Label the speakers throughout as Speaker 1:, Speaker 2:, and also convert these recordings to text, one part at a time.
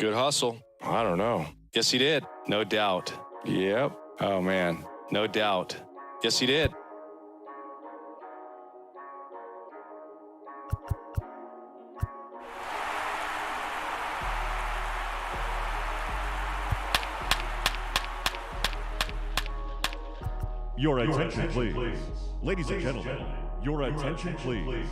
Speaker 1: Good hustle.
Speaker 2: I don't know.
Speaker 1: Yes, he did. No doubt.
Speaker 2: Yep.
Speaker 1: Oh, man. No doubt. Yes, he did.
Speaker 3: Your attention, please. Ladies and gentlemen, your attention, please.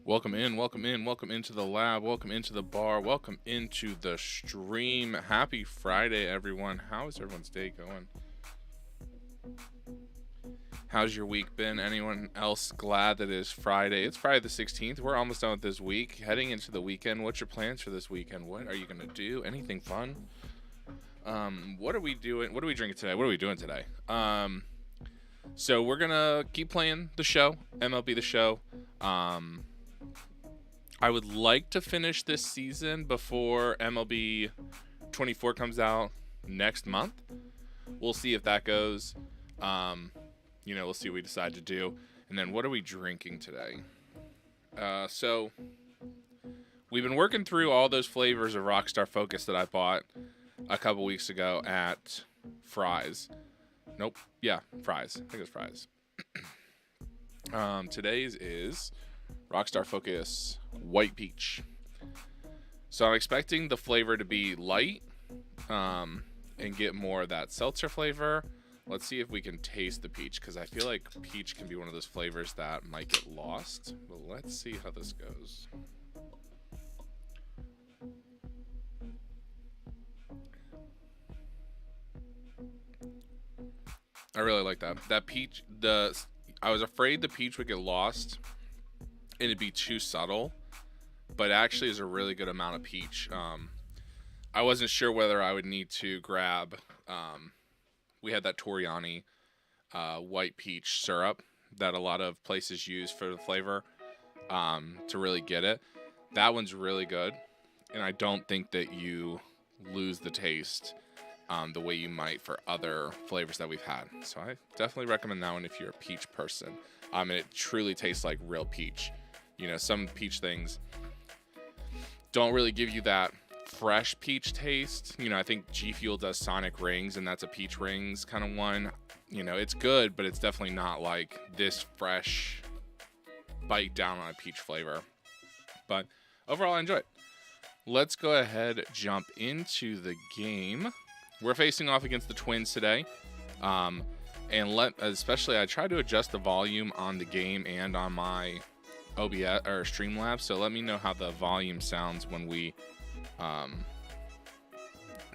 Speaker 4: Welcome into the lab, welcome into the bar, welcome into the stream. Happy Friday, everyone. How is everyone's day going? How's your week been? Anyone else glad that it is Friday? It's Friday the 16th. We're almost done with this week, heading into the weekend. What's your plans for this weekend? What are you going to do? Anything fun? What are we doing? What are we drinking today? What are we doing today? So we're going to keep playing the show, MLB The Show. I would like to finish this season before MLB 24 comes out next month. We'll see if that goes. We'll see what we decide to do. And then what are we drinking today? So we've been working through all those flavors of Rockstar Focus that I bought a couple weeks ago at Fry's. Nope. Yeah, Fry's. I think it's Fry's. Today's is Rockstar Focus White Peach. So I'm expecting the flavor to be light and get more of that seltzer flavor. Let's see if we can taste the peach, because I feel like peach can be one of those flavors that might get lost. But let's see how this goes. I really like that. That peach, I was afraid the peach would get lost and it'd be too subtle, but actually is a really good amount of peach. I wasn't sure whether I would need to grab, we had that Toriani white peach syrup that a lot of places use for the flavor to really get it. That one's really good, and I don't think that you lose the taste the way you might for other flavors that we've had. So I definitely recommend that one if you're a peach person. And it truly tastes like real peach. You know, some peach things don't really give you that fresh peach taste. You know, I think G Fuel does Sonic Rings, and that's a peach rings kind of one. You know, it's good, but it's definitely not like this fresh bite down on a peach flavor. But overall, I enjoy it. let's go ahead, jump into the game. We're facing off against the Twins today. And especially I tried to adjust the volume on the game and on my OBS or Streamlabs. So let me know how the volume sounds when we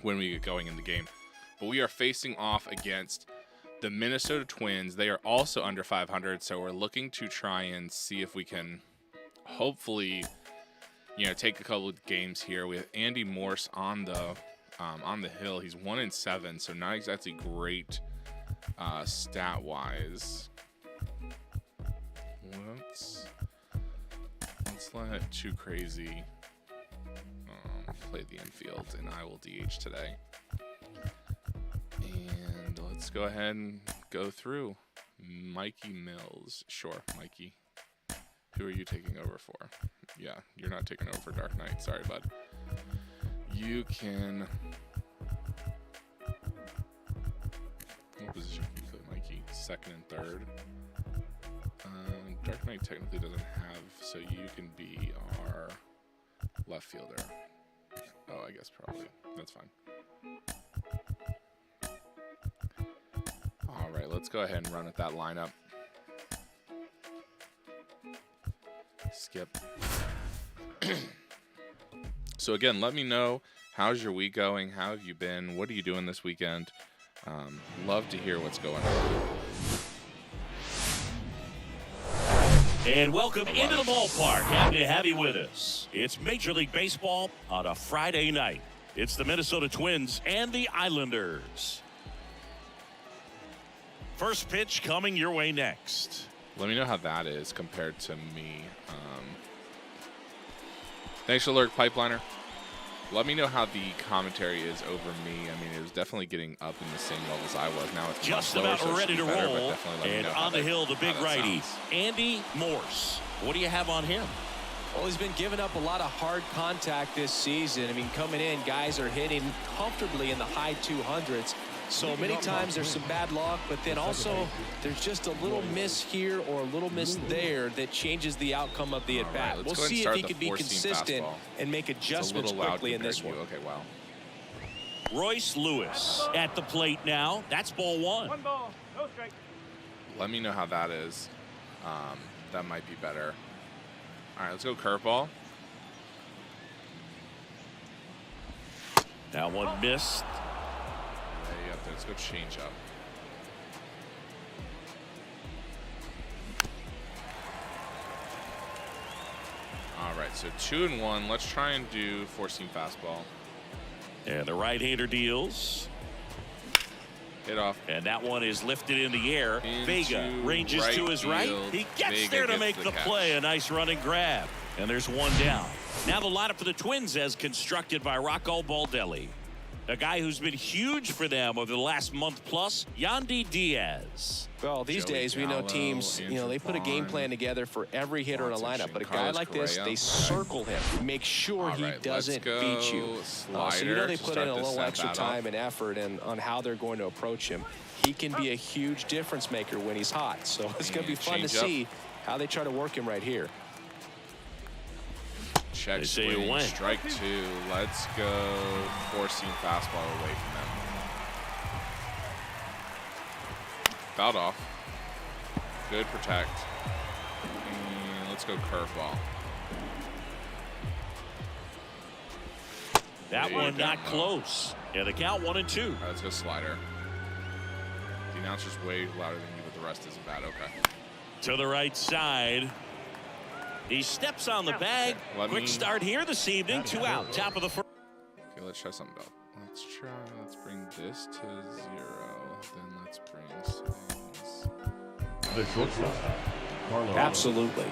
Speaker 4: get going in the game. But we are facing off against the Minnesota Twins. They are also under 500, so we're looking to try and see if we can hopefully, take a couple of games here. We have Andy Morse on the hill. He's 1-7, so not exactly great stat-wise. Let's not too crazy. Play the infield, and I will DH today. And let's go ahead and go through. Mikey Mills. Sure, Mikey. Who are you taking over for? Yeah, you're not taking over for Dark Knight. Sorry, bud. You can... What position can you play, Mikey? Second and third. Dark Knight technically doesn't have, so you can be our left fielder. Oh, I guess probably. That's fine. All right, let's go ahead and run with that lineup. Skip. So again, let me know, how's your week going? How have you been? What are you doing this weekend? Love to hear what's going on.
Speaker 2: And welcome into the ballpark. Happy to have you with us. It's Major League Baseball on a Friday night. It's the Minnesota Twins and the Islanders. First pitch coming your way next.
Speaker 4: Let me know how that is compared to me. Thanks for the alert, Pipeliner. Let me know how the commentary is over me. I mean, it was definitely getting up in the same levels I was. Now it's
Speaker 2: just
Speaker 4: lower,
Speaker 2: about
Speaker 4: so
Speaker 2: ready to
Speaker 4: better,
Speaker 2: roll. And on the hill, the big righty,
Speaker 4: sounds.
Speaker 2: Andy Morse. What do you have on him?
Speaker 5: Well, he's been giving up a lot of hard contact this season. I mean, coming in, guys are hitting comfortably in the high 200s. So many times there's some bad luck, but then also there's just a little miss here or a little miss there that changes the outcome of the at-bat.
Speaker 4: Right,
Speaker 5: we'll see if he can be consistent and make adjustments quickly in this one.
Speaker 4: Okay, wow.
Speaker 2: Royce Lewis at the plate now. That's ball one.
Speaker 6: One ball, no strike.
Speaker 4: Let me know how that is. That might be better. All right, let's go curveball.
Speaker 2: That one missed.
Speaker 4: Way up there. Let's go change up. All right, so 2-1. Let's try and do four-seam fastball.
Speaker 2: And the right-hander deals.
Speaker 4: Hit off.
Speaker 2: And that one is lifted in the air.
Speaker 4: Into
Speaker 2: Vega ranges
Speaker 4: right
Speaker 2: to his right.
Speaker 4: field.
Speaker 2: He gets
Speaker 4: Vega
Speaker 2: there to
Speaker 4: gets
Speaker 2: make the
Speaker 4: catch.
Speaker 2: play. A nice running grab. And there's one down. Now the lineup for the Twins as constructed by Rocco Baldelli. A guy who's been huge for them over the last month plus, Yandy Diaz.
Speaker 5: Well, these
Speaker 4: Joey
Speaker 5: days we know
Speaker 4: Gallo,
Speaker 5: teams,
Speaker 4: Andrew
Speaker 5: they put a game
Speaker 4: Vaughn,
Speaker 5: plan together for every hitter in a
Speaker 4: Watson,
Speaker 5: lineup. But a guy
Speaker 4: Carlos
Speaker 5: like this,
Speaker 4: Correa.
Speaker 5: they circle him, make sure
Speaker 4: All
Speaker 5: he
Speaker 4: right,
Speaker 5: doesn't
Speaker 4: let's
Speaker 5: beat you.
Speaker 4: go
Speaker 5: So you know they
Speaker 4: slider
Speaker 5: put
Speaker 4: to
Speaker 5: in a
Speaker 4: start to
Speaker 5: little
Speaker 4: set
Speaker 5: extra
Speaker 4: that
Speaker 5: time
Speaker 4: up.
Speaker 5: and effort on how they're going to approach him. He can be a huge difference maker when he's hot. So it's going to be
Speaker 4: And
Speaker 5: fun to
Speaker 4: change up.
Speaker 5: see how they try to work him right here.
Speaker 4: Check
Speaker 2: They say it
Speaker 4: swing,
Speaker 2: went.
Speaker 4: strike two. Let's go four-seam fastball away from them. Fouled off. Good protect. And let's go curveball.
Speaker 2: That
Speaker 4: Way
Speaker 2: one
Speaker 4: down
Speaker 2: not
Speaker 4: low.
Speaker 2: close. And the count 1-2.
Speaker 4: All right, let's go slider. The announcer's way louder than you, but the rest isn't bad. Okay.
Speaker 2: To the right side. He steps on the bag.
Speaker 4: Let
Speaker 2: Quick
Speaker 4: me-
Speaker 2: start here this evening. 2 out. Top of the first.
Speaker 4: Okay, let's try something else. Let's bring this to 0. Then let's bring settings.
Speaker 3: The shortstop, Carlos.
Speaker 5: Absolutely.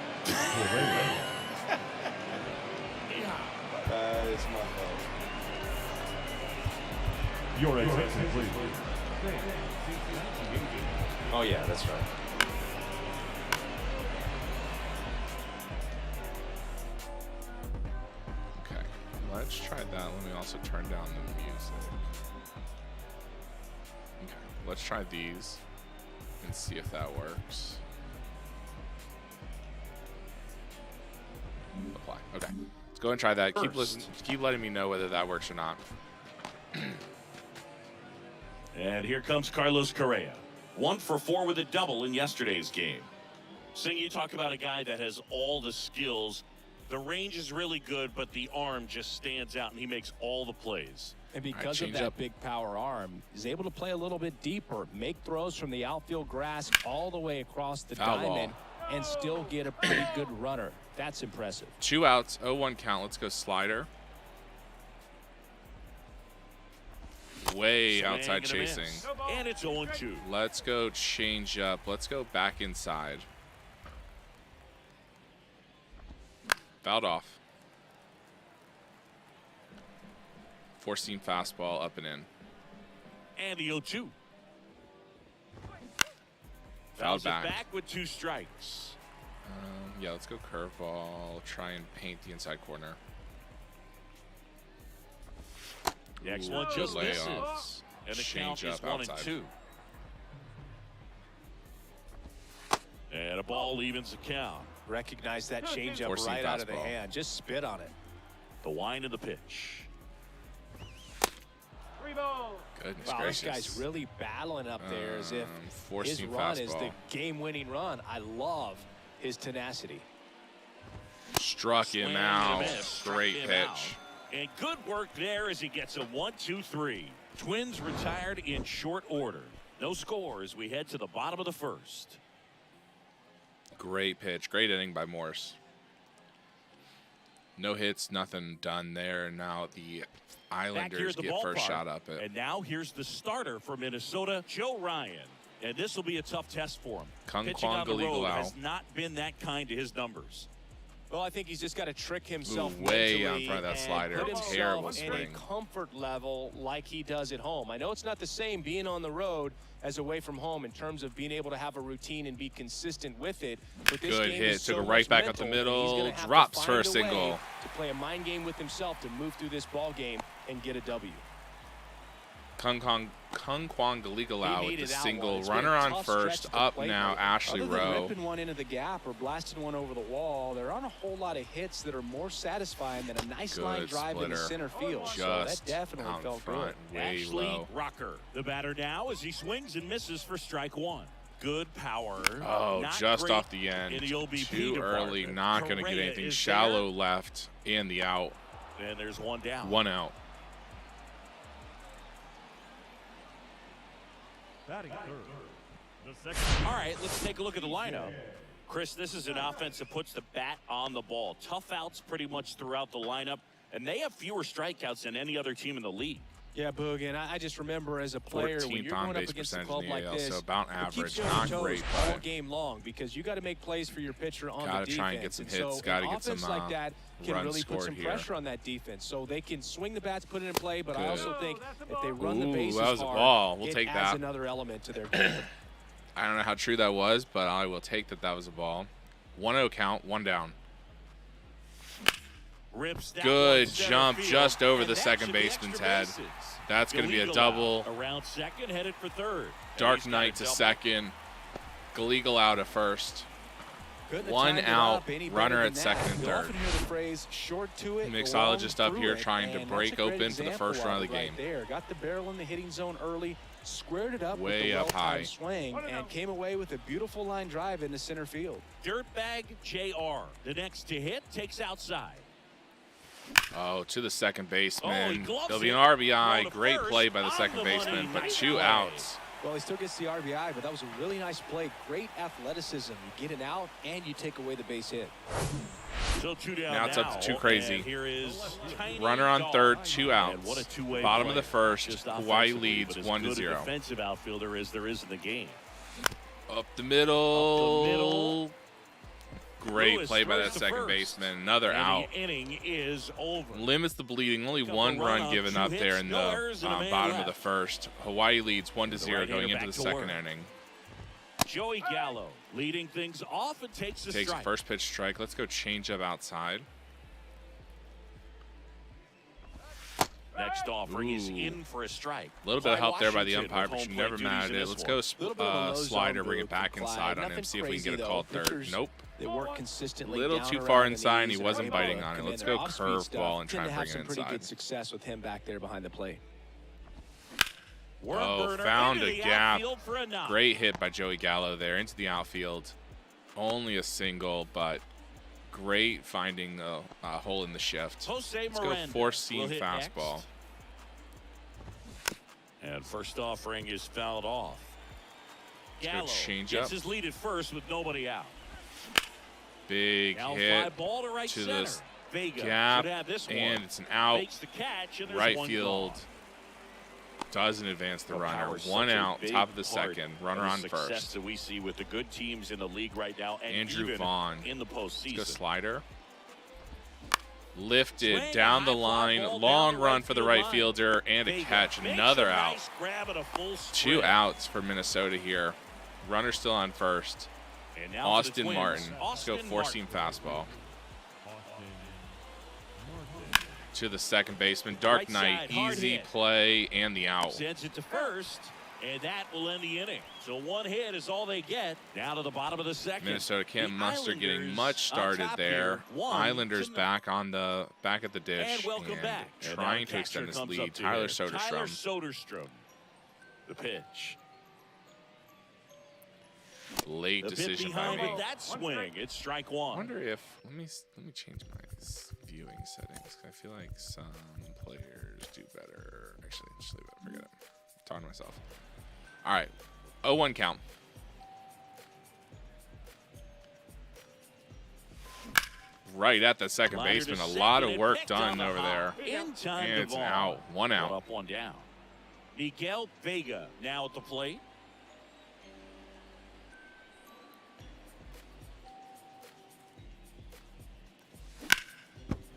Speaker 3: Your attention, please.
Speaker 5: Oh, yeah, that's right.
Speaker 4: Okay, let's try that. Let me also turn down the music. Okay, let's try these and see if that works. Apply. Okay, let's Go and try that.
Speaker 2: First.
Speaker 4: Keep letting me know whether that works or not.
Speaker 2: And here comes Carlos Correa. 1 for 4 with a double in yesterday's game. Sing, you talk about a guy that has all the skills. The range is really good, but the arm just stands out, and he makes all the plays.
Speaker 5: And because of that big power arm, he's able to play a little bit deeper, make throws from the outfield grass all the way across the diamond, and still get a pretty good runner. That's impressive.
Speaker 4: 2 outs, 0-1 count. Let's go slider. Way outside chasing.
Speaker 2: And it's 0-2.
Speaker 4: Let's go change up. Let's go back inside. Fouled off. 4-seam fastball up and in.
Speaker 2: And the 0-2.
Speaker 4: Fouled back.
Speaker 2: Back with 2 strikes.
Speaker 4: Yeah, let's go curveball. Try and paint the inside corner.
Speaker 2: Next one just misses. And the
Speaker 4: Change
Speaker 2: count is
Speaker 4: up
Speaker 2: 1-2. And a ball evens the count.
Speaker 5: Recognize that changeup right out of the hand. Just spit on it.
Speaker 2: The wind of the pitch.
Speaker 4: Goodness
Speaker 5: wow,
Speaker 4: gracious.
Speaker 5: This guy's really battling up there as if his run is the game-winning run. I love his tenacity.
Speaker 4: Struck him out. Great pitch.
Speaker 2: And good work there as he gets a 1-2-3. Twins retired in short order. No score as we head to the bottom of the first.
Speaker 4: Great pitch. Great inning by Morse. No hits, nothing done there. Now the Islanders get first shot up it.
Speaker 2: And now here's the starter for Minnesota, Joe Ryan. And this will be a tough test for him. Pitching on the road has not been that kind to his numbers.
Speaker 5: Well, I think he's just got to trick himself
Speaker 4: way out in front of that slider.
Speaker 5: Put himself
Speaker 4: Terrible swing.
Speaker 5: in a comfort level like he does at home. I know it's not the same being on the road as away from home in terms of being able to have a routine and be consistent with it. But this
Speaker 4: Good
Speaker 5: game
Speaker 4: hit.
Speaker 5: is
Speaker 4: Took
Speaker 5: so
Speaker 4: it right
Speaker 5: much
Speaker 4: back up the
Speaker 5: mental,
Speaker 4: middle.
Speaker 5: he's
Speaker 4: Drops
Speaker 5: for
Speaker 4: for a single.
Speaker 5: To play a mind game with himself to move through this ball game and get a W.
Speaker 4: Kung Kwang Galigalau with the single. Runner on first. Up now, Ashley
Speaker 5: Other than
Speaker 4: Rowe.
Speaker 5: ripping one into the gap or blasting one over the wall, there aren't a whole lot of hits that are more satisfying than a nice line drive in the center field.
Speaker 4: Just
Speaker 5: so that definitely
Speaker 4: out
Speaker 5: felt
Speaker 4: front,
Speaker 5: good.
Speaker 4: way
Speaker 2: Ashley
Speaker 4: low.
Speaker 2: Rocker, the batter now as he swings and misses for strike 1. Good power.
Speaker 4: Oh,
Speaker 2: not
Speaker 4: just
Speaker 2: great
Speaker 4: off the end.
Speaker 2: in the OBP
Speaker 4: Too early.
Speaker 2: department.
Speaker 4: Not going to get
Speaker 2: Correa
Speaker 4: anything.
Speaker 2: is
Speaker 4: Shallow left and the out.
Speaker 2: And there's one down.
Speaker 4: 1 out.
Speaker 3: Batting third. The second.
Speaker 2: All right, let's take a look at the lineup. Chris, this is an offense that puts the bat on the ball. Tough outs pretty much throughout the lineup, and they have fewer strikeouts than any other team in the league.
Speaker 5: Yeah, Boog, and I just remember as a player when you're going up against a club like this,
Speaker 4: so about
Speaker 5: it keeps
Speaker 4: average,
Speaker 5: you on
Speaker 4: not
Speaker 5: your toes
Speaker 4: great.
Speaker 5: all game long because you got to make plays for your pitcher on the defense.
Speaker 4: Gotta try and get some hits.
Speaker 5: So
Speaker 4: Gotta
Speaker 5: an
Speaker 4: get some
Speaker 5: offense like that can
Speaker 4: runs
Speaker 5: really put some
Speaker 4: scored here.
Speaker 5: pressure on that defense, so they can swing the bats, put it in play. But I
Speaker 4: Good.
Speaker 5: also think if they run the bases
Speaker 4: that was a
Speaker 5: hard,
Speaker 4: ball. We'll
Speaker 5: it
Speaker 4: take
Speaker 5: adds
Speaker 4: that.
Speaker 5: another element to their game.
Speaker 4: I don't know how true that was, but I will take that was a ball. 1-0 count, 1 down.
Speaker 2: Rips that
Speaker 4: Good
Speaker 2: one center
Speaker 4: jump
Speaker 2: field,
Speaker 4: just over
Speaker 2: and
Speaker 4: the
Speaker 2: that
Speaker 4: second
Speaker 2: should be
Speaker 4: baseman's
Speaker 2: extra
Speaker 4: head.
Speaker 2: bases.
Speaker 4: That's going to be a
Speaker 2: Galigalau
Speaker 4: double.
Speaker 2: Around second, headed for third.
Speaker 4: Dark
Speaker 2: He's got
Speaker 4: Knight
Speaker 2: a
Speaker 4: to
Speaker 2: double.
Speaker 4: second. Galigal out at first.
Speaker 5: Couldn't have
Speaker 4: 1
Speaker 5: timed it
Speaker 4: out,
Speaker 5: up any better
Speaker 4: runner
Speaker 5: than
Speaker 4: at
Speaker 5: that.
Speaker 4: second and
Speaker 5: You
Speaker 4: third.
Speaker 5: often hear the phrase short to it,
Speaker 4: Mixologist
Speaker 5: long
Speaker 4: up here
Speaker 5: through it,
Speaker 4: trying to
Speaker 5: and
Speaker 4: break
Speaker 5: that's a great
Speaker 4: open for the first
Speaker 5: example
Speaker 4: run of the
Speaker 5: right
Speaker 4: game.
Speaker 5: There. Got the barrel in the hitting zone early, squared it up
Speaker 4: Way
Speaker 5: with the
Speaker 4: up high.
Speaker 5: well-timed swing, and came away with a beautiful line drive into center field.
Speaker 2: Dirtbag JR. The next to hit takes outside.
Speaker 4: Oh, to the second
Speaker 2: Oh, he
Speaker 4: baseman.
Speaker 2: gloves
Speaker 4: There'll be an
Speaker 2: it.
Speaker 4: RBI.
Speaker 2: Going to
Speaker 4: Great
Speaker 2: first.
Speaker 4: play by the
Speaker 2: On
Speaker 4: second
Speaker 2: the money.
Speaker 4: baseman, but
Speaker 2: Nice
Speaker 4: 2
Speaker 2: play.
Speaker 4: outs.
Speaker 5: Well, he still gets the RBI, but that was a really nice play. Great athleticism. You get it out, and you take away the base hit.
Speaker 2: Still 2 down
Speaker 4: Now it's up to 2
Speaker 2: and
Speaker 4: crazy.
Speaker 2: here is Tiny
Speaker 4: Runner on
Speaker 2: Dog.
Speaker 4: third, 2
Speaker 2: And what a
Speaker 4: outs.
Speaker 2: two-way
Speaker 4: Bottom of
Speaker 2: play.
Speaker 4: the first,
Speaker 2: Just
Speaker 4: Hawaii
Speaker 2: offensively,
Speaker 4: leads
Speaker 2: but as
Speaker 4: 1-0.
Speaker 2: good a defensive outfielder as there is in the game.
Speaker 4: Up the middle.
Speaker 2: Up the middle.
Speaker 4: Great
Speaker 2: Lewis
Speaker 4: play by
Speaker 2: throws
Speaker 4: that
Speaker 2: to
Speaker 4: second
Speaker 2: first.
Speaker 4: baseman. Another
Speaker 2: And
Speaker 4: out.
Speaker 2: the inning is over.
Speaker 4: Limits the bleeding. Only
Speaker 2: Couple
Speaker 4: 1 run
Speaker 2: run-outs,
Speaker 4: given
Speaker 2: 2
Speaker 4: up there
Speaker 2: hits,
Speaker 4: in
Speaker 2: no
Speaker 4: the
Speaker 2: errors, and a man
Speaker 4: bottom of the
Speaker 2: left.
Speaker 4: first. Hawaii leads 1-0
Speaker 2: right-hander
Speaker 4: going into
Speaker 2: back
Speaker 4: the
Speaker 2: to
Speaker 4: second
Speaker 2: work.
Speaker 4: inning.
Speaker 2: Joey Gallo leading things off and takes the
Speaker 4: Takes
Speaker 2: strike.
Speaker 4: first pitch strike. Let's go change up outside.
Speaker 2: Next offering is in for a strike.
Speaker 4: A little bit of help there by the
Speaker 2: Washington
Speaker 4: umpire,
Speaker 2: with
Speaker 4: but
Speaker 2: home
Speaker 4: you're never
Speaker 2: plate
Speaker 4: mad at
Speaker 2: duties in
Speaker 4: it.
Speaker 2: this
Speaker 4: Let's
Speaker 2: one.
Speaker 4: go slider, bring it back inside on him, see if we can get a call third. Nope.
Speaker 5: They work consistently.
Speaker 4: Little
Speaker 5: down
Speaker 4: too
Speaker 5: around
Speaker 4: far
Speaker 5: the
Speaker 4: inside, and
Speaker 5: knees
Speaker 4: he
Speaker 5: and
Speaker 4: wasn't
Speaker 5: are able
Speaker 4: biting
Speaker 5: to
Speaker 4: on it.
Speaker 5: command
Speaker 4: Let's
Speaker 5: their
Speaker 4: go
Speaker 5: off-speed
Speaker 4: curveball and
Speaker 5: stuff.
Speaker 4: try and
Speaker 5: Tend to
Speaker 4: bring
Speaker 5: have
Speaker 4: it
Speaker 5: some pretty
Speaker 4: inside.
Speaker 5: good success with him back there behind the plate.
Speaker 4: Oh, found a gap. Great hit by Joey Gallo there into the outfield. Only a single, but great finding a hole in the shift. Let's go four-seam fastball.
Speaker 2: Next. And first offering is fouled off. Gallo
Speaker 4: change
Speaker 2: gets
Speaker 4: up.
Speaker 2: his lead at first with nobody out.
Speaker 4: Big
Speaker 2: Now
Speaker 4: hit
Speaker 2: fly ball to right
Speaker 4: to
Speaker 2: center.
Speaker 4: this
Speaker 2: Vega
Speaker 4: gap,
Speaker 2: should have this one.
Speaker 4: and it's an out.
Speaker 2: Makes the catch, and there's
Speaker 4: Right
Speaker 2: one
Speaker 4: field
Speaker 2: gone.
Speaker 4: doesn't advance the runner.
Speaker 2: Power's
Speaker 4: One
Speaker 2: such a
Speaker 4: out,
Speaker 2: big
Speaker 4: top of the
Speaker 2: part
Speaker 4: second. Runner
Speaker 2: of the
Speaker 4: on
Speaker 2: success
Speaker 4: first.
Speaker 2: that we see with the good teams in the league right now, and
Speaker 4: Andrew
Speaker 2: even
Speaker 4: Vaughn.
Speaker 2: in the postseason.
Speaker 4: Let's go slider. Lifted
Speaker 2: Swing,
Speaker 4: down the
Speaker 2: high fly
Speaker 4: line.
Speaker 2: ball
Speaker 4: Long
Speaker 2: down the
Speaker 4: run
Speaker 2: right
Speaker 4: for the
Speaker 2: field
Speaker 4: right
Speaker 2: line.
Speaker 4: fielder and a
Speaker 2: Vega
Speaker 4: catch.
Speaker 2: makes
Speaker 4: Another
Speaker 2: a
Speaker 4: out.
Speaker 2: nice grab at a full
Speaker 4: 2
Speaker 2: sprint.
Speaker 4: outs for Minnesota here. Runner still on first.
Speaker 2: And now for the
Speaker 4: Austin
Speaker 2: Twins,
Speaker 4: Martin. Let's go
Speaker 2: Austin
Speaker 4: four-seam
Speaker 2: Martin.
Speaker 4: fastball. To the second baseman. Dark
Speaker 2: Right
Speaker 4: Knight.
Speaker 2: side, hard
Speaker 4: Easy
Speaker 2: hit.
Speaker 4: play and the out.
Speaker 2: Sends it to first, and that will end the inning. So one hit is all they get. Down to the bottom of the second.
Speaker 4: Minnesota can't
Speaker 2: The
Speaker 4: muster getting
Speaker 2: Islanders
Speaker 4: much
Speaker 2: on
Speaker 4: started
Speaker 2: top
Speaker 4: there.
Speaker 2: here, 1-0.
Speaker 4: Islanders back at the dish
Speaker 2: And welcome back. And now
Speaker 4: trying
Speaker 2: the
Speaker 4: to extend
Speaker 2: catcher
Speaker 4: this
Speaker 2: comes
Speaker 4: lead.
Speaker 2: up to
Speaker 4: Tyler
Speaker 2: hit.
Speaker 4: Soderstrom.
Speaker 2: Tyler Soderstrom. The pitch.
Speaker 4: Late
Speaker 2: The bit
Speaker 4: decision by
Speaker 2: behind
Speaker 4: me.
Speaker 2: with that swing. It's strike
Speaker 4: I
Speaker 2: one.
Speaker 4: wonder if let me change my viewing settings. I feel like some players do better. Actually, just leave it. Forget it. I'm talking to myself. All right, 0-1 count. Right at the second
Speaker 2: Liner to
Speaker 4: baseman. A
Speaker 2: second
Speaker 4: lot of
Speaker 2: and
Speaker 4: work
Speaker 2: picked on
Speaker 4: done
Speaker 2: the
Speaker 4: over
Speaker 2: hop.
Speaker 4: there.
Speaker 2: In time
Speaker 4: And
Speaker 2: to
Speaker 4: it's an
Speaker 2: ball.
Speaker 4: out. One out.
Speaker 2: One up, one down. Miguel Vega now at the plate.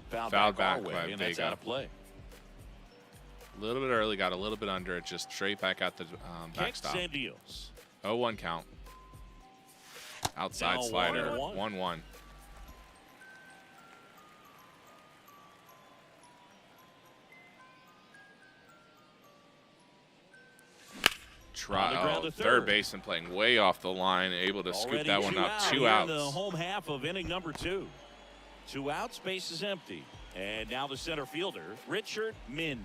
Speaker 4: Fouled back
Speaker 2: our way,
Speaker 4: by
Speaker 2: and that's
Speaker 4: Vega.
Speaker 2: out of play.
Speaker 4: A little bit early, got a little bit under it, just straight back at the
Speaker 2: Kicks
Speaker 4: backstop.
Speaker 2: and deals.
Speaker 4: 0-1 count. Outside
Speaker 2: Now
Speaker 4: slider,
Speaker 2: 1-1.
Speaker 4: 1-1.
Speaker 2: On the ground to
Speaker 4: Third
Speaker 2: third.
Speaker 4: baseman playing way off the line, able to scoop
Speaker 2: Already
Speaker 4: that one up.
Speaker 2: out
Speaker 4: 2
Speaker 2: here in
Speaker 4: outs.
Speaker 2: the home half of inning number 2. 2 outs, base is empty. And now the center fielder, Richard Min.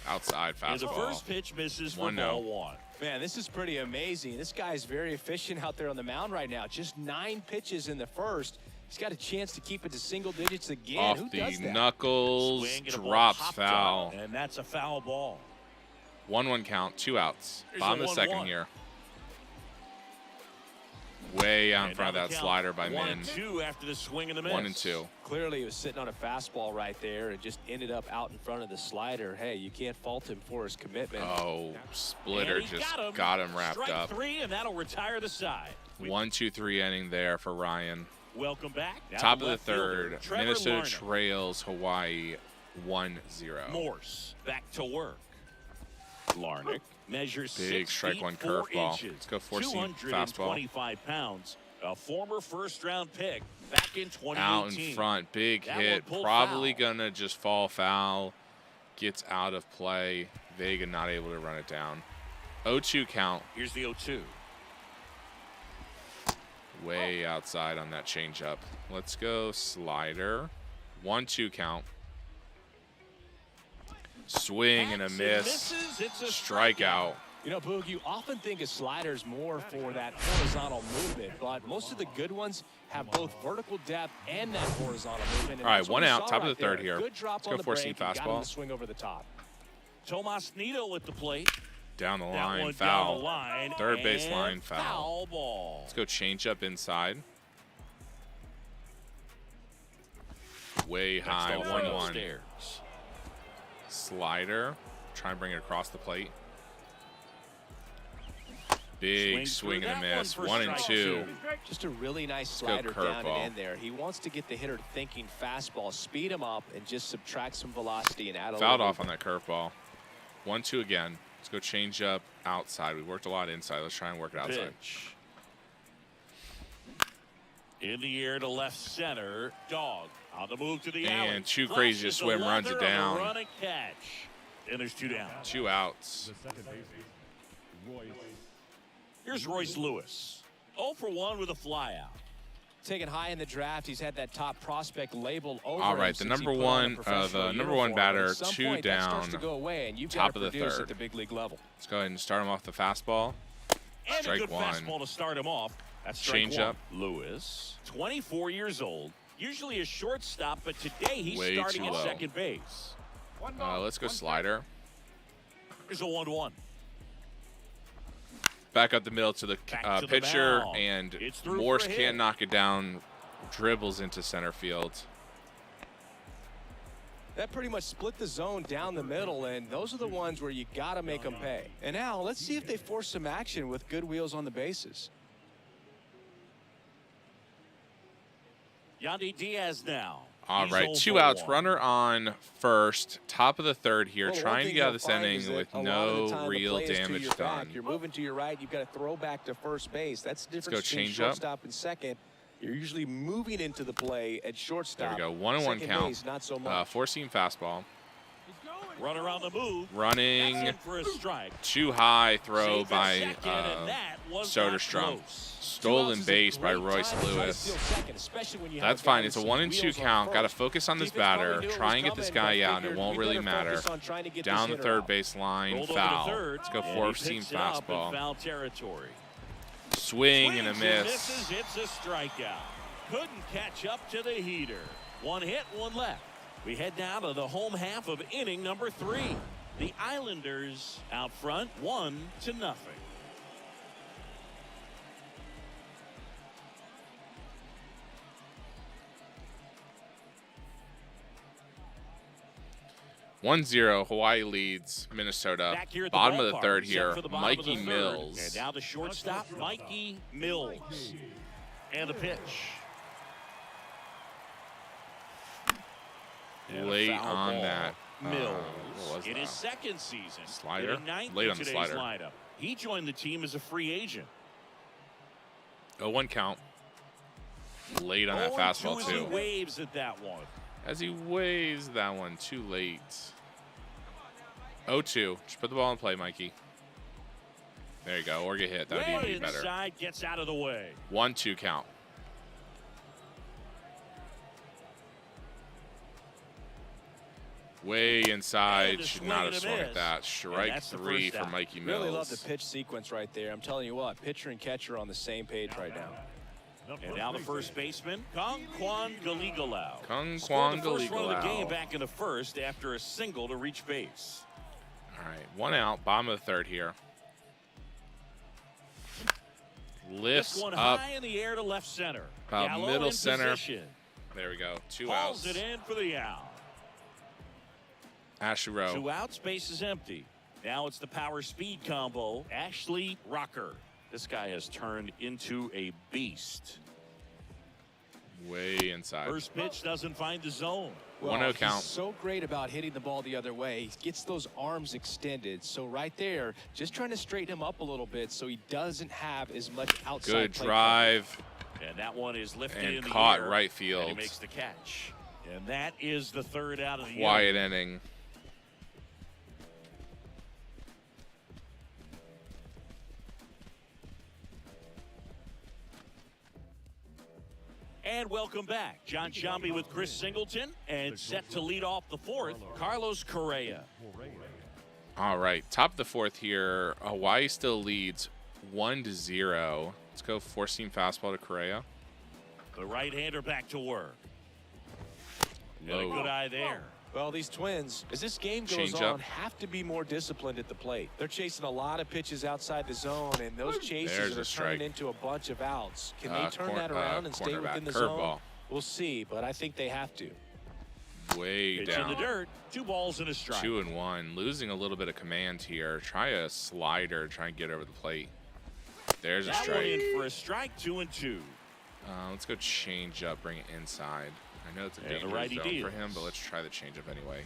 Speaker 4: Outside
Speaker 2: And the
Speaker 4: fastball.
Speaker 2: first pitch misses for
Speaker 4: 1-0.
Speaker 2: ball 1.
Speaker 5: Man, this is pretty amazing. This guy is very efficient out there on the mound right now. Just 9 pitches in the first. He's got a chance to keep it to single digits again.
Speaker 4: Off
Speaker 5: Who
Speaker 4: the
Speaker 5: does that?
Speaker 4: knuckles,
Speaker 2: Swing and a ball
Speaker 4: drops
Speaker 2: popped
Speaker 4: foul.
Speaker 2: up, and that's a foul ball.
Speaker 4: 1-1 count, 2 outs.
Speaker 2: Here's
Speaker 4: Bottom
Speaker 2: a
Speaker 4: of the second
Speaker 2: 1-1.
Speaker 4: here. Way out in
Speaker 2: And
Speaker 4: front
Speaker 2: now
Speaker 4: of
Speaker 2: the
Speaker 4: that
Speaker 2: count,
Speaker 4: slider by
Speaker 2: 1
Speaker 4: Min.
Speaker 2: 2 after the swing and the miss.
Speaker 4: 1-2.
Speaker 5: Clearly, he was sitting on a fastball right there and just ended up out in front of the slider. Hey, you can't fault him for his commitment.
Speaker 4: Oh, splitter
Speaker 2: And he
Speaker 4: just
Speaker 2: got him
Speaker 4: wrapped
Speaker 2: Strike
Speaker 4: up.
Speaker 2: 3, and that'll retire the side.
Speaker 4: 1-2-3 inning there for Ryan.
Speaker 2: Welcome back. Now
Speaker 4: Top of the
Speaker 2: left fielder,
Speaker 4: third.
Speaker 2: Trevor
Speaker 4: Minnesota
Speaker 2: Larnach.
Speaker 4: trails Hawaii 1-0.
Speaker 2: Morse back to work. Larnach measures
Speaker 4: Big
Speaker 2: 6
Speaker 4: strike
Speaker 2: feet,
Speaker 4: one
Speaker 2: 4
Speaker 4: curveball.
Speaker 2: inches,
Speaker 4: Let's go four-seam fastball.
Speaker 2: 225 pounds. A former first-round pick back in 2018.
Speaker 4: Out in front, big
Speaker 2: That one
Speaker 4: hit.
Speaker 2: pulled
Speaker 4: Probably
Speaker 2: foul.
Speaker 4: gonna just fall foul. Gets out of play. Vega not able to run it down. 0-2 count.
Speaker 2: Here's the 0-2.
Speaker 4: Way outside on that changeup. Let's go slider. 1-2 count. Swing and a miss.
Speaker 2: Misses. It's a
Speaker 4: Strikeout.
Speaker 5: You know, Boog, you often think a slider is more for that horizontal movement, but most of the good ones have both vertical depth and that horizontal movement. And
Speaker 4: All right,
Speaker 5: that's what
Speaker 4: 1
Speaker 5: we
Speaker 4: out,
Speaker 5: saw
Speaker 4: top of
Speaker 5: right
Speaker 4: the third
Speaker 5: there.
Speaker 4: here.
Speaker 5: Good drop
Speaker 4: Let's
Speaker 5: on
Speaker 4: go
Speaker 5: the
Speaker 4: four-seam
Speaker 5: break. Got him
Speaker 4: fastball.
Speaker 5: to swing over the top.
Speaker 2: Tomas Nido at the plate.
Speaker 4: Down the
Speaker 2: That
Speaker 4: line,
Speaker 2: one
Speaker 4: foul.
Speaker 2: down the line.
Speaker 4: Third base
Speaker 2: and
Speaker 4: line, foul.
Speaker 2: Foul ball.
Speaker 4: Let's go change up inside. Way high,
Speaker 2: Next offering
Speaker 4: 1-1.
Speaker 2: upstairs.
Speaker 4: Slider. Try and bring it across the plate. Big swing and a miss. 1 and 2.
Speaker 5: Just a really nice
Speaker 4: go
Speaker 5: slider down
Speaker 4: curveball.
Speaker 5: and in there. He wants to get the hitter thinking fastball, speed him up, and just subtract some velocity and add a
Speaker 4: Fouled
Speaker 5: little
Speaker 4: off on that curveball. 1-2 again. Let's go change up outside. We worked a lot inside. Let's try and work it outside.
Speaker 2: Pitch. In the air to left center. Dog On the move to the
Speaker 4: And
Speaker 2: alley.
Speaker 4: too crazy to swim, runs it down.
Speaker 2: Run and catch. And there's 2 down.
Speaker 4: 2 outs.
Speaker 3: The second baseman, Royce.
Speaker 2: Here's Royce Lewis. 0 for 1 with a flyout.
Speaker 5: Taken high in the draft, he's had that top prospect label over
Speaker 4: All
Speaker 5: him
Speaker 4: right, the
Speaker 5: since he
Speaker 4: number
Speaker 5: put on a
Speaker 4: one,
Speaker 5: professional
Speaker 4: the number
Speaker 5: uniform.
Speaker 4: one batter,
Speaker 5: At some
Speaker 4: 2
Speaker 5: point, that starts
Speaker 4: down.
Speaker 5: to go away, and you've
Speaker 4: Top
Speaker 5: got to
Speaker 4: of the
Speaker 5: produce
Speaker 4: third.
Speaker 5: at the big league level.
Speaker 4: Let's go ahead and start him off the fastball.
Speaker 2: And
Speaker 4: Strike
Speaker 2: a good
Speaker 4: 1.
Speaker 2: fastball to start him off. That's strike
Speaker 4: Change
Speaker 2: 1.
Speaker 4: up.
Speaker 2: Lewis, 24 years old. Usually a shortstop, but today he's
Speaker 4: Way
Speaker 2: starting
Speaker 4: too
Speaker 2: at
Speaker 4: low.
Speaker 2: second base.
Speaker 4: Let's go slider.
Speaker 2: Here's a 1-1.
Speaker 4: Back up the middle to the
Speaker 2: Back to the
Speaker 4: pitcher,
Speaker 2: mound.
Speaker 4: and
Speaker 2: It's through
Speaker 4: Morse
Speaker 2: for a
Speaker 4: can't
Speaker 2: hit.
Speaker 4: knock it down. Dribbles into center field.
Speaker 5: That pretty much split the zone down the middle, and those are the ones where you got to make them pay. And now let's see if they force some action with good wheels on the bases.
Speaker 2: Yandy Diaz now.
Speaker 4: All
Speaker 2: He's
Speaker 4: right,
Speaker 2: 0
Speaker 4: 2
Speaker 2: for
Speaker 4: outs.
Speaker 2: 1.
Speaker 4: Runner on first. Top of the third here,
Speaker 5: Well, the one
Speaker 4: trying to
Speaker 5: thing
Speaker 4: get out
Speaker 5: you'll
Speaker 4: of this
Speaker 5: find
Speaker 4: inning
Speaker 5: is that
Speaker 4: with
Speaker 5: a lot of
Speaker 4: no
Speaker 5: the time the
Speaker 4: real
Speaker 5: play is to
Speaker 4: damage
Speaker 5: your back.
Speaker 4: done.
Speaker 5: You're moving to your right. You've got to throw back to first base. That's the difference
Speaker 4: go
Speaker 5: between
Speaker 4: change up.
Speaker 5: shortstop and second. You're usually moving into the play at shortstop.
Speaker 4: There we go. 1-1
Speaker 5: Second
Speaker 4: count.
Speaker 5: base, not so much.
Speaker 4: 4-seam fastball.
Speaker 2: Runner on the move.
Speaker 4: Running.
Speaker 2: That's in for a strike.
Speaker 4: Too high throw
Speaker 2: Safe at
Speaker 4: by
Speaker 2: second, and that was not
Speaker 4: Soderstrom.
Speaker 2: close.
Speaker 4: Stolen base by Royce Lewis. That's fine. It's a 1-2 count. Got to focus on this batter. Try and get this guy out, and it won't really matter. Down the third base line,
Speaker 2: Rolled over to
Speaker 4: foul.
Speaker 2: third,
Speaker 4: Let's go
Speaker 2: and he
Speaker 4: 4-seam
Speaker 2: picks it up in
Speaker 4: fastball.
Speaker 2: Foul territory.
Speaker 4: Swing and a
Speaker 2: Swings
Speaker 4: miss.
Speaker 2: misses, it's a strikeout. Couldn't catch up to the heater. 1 hit, 1 left. We head now to the home half of inning number 3. The Islanders out front, 1-0.
Speaker 4: 1-0, Hawaii leads Minnesota.
Speaker 2: Back here at the
Speaker 4: Bottom of the
Speaker 2: ballpark,
Speaker 4: third
Speaker 2: set
Speaker 4: here,
Speaker 2: for the bottom of
Speaker 4: Mikey
Speaker 2: the third.
Speaker 4: Mills.
Speaker 2: And now the shortstop, Mikey Mills. And the pitch. And a
Speaker 4: Late
Speaker 2: foul
Speaker 4: on
Speaker 2: ball.
Speaker 4: that.
Speaker 2: Mills
Speaker 4: what was
Speaker 2: in
Speaker 4: that?
Speaker 2: his second season.
Speaker 4: Slider?
Speaker 2: Hitting ninth
Speaker 4: Late
Speaker 2: in
Speaker 4: on the
Speaker 2: today's
Speaker 4: slider.
Speaker 2: lineup. He joined the team as a free agent.
Speaker 4: 0-1 count. Late on that
Speaker 2: 0-2
Speaker 4: fastball,
Speaker 2: as he
Speaker 4: too.
Speaker 2: waves at that one.
Speaker 4: As he weighs that one too late. 0-2. Just put the ball in play, Mikey. There you go. Or get hit. That would even
Speaker 2: Way
Speaker 4: be better.
Speaker 2: inside, gets out of the way.
Speaker 4: 1-2 count. Way inside.
Speaker 2: And a
Speaker 4: Should
Speaker 2: swing
Speaker 4: not
Speaker 2: and
Speaker 4: have
Speaker 2: a
Speaker 4: swung at
Speaker 2: miss.
Speaker 4: that. Strike
Speaker 2: that's the
Speaker 4: 3
Speaker 2: first
Speaker 4: for
Speaker 2: out.
Speaker 4: Mikey Mills.
Speaker 5: Really love the pitch sequence right there. I'm telling you what, pitcher and catcher on the same page right now.
Speaker 2: And now the first baseman, Kong Kwan Galigalau.
Speaker 4: Kung
Speaker 2: Scored
Speaker 4: Kwang
Speaker 2: the first run of the game
Speaker 4: Galigalau.
Speaker 2: back in the first after a single to reach base.
Speaker 4: All right, 1 out, bottom of the third here. Lifts
Speaker 2: This one
Speaker 4: up,
Speaker 2: high in the air to left center.
Speaker 4: about
Speaker 2: Gallo
Speaker 4: middle
Speaker 2: in
Speaker 4: center.
Speaker 2: position.
Speaker 4: There we go, 2
Speaker 2: Hauls
Speaker 4: outs.
Speaker 2: it in for the out.
Speaker 4: Ashley Rowe.
Speaker 2: 2 outs, base is empty. Now it's the power speed combo, Ashley Rocker. This guy has turned into a beast.
Speaker 4: Way inside.
Speaker 2: First pitch doesn't find the zone.
Speaker 4: 1-0 count.
Speaker 5: He's so great about hitting the ball the other way. He gets those arms extended. So right there, just trying to straighten him up a little bit so he doesn't have as much outside
Speaker 4: Good
Speaker 5: play
Speaker 4: drive
Speaker 2: And that one is lifted
Speaker 4: and
Speaker 2: in the
Speaker 4: caught
Speaker 2: air,
Speaker 4: right
Speaker 2: and
Speaker 4: field.
Speaker 2: he makes the catch. And that is the third out of the
Speaker 4: Quiet
Speaker 2: inning.
Speaker 4: inning.
Speaker 2: And welcome back. John Shambi with Chris Singleton. And set to lead off the fourth, Carlos Correa.
Speaker 4: All right, top of the fourth here. Hawaii still leads 1-0. Let's go 4-seam fastball to Correa.
Speaker 2: The right-hander back to work. And a
Speaker 4: Low.
Speaker 2: good eye there.
Speaker 5: Well, these Twins, as this game goes
Speaker 4: Change
Speaker 5: on,
Speaker 4: up.
Speaker 5: have to be more disciplined at the plate. They're chasing a lot of pitches outside the zone, and those
Speaker 4: There's
Speaker 5: chases
Speaker 4: a
Speaker 5: are
Speaker 4: strike.
Speaker 5: turning into a bunch of outs. Can they turn
Speaker 4: Cor-
Speaker 5: that around and stay
Speaker 4: cornerback
Speaker 5: within the
Speaker 4: curveball.
Speaker 5: zone? We'll see, but I think they have to.
Speaker 4: Way
Speaker 2: Pitch in the
Speaker 4: down.
Speaker 2: dirt. 2 balls and a strike.
Speaker 4: 2-1. Losing a little bit of command here. Try a slider. Try and get over the plate. There's a
Speaker 2: That one
Speaker 4: strike.
Speaker 2: in for a strike, 2-2.
Speaker 4: Let's go change up. Bring it inside. I know it's a
Speaker 2: And the
Speaker 4: dangerous
Speaker 2: righty
Speaker 4: zone for
Speaker 2: deals.
Speaker 4: him, but let's try the change up anyway.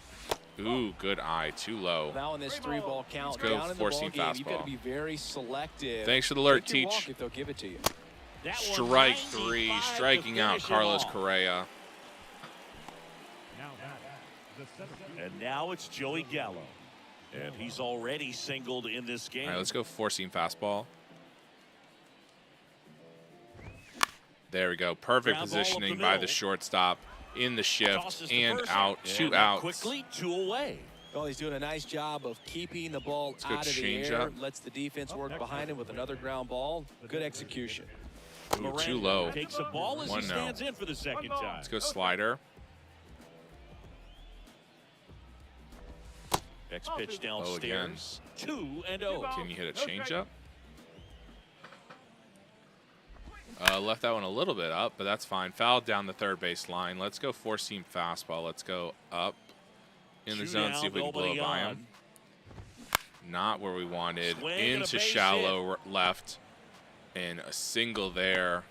Speaker 4: Ooh, good eye. Too low.
Speaker 5: Now in this 3-ball count,
Speaker 4: go
Speaker 5: down in the ball
Speaker 4: four-seam
Speaker 5: game, you've got
Speaker 4: fastball.
Speaker 5: to be very selective.
Speaker 4: Thanks for the alert,
Speaker 5: Take your
Speaker 4: Teach.
Speaker 5: walk if they'll give it to you.
Speaker 2: That one
Speaker 4: Strike
Speaker 2: 95
Speaker 4: 3.
Speaker 2: to
Speaker 4: Striking out
Speaker 2: finish him
Speaker 4: Carlos
Speaker 2: off.
Speaker 4: Correa.
Speaker 2: And now it's Joey Gallo. And he's already singled in this game.
Speaker 4: All right, let's go four-seam fastball. There we go. Perfect positioning by the shortstop in the shift and out. 2 outs.
Speaker 2: Quickly, 2 away.
Speaker 5: Well, he's doing a nice job of keeping the ball out of the air. Lets the defense work behind him with another ground ball. Good execution.
Speaker 4: Ooh, too low.
Speaker 2: Takes a ball as he stands in for the second time.
Speaker 4: Let's go slider.
Speaker 2: Next pitch downstairs. 2-0.
Speaker 4: Can you hit a changeup? Left that one a little bit up, but that's fine. Fouled down the third base line. Let's go four-seam fastball. Let's go up in the zone, see if we can blow it by him. Not where we wanted. Into shallow left. And a single there.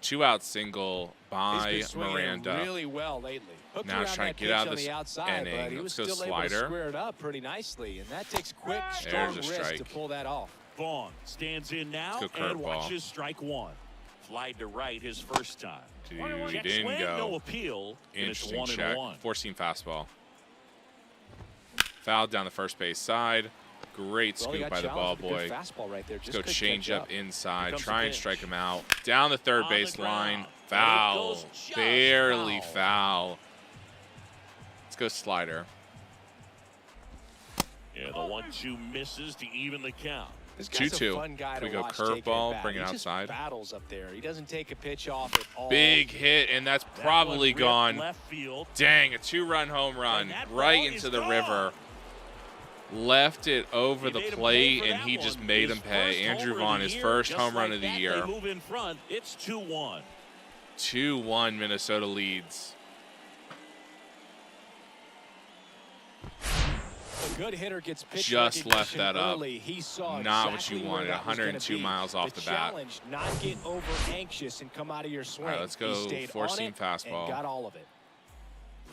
Speaker 4: 2-out single by Miranda.
Speaker 5: Really well lately.
Speaker 4: Now he's trying to get out of this inning. Let's go slider.
Speaker 5: Square it up pretty nicely, and that takes quick, strong wrist to pull that off.
Speaker 2: Vaughn stands in now and watches strike one. Fly to right his first time.
Speaker 4: Dude, he didn't go.
Speaker 2: No appeal.
Speaker 4: Interesting check. Four-seam fastball. Fouled down the first base side. Great scoop by the ball boy.
Speaker 5: Right there.
Speaker 4: Let's go change up inside. Try and strike him out. Down the third base line. Foul. Barely foul. Let's go slider.
Speaker 2: Yeah, the 1-2 misses to even the count.
Speaker 4: 2-2. We go curveball, bring it outside.
Speaker 5: Battles up there. He doesn't take a pitch off at all.
Speaker 4: Big hit, and that's probably gone. Dang, a 2-run home run right into the river. Left it over the plate, and he just made him pay. Andrew Vaughn, his first home run of the year.
Speaker 2: Move in front. It's 2-1.
Speaker 4: 2-1 Minnesota leads.
Speaker 5: A good hitter gets pitch
Speaker 4: just left that up.
Speaker 5: He saw
Speaker 4: not what you wanted. 102 miles off the bat.
Speaker 5: Challenge, not get over anxious and come out of your swing.
Speaker 4: All right, let's go four-seam fastball.
Speaker 5: And got all of it.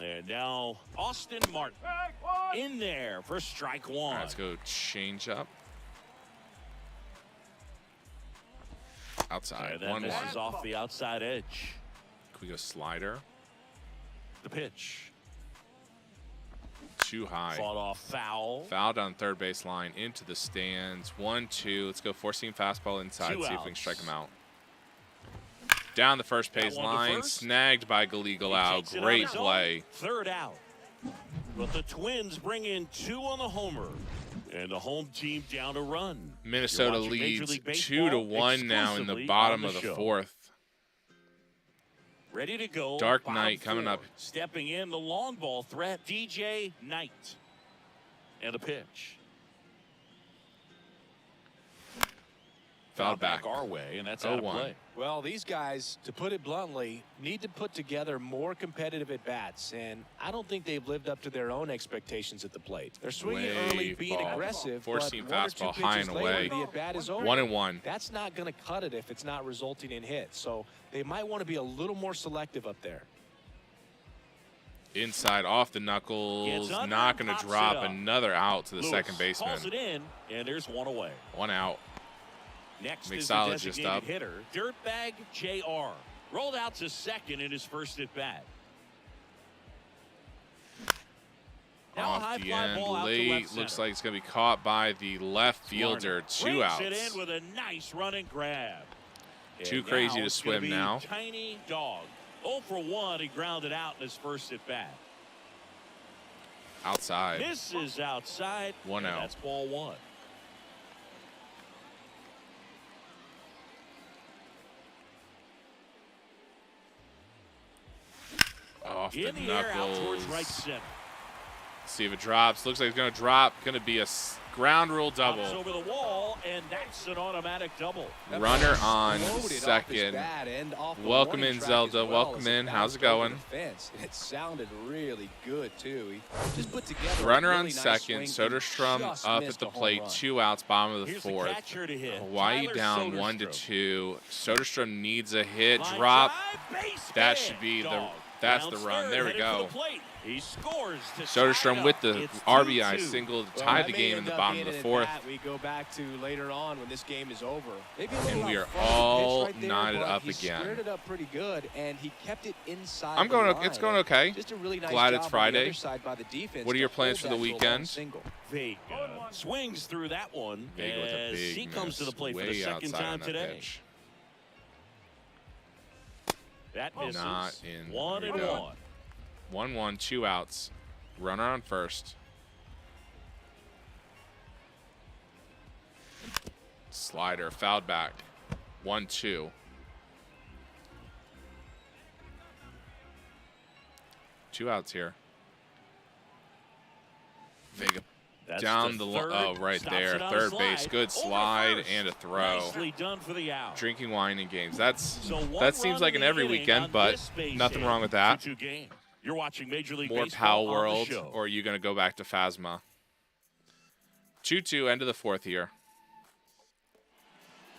Speaker 2: And now Austin Martin in there for strike one.
Speaker 4: All right, let's go change up. Outside. 1-1.
Speaker 2: This is off the outside edge.
Speaker 4: Can we go slider?
Speaker 2: The pitch.
Speaker 4: Too high.
Speaker 2: Fought off foul.
Speaker 4: Foul down third base line into the stands. 1-2. Let's go four-seam fastball inside. See if we can strike him out. Down the first base line. Snagged by Galealau. Great play.
Speaker 2: Third out. But the Twins bring in 2 on the homer. And the home team down a run.
Speaker 4: Minnesota leads 2-1 now in the bottom of the fourth.
Speaker 2: Ready to go.
Speaker 4: Dark Knight coming up.
Speaker 2: Stepping in, the long ball threat, DJ Knight. And a pitch.
Speaker 4: Fouled back
Speaker 2: our way, and that's out of play.
Speaker 5: Well, these guys, to put it bluntly, need to put together more competitive at-bats, and I don't think they've lived up to their own expectations at the plate. They're swinging early, being aggressive,
Speaker 4: four-seam
Speaker 5: but
Speaker 4: fastball high and away.
Speaker 5: The at-bat is over.
Speaker 4: 1-1.
Speaker 5: That's not going to cut it if it's not resulting in hits, so they might want to be a little more selective up there.
Speaker 4: Inside, off the knuckles, not going to drop. Another out to the second baseman.
Speaker 2: Calls it in, and there's one away.
Speaker 4: 1 out.
Speaker 2: Next
Speaker 4: Mixologist
Speaker 2: is the designated hitter, Dirtbag JR. Rolled out to second in his first at bat. Now
Speaker 4: off the end, late. Looks like it's going to be caught by the left fielder. 2 outs.
Speaker 2: It in with a nice running grab.
Speaker 4: Too crazy to swim now.
Speaker 2: Tiny dog. 0 for 1. He grounded out in his first at bat.
Speaker 4: Outside.
Speaker 2: This is outside.
Speaker 4: 1 out.
Speaker 2: That's ball 1.
Speaker 4: Off the
Speaker 2: in the air, out towards right
Speaker 4: knuckles.
Speaker 2: center.
Speaker 4: See if it drops. Looks like it's going to drop. Going to be a ground rule double.
Speaker 2: Pops over the wall, and that's an automatic double.
Speaker 4: Runner on second. Welcome in, Zelda. Welcome in. How's it going?
Speaker 5: It sounded really good, too. He just put together
Speaker 4: Runner on second. Soderstrom up at the plate. 2 outs, bottom of the fourth. Hawaii down 1-2. Soderstrom needs a hit. Drop. That should be the. That's the run. There we go.
Speaker 2: He scores to
Speaker 4: Soderstrom
Speaker 2: tie it
Speaker 4: with
Speaker 2: up.
Speaker 4: the
Speaker 2: It's
Speaker 4: RBI
Speaker 2: 2-2.
Speaker 4: single to
Speaker 5: Well,
Speaker 4: tie
Speaker 5: that
Speaker 4: the
Speaker 5: may
Speaker 4: game in
Speaker 5: end
Speaker 4: the
Speaker 5: up
Speaker 4: bottom
Speaker 5: being
Speaker 4: of the
Speaker 5: an
Speaker 4: fourth.
Speaker 5: at-bat we go back to later on when this game is over. Maybe a
Speaker 4: And
Speaker 5: little
Speaker 4: we are
Speaker 5: out front
Speaker 4: all
Speaker 5: pitch right there,
Speaker 4: knotted
Speaker 5: but
Speaker 4: up
Speaker 5: he
Speaker 4: again.
Speaker 5: squared it up pretty good, and he kept it inside.
Speaker 4: I'm going.
Speaker 5: the
Speaker 4: It's
Speaker 5: line.
Speaker 4: going okay.
Speaker 5: Just a really nice
Speaker 4: Glad
Speaker 5: job
Speaker 4: it's
Speaker 5: on the
Speaker 4: Friday.
Speaker 5: other side by the defense
Speaker 4: What are
Speaker 5: to
Speaker 4: your plans
Speaker 5: hold
Speaker 4: for the
Speaker 5: that to a long
Speaker 4: weekend?
Speaker 5: single.
Speaker 2: Vega swings through that one
Speaker 4: Vega with a
Speaker 2: as
Speaker 4: big
Speaker 2: he comes to the
Speaker 4: miss,
Speaker 2: plate for the
Speaker 4: way
Speaker 2: second
Speaker 4: outside
Speaker 2: time
Speaker 4: on that
Speaker 2: today.
Speaker 4: pitch.
Speaker 2: That misses.
Speaker 4: Not in.
Speaker 2: 1-1.
Speaker 4: 1-1, 2 outs. Runner on first. Slider fouled back. 1-2. Two outs here. Vega
Speaker 2: That's
Speaker 4: down
Speaker 2: the
Speaker 4: the
Speaker 2: third.
Speaker 4: oh right
Speaker 2: Stops
Speaker 4: there,
Speaker 2: it on a
Speaker 4: third
Speaker 2: slide.
Speaker 4: base, good
Speaker 2: Over
Speaker 4: slide
Speaker 2: first.
Speaker 4: and a throw.
Speaker 2: Nicely done for the out.
Speaker 4: Drinking wine in games. That
Speaker 2: So
Speaker 4: seems
Speaker 2: one
Speaker 4: like
Speaker 2: run
Speaker 4: an
Speaker 2: in
Speaker 4: every
Speaker 2: the inning
Speaker 4: weekend,
Speaker 2: on
Speaker 4: but
Speaker 2: this base
Speaker 4: nothing
Speaker 2: hit.
Speaker 4: wrong with that.
Speaker 2: 2-2 game. You're watching Major League
Speaker 4: More
Speaker 2: Baseball
Speaker 4: Pow
Speaker 2: on the
Speaker 4: World,
Speaker 2: show.
Speaker 4: or are you going to go back to Phasma? 2-2, end of the fourth here.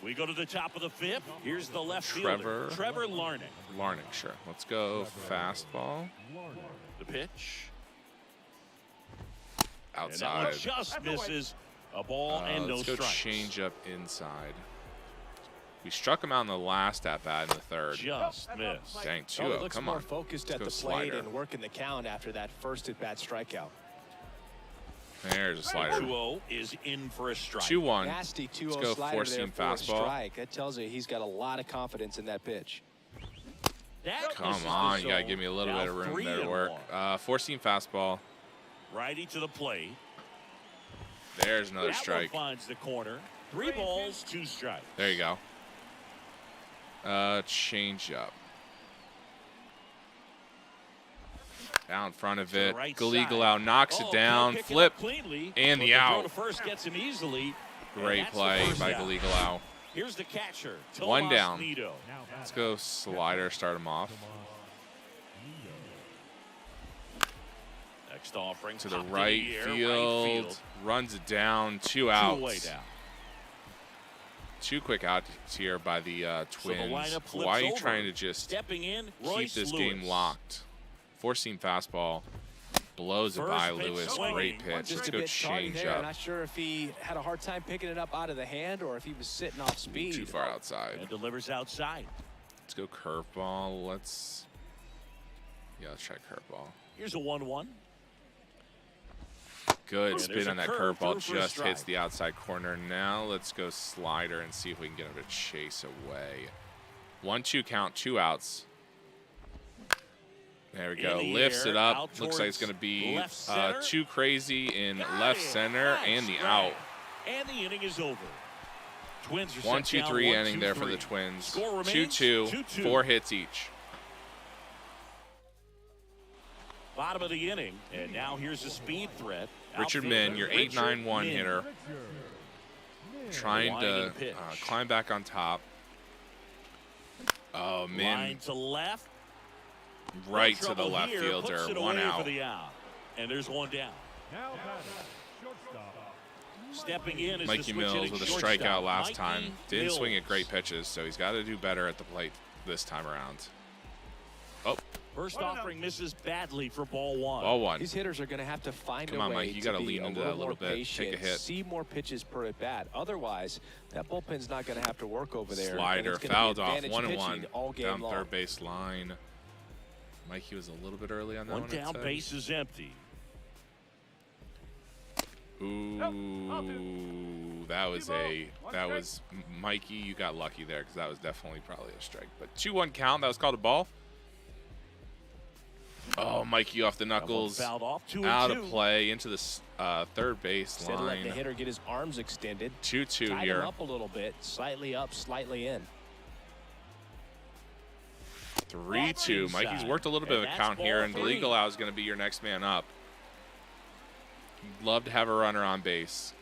Speaker 2: We go to the top of the fifth. Here's the left fielder, Trevor Larnach.
Speaker 4: Larnach, sure. Let's go fastball.
Speaker 2: The pitch. And that
Speaker 4: Outside.
Speaker 2: one just misses a ball and no
Speaker 4: Let's go
Speaker 2: strikes.
Speaker 4: change up inside. We struck him out in the last at bat in the third.
Speaker 2: Just missed.
Speaker 4: Dang,
Speaker 5: Oh,
Speaker 4: 2-0.
Speaker 5: it looks
Speaker 4: Come
Speaker 5: more
Speaker 4: on.
Speaker 5: focused
Speaker 4: Let's
Speaker 5: at
Speaker 4: go
Speaker 5: the plate
Speaker 4: slider.
Speaker 5: and working the count after that first at-bat strikeout.
Speaker 4: There's a slider.
Speaker 2: 2-0 is in for a strike.
Speaker 4: 2-1.
Speaker 5: Nasty 2-0
Speaker 4: Let's go
Speaker 5: slider
Speaker 4: four-seam
Speaker 5: there for a
Speaker 4: fastball.
Speaker 5: strike. That tells you he's got a lot of confidence in that pitch.
Speaker 2: That
Speaker 4: Come
Speaker 2: misses
Speaker 4: on,
Speaker 2: the
Speaker 4: you got to
Speaker 2: zone.
Speaker 4: give me a little
Speaker 2: Now
Speaker 4: bit of room there to
Speaker 2: 3-1.
Speaker 4: work. Four-seam fastball.
Speaker 2: Righty to the plate.
Speaker 4: There's another
Speaker 2: That
Speaker 4: strike.
Speaker 2: one finds the corner. 3 balls, 2 strikes.
Speaker 4: There you go. Change up. Down in front of
Speaker 2: To the
Speaker 4: it.
Speaker 2: right
Speaker 4: Gallegalo
Speaker 2: side.
Speaker 4: knocks it down.
Speaker 2: Can't pick
Speaker 4: Flip.
Speaker 2: up cleanly,
Speaker 4: and
Speaker 2: but
Speaker 4: the
Speaker 2: throw
Speaker 4: out.
Speaker 2: to first gets him easily. and
Speaker 4: Great
Speaker 2: that's the
Speaker 4: play
Speaker 2: first
Speaker 4: by
Speaker 2: out.
Speaker 4: Gallegalo.
Speaker 2: Here's the catcher.
Speaker 4: One
Speaker 2: Tomas
Speaker 4: down.
Speaker 2: Nido.
Speaker 4: Let's go slider, start him off.
Speaker 2: Next offering
Speaker 4: To the
Speaker 2: popped in
Speaker 4: right
Speaker 2: the air,
Speaker 4: field. Runs it down. 2
Speaker 2: Two
Speaker 4: outs.
Speaker 2: away down.
Speaker 4: 2 quick outs here by the
Speaker 2: So the
Speaker 4: Twins.
Speaker 2: lineup flips
Speaker 4: Why are you
Speaker 2: over.
Speaker 4: trying to just
Speaker 2: Stepping in,
Speaker 4: keep
Speaker 2: Royce
Speaker 4: this
Speaker 2: Lewis.
Speaker 4: game locked? Four-seam fastball. Blows it
Speaker 2: First
Speaker 4: by
Speaker 2: pitch
Speaker 4: Lewis.
Speaker 2: swinging.
Speaker 4: Great pitch.
Speaker 5: Just
Speaker 4: Let's
Speaker 5: a
Speaker 4: go
Speaker 5: bit tardy
Speaker 4: change
Speaker 5: there.
Speaker 4: up.
Speaker 5: Not sure if he had a hard time picking it up out of the hand or if he was sitting off speed.
Speaker 4: Too far outside.
Speaker 2: And delivers outside.
Speaker 4: Let's go curveball. Let's try curveball.
Speaker 2: Here's a 1-1.
Speaker 4: Good
Speaker 2: And
Speaker 4: spin
Speaker 2: there's
Speaker 4: on
Speaker 2: a
Speaker 4: that
Speaker 2: curve
Speaker 4: curveball.
Speaker 2: through for a
Speaker 4: Just hits
Speaker 2: strike.
Speaker 4: the outside corner. Now let's go slider and see if we can get him to chase away. 1-2 count, 2 outs. There we go.
Speaker 2: In the
Speaker 4: Lifts
Speaker 2: air,
Speaker 4: it up.
Speaker 2: out
Speaker 4: Looks like it's
Speaker 2: towards
Speaker 4: going to be
Speaker 2: left center.
Speaker 4: too crazy in
Speaker 2: Got
Speaker 4: left
Speaker 2: it.
Speaker 4: center and the
Speaker 2: Nice
Speaker 4: out.
Speaker 2: grab. And the inning is over. Twins are set
Speaker 4: 1-2-3
Speaker 2: down,
Speaker 4: inning there for the
Speaker 2: 1-2-3.
Speaker 4: Twins.
Speaker 2: Score remains
Speaker 4: 2-2,
Speaker 2: 2-2.
Speaker 4: 4 hits each.
Speaker 2: Bottom of the inning, and now here's a speed threat.
Speaker 4: Richard
Speaker 2: Outfielder
Speaker 4: Min, your
Speaker 2: Richard
Speaker 4: 8-9-1
Speaker 2: Min.
Speaker 4: hitter, trying to
Speaker 2: Winding pitch.
Speaker 4: climb back on top. Oh, Min,
Speaker 2: Line to left.
Speaker 4: right
Speaker 2: No
Speaker 4: to the
Speaker 2: trouble
Speaker 4: left
Speaker 2: here,
Speaker 4: fielder.
Speaker 2: puts it
Speaker 4: 1
Speaker 2: away
Speaker 4: out.
Speaker 2: For the out. And there's 1 down.
Speaker 3: Now batting, shortstop.
Speaker 2: Stepping in is
Speaker 4: Mikey
Speaker 2: the switch
Speaker 4: Mills
Speaker 2: hitting
Speaker 4: with a
Speaker 2: shortstop,
Speaker 4: strikeout last
Speaker 2: Mikey
Speaker 4: time. Didn't swing at
Speaker 2: Mills.
Speaker 4: great pitches, so he's got to do better at the plate this time around. Oh,
Speaker 2: First offering misses badly for ball 1.
Speaker 4: ball 1.
Speaker 5: These hitters are going to have to find
Speaker 4: Come
Speaker 5: a
Speaker 4: on,
Speaker 5: way
Speaker 4: Mike, you
Speaker 5: to
Speaker 4: gotta
Speaker 5: be
Speaker 4: lean into
Speaker 5: a
Speaker 4: that a
Speaker 5: little
Speaker 4: little
Speaker 5: more
Speaker 4: bit. Take a
Speaker 5: patient,
Speaker 4: hit.
Speaker 5: see more pitches per at bat. Otherwise, that bullpen's not going to have to work over there. and
Speaker 4: Slider
Speaker 5: it's gonna be
Speaker 4: fouled off.
Speaker 5: advantage
Speaker 4: 1-1
Speaker 5: pitching all game
Speaker 4: down
Speaker 5: long.
Speaker 4: third base line. Mikey was a little bit early on that one.
Speaker 2: One
Speaker 4: I'd
Speaker 2: down,
Speaker 4: say.
Speaker 2: base is empty.
Speaker 4: Ooh, that was Mikey. You got lucky there because that was definitely probably a strike. But 2-1 count. That was called a ball. Oh, Mikey off the
Speaker 2: That one
Speaker 4: knuckles,
Speaker 2: fouled off. 2-2.
Speaker 4: out of play into the third base
Speaker 5: Instead of letting the
Speaker 4: line.
Speaker 5: hitter get his arms extended,
Speaker 4: 2-2
Speaker 5: tied
Speaker 4: here.
Speaker 5: him up a little bit, slightly up, slightly in.
Speaker 4: 3-2. Mikey's
Speaker 2: Inside.
Speaker 4: worked a little bit of
Speaker 2: And
Speaker 4: a
Speaker 2: that's
Speaker 4: count here,
Speaker 2: ball
Speaker 4: and
Speaker 2: 3.
Speaker 4: Gallegalo is going to be your next man up. Love to have a runner on base.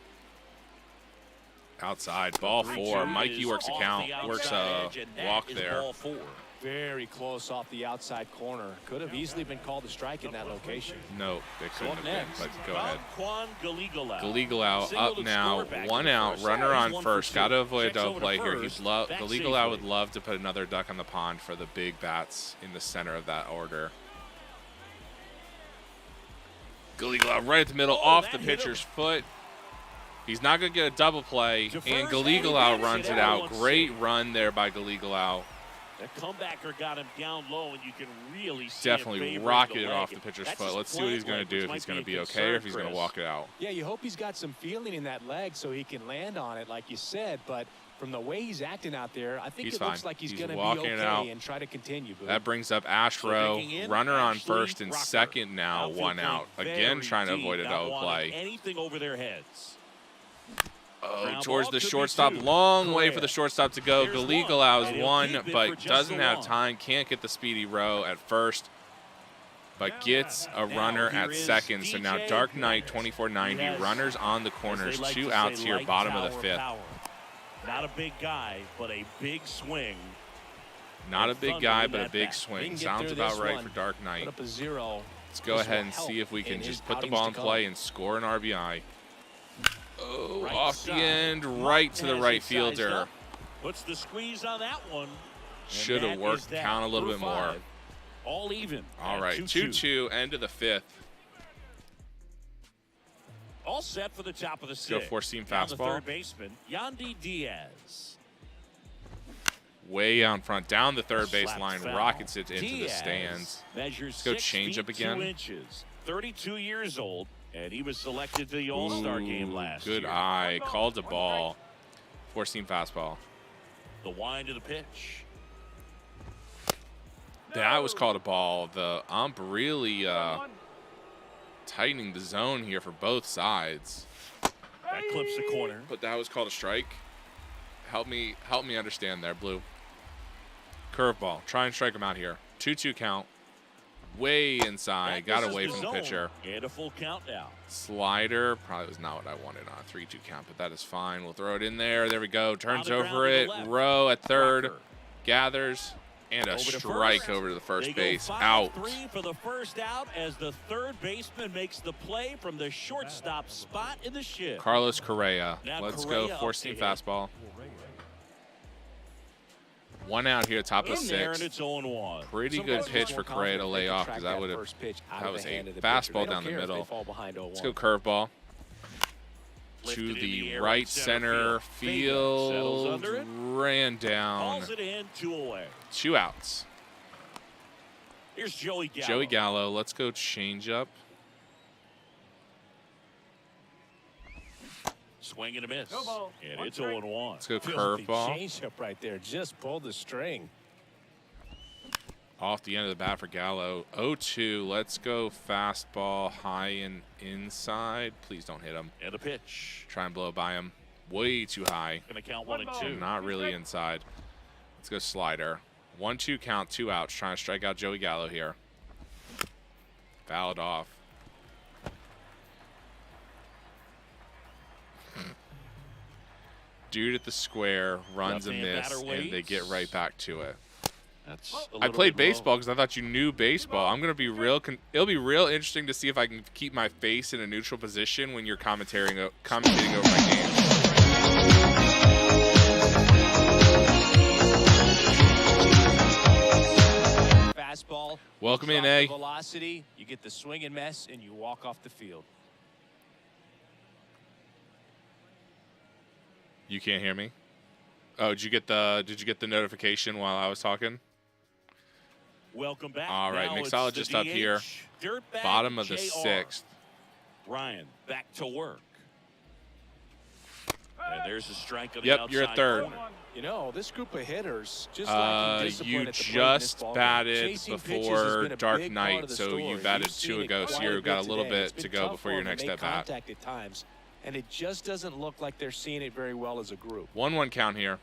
Speaker 4: Outside, ball 4.
Speaker 2: 3-2
Speaker 4: Mikey
Speaker 2: is
Speaker 4: works a
Speaker 2: off
Speaker 4: count,
Speaker 2: the
Speaker 4: works
Speaker 2: outside
Speaker 4: a
Speaker 2: edge, and that
Speaker 4: walk
Speaker 2: is
Speaker 4: there.
Speaker 2: Ball 4.
Speaker 5: Very close off the outside corner. Could have easily been called a strike in that location.
Speaker 4: No, they couldn't have been,
Speaker 2: Next,
Speaker 4: but go ahead.
Speaker 2: Juan Gallegalo.
Speaker 4: Gallegalo
Speaker 2: Single
Speaker 4: up
Speaker 2: to
Speaker 4: now,
Speaker 2: score back
Speaker 4: 1
Speaker 2: in the
Speaker 4: out,
Speaker 2: first.
Speaker 4: runner
Speaker 2: He's
Speaker 4: on
Speaker 2: 1 for
Speaker 4: first.
Speaker 2: 2.
Speaker 4: Got to avoid a
Speaker 2: Checks
Speaker 4: double
Speaker 2: over to
Speaker 4: play here.
Speaker 2: first, back
Speaker 4: Gallegalo
Speaker 2: safely.
Speaker 4: would love to put another duck on the pond for the big bats in the center of that order. Galigolau right at the middle, off the pitcher's foot. He's not going to get a double play, and Galigolau runs it out. Great run there by Galigolau.
Speaker 2: The comebacker got him down low, and you can really see
Speaker 4: Definitely rocketed it off the pitcher's foot. Let's see what he's going to do, if he's going to be okay or if he's going to walk it out.
Speaker 5: Yeah, you hope he's got some feeling in that leg so he can land on it, like you said. But from the way he's acting out there, I think it looks like he's going to be okay and try to continue.
Speaker 4: That brings up Ashrow. Runner on first and second now, one out. Again, trying to avoid a double play.
Speaker 2: Anything over their heads.
Speaker 4: Oh, towards the shortstop. Long way for the shortstop to go. Galigolau is one, but doesn't have time. Can't get the speedy row at first, but gets a runner at second. So now Dark Knight 2490. Runners on the corners. 2 outs here, bottom of the 5th.
Speaker 2: Not a big guy, but a big swing.
Speaker 4: Not a big guy, but a big swing. Sounds about right for Dark Knight.
Speaker 5: Let's
Speaker 4: go ahead and see if we can just put the ball in play and score an RBI. Oh, off the end, right to the right fielder.
Speaker 2: Puts the squeeze on that one.
Speaker 4: Should have worked. Count a little bit more.
Speaker 2: All even.
Speaker 4: All right, 2-2, end of the 5th.
Speaker 2: All set for the top of the 6th.
Speaker 4: Go four-seam fastball.
Speaker 2: The third baseman, Yandy Diaz.
Speaker 4: Way out in front, down the third base line, rockets it into the stands.
Speaker 2: Let's
Speaker 4: go change up again.
Speaker 2: 2 inches, 32 years old. And he was selected to the All-Star game last year.
Speaker 4: Good eye. Called a ball. Four-seam fastball.
Speaker 2: The wind of the pitch.
Speaker 4: That was called a ball. The ump really tightening the zone here for both sides.
Speaker 2: That clips the corner.
Speaker 4: But that was called a strike. Help me understand there, Blue. Curveball. Try and strike him out here. 2-2 count. Way inside, got away from the pitcher.
Speaker 2: And a full count now.
Speaker 4: Slider, probably was not what I wanted on a 3-2 count, but that is fine. We'll throw it in there. There we go. Turns over it. Rowe at third. Gathers. And a strike over to the first base. Out.
Speaker 2: 5-3 for the first out as the third baseman makes the play from the shortstop spot in the shift.
Speaker 4: Carlos Correa. Let's go. Four-seam fastball. One out here, top of the 6th.
Speaker 2: It's 0-1.
Speaker 4: Pretty good pitch for Correa to lay off because that was a fastball down the middle. Let's go curveball. To the right center field. Ran down. 2 outs.
Speaker 2: Here's Joey Gallo.
Speaker 4: Joey Gallo. Let's go change up.
Speaker 2: Swing and a miss. And it's 0-1.
Speaker 4: Let's go curveball.
Speaker 5: Change up right there. Just pulled the string.
Speaker 4: Off the end of the bat for Gallo. 0-2. Let's go fastball high and inside. Please don't hit him.
Speaker 2: And a pitch.
Speaker 4: Try and blow it by him. Way too high.
Speaker 2: Gonna count 1 and 2.
Speaker 4: Not really inside. Let's go slider. 1-2 count, 2 outs. Trying to strike out Joey Gallo here. Fouled off. Dude at the square runs a miss, and they get right back to it. I played baseball because I thought you knew baseball. I'm gonna be real. It'll be real interesting to see if I can keep my face in a neutral position when you're commentating over my game.
Speaker 5: Fastball.
Speaker 4: Welcome in, A.
Speaker 5: Velocity. You get the swing and miss, and you walk off the field.
Speaker 4: You can't hear me? Oh, did you get the notification while I was talking?
Speaker 2: Welcome back.
Speaker 4: All right,
Speaker 2: now
Speaker 4: Mixologist up here. Bottom of the 6th.
Speaker 2: Ryan back to work. And there's a strike on the
Speaker 4: Yep,
Speaker 2: outside
Speaker 4: you're at third.
Speaker 2: corner.
Speaker 5: You know, this group of hitters just lacking discipline
Speaker 4: you
Speaker 5: at the plate in
Speaker 4: just
Speaker 5: this ball game.
Speaker 4: batted
Speaker 5: Chasing pitches has
Speaker 4: before
Speaker 5: been a
Speaker 4: Dark
Speaker 5: big
Speaker 4: Knight,
Speaker 5: part of the
Speaker 4: so you
Speaker 5: story.
Speaker 4: batted
Speaker 5: You've
Speaker 4: 2
Speaker 5: seen it
Speaker 4: ago, so
Speaker 5: quite
Speaker 4: you've got a little
Speaker 5: today.
Speaker 4: bit
Speaker 5: It's been
Speaker 4: to go
Speaker 5: tough
Speaker 4: before
Speaker 5: for
Speaker 4: your
Speaker 5: them to
Speaker 4: next
Speaker 5: make
Speaker 4: at bat.
Speaker 5: contact at times, and it just doesn't look like they're seeing it very well as a group.
Speaker 4: 1-1 count here.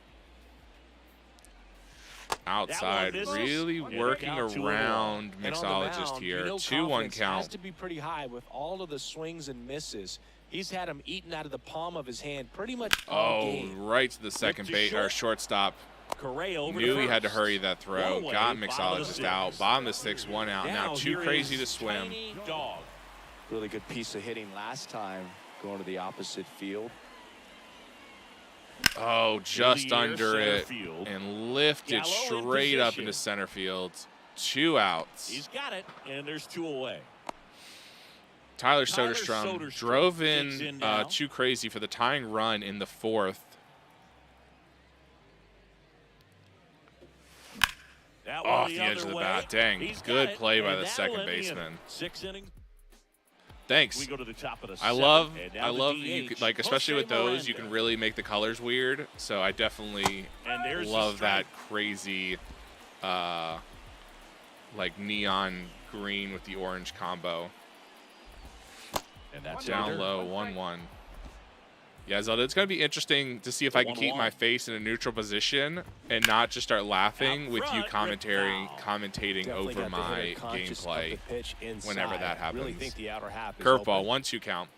Speaker 4: Outside, really working around Mixologist here. 2-1 count.
Speaker 5: Has to be pretty high with all of the swings and misses. He's had them eaten out of the palm of his hand pretty much all game.
Speaker 4: Right to the second base or shortstop. Knew he had to hurry that throw. Got Mixologist out. Bottom of the 6th, 1 out. Now too crazy to swim.
Speaker 5: Really good piece of hitting last time, going to the opposite field.
Speaker 4: Oh, just under it and lifted straight up into center field. 2 outs.
Speaker 2: He's got it, and there's 2 away.
Speaker 4: Tyler Soderstrom drove in too crazy for the tying run in the 4th. Off the edge of the bat. Dang, good play by the second baseman.
Speaker 2: 6 innings.
Speaker 4: Thanks.
Speaker 2: We go to the top of the
Speaker 4: I
Speaker 2: 7th,
Speaker 4: love
Speaker 2: and now the
Speaker 4: you
Speaker 2: DH,
Speaker 4: could, like, especially with
Speaker 2: Jose
Speaker 4: those, you can
Speaker 2: Miranda.
Speaker 4: really make the colors weird. So I definitely
Speaker 2: And there's the
Speaker 4: love that
Speaker 2: strike.
Speaker 4: crazy, like neon green with the orange combo.
Speaker 2: And that's
Speaker 4: Down low, 1-1. Yeah, Zelda, it's going to be interesting to see if I can keep my face in a neutral position and not just start laughing
Speaker 2: Out
Speaker 4: with you
Speaker 2: front,
Speaker 4: commentating
Speaker 5: Definitely
Speaker 4: over
Speaker 5: got the
Speaker 4: my
Speaker 5: hitter conscious of
Speaker 4: gameplay
Speaker 5: the pitch inside.
Speaker 4: whenever that happens.
Speaker 5: Really think the outer half is
Speaker 4: Curveball,
Speaker 5: open.
Speaker 4: 1-2 count.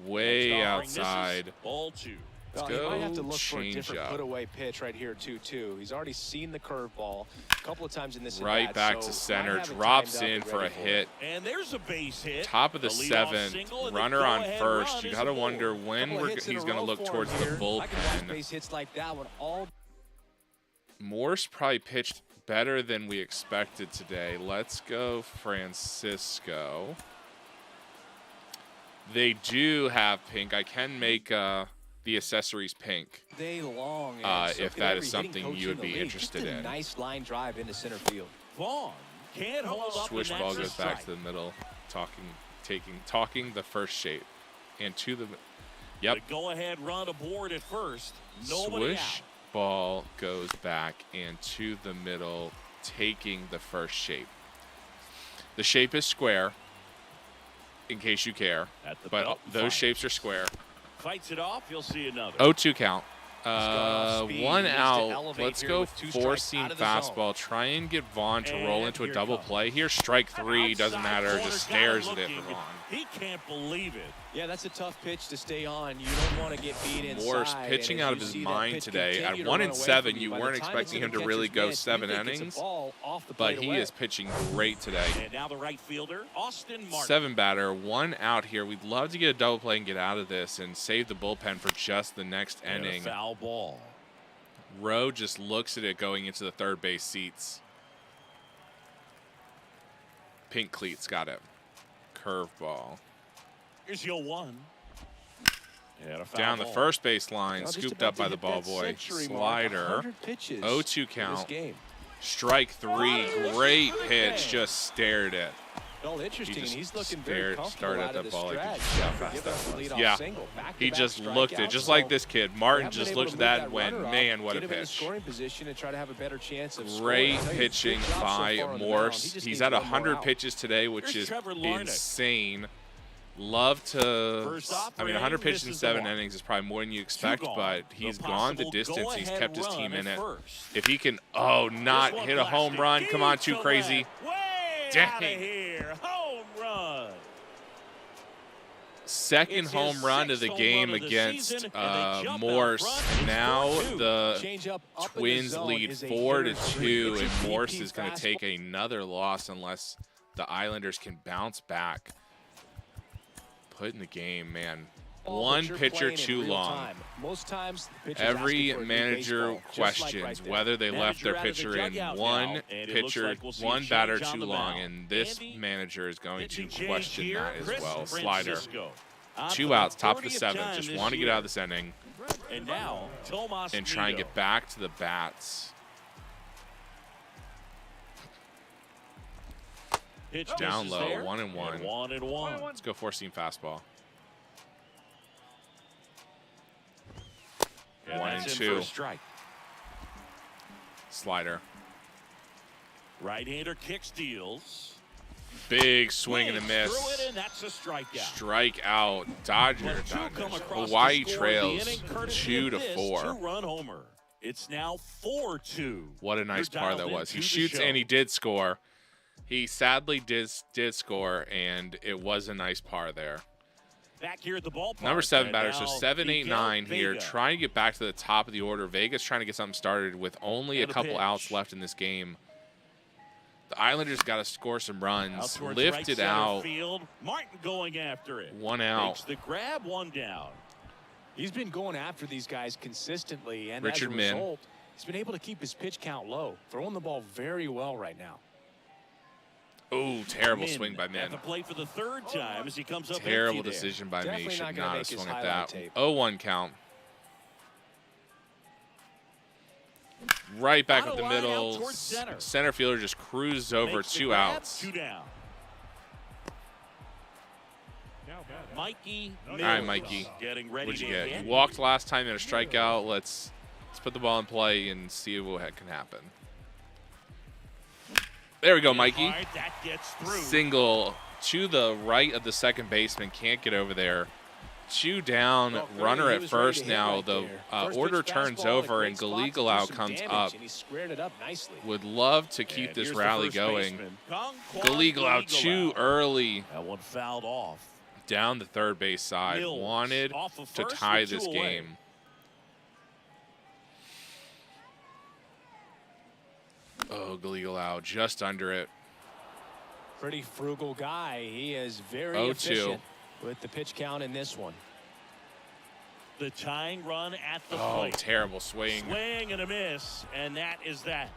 Speaker 4: Way outside.
Speaker 2: Ball 2.
Speaker 5: Well,
Speaker 4: Let's
Speaker 5: he might
Speaker 4: go
Speaker 5: have to look for a
Speaker 4: change
Speaker 5: different
Speaker 4: up.
Speaker 5: put-away pitch right here, 2-2. He's already seen the curveball a couple of times in this
Speaker 4: Right
Speaker 5: at-bat,
Speaker 4: back
Speaker 5: so
Speaker 4: to center,
Speaker 5: might have it
Speaker 4: drops
Speaker 5: timed up
Speaker 4: in
Speaker 5: and
Speaker 4: for a
Speaker 5: ready it.
Speaker 4: hit.
Speaker 2: And there's a base hit.
Speaker 4: Top of the
Speaker 2: leadoff
Speaker 4: 7th,
Speaker 2: single, and the
Speaker 4: runner on
Speaker 2: go-ahead
Speaker 4: first.
Speaker 2: run
Speaker 4: You
Speaker 2: is
Speaker 4: got to
Speaker 2: aboard.
Speaker 4: wonder when
Speaker 5: Couple of hits in
Speaker 4: he's
Speaker 5: a
Speaker 4: going to
Speaker 5: row
Speaker 4: look
Speaker 5: for him
Speaker 4: towards the
Speaker 5: here. I can watch
Speaker 4: bullpen.
Speaker 5: base hits like that one all.
Speaker 4: Morse probably pitched better than we expected today. Let's go Francisco. They do have pink. I can make the accessories pink.
Speaker 5: Day long.
Speaker 4: If that is something you would be interested in.
Speaker 5: Nice line drive into center field.
Speaker 2: Vaughn can't hold up.
Speaker 4: Swish
Speaker 2: and
Speaker 4: ball
Speaker 2: that's a
Speaker 4: goes back
Speaker 2: strike.
Speaker 4: to the middle, talking the first shape, and to the. Yep.
Speaker 2: The go-ahead run aboard at first. Nobody
Speaker 4: Swish
Speaker 2: out.
Speaker 4: ball goes back and to the middle, taking the first shape. The shape is square, in case you care,
Speaker 2: At the
Speaker 4: but
Speaker 2: belt,
Speaker 4: those
Speaker 2: fine.
Speaker 4: shapes are square.
Speaker 2: Fights it off. You'll see another.
Speaker 4: 0-2 count.
Speaker 5: off speed.
Speaker 4: One
Speaker 5: He needs to
Speaker 4: out.
Speaker 5: elevate
Speaker 4: Let's
Speaker 5: here
Speaker 4: go
Speaker 5: with 2 strikes
Speaker 4: four-seam
Speaker 5: out of the
Speaker 4: fastball. Try and get Vaughn to roll
Speaker 2: And
Speaker 4: into a
Speaker 2: here
Speaker 4: double
Speaker 2: comes.
Speaker 4: play here. Strike 3, doesn't
Speaker 2: Outside
Speaker 4: matter.
Speaker 2: corner,
Speaker 4: Just
Speaker 2: got him
Speaker 4: stares at it for
Speaker 2: looking.
Speaker 4: Vaughn.
Speaker 2: He can't believe it.
Speaker 5: Yeah, that's a tough pitch to stay on. You don't want to get beat inside.
Speaker 4: Morse
Speaker 5: and
Speaker 4: pitching
Speaker 5: as
Speaker 4: out
Speaker 5: you
Speaker 4: of his
Speaker 5: see that
Speaker 4: mind
Speaker 5: pitch
Speaker 4: today.
Speaker 5: continue
Speaker 4: At
Speaker 5: to
Speaker 4: 1
Speaker 5: run
Speaker 4: and
Speaker 5: away
Speaker 4: 7,
Speaker 5: from
Speaker 4: you
Speaker 5: by the
Speaker 4: weren't
Speaker 5: time
Speaker 4: expecting
Speaker 5: it's
Speaker 4: him
Speaker 5: in
Speaker 4: to
Speaker 5: the
Speaker 4: really
Speaker 5: catcher's
Speaker 4: go
Speaker 5: mitt,
Speaker 4: 7
Speaker 5: you think it's a
Speaker 4: innings,
Speaker 5: ball off the
Speaker 4: but
Speaker 5: plate
Speaker 4: he
Speaker 5: away.
Speaker 4: is pitching great today.
Speaker 2: And now the right fielder, Austin Martin.
Speaker 4: 7 batter, 1 out here. We'd love to get a double play and get out of this and save the bullpen for just the next
Speaker 2: And a
Speaker 4: inning.
Speaker 2: foul ball.
Speaker 4: Rowe just looks at it going into the third base seats. Pink cleats got it. Curveball.
Speaker 2: Here's your 1. And a foul
Speaker 4: Down the
Speaker 2: ball.
Speaker 4: first base line,
Speaker 5: Well, just
Speaker 4: scooped
Speaker 5: about
Speaker 4: up by
Speaker 5: to
Speaker 4: the
Speaker 5: hit
Speaker 4: ball
Speaker 5: that
Speaker 4: boy.
Speaker 5: century mark,
Speaker 4: Slider.
Speaker 5: 100 pitches
Speaker 4: 0-2
Speaker 5: in this
Speaker 4: count.
Speaker 5: game.
Speaker 4: Strike 3. Great pitch. Just stared at.
Speaker 5: Well, interesting.
Speaker 4: just
Speaker 5: He's looking very
Speaker 4: stared-
Speaker 5: comfortable
Speaker 4: stared at
Speaker 5: out of
Speaker 4: the
Speaker 5: the
Speaker 4: ball like
Speaker 5: stretch.
Speaker 4: he just- how
Speaker 5: after
Speaker 4: fast
Speaker 5: giving
Speaker 4: that
Speaker 5: up the
Speaker 4: was.
Speaker 5: leadoff
Speaker 4: Yeah.
Speaker 5: single.
Speaker 4: He
Speaker 5: Back-to-back
Speaker 4: just looked at it, just
Speaker 5: strikeouts,
Speaker 4: like
Speaker 5: so
Speaker 4: this kid.
Speaker 5: they
Speaker 4: Martin
Speaker 5: haven't
Speaker 4: just
Speaker 5: been able
Speaker 4: looked
Speaker 5: to
Speaker 4: at that
Speaker 5: move
Speaker 4: and went,
Speaker 5: runner up,
Speaker 4: man, what
Speaker 5: get
Speaker 4: a
Speaker 5: him in
Speaker 4: pitch.
Speaker 5: scoring position and try to have a better chance of
Speaker 4: Great
Speaker 5: scoring. I tell you,
Speaker 4: pitching
Speaker 5: good job so
Speaker 4: by
Speaker 5: far on the mound.
Speaker 4: Morse.
Speaker 5: He just
Speaker 4: He's
Speaker 5: needs
Speaker 4: at
Speaker 5: one more
Speaker 4: 100
Speaker 5: out.
Speaker 4: pitches today, which
Speaker 2: Here's
Speaker 4: is
Speaker 2: Trevor Larnach.
Speaker 4: insane. Love to.
Speaker 2: First off,
Speaker 4: I mean, 100
Speaker 2: this
Speaker 4: pitches in
Speaker 2: is the
Speaker 4: 7
Speaker 2: one.
Speaker 4: innings is probably more than you expect,
Speaker 2: Two gone.
Speaker 4: but he's
Speaker 2: The
Speaker 4: gone the
Speaker 2: possible
Speaker 4: distance. He's
Speaker 2: go-ahead
Speaker 4: kept his
Speaker 2: run
Speaker 4: team in
Speaker 2: at
Speaker 4: it.
Speaker 2: first.
Speaker 4: If he can,
Speaker 2: This
Speaker 4: not
Speaker 2: one
Speaker 4: hit a home
Speaker 2: blasted
Speaker 4: run. Come on,
Speaker 2: deep
Speaker 4: too
Speaker 2: to
Speaker 4: crazy.
Speaker 2: left. Way
Speaker 4: Dang.
Speaker 2: out of here. Home run.
Speaker 4: Second
Speaker 2: It's his
Speaker 4: home run of
Speaker 2: sixth
Speaker 4: the
Speaker 2: home
Speaker 4: game
Speaker 2: run of the
Speaker 4: against
Speaker 2: season, and they jump out
Speaker 4: Morse.
Speaker 2: front. It's
Speaker 4: Now
Speaker 2: 4-2.
Speaker 4: the
Speaker 5: Change up in the
Speaker 4: Twins
Speaker 5: zone
Speaker 4: lead
Speaker 5: is a
Speaker 4: 4-2,
Speaker 5: hitter's dream.
Speaker 4: and
Speaker 5: It's a
Speaker 4: Morse
Speaker 5: BP
Speaker 4: is going to
Speaker 5: fastball.
Speaker 4: take another loss unless the Islanders can bounce back. Put in the game, man.
Speaker 5: Ball,
Speaker 4: One
Speaker 5: but you're
Speaker 4: pitcher
Speaker 5: playing in
Speaker 4: too
Speaker 5: real
Speaker 4: long.
Speaker 5: time. Most times, the pitcher's
Speaker 4: Every
Speaker 5: asking for a new
Speaker 4: manager
Speaker 5: baseball, just like
Speaker 4: questions
Speaker 5: right there.
Speaker 4: whether they left their
Speaker 2: Manager out of the
Speaker 4: pitcher in
Speaker 2: dugout
Speaker 4: one
Speaker 2: now, and it looks
Speaker 4: pitcher,
Speaker 2: like we'll see a
Speaker 4: one batter
Speaker 2: change on
Speaker 4: too
Speaker 2: the
Speaker 4: long,
Speaker 2: mound.
Speaker 4: and this
Speaker 2: Andy,
Speaker 4: manager is going to
Speaker 2: pitching change
Speaker 4: question
Speaker 2: here,
Speaker 4: that as
Speaker 2: Chris
Speaker 4: well. Slider.
Speaker 2: Francisco. On for
Speaker 4: 2
Speaker 2: the
Speaker 4: outs, top of the
Speaker 2: 40th
Speaker 4: 7th.
Speaker 2: time
Speaker 4: Just
Speaker 2: this
Speaker 4: want to get
Speaker 2: year.
Speaker 4: out of this inning
Speaker 2: And now, Tomas
Speaker 4: and try and
Speaker 2: Nido.
Speaker 4: get back to the bats.
Speaker 2: Pitch
Speaker 4: Down
Speaker 2: misses
Speaker 4: low,
Speaker 2: there,
Speaker 4: 1-1.
Speaker 2: 1-1.
Speaker 4: Let's go 4-seam fastball.
Speaker 2: And
Speaker 4: 1
Speaker 2: that's
Speaker 4: and
Speaker 2: in for
Speaker 4: 2.
Speaker 2: a strike.
Speaker 4: Slider.
Speaker 2: Right-hander kick steals.
Speaker 4: Big swing and a
Speaker 2: Swings
Speaker 4: miss.
Speaker 2: through it, and that's a strikeout.
Speaker 4: Strike out. Dodger.
Speaker 2: But two come
Speaker 4: Dodgers.
Speaker 2: across
Speaker 4: Hawaii
Speaker 2: to score
Speaker 4: trails
Speaker 2: the inning, courtesy
Speaker 4: 2
Speaker 2: of
Speaker 4: to
Speaker 2: this
Speaker 4: 4.
Speaker 2: two-run homer. It's now 4-2.
Speaker 4: What a nice
Speaker 2: You're
Speaker 4: par that
Speaker 2: dialed
Speaker 4: was. He
Speaker 2: into the
Speaker 4: shoots
Speaker 2: show.
Speaker 4: and he did score. He sadly did score, and it was a nice par there.
Speaker 2: Back here at the ballpark.
Speaker 4: Number 7
Speaker 2: and
Speaker 4: batter, so
Speaker 2: now
Speaker 4: 7, 8,
Speaker 2: Miguel
Speaker 4: 9 here.
Speaker 2: Vega.
Speaker 4: Trying to get back to the top of the order. Vegas trying to get something started with only
Speaker 2: And
Speaker 4: a
Speaker 2: a
Speaker 4: couple
Speaker 2: pitch.
Speaker 4: outs left in this game. The Islanders got to score some
Speaker 2: Out
Speaker 4: runs.
Speaker 2: towards
Speaker 4: Lift
Speaker 2: right
Speaker 4: it
Speaker 2: center
Speaker 4: out.
Speaker 2: Field. Martin going after it.
Speaker 4: 1 out.
Speaker 2: Makes the grab, 1 down.
Speaker 5: He's been going after these guys consistently, and
Speaker 4: Richard
Speaker 5: as a
Speaker 4: Min.
Speaker 5: result, he's been able to keep his pitch count low, throwing the ball very well right now.
Speaker 4: Oh, terrible
Speaker 2: Min
Speaker 4: swing by
Speaker 2: at
Speaker 4: Min.
Speaker 2: the play for the third time as he comes up
Speaker 4: Terrible
Speaker 2: empty there.
Speaker 4: decision by me.
Speaker 5: Definitely
Speaker 4: Should
Speaker 5: not gonna
Speaker 4: not have
Speaker 5: make his
Speaker 4: swung at
Speaker 5: highlight
Speaker 4: that.
Speaker 5: tape.
Speaker 4: 0-1 count. Right back
Speaker 2: Out
Speaker 4: up
Speaker 2: of
Speaker 4: the
Speaker 2: line, out
Speaker 4: middle.
Speaker 2: towards center.
Speaker 4: Center fielder just cruised over,
Speaker 2: Makes the
Speaker 4: 2
Speaker 2: grab,
Speaker 4: outs.
Speaker 2: 2 down. Mikey
Speaker 3: All
Speaker 2: Mills.
Speaker 4: All right, Mikey.
Speaker 2: Getting ready
Speaker 4: What'd you
Speaker 2: to
Speaker 4: get?
Speaker 2: hit.
Speaker 4: You walked last time in a strikeout. Let's put the ball in play and see what can happen. There we go, Mikey.
Speaker 2: All right, that gets through.
Speaker 4: Single to the right of the second baseman. Can't get over there. 2 down, runner at first now. The order turns over and Galigalau comes up.
Speaker 5: And he squared it up nicely.
Speaker 4: Would love to keep
Speaker 2: And
Speaker 4: this
Speaker 2: here's the
Speaker 4: rally
Speaker 2: first
Speaker 4: going.
Speaker 2: baseman, Kong Kwon
Speaker 4: Galigalau too early
Speaker 2: That one fouled off.
Speaker 4: down the third base side.
Speaker 2: Mills
Speaker 4: Wanted
Speaker 2: off of
Speaker 4: to
Speaker 2: first
Speaker 4: tie
Speaker 2: with 2
Speaker 4: this
Speaker 2: away.
Speaker 4: game. Oh, Galigalau just under it.
Speaker 5: Pretty frugal guy. He is very
Speaker 4: 0-2.
Speaker 5: efficient with the pitch count in this one.
Speaker 2: The tying run at the
Speaker 4: Oh,
Speaker 2: plate.
Speaker 4: terrible swing.
Speaker 2: Swing and a miss, and that is that.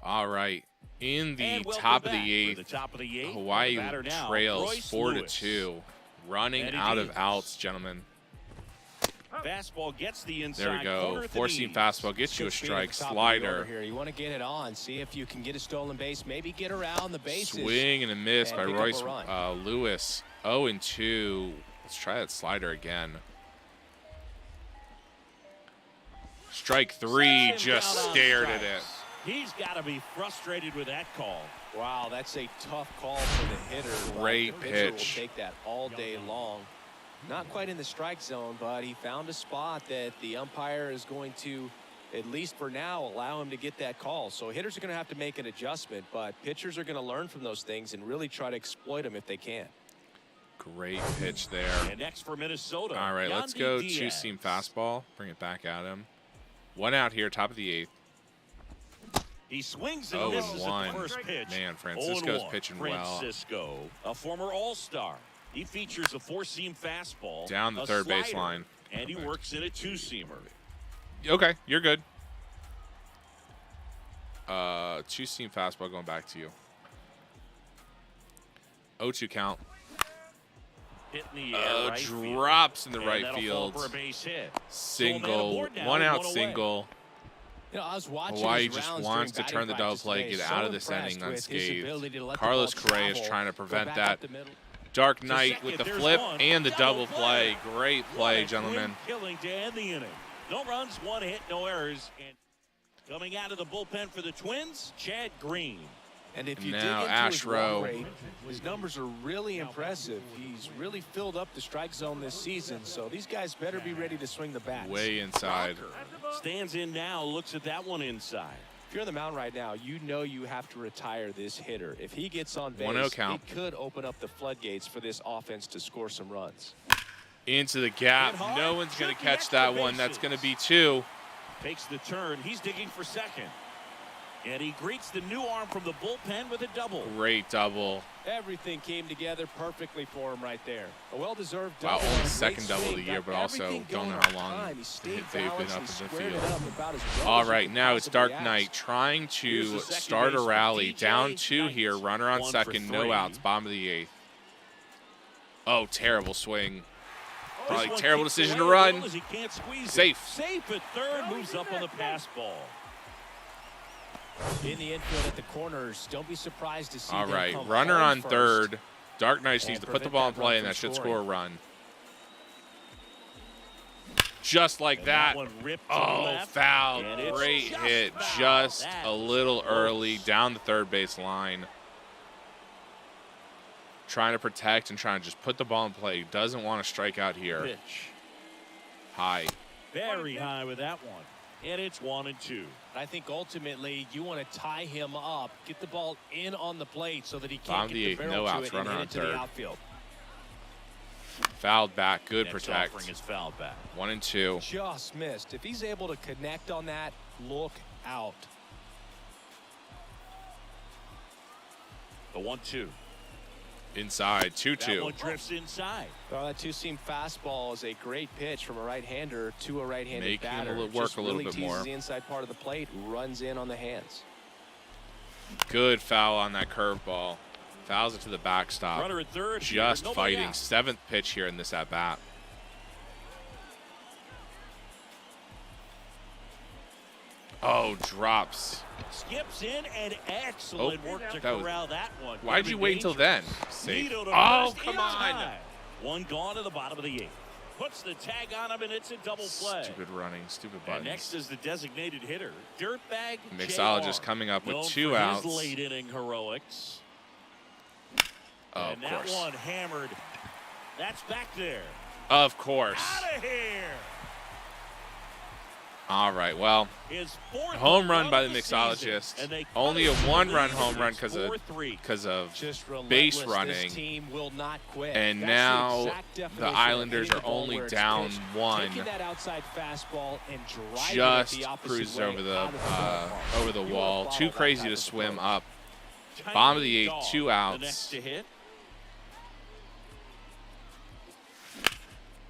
Speaker 4: All right. In the
Speaker 2: And welcome
Speaker 4: top of
Speaker 2: back.
Speaker 4: the
Speaker 2: For
Speaker 4: 8th,
Speaker 2: the top of the 8th,
Speaker 4: Hawaii
Speaker 2: the batter now,
Speaker 4: trails
Speaker 2: Royce
Speaker 4: 4-2.
Speaker 2: Lewis.
Speaker 4: Running
Speaker 2: Eddie
Speaker 4: out of
Speaker 2: Davis.
Speaker 4: outs, gentlemen.
Speaker 2: Fastball gets the inside.
Speaker 4: There we go.
Speaker 2: corner at the
Speaker 4: 4-seam
Speaker 2: knees.
Speaker 4: fastball gets you a
Speaker 5: Good speed at
Speaker 4: strike.
Speaker 5: the top of the order
Speaker 4: Slider.
Speaker 5: Here. You want to get it on. See if you can get a stolen base. Maybe get around the bases.
Speaker 4: Swing and a miss
Speaker 5: and
Speaker 4: by
Speaker 5: pick up a
Speaker 4: Royce
Speaker 5: run.
Speaker 4: Lewis. 0-2. Let's try that slider again. Strike 3.
Speaker 2: Sends him
Speaker 4: Just
Speaker 2: down on
Speaker 4: stared at it.
Speaker 2: strikes. He's got to be frustrated with that call.
Speaker 5: Wow, that's a tough call for the hitter. but
Speaker 4: Great
Speaker 5: the pitcher
Speaker 4: pitch.
Speaker 5: will take that all day long. Not quite in the strike zone, but he found a spot that the umpire is going to, at least for now, allow him to get that call. So hitters are going to have to make an adjustment, but pitchers are going to learn from those things and really try to exploit them if they can.
Speaker 4: Great pitch there.
Speaker 2: And next for Minnesota.
Speaker 4: All right, let's
Speaker 2: Yandy
Speaker 4: go
Speaker 2: Diaz.
Speaker 4: 2-seam fastball. Bring it back at him. 1 out here, top of the 8th.
Speaker 2: He swings and misses at
Speaker 4: 0-1.
Speaker 2: the first pitch.
Speaker 4: Man, Francisco's
Speaker 2: 0-1.
Speaker 4: pitching well.
Speaker 2: Francisco, a former All-Star. He features a 4-seam fastball.
Speaker 4: Down the
Speaker 2: a
Speaker 4: third
Speaker 2: slider,
Speaker 4: baseline.
Speaker 2: And he works in a 2-seamer.
Speaker 4: Okay, you're good. 2-seam fastball going back to you. 0-2 count.
Speaker 2: Hit in the air, right
Speaker 4: Drops in the
Speaker 2: field.
Speaker 4: right
Speaker 2: And that'll
Speaker 4: field.
Speaker 2: fall for a base hit.
Speaker 4: Single.
Speaker 2: aboard now,
Speaker 4: 1 out
Speaker 2: one away.
Speaker 4: single.
Speaker 5: You know, I was watching
Speaker 4: Hawaii
Speaker 5: his
Speaker 4: just
Speaker 5: rounds
Speaker 4: wants
Speaker 5: during
Speaker 4: to turn the
Speaker 5: batting
Speaker 4: double
Speaker 5: practice
Speaker 4: play,
Speaker 5: today.
Speaker 4: get
Speaker 5: So
Speaker 4: out of this
Speaker 5: impressed
Speaker 4: inning
Speaker 5: with his
Speaker 4: unscathed.
Speaker 5: ability to let the
Speaker 4: Carlos
Speaker 5: ball
Speaker 4: Correa is
Speaker 5: travel,
Speaker 4: trying to
Speaker 5: go
Speaker 4: prevent
Speaker 5: back
Speaker 4: that.
Speaker 5: up the middle.
Speaker 4: Dark
Speaker 2: To
Speaker 4: Knight
Speaker 2: second,
Speaker 4: with the
Speaker 2: there's
Speaker 4: flip
Speaker 2: one.
Speaker 4: and the
Speaker 2: Double
Speaker 4: double play.
Speaker 2: play.
Speaker 4: Great
Speaker 2: What
Speaker 4: play,
Speaker 2: a
Speaker 4: gentlemen.
Speaker 2: quick killing to end the inning. No runs, 1 hit, no errors. And coming out of the bullpen for the Twins, Chad Green.
Speaker 5: And if you
Speaker 4: Now
Speaker 5: dig into his
Speaker 4: Ashrow.
Speaker 5: walk rate, his numbers are really impressive. He's really filled up the strike zone this season, so these guys better be ready to swing the bats.
Speaker 4: Way inside.
Speaker 2: Stands in now, looks at that one inside.
Speaker 5: If you're on the mound right now, you know you have to retire this hitter. If he gets on base,
Speaker 4: 1-0 count.
Speaker 5: it could open up the floodgates for this offense to score some runs.
Speaker 4: Into the gap.
Speaker 2: Hit hard,
Speaker 4: No one's going
Speaker 2: shoot
Speaker 4: to
Speaker 2: the
Speaker 4: catch that
Speaker 2: extra
Speaker 4: one. That's
Speaker 2: bases.
Speaker 4: going to be 2.
Speaker 2: Takes the turn. He's digging for second. And he greets the new arm from the bullpen with a double.
Speaker 4: Great double.
Speaker 5: Everything came together perfectly for him right there. A well-deserved
Speaker 4: Wow,
Speaker 5: double.
Speaker 4: only
Speaker 5: and a great
Speaker 4: second double of the
Speaker 5: swing.
Speaker 4: year,
Speaker 5: Got
Speaker 4: but also
Speaker 5: everything
Speaker 4: don't know
Speaker 5: going
Speaker 4: how
Speaker 5: on
Speaker 4: long
Speaker 5: time. He stayed
Speaker 4: they've been
Speaker 5: balanced
Speaker 4: up
Speaker 5: and
Speaker 4: in the
Speaker 5: squared
Speaker 4: field.
Speaker 5: it up about as well
Speaker 4: All
Speaker 5: as you
Speaker 4: right,
Speaker 5: could
Speaker 4: now it's
Speaker 5: possibly
Speaker 4: Dark
Speaker 5: ask.
Speaker 4: Knight trying
Speaker 2: Here's
Speaker 4: to
Speaker 2: the second
Speaker 4: start a
Speaker 2: baseman,
Speaker 4: rally.
Speaker 2: DJ
Speaker 4: Down 2
Speaker 2: Knight.
Speaker 4: here. Runner on
Speaker 2: 1 for
Speaker 4: second. No
Speaker 2: 3.
Speaker 4: outs. Bottom of the 8th. Oh, terrible swing.
Speaker 2: This
Speaker 4: Probably
Speaker 2: one
Speaker 4: terrible
Speaker 2: kicked
Speaker 4: decision
Speaker 2: away
Speaker 4: to
Speaker 2: as
Speaker 4: run.
Speaker 2: well as he can't squeeze it.
Speaker 4: Safe.
Speaker 2: Safe at third. Moves up on the pass ball.
Speaker 5: In the infield at the corners, don't be surprised to see
Speaker 4: All
Speaker 5: them
Speaker 4: right,
Speaker 5: come
Speaker 4: runner
Speaker 5: home
Speaker 4: on
Speaker 5: first.
Speaker 4: third. Dark Knight
Speaker 5: And
Speaker 4: needs to put the
Speaker 5: prevent
Speaker 4: ball in
Speaker 5: that
Speaker 4: play,
Speaker 5: run
Speaker 4: and that
Speaker 5: from
Speaker 4: should
Speaker 5: scoring.
Speaker 4: score a run. Just like
Speaker 2: And
Speaker 4: that.
Speaker 2: one ripped to the
Speaker 4: Oh,
Speaker 2: left.
Speaker 4: foul.
Speaker 2: And it's
Speaker 4: Great
Speaker 2: just
Speaker 4: hit.
Speaker 2: foul.
Speaker 4: Just
Speaker 2: That
Speaker 4: a
Speaker 2: was
Speaker 4: little
Speaker 2: close.
Speaker 4: early down the third base line. Trying to protect and trying to just put the ball in play. Doesn't want to strike out here.
Speaker 2: Pitch.
Speaker 4: High.
Speaker 2: Very high with that one. And it's 1-2.
Speaker 5: I think ultimately you want to tie him up, get the ball in on the plate so that he
Speaker 4: Bottom
Speaker 5: can't
Speaker 4: of the
Speaker 5: get
Speaker 4: eighth,
Speaker 5: the barrel
Speaker 4: no
Speaker 5: to
Speaker 4: outs,
Speaker 5: it and
Speaker 4: runner
Speaker 5: hit
Speaker 4: on
Speaker 5: it to
Speaker 4: third.
Speaker 5: the outfield.
Speaker 4: Fouled back. Good
Speaker 2: Next
Speaker 4: protect.
Speaker 2: offering is fouled back.
Speaker 4: 1-2.
Speaker 5: Just missed. If he's able to connect on that, look out.
Speaker 2: The 1-2.
Speaker 4: Inside.
Speaker 2: That
Speaker 4: 2-2.
Speaker 2: one drifts inside.
Speaker 5: Well, that two-seam fastball is a great pitch from a right-hander to a right-handed
Speaker 4: Making him
Speaker 5: batter.
Speaker 4: work
Speaker 5: Just
Speaker 4: a little
Speaker 5: really
Speaker 4: bit
Speaker 5: teases
Speaker 4: more.
Speaker 5: the inside part of the plate, runs in on the hands.
Speaker 4: Good foul on that curveball. Fouls it to the backstop.
Speaker 2: Runner at third.
Speaker 4: Just
Speaker 2: here,
Speaker 4: fighting.
Speaker 2: out.
Speaker 4: 7th pitch here in this at-bat. Oh, drops.
Speaker 2: Skips in and excellent work to corral that one.
Speaker 4: Why'd you wait until then? Safe.
Speaker 2: Nito to
Speaker 4: Oh,
Speaker 2: first
Speaker 4: come
Speaker 2: in
Speaker 4: on.
Speaker 2: time. One gone to the bottom of the 8th. Puts the tag on him, and it's a double play.
Speaker 4: Stupid running, stupid
Speaker 2: And
Speaker 4: buttons.
Speaker 2: next is the designated hitter, Dirtbag
Speaker 4: Mixologist
Speaker 2: JR,
Speaker 4: coming up with
Speaker 2: known
Speaker 4: 2
Speaker 2: for
Speaker 4: outs.
Speaker 2: His late inning heroics.
Speaker 4: Oh,
Speaker 2: And
Speaker 4: of course.
Speaker 2: that one hammered. That's back there.
Speaker 4: Of course.
Speaker 2: Out of here.
Speaker 4: All right, well,
Speaker 2: His fourth
Speaker 4: home run by
Speaker 2: of
Speaker 4: the
Speaker 2: season,
Speaker 4: mixologist.
Speaker 2: and they cut
Speaker 4: Only
Speaker 2: it
Speaker 4: a
Speaker 2: to the
Speaker 4: one-run
Speaker 2: lead.
Speaker 4: home run
Speaker 2: It's
Speaker 4: because
Speaker 2: 4-3.
Speaker 4: of
Speaker 5: Just
Speaker 4: base
Speaker 5: relentless.
Speaker 4: running.
Speaker 5: This team will not quit.
Speaker 4: And
Speaker 5: That's
Speaker 4: now
Speaker 5: exact
Speaker 4: the
Speaker 5: definition of
Speaker 4: Islanders
Speaker 5: hitting
Speaker 4: are
Speaker 5: the ball
Speaker 4: only
Speaker 5: where it's
Speaker 4: down
Speaker 5: pitched,
Speaker 4: 1.
Speaker 5: taking that outside fastball and driving
Speaker 4: Just
Speaker 5: it the opposite
Speaker 4: cruises
Speaker 5: way
Speaker 4: over the
Speaker 5: out of ballpark.
Speaker 4: over the
Speaker 5: You
Speaker 4: wall.
Speaker 5: wanna
Speaker 4: Too
Speaker 5: follow that
Speaker 4: crazy
Speaker 5: type
Speaker 4: to
Speaker 5: of
Speaker 4: swim
Speaker 5: approach.
Speaker 4: up.
Speaker 2: Tiny
Speaker 4: Bottom of the 8th,
Speaker 2: dog,
Speaker 4: 2
Speaker 2: the next
Speaker 4: outs.
Speaker 2: to hit.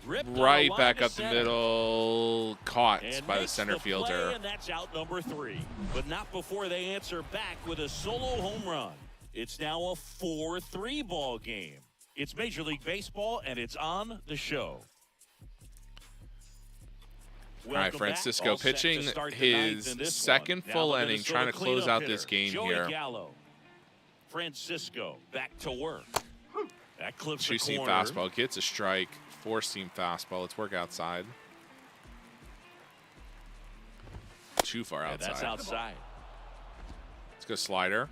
Speaker 2: Ripped
Speaker 4: Right
Speaker 2: on
Speaker 4: back
Speaker 2: line
Speaker 4: up
Speaker 2: to
Speaker 4: the
Speaker 2: center.
Speaker 4: middle, caught
Speaker 2: And
Speaker 4: by the
Speaker 2: makes
Speaker 4: center
Speaker 2: play,
Speaker 4: fielder.
Speaker 2: and that's out number 3. But not before they answer back with a solo home run. It's now a 4-3 ball game. It's Major League Baseball, and it's on the show.
Speaker 4: All right,
Speaker 2: Welcome back.
Speaker 4: Francisco
Speaker 2: All set to
Speaker 4: pitching
Speaker 2: start the ninth
Speaker 4: his
Speaker 2: in this
Speaker 4: second
Speaker 2: one. Now
Speaker 4: full
Speaker 2: the
Speaker 4: inning,
Speaker 2: Minnesota
Speaker 4: trying to close
Speaker 2: cleanup
Speaker 4: out
Speaker 2: hitter,
Speaker 4: this game
Speaker 2: Joey
Speaker 4: here.
Speaker 2: Gallo. Francisco back to work. That clips the
Speaker 4: 2-seam
Speaker 2: corner.
Speaker 4: fastball, gets a strike. 4-seam fastball. Let's work outside. Too far
Speaker 2: Yeah,
Speaker 4: outside.
Speaker 2: that's outside.
Speaker 4: Let's go slider.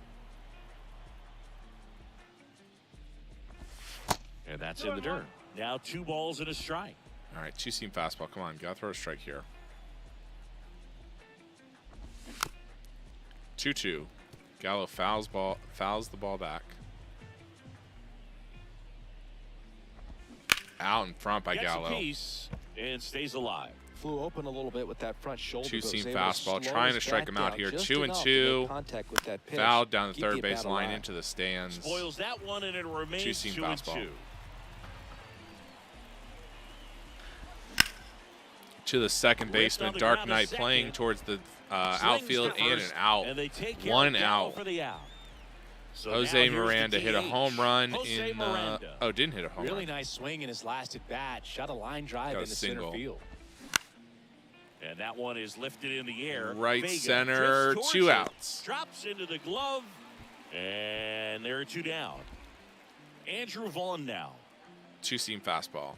Speaker 2: And that's in the dirt. Now 2 balls and a strike.
Speaker 4: All right, 2-seam fastball. Come on, gotta throw a strike here. 2-2. Gallo fouls the ball back. Out in front by
Speaker 2: Gets
Speaker 4: Gallo.
Speaker 2: a piece and stays alive.
Speaker 5: Flew open a little bit with that front shoulder. but was
Speaker 4: 2-seam
Speaker 5: able to
Speaker 4: fastball,
Speaker 5: slow
Speaker 4: trying
Speaker 5: his
Speaker 4: to strike
Speaker 5: bat
Speaker 4: him out
Speaker 5: down
Speaker 4: here.
Speaker 5: just
Speaker 4: 2-2.
Speaker 5: enough to make contact with that pitch.
Speaker 4: Fouled down the
Speaker 5: Keep
Speaker 4: third
Speaker 5: at
Speaker 4: base
Speaker 5: bat
Speaker 4: line
Speaker 5: alive.
Speaker 4: into the stands.
Speaker 2: Spoils that one, and it remains
Speaker 4: 2-seam
Speaker 2: 2-2.
Speaker 4: fastball. To the second baseman,
Speaker 2: on the
Speaker 4: Dark
Speaker 2: ground to
Speaker 4: Knight
Speaker 2: second.
Speaker 4: playing towards the
Speaker 2: Slings
Speaker 4: outfield
Speaker 2: to
Speaker 4: and an
Speaker 2: first,
Speaker 4: out.
Speaker 2: and they take care
Speaker 4: 1
Speaker 2: of Gallo
Speaker 4: out.
Speaker 2: for the out. So now
Speaker 4: Jose
Speaker 2: here's the
Speaker 4: Miranda hit a
Speaker 2: DH.
Speaker 4: home run
Speaker 2: Jose
Speaker 4: in.
Speaker 2: Miranda.
Speaker 4: Oh, didn't hit a home
Speaker 5: Really
Speaker 4: run.
Speaker 5: nice swing in his last at bat. Shot a line drive
Speaker 4: Got a
Speaker 5: into
Speaker 4: single.
Speaker 5: center field.
Speaker 2: And that one is lifted in the air.
Speaker 4: Right
Speaker 2: Vega
Speaker 4: center,
Speaker 2: drifts
Speaker 4: 2
Speaker 2: towards it,
Speaker 4: outs.
Speaker 2: Drops into the glove, and there are 2 down. Andrew Vaughn now.
Speaker 4: 2-seam fastball.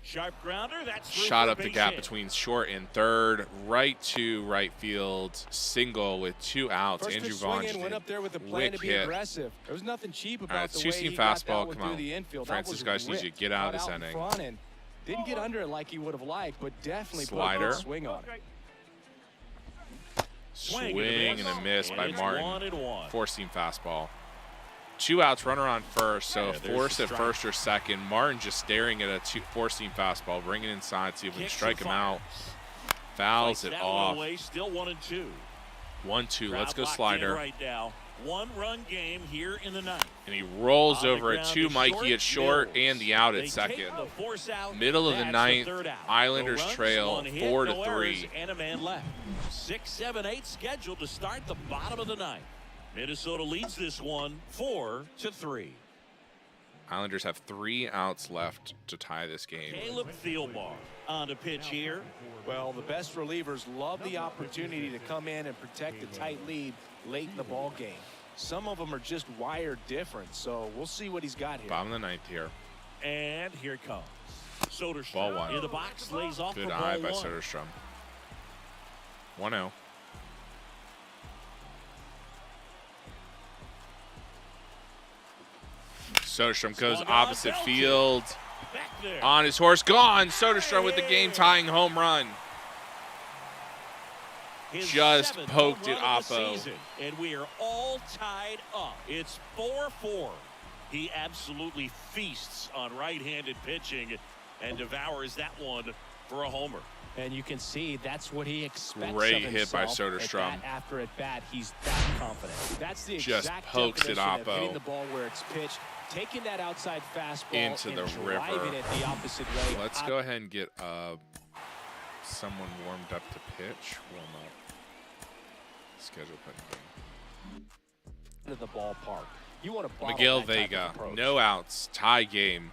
Speaker 2: Sharp grounder. That's through
Speaker 4: Shot
Speaker 2: for a
Speaker 4: up the
Speaker 2: base
Speaker 4: gap
Speaker 2: hit.
Speaker 4: between short and third. Right to right field. Single with 2 outs.
Speaker 5: First
Speaker 4: Andrew
Speaker 5: pitch
Speaker 4: Vaughn
Speaker 5: swing
Speaker 4: just
Speaker 5: in, went
Speaker 4: a
Speaker 5: up there with a plan
Speaker 4: quick
Speaker 5: to be
Speaker 4: hit.
Speaker 5: aggressive. There was nothing cheap
Speaker 4: All
Speaker 5: about
Speaker 4: right,
Speaker 5: the way
Speaker 4: 2-seam
Speaker 5: he got that
Speaker 4: fastball.
Speaker 5: one
Speaker 4: Come
Speaker 5: through
Speaker 4: on.
Speaker 5: the infield.
Speaker 4: Francisco
Speaker 5: That was
Speaker 4: needs you to
Speaker 5: ripped.
Speaker 4: get out of
Speaker 5: Got
Speaker 4: this
Speaker 5: in
Speaker 4: inning.
Speaker 5: front and didn't get under it like he would have liked, but definitely
Speaker 4: Slider.
Speaker 5: put a good swing on it.
Speaker 4: Swing and a miss by
Speaker 2: it's
Speaker 4: Martin.
Speaker 2: 1-1.
Speaker 4: 4-seam fastball. 2 outs, runner on first, so
Speaker 2: Yeah, there's
Speaker 4: force
Speaker 2: the
Speaker 4: at
Speaker 2: strike.
Speaker 4: first or second. Martin just staring at a 4-seam fastball, bring it inside, see if we can
Speaker 2: Kicks
Speaker 4: strike
Speaker 2: and
Speaker 4: him out.
Speaker 2: fires.
Speaker 4: Fouls
Speaker 2: Fights
Speaker 4: it
Speaker 2: that one
Speaker 4: off.
Speaker 2: away, still 1-2.
Speaker 4: 1-2. Let's
Speaker 2: Crowd
Speaker 4: go
Speaker 2: locked in
Speaker 4: slider.
Speaker 2: right now. 1-run game here in the ninth.
Speaker 4: And he rolls
Speaker 2: On the
Speaker 4: over it
Speaker 2: ground
Speaker 4: to
Speaker 2: to
Speaker 4: Mikey at short
Speaker 2: Mills.
Speaker 4: and the out
Speaker 2: They
Speaker 4: at
Speaker 2: take
Speaker 4: second.
Speaker 2: the force out.
Speaker 4: Middle of the
Speaker 2: That's
Speaker 4: ninth,
Speaker 2: third out.
Speaker 4: Islanders
Speaker 2: No runs,
Speaker 4: trail
Speaker 2: 1 hit,
Speaker 4: 4-3.
Speaker 2: no errors, and a man left. 6, 7, 8 scheduled to start the bottom of the ninth. Minnesota leads this one 4-3.
Speaker 4: Islanders have 3 outs left to tie this game.
Speaker 2: Caleb Thielbar on the pitch here.
Speaker 5: Well, the best relievers love the opportunity to come in and protect a tight lead late in the ball game. Some of them are just wired different, so we'll see what he's got here.
Speaker 4: Bottom of the ninth here.
Speaker 2: And here it comes. Soderstrom
Speaker 4: Ball 1.
Speaker 2: in the box, lays off
Speaker 4: Good
Speaker 2: for
Speaker 4: eye
Speaker 2: ball
Speaker 4: by
Speaker 2: 1.
Speaker 4: Soderstrom. 1-0. Soderstrom goes
Speaker 2: Swung on,
Speaker 4: opposite
Speaker 2: belted.
Speaker 4: field.
Speaker 2: Back there.
Speaker 4: On his horse, gone. Soderstrom with the game-tying home run.
Speaker 2: His
Speaker 4: just
Speaker 2: 7th
Speaker 4: poked
Speaker 2: home
Speaker 4: it
Speaker 2: run of the
Speaker 4: oppo.
Speaker 2: season, and we are all tied up. It's 4-4. He absolutely feasts on right-handed pitching and devours that one for a homer.
Speaker 5: And you can see that's what he expects
Speaker 4: Great
Speaker 5: of
Speaker 4: hit by
Speaker 5: himself.
Speaker 4: Soderstrom.
Speaker 5: At bat after at bat, he's that confident. That's the
Speaker 4: Just
Speaker 5: exact
Speaker 4: pokes it
Speaker 5: definition of
Speaker 4: oppo.
Speaker 5: hitting the ball where it's pitched, taking that outside fastball
Speaker 4: Into
Speaker 5: and
Speaker 4: the
Speaker 5: driving
Speaker 4: river.
Speaker 5: it the opposite way.
Speaker 4: Let's go ahead and get someone warmed up to pitch. Warm up. Schedule putting game.
Speaker 5: To the ballpark. You want to
Speaker 4: Miguel Vega, no outs, tie game.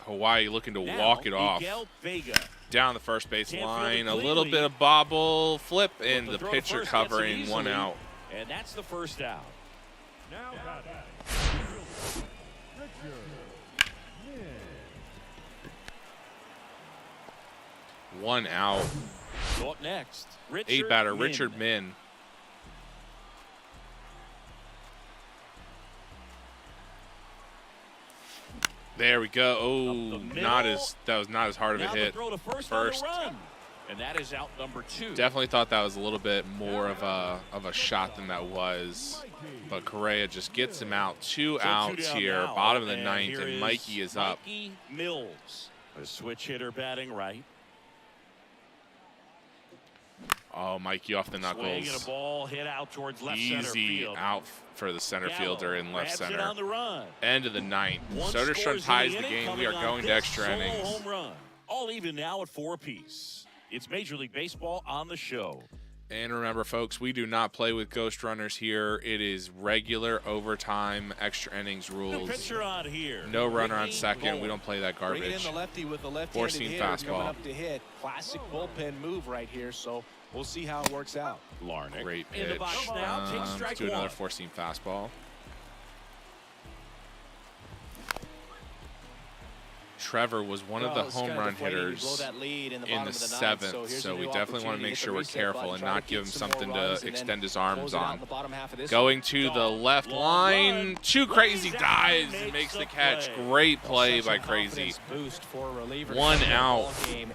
Speaker 4: Hawaii looking to walk it off.
Speaker 2: Miguel Vega.
Speaker 4: Down the first base line, a little bit of bobble, flip, and the pitcher covering, 1 out.
Speaker 2: And that's the first out.
Speaker 3: Now batting. Richard.
Speaker 4: 1 out.
Speaker 2: So up next,
Speaker 4: 8 batter, Richard Min. There we go. Oh, that was not as hard of a hit. First.
Speaker 2: And that is out number 2.
Speaker 4: Definitely thought that was a little bit more of a shot than that was. But Correa just gets him out. 2 outs here, bottom of the 9th, and Mikey is up.
Speaker 2: Mikey Mills, a switch hitter batting right.
Speaker 4: Oh, Mikey off the knuckles.
Speaker 2: Swinging a ball hit out towards left center
Speaker 4: Easy
Speaker 2: field.
Speaker 4: out for the center fielder in left
Speaker 2: Grabs it
Speaker 4: center.
Speaker 2: on the run.
Speaker 4: End of the 9th.
Speaker 2: One
Speaker 4: Soderstrom
Speaker 2: scores
Speaker 4: ties
Speaker 2: in
Speaker 4: the
Speaker 2: inning,
Speaker 4: game. We are
Speaker 2: coming on
Speaker 4: going to
Speaker 2: this
Speaker 4: extra
Speaker 2: solo
Speaker 4: innings.
Speaker 2: home run. All even now at 4 apiece. It's Major League Baseball on the show.
Speaker 4: And remember, folks, we do not play with ghost runners here. It is regular overtime, extra innings
Speaker 2: The
Speaker 4: rules.
Speaker 2: pitcher on here.
Speaker 4: No runner on second. We don't play that
Speaker 5: Bring it in
Speaker 4: garbage.
Speaker 5: the lefty with the left-handed
Speaker 4: Four-seam
Speaker 5: hitter
Speaker 4: fastball.
Speaker 5: coming up to hit. Classic bullpen move right here, so we'll see how it works out.
Speaker 2: Larnick
Speaker 4: Great
Speaker 2: in the
Speaker 4: pitch.
Speaker 2: box now. Takes strike
Speaker 4: Let's do another
Speaker 2: 1.
Speaker 4: four-seam fastball. Trevor was one of the home run hitters in the 7th, so we definitely want to make sure we're careful and not give him something to extend his arms on. Going to the left line, too crazy dives and makes the catch. Great play by Crazy. 1 out.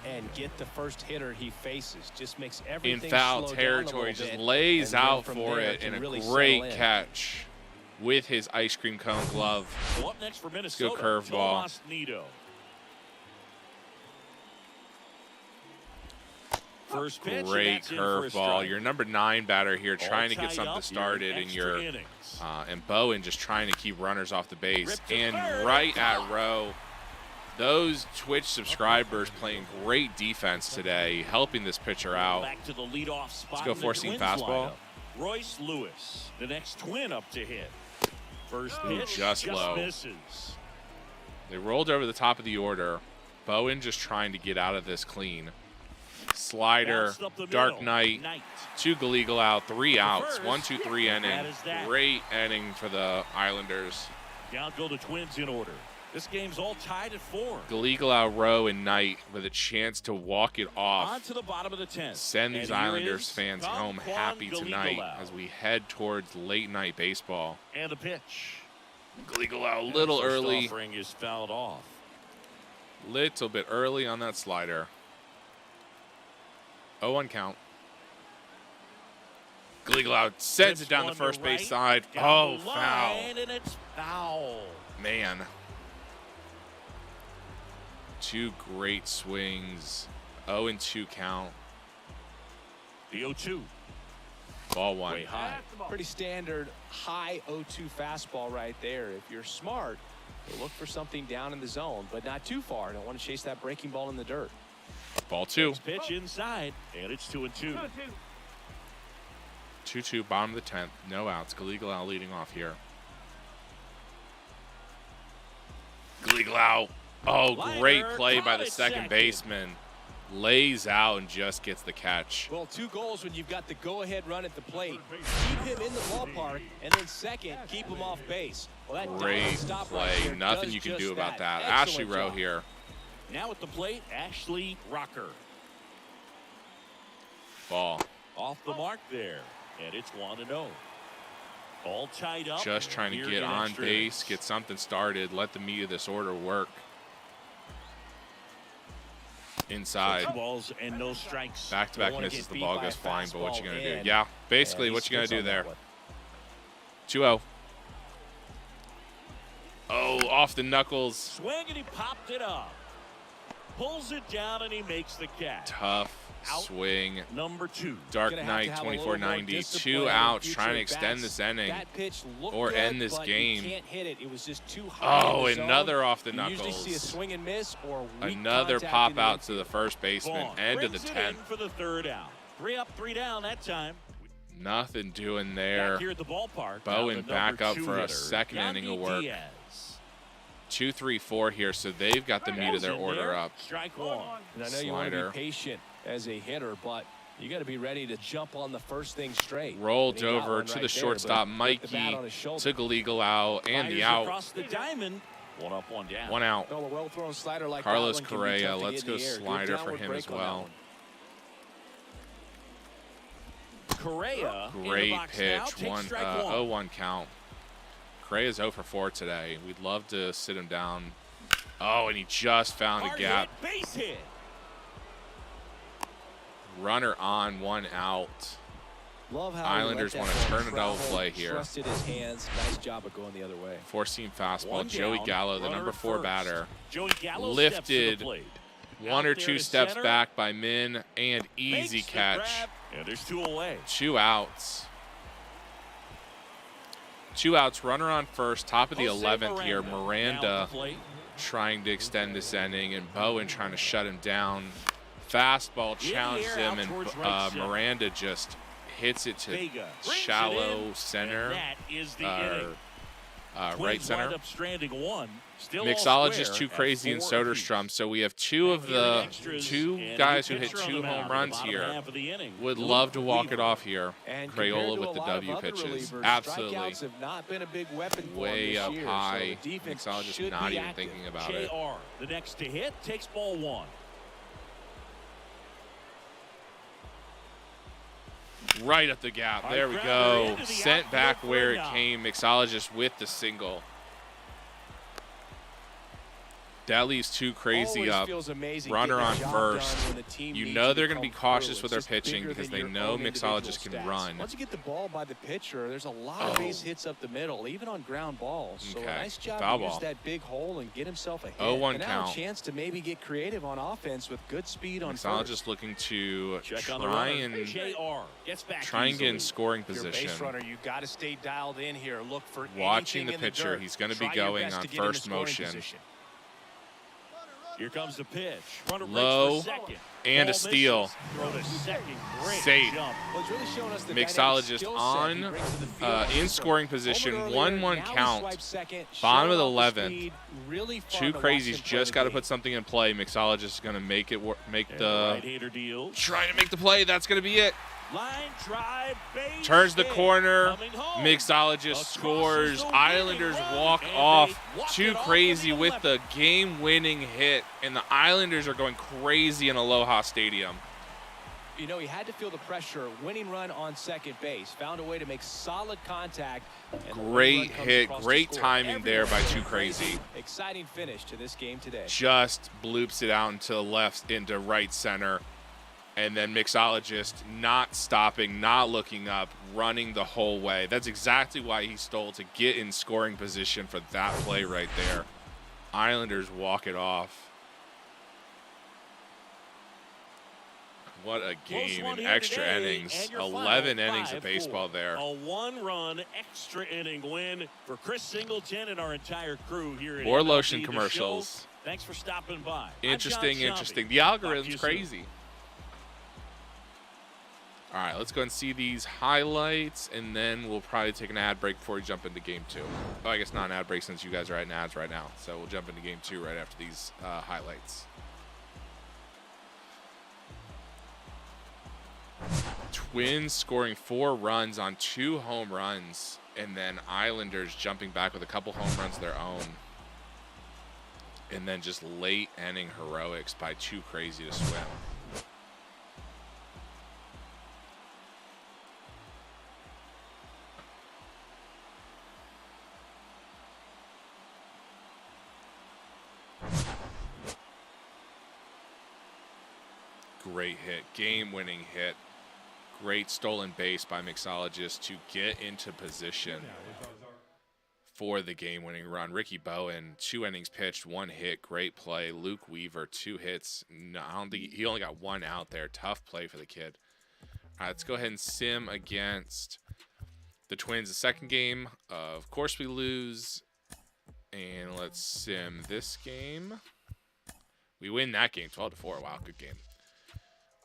Speaker 5: And get the first hitter he faces. Just makes
Speaker 4: In
Speaker 5: everything
Speaker 4: foul
Speaker 5: slow
Speaker 4: territory,
Speaker 5: down a
Speaker 4: just
Speaker 5: little bit,
Speaker 4: lays
Speaker 5: and then
Speaker 4: out
Speaker 5: from
Speaker 4: for
Speaker 5: there
Speaker 4: it
Speaker 5: can
Speaker 4: and a
Speaker 5: really settle
Speaker 4: great
Speaker 5: in.
Speaker 4: catch with his ice cream cone glove.
Speaker 2: So up next for Minnesota,
Speaker 4: curveball.
Speaker 2: Tomas Nido. First pitch,
Speaker 4: Great
Speaker 2: and that's in for a
Speaker 4: curveball.
Speaker 2: strike.
Speaker 4: Your number 9 batter here
Speaker 2: All
Speaker 4: trying to get
Speaker 2: tied
Speaker 4: something
Speaker 2: up,
Speaker 4: started, and
Speaker 2: extra innings.
Speaker 4: and Bowen just trying to keep runners off the base.
Speaker 2: Ripped to
Speaker 4: And
Speaker 2: third,
Speaker 4: right at
Speaker 2: gone.
Speaker 4: row, those Twitch subscribers playing great defense today, helping this pitcher out.
Speaker 2: Back to the leadoff spot.
Speaker 4: Let's go
Speaker 2: in the
Speaker 4: four-seam
Speaker 2: Twins
Speaker 4: fastball.
Speaker 2: lineup. Royce Lewis, the next Twin up to hit. First
Speaker 4: Ooh,
Speaker 2: pitch
Speaker 4: just low.
Speaker 2: misses.
Speaker 4: They rolled over the top of the order. Bowen just trying to get out of this clean. Slider,
Speaker 2: Bounced up the
Speaker 4: Dark
Speaker 2: middle.
Speaker 4: Knight, 2 Galeagle out, 3 outs,
Speaker 2: first.
Speaker 4: 1-2-3
Speaker 2: That
Speaker 4: inning.
Speaker 2: is that.
Speaker 4: Great inning for the Islanders.
Speaker 2: Down go the Twins in order. This game's all tied at 4.
Speaker 4: Galeagle out, Rowe, and Knight with a chance to walk it off.
Speaker 2: On to the bottom of the 10th.
Speaker 4: Send these
Speaker 2: And here
Speaker 4: Islanders
Speaker 2: is
Speaker 4: fans
Speaker 2: Don
Speaker 4: home
Speaker 2: Juan
Speaker 4: happy tonight
Speaker 2: Galeagle.
Speaker 4: as we head towards late night baseball.
Speaker 2: And the pitch.
Speaker 4: Galeagle out a little
Speaker 2: First
Speaker 4: early,
Speaker 2: offering is fouled off.
Speaker 4: little bit early on that slider. 0-1 count. Galeagle out, sends it down the
Speaker 2: One to
Speaker 4: first base
Speaker 2: right,
Speaker 4: side.
Speaker 2: down
Speaker 4: Oh,
Speaker 2: the
Speaker 4: foul.
Speaker 2: line, and it's foul.
Speaker 4: Man. 2 great swings. 0-2 count.
Speaker 2: The 0-2.
Speaker 4: Ball 1.
Speaker 2: Way high.
Speaker 5: Pretty standard high 0-2 fastball right there. If you're smart, you'll look for something down in the zone, but not too far. Don't want to chase that breaking ball in the dirt.
Speaker 4: Ball 2.
Speaker 2: Next pitch inside, and it's 2-2.
Speaker 4: 2-2, bottom of the 10th. No outs. Galeagle out leading off here. Galeagle out. Oh, great
Speaker 2: Liner
Speaker 4: play by
Speaker 2: caught
Speaker 4: the
Speaker 2: at
Speaker 4: second
Speaker 2: second.
Speaker 4: baseman. Lays out and just gets the catch.
Speaker 5: Well, 2 goals when you've got the go-ahead run at the plate. Keep him in the ballpark, and then second, keep him off base. Well, that
Speaker 4: Great
Speaker 5: diamond stop right
Speaker 4: play.
Speaker 5: there
Speaker 4: Nothing
Speaker 5: does
Speaker 4: you can
Speaker 5: just
Speaker 4: do about that.
Speaker 5: Excellent
Speaker 4: Ashley Rowe
Speaker 5: job.
Speaker 4: here.
Speaker 2: Now at the plate, Ashley Rocker.
Speaker 4: Ball.
Speaker 2: Off the mark there, and it's 1-0. All tied up.
Speaker 4: Just trying to
Speaker 2: here
Speaker 4: get
Speaker 2: in
Speaker 4: on
Speaker 2: extra
Speaker 4: base,
Speaker 2: innings.
Speaker 4: get something started, let the meat of this order work. Inside.
Speaker 2: 2 balls and no strikes.
Speaker 4: Back-to-back
Speaker 5: Don't wanna
Speaker 4: misses,
Speaker 5: get
Speaker 4: the
Speaker 5: beat
Speaker 4: ball
Speaker 5: by
Speaker 4: goes
Speaker 5: a
Speaker 4: flying, but what you
Speaker 5: fastball
Speaker 4: going to do?
Speaker 5: in.
Speaker 4: Yeah, basically
Speaker 5: Yeah,
Speaker 4: what you going to
Speaker 5: he
Speaker 4: do
Speaker 5: sticks on
Speaker 4: there.
Speaker 5: that one.
Speaker 4: 2-0. Oh, off the knuckles.
Speaker 2: Swing, and he popped it up. Pulls it down and he makes the catch.
Speaker 4: Tough swing.
Speaker 2: Number 2.
Speaker 4: Dark Knight 2490. 2 outs trying to extend this inning or end this game.
Speaker 5: It was just too high.
Speaker 4: Oh, another off the knuckles.
Speaker 5: Usually see a swing and miss or
Speaker 4: another pop out to the first baseman. End of the 10th.
Speaker 2: For the 3rd out. 3 up, 3 down that time.
Speaker 4: Nothing doing there.
Speaker 2: Back here at the ballpark.
Speaker 4: Bowen back up for a second inning of work. 2, 3, 4 here, so they've got the meat of their order up.
Speaker 2: Strike 1.
Speaker 5: And I know you want to be patient as a hitter, but you got to be ready to jump on the first thing straight.
Speaker 4: Rolled over to the shortstop. Mikey took a legal out and the out.
Speaker 2: Across the diamond. 1 up, 1 down.
Speaker 4: 1 out.
Speaker 5: Well, a well-thrown slider like
Speaker 4: Carlos Correa. Let's go slider for him as well.
Speaker 2: Correa.
Speaker 4: Great pitch. 0-1 count. Correa's 0 for 4 today. We'd love to sit him down. Oh, and he just found a gap.
Speaker 2: Base hit.
Speaker 4: Runner on, 1 out.
Speaker 5: Love how
Speaker 4: Islanders want to turn a double play here.
Speaker 5: Trusted his hands. Nice job of going the other way.
Speaker 4: Four-seam fastball. Joey Gallo, the number 4 batter.
Speaker 2: Joey Gallo
Speaker 4: lifted 1 or 2 steps back by Min, and easy catch.
Speaker 2: And there's 2 away.
Speaker 4: 2 outs. 2 outs, runner on first, top of the 11th here. Miranda trying to extend this inning, and Bowen trying to shut him down. Fastball challenges him, and Miranda just hits it to shallow center, right center. Mixologist too crazy and Soderstrom. So we have 2 of the 2 guys who hit 2 home runs here. Would love to walk it off here. Crayola with the W pitches. Absolutely. Way up high. Mixologist not even thinking about it.
Speaker 2: The next to hit takes ball 1.
Speaker 4: Right up the gap. There we go. Sent back where it came. Mixologist with the single. That leaves 2 crazy up. Runner on first. You know they're going to be cautious with their pitching because they know Mixologist can run.
Speaker 5: Once you get the ball by the pitcher, there's a lot of base hits up the middle, even on ground balls. So a nice job to use that big hole and get himself a hit.
Speaker 4: 0-1 count.
Speaker 5: A chance to maybe get creative on offense with good speed on
Speaker 4: Mixologist looking to try and get in scoring position.
Speaker 5: Base runner, you got to stay dialed in here. Look for
Speaker 4: watching the pitcher. He's going to be going on first motion.
Speaker 2: Here comes the pitch. Runner
Speaker 4: low and a steal. Safe. Mixologist on in scoring position. 1-1 count. Bottom of the 11th. 2 crazies just got to put something in play. Mixologist is going to make it trying to make the play. That's going to be it.
Speaker 2: Line drive, base
Speaker 4: turns the corner. Mixologist scores. Islanders walk off. 2 crazy with the game-winning hit, and the Islanders are going crazy in Aloha Stadium.
Speaker 5: You know, he had to feel the pressure. Winning run on second base. Found a way to make solid contact.
Speaker 4: Great hit. Great timing there by 2 crazy.
Speaker 5: Exciting finish to this game today.
Speaker 4: Just bloops it out into the left, into right center. And then Mixologist not stopping, not looking up, running the whole way. That's exactly why he stole, to get in scoring position for that play right there. Islanders walk it off. What a game in extra innings. 11 innings of baseball there.
Speaker 2: A 1-run extra inning win for Chris Singleton and our entire crew here at
Speaker 4: More
Speaker 2: MLB
Speaker 4: lotion
Speaker 2: The
Speaker 4: commercials.
Speaker 2: Show. Thanks for stopping by.
Speaker 4: Interesting. The algorithm's crazy. All right, let's go and see these highlights, and then we'll probably take an ad break before we jump into game 2. Oh, I guess not an ad break since you guys are at ads right now. So we'll jump into game 2 right after these highlights. Twins scoring 4 runs on 2 home runs, and then Islanders jumping back with a couple home runs of their own. And then just late inning heroics by 2 crazy to swim. Great hit, game-winning hit. Great stolen base by Mixologist to get into position. for the game-winning run. Ricky Bowen, 2 innings pitched, 1 hit, great play. Luke Weaver, 2 hits. No, I don't think he only got 1 out there. Tough play for the kid. All right, let's go ahead and sim against the Twins. The second game, of course we lose. And let's sim this game. We win that game, 12-4. Wow, good game.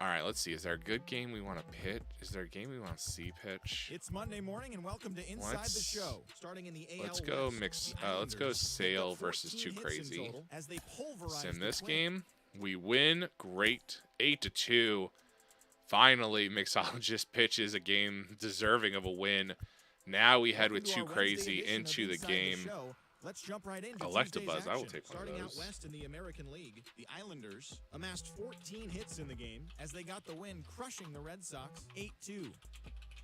Speaker 4: All right, let's see. Is there a good game we want to pitch? Is there a game we want to see pitch?
Speaker 6: It's Monday morning, and welcome to Inside the Show. Starting in the AL
Speaker 4: Let's go
Speaker 6: West,
Speaker 4: mix.
Speaker 6: the
Speaker 4: Let's go
Speaker 6: Islanders
Speaker 4: Sale
Speaker 6: picked up
Speaker 4: versus
Speaker 6: 14
Speaker 4: Too
Speaker 6: hits in
Speaker 4: Crazy.
Speaker 6: total as they pulverized
Speaker 4: Sim
Speaker 6: the
Speaker 4: this
Speaker 6: Twins.
Speaker 4: game. We win. Great. 8-2. Finally, Mixologist pitches a game deserving of a win. Now we head with
Speaker 6: Welcome to
Speaker 4: Too
Speaker 6: our
Speaker 4: Crazy
Speaker 6: Wednesday edition
Speaker 4: into
Speaker 6: of
Speaker 4: the
Speaker 6: Inside
Speaker 4: game.
Speaker 6: Show. Let's jump right into
Speaker 4: Electabuzz,
Speaker 6: Tuesday's
Speaker 4: I will
Speaker 6: action.
Speaker 4: take one of
Speaker 6: Starting
Speaker 4: those.
Speaker 6: out west in the American League, the Islanders amassed 14 hits in the game as they got the win, crushing the Red Sox 8-2.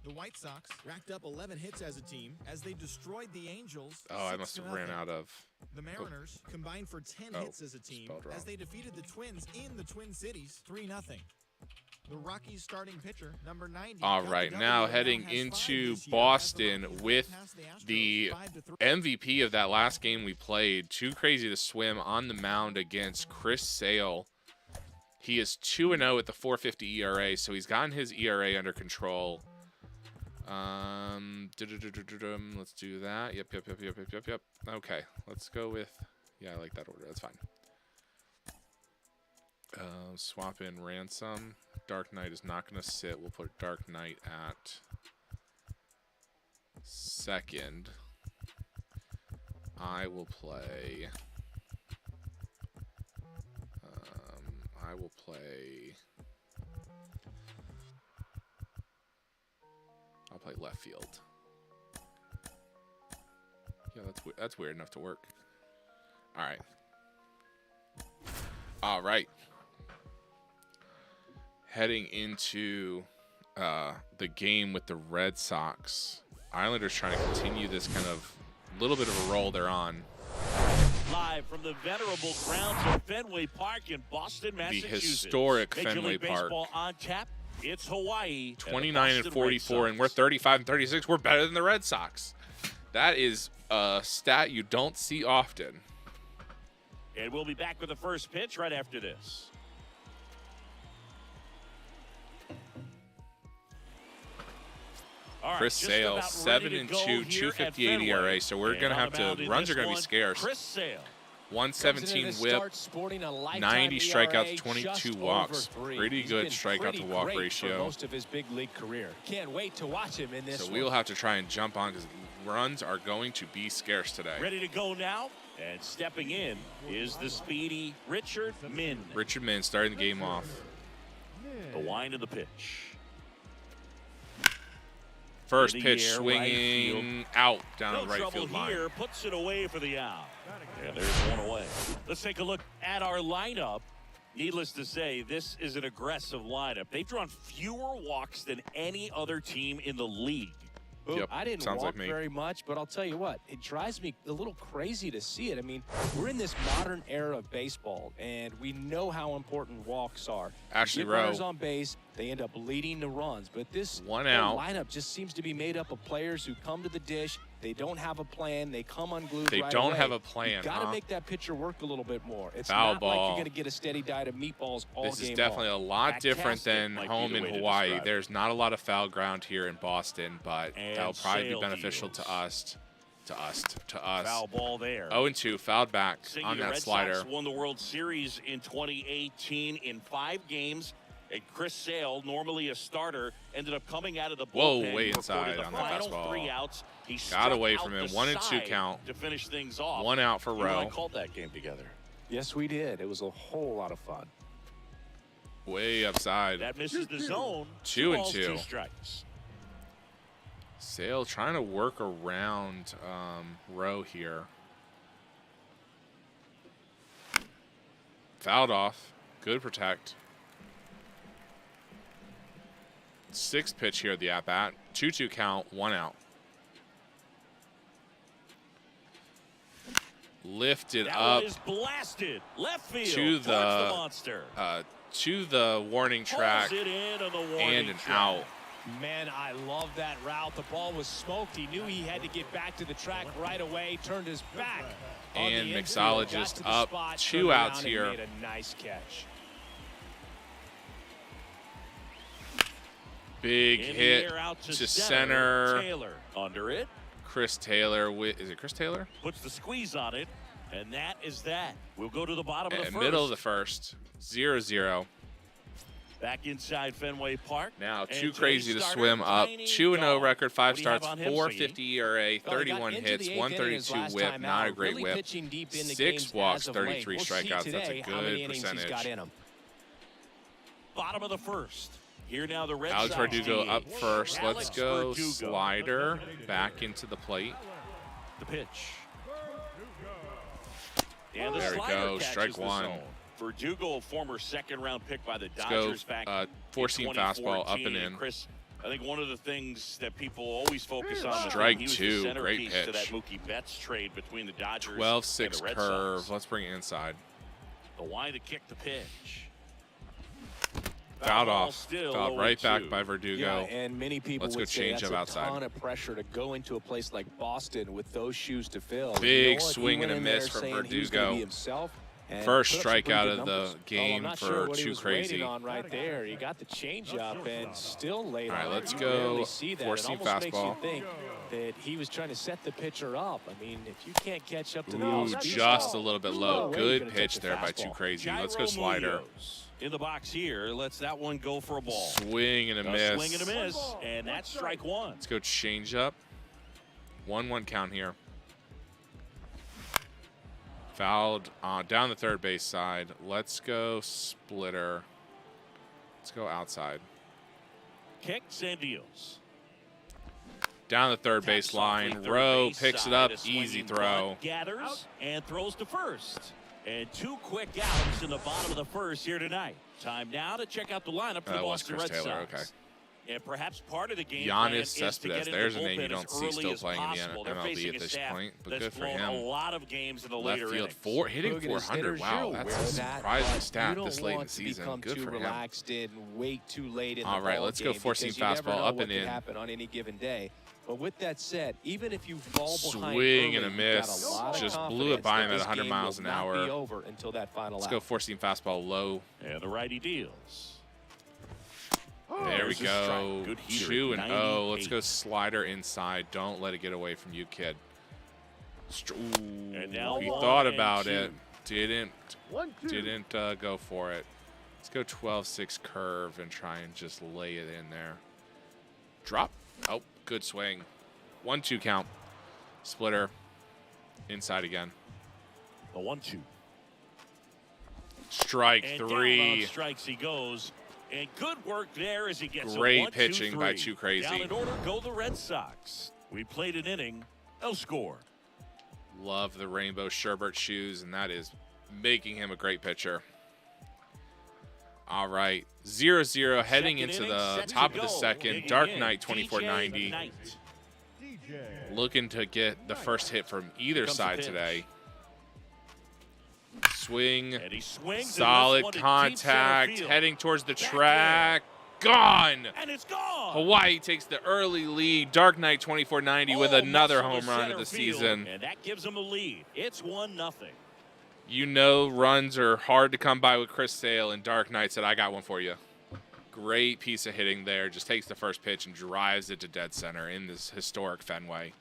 Speaker 6: The White Sox racked up 11 hits as a team as they destroyed the Angels.
Speaker 4: Oh, I must have ran
Speaker 6: 6-0.
Speaker 4: out of.
Speaker 6: The Mariners combined for 10 hits as a team
Speaker 4: spelled wrong.
Speaker 6: as they defeated the Twins in the Twin Cities 3-0. The Rockies starting pitcher, number 90.
Speaker 4: All right, now heading into Boston with the MVP of that last game we played. Too Crazy to Swim on the mound against Chris Sale. He is 2-0 at the 4.50 ERA, so he's gotten his ERA under control. Let's do that. Yep. Okay, let's go with. Yeah, I like that order. That's fine. Swap in Ransom. Dark Knight is not going to sit. We'll put Dark Knight at second. I will play. I'll play left field. Yeah, that's weird enough to work. All right. All right. Heading into the game with the Red Sox. Islanders trying to continue this kind of little bit of a roll they're on.
Speaker 2: Live from the venerable grounds of Fenway Park in Boston,
Speaker 4: The
Speaker 2: Massachusetts.
Speaker 4: historic
Speaker 2: Major
Speaker 4: Fenway
Speaker 2: League
Speaker 4: Park.
Speaker 2: Baseball on tap. It's Hawaii.
Speaker 4: 29 and
Speaker 2: the Boston
Speaker 4: 44,
Speaker 2: Red
Speaker 4: and we're
Speaker 2: Sox.
Speaker 4: 35 and 36. We're better than the Red Sox. That is a stat you don't see often.
Speaker 2: And we'll be back with the first pitch right after this. All right,
Speaker 4: Chris
Speaker 2: just
Speaker 4: Sale,
Speaker 2: about
Speaker 4: 7
Speaker 2: ready
Speaker 4: and
Speaker 2: to go
Speaker 4: 2,
Speaker 2: here at
Speaker 4: 258
Speaker 2: Fenway.
Speaker 4: ERA. So we're
Speaker 2: And
Speaker 4: gonna
Speaker 2: on
Speaker 4: have
Speaker 2: the mound
Speaker 4: to.
Speaker 2: in
Speaker 4: Runs
Speaker 2: this
Speaker 4: are gonna be
Speaker 2: one,
Speaker 4: scarce.
Speaker 2: Chris Sale.
Speaker 4: 117 whip, 90 strikeouts, 22 walks. Pretty good strikeout to walk ratio.
Speaker 5: For most of his big league career. Can't wait to watch him in this
Speaker 4: So
Speaker 5: one.
Speaker 4: we'll have to try and jump on because runs are going to be scarce today.
Speaker 2: Ready to go now. And stepping in is the speedy Richard Min.
Speaker 4: Richard Min starting the game off.
Speaker 2: The wind of the pitch.
Speaker 4: First
Speaker 2: In the
Speaker 4: pitch
Speaker 2: air,
Speaker 4: swinging
Speaker 2: right
Speaker 4: out down
Speaker 2: No
Speaker 4: the right
Speaker 2: trouble
Speaker 4: field line.
Speaker 2: here. Puts it away for the out. And there's one away. Let's take a look at our lineup. Needless to say, this is an aggressive lineup. They've drawn fewer walks than any other team in the league.
Speaker 4: Yep,
Speaker 5: I didn't
Speaker 4: sounds
Speaker 5: walk
Speaker 4: like me.
Speaker 5: very much, but I'll tell you what, it drives me a little crazy to see it. I mean, we're in this modern era of baseball, and we know how important walks are.
Speaker 4: Ashley
Speaker 5: Get runners
Speaker 4: Rowe.
Speaker 5: on base, they end up leading the runs. But this
Speaker 4: One
Speaker 5: whole
Speaker 4: out.
Speaker 5: lineup just seems to be made up of players who come to the dish. They don't have a plan. They come unglued
Speaker 4: They
Speaker 5: right
Speaker 4: don't
Speaker 5: away.
Speaker 4: have a plan,
Speaker 5: Got to
Speaker 4: huh?
Speaker 5: make that pitcher work a little bit more. It's
Speaker 4: Foul
Speaker 5: not like
Speaker 4: ball.
Speaker 5: you're going to get a steady diet of meatballs all
Speaker 4: This
Speaker 5: game
Speaker 4: is definitely
Speaker 5: long.
Speaker 4: a lot different
Speaker 2: Fantastic
Speaker 4: than
Speaker 2: might be
Speaker 4: home
Speaker 2: the
Speaker 4: in
Speaker 2: way to
Speaker 4: Hawaii.
Speaker 2: describe it.
Speaker 4: There's not a lot of foul ground here in Boston, but
Speaker 2: And
Speaker 4: that'll probably be
Speaker 2: Sale
Speaker 4: beneficial
Speaker 2: deals.
Speaker 4: to us.
Speaker 2: Foul ball there.
Speaker 4: 0-2, fouled back
Speaker 2: Saying
Speaker 4: on
Speaker 2: the
Speaker 4: that
Speaker 2: Red
Speaker 4: slider.
Speaker 2: Sox won the World Series in 2018 in 5 games. And Chris Sale, normally a starter, ended up coming out of the
Speaker 4: Whoa,
Speaker 2: bullpen.
Speaker 4: way
Speaker 2: recorded
Speaker 4: inside
Speaker 2: the
Speaker 4: on that
Speaker 2: final
Speaker 4: fastball.
Speaker 2: 3 outs. He
Speaker 4: Got
Speaker 2: struck
Speaker 4: away
Speaker 2: out
Speaker 4: from him.
Speaker 2: the
Speaker 4: 1-2
Speaker 2: side
Speaker 4: count.
Speaker 2: to finish things off.
Speaker 4: 1 out for
Speaker 2: You and I
Speaker 4: Rowe.
Speaker 2: called that game together.
Speaker 5: Yes, we did. It was a whole lot of fun.
Speaker 4: Way upside.
Speaker 2: That misses the zone.
Speaker 4: 2 and
Speaker 2: balls,
Speaker 4: 2.
Speaker 2: 2 strikes.
Speaker 4: Sale trying to work around Rowe here. Fouled off. Good protect. 6th pitch here at the at-bat. 2-2 count, 1 out. Lifted
Speaker 2: That
Speaker 4: up
Speaker 2: one is blasted. Left field
Speaker 4: to
Speaker 2: towards
Speaker 4: the-
Speaker 2: the monster.
Speaker 4: to the warning track
Speaker 2: Pulls it in on the warning
Speaker 4: and an
Speaker 2: track.
Speaker 4: out.
Speaker 5: Man, I love that route. The ball was smoked. He knew he had to get back to the track right away. Turned his back.
Speaker 4: And Mixologist up.
Speaker 5: Spot,
Speaker 4: 2 outs here.
Speaker 5: made a nice catch.
Speaker 4: Big hit to center.
Speaker 2: Taylor under it.
Speaker 4: Chris Taylor. Is it Chris Taylor?
Speaker 2: Puts the squeeze on it. And that is that. We'll go to the bottom of the first.
Speaker 4: Middle of the first. 0-0.
Speaker 2: Back inside Fenway Park.
Speaker 4: Now, too crazy to swim up. 2-0 record, 5 starts, 4.50 ERA, 31 hits, 132 whip. Not a great whip. 6 walks, 33 strikeouts. That's a good percentage.
Speaker 2: Bottom of the first. Here now the Red
Speaker 4: Alex
Speaker 2: Sox
Speaker 4: Verdugo
Speaker 2: DH.
Speaker 4: up first. Let's
Speaker 2: Alex
Speaker 4: go
Speaker 2: Verdugo.
Speaker 4: slider back into the plate.
Speaker 2: The pitch. And the
Speaker 4: There we
Speaker 2: slider
Speaker 4: go,
Speaker 2: catches
Speaker 4: strike
Speaker 2: the
Speaker 4: one.
Speaker 2: zone. Verdugo, a former second-round pick by the
Speaker 4: Let's
Speaker 2: Dodgers
Speaker 4: go,
Speaker 2: back
Speaker 4: four-seam
Speaker 2: in
Speaker 4: fastball up
Speaker 2: 2014.
Speaker 4: and in.
Speaker 2: Chris, I think one of the things that people always focus on is
Speaker 4: Strike
Speaker 2: he was
Speaker 4: two,
Speaker 2: the
Speaker 4: great
Speaker 2: centerpiece to that
Speaker 4: pitch.
Speaker 2: Mookie Betts trade between the Dodgers
Speaker 4: 12-6
Speaker 2: and the Red
Speaker 4: curve.
Speaker 2: Sox.
Speaker 4: Let's bring it inside.
Speaker 2: The wide to kick the pitch.
Speaker 4: Fouled
Speaker 2: Foul
Speaker 4: off.
Speaker 2: still
Speaker 4: Fouled right back
Speaker 2: 0-2.
Speaker 4: by Verdugo.
Speaker 5: Yeah, and many people
Speaker 4: Let's
Speaker 5: would
Speaker 4: go
Speaker 5: say
Speaker 4: change
Speaker 5: that's
Speaker 4: up
Speaker 5: a
Speaker 4: outside.
Speaker 5: ton of pressure to go into a place like Boston with those shoes to fill.
Speaker 4: Big
Speaker 5: You know what? He
Speaker 4: swing
Speaker 5: went
Speaker 4: and a
Speaker 5: in there
Speaker 4: miss from
Speaker 5: saying he was gonna
Speaker 4: Verdugo.
Speaker 5: be himself and
Speaker 4: First
Speaker 5: put up some pretty
Speaker 4: strikeout
Speaker 5: good
Speaker 4: of the
Speaker 5: numbers.
Speaker 4: game
Speaker 5: I'm not
Speaker 4: for
Speaker 5: sure what he
Speaker 4: Too
Speaker 5: was
Speaker 4: Crazy.
Speaker 5: waiting on right there. He got the changeup and still laid
Speaker 4: All right,
Speaker 5: on it.
Speaker 4: let's
Speaker 5: You
Speaker 4: go
Speaker 5: rarely see that. It
Speaker 4: four-seam
Speaker 5: almost makes you
Speaker 4: fastball.
Speaker 5: think that he was trying to set the pitcher up. I mean, if you can't catch up to the
Speaker 4: Ooh,
Speaker 5: off-speed
Speaker 4: just a
Speaker 5: ball,
Speaker 4: little bit
Speaker 5: no
Speaker 4: low.
Speaker 5: way you're
Speaker 4: Good
Speaker 5: gonna
Speaker 4: pitch
Speaker 5: touch a
Speaker 4: there by
Speaker 5: fastball.
Speaker 4: Too Crazy. Let's go
Speaker 2: Jairo
Speaker 4: slider.
Speaker 2: Munoz in the box here. Lets that one go for a ball.
Speaker 4: Swing and a miss.
Speaker 2: Swing and a miss, and that's strike one.
Speaker 4: Let's go change up. 1-1 count here. Fouled down the third base side. Let's go splitter. Let's go outside.
Speaker 2: Kicks and deals.
Speaker 4: Down the third base
Speaker 2: Taps off
Speaker 4: line.
Speaker 2: the third
Speaker 4: Rowe
Speaker 2: base
Speaker 4: picks it
Speaker 2: side,
Speaker 4: up.
Speaker 2: a swinging
Speaker 4: Easy
Speaker 2: bunt,
Speaker 4: throw.
Speaker 2: Gathers and throws to first. And 2 quick outs in the bottom of the first here tonight. Time now to check out the lineup for the
Speaker 4: That was
Speaker 2: Boston
Speaker 4: Chris
Speaker 2: Red
Speaker 4: Taylor,
Speaker 2: Sox.
Speaker 4: okay.
Speaker 2: And perhaps part of the game plan
Speaker 4: Giannis
Speaker 2: is to
Speaker 4: Cespedes.
Speaker 2: get into
Speaker 4: There's a
Speaker 2: the
Speaker 4: name you
Speaker 2: bullpen
Speaker 4: don't
Speaker 2: as
Speaker 4: see still
Speaker 2: early as
Speaker 4: playing in the
Speaker 2: possible. They're
Speaker 4: MLB
Speaker 2: facing
Speaker 4: at
Speaker 2: a
Speaker 4: this
Speaker 2: staff
Speaker 4: point, but
Speaker 2: that's
Speaker 4: good for
Speaker 2: blown
Speaker 4: him.
Speaker 2: a lot of games in the
Speaker 4: Left
Speaker 2: later
Speaker 4: field,
Speaker 2: innings.
Speaker 4: hitting
Speaker 5: Look at his
Speaker 4: 400.
Speaker 5: hitters,
Speaker 4: Wow,
Speaker 5: you're
Speaker 4: that's
Speaker 5: aware
Speaker 4: a
Speaker 5: of that,
Speaker 4: surprising
Speaker 5: but
Speaker 4: stat
Speaker 5: you
Speaker 4: this
Speaker 5: don't
Speaker 4: late in
Speaker 5: want
Speaker 4: the
Speaker 5: to
Speaker 4: season.
Speaker 5: become
Speaker 4: Good
Speaker 5: too
Speaker 4: for him.
Speaker 5: relaxed and wait too late in
Speaker 4: All
Speaker 5: the
Speaker 4: right,
Speaker 5: ball
Speaker 4: let's go
Speaker 5: game
Speaker 4: four-seam
Speaker 5: because you never
Speaker 4: fastball
Speaker 5: know
Speaker 4: up
Speaker 5: what
Speaker 4: and
Speaker 5: can
Speaker 4: in.
Speaker 5: happen on any given day. But with that said, even if you fall behind
Speaker 4: Swing
Speaker 5: early,
Speaker 4: and a
Speaker 5: you've got
Speaker 4: miss.
Speaker 5: a lot of
Speaker 4: Just blew
Speaker 5: confidence
Speaker 4: it by
Speaker 5: that
Speaker 4: him at
Speaker 5: this
Speaker 4: 100
Speaker 5: game
Speaker 4: miles
Speaker 5: will
Speaker 4: an
Speaker 5: not
Speaker 4: hour.
Speaker 5: be over until that final
Speaker 4: Let's
Speaker 5: out.
Speaker 4: go four-seam fastball low.
Speaker 2: And the righty deals.
Speaker 4: There we
Speaker 2: There's a
Speaker 4: go.
Speaker 2: strike. Good heater at
Speaker 4: 2-0. Let's
Speaker 2: 98.
Speaker 4: go slider inside. Don't let it get away from you, kid. Ooh,
Speaker 2: And now
Speaker 4: he
Speaker 2: 1
Speaker 4: thought
Speaker 2: and
Speaker 4: about
Speaker 2: 2.
Speaker 4: it. Didn't go for it. Let's go 12-6 curve and try and just lay it in there. Drop. Oh, good swing. 1-2 count. Splitter. Inside again.
Speaker 2: The 1-2.
Speaker 4: Strike
Speaker 2: And down
Speaker 4: 3.
Speaker 2: on strikes he goes. And good work there as he gets
Speaker 4: Great
Speaker 2: a 1-2-3.
Speaker 4: pitching by Too Crazy.
Speaker 2: Down in order go the Red Sox. We played an inning. No score.
Speaker 4: Love the rainbow sherbet shoes, and that is making him a great pitcher. All right, 0-0 heading
Speaker 2: Second
Speaker 4: into
Speaker 2: inning,
Speaker 4: the
Speaker 2: set to
Speaker 4: top of the
Speaker 2: go.
Speaker 4: second.
Speaker 2: Digging
Speaker 4: Dark
Speaker 2: in,
Speaker 4: Knight
Speaker 2: DJ
Speaker 4: 2490
Speaker 2: Knight.
Speaker 4: looking to get the first hit from either
Speaker 2: Comes the
Speaker 4: side
Speaker 2: pitch.
Speaker 4: today. Swing,
Speaker 2: And he swings.
Speaker 4: solid
Speaker 2: and this one to deep
Speaker 4: contact,
Speaker 2: center field.
Speaker 4: heading towards the
Speaker 2: Back
Speaker 4: track. Gone.
Speaker 2: And it's gone.
Speaker 4: Hawaii takes the early lead. Dark Knight 2490 with
Speaker 2: Oh,
Speaker 4: another
Speaker 2: muscle to
Speaker 4: home run
Speaker 2: center
Speaker 4: of the
Speaker 2: field,
Speaker 4: season.
Speaker 2: And that gives him a lead. It's 1-0.
Speaker 4: You know runs are hard to come by with Chris Sale, and Dark Knight said, I got one for you. Great piece of hitting there. Just takes the first pitch and drives it to dead center in this historic Fenway.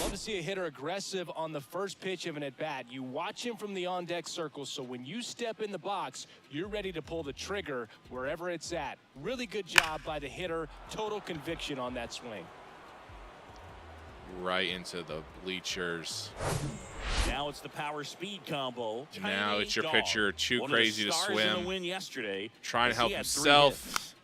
Speaker 5: Love to see a hitter aggressive on the first pitch of an at-bat. You watch him from the on-deck circle, so when you step in the box, you're ready to pull the trigger wherever it's at. Really good job by the hitter. Total conviction on that swing.
Speaker 4: Right into the bleachers.
Speaker 2: Now it's the power speed combo.
Speaker 4: Now
Speaker 2: Tiny
Speaker 4: it's your
Speaker 2: dog.
Speaker 4: pitcher, Too
Speaker 2: One of the
Speaker 4: Crazy to
Speaker 2: stars in
Speaker 4: swim.
Speaker 2: the win yesterday.
Speaker 4: Trying to
Speaker 2: as
Speaker 4: help
Speaker 2: he had 3
Speaker 4: himself.
Speaker 2: hits.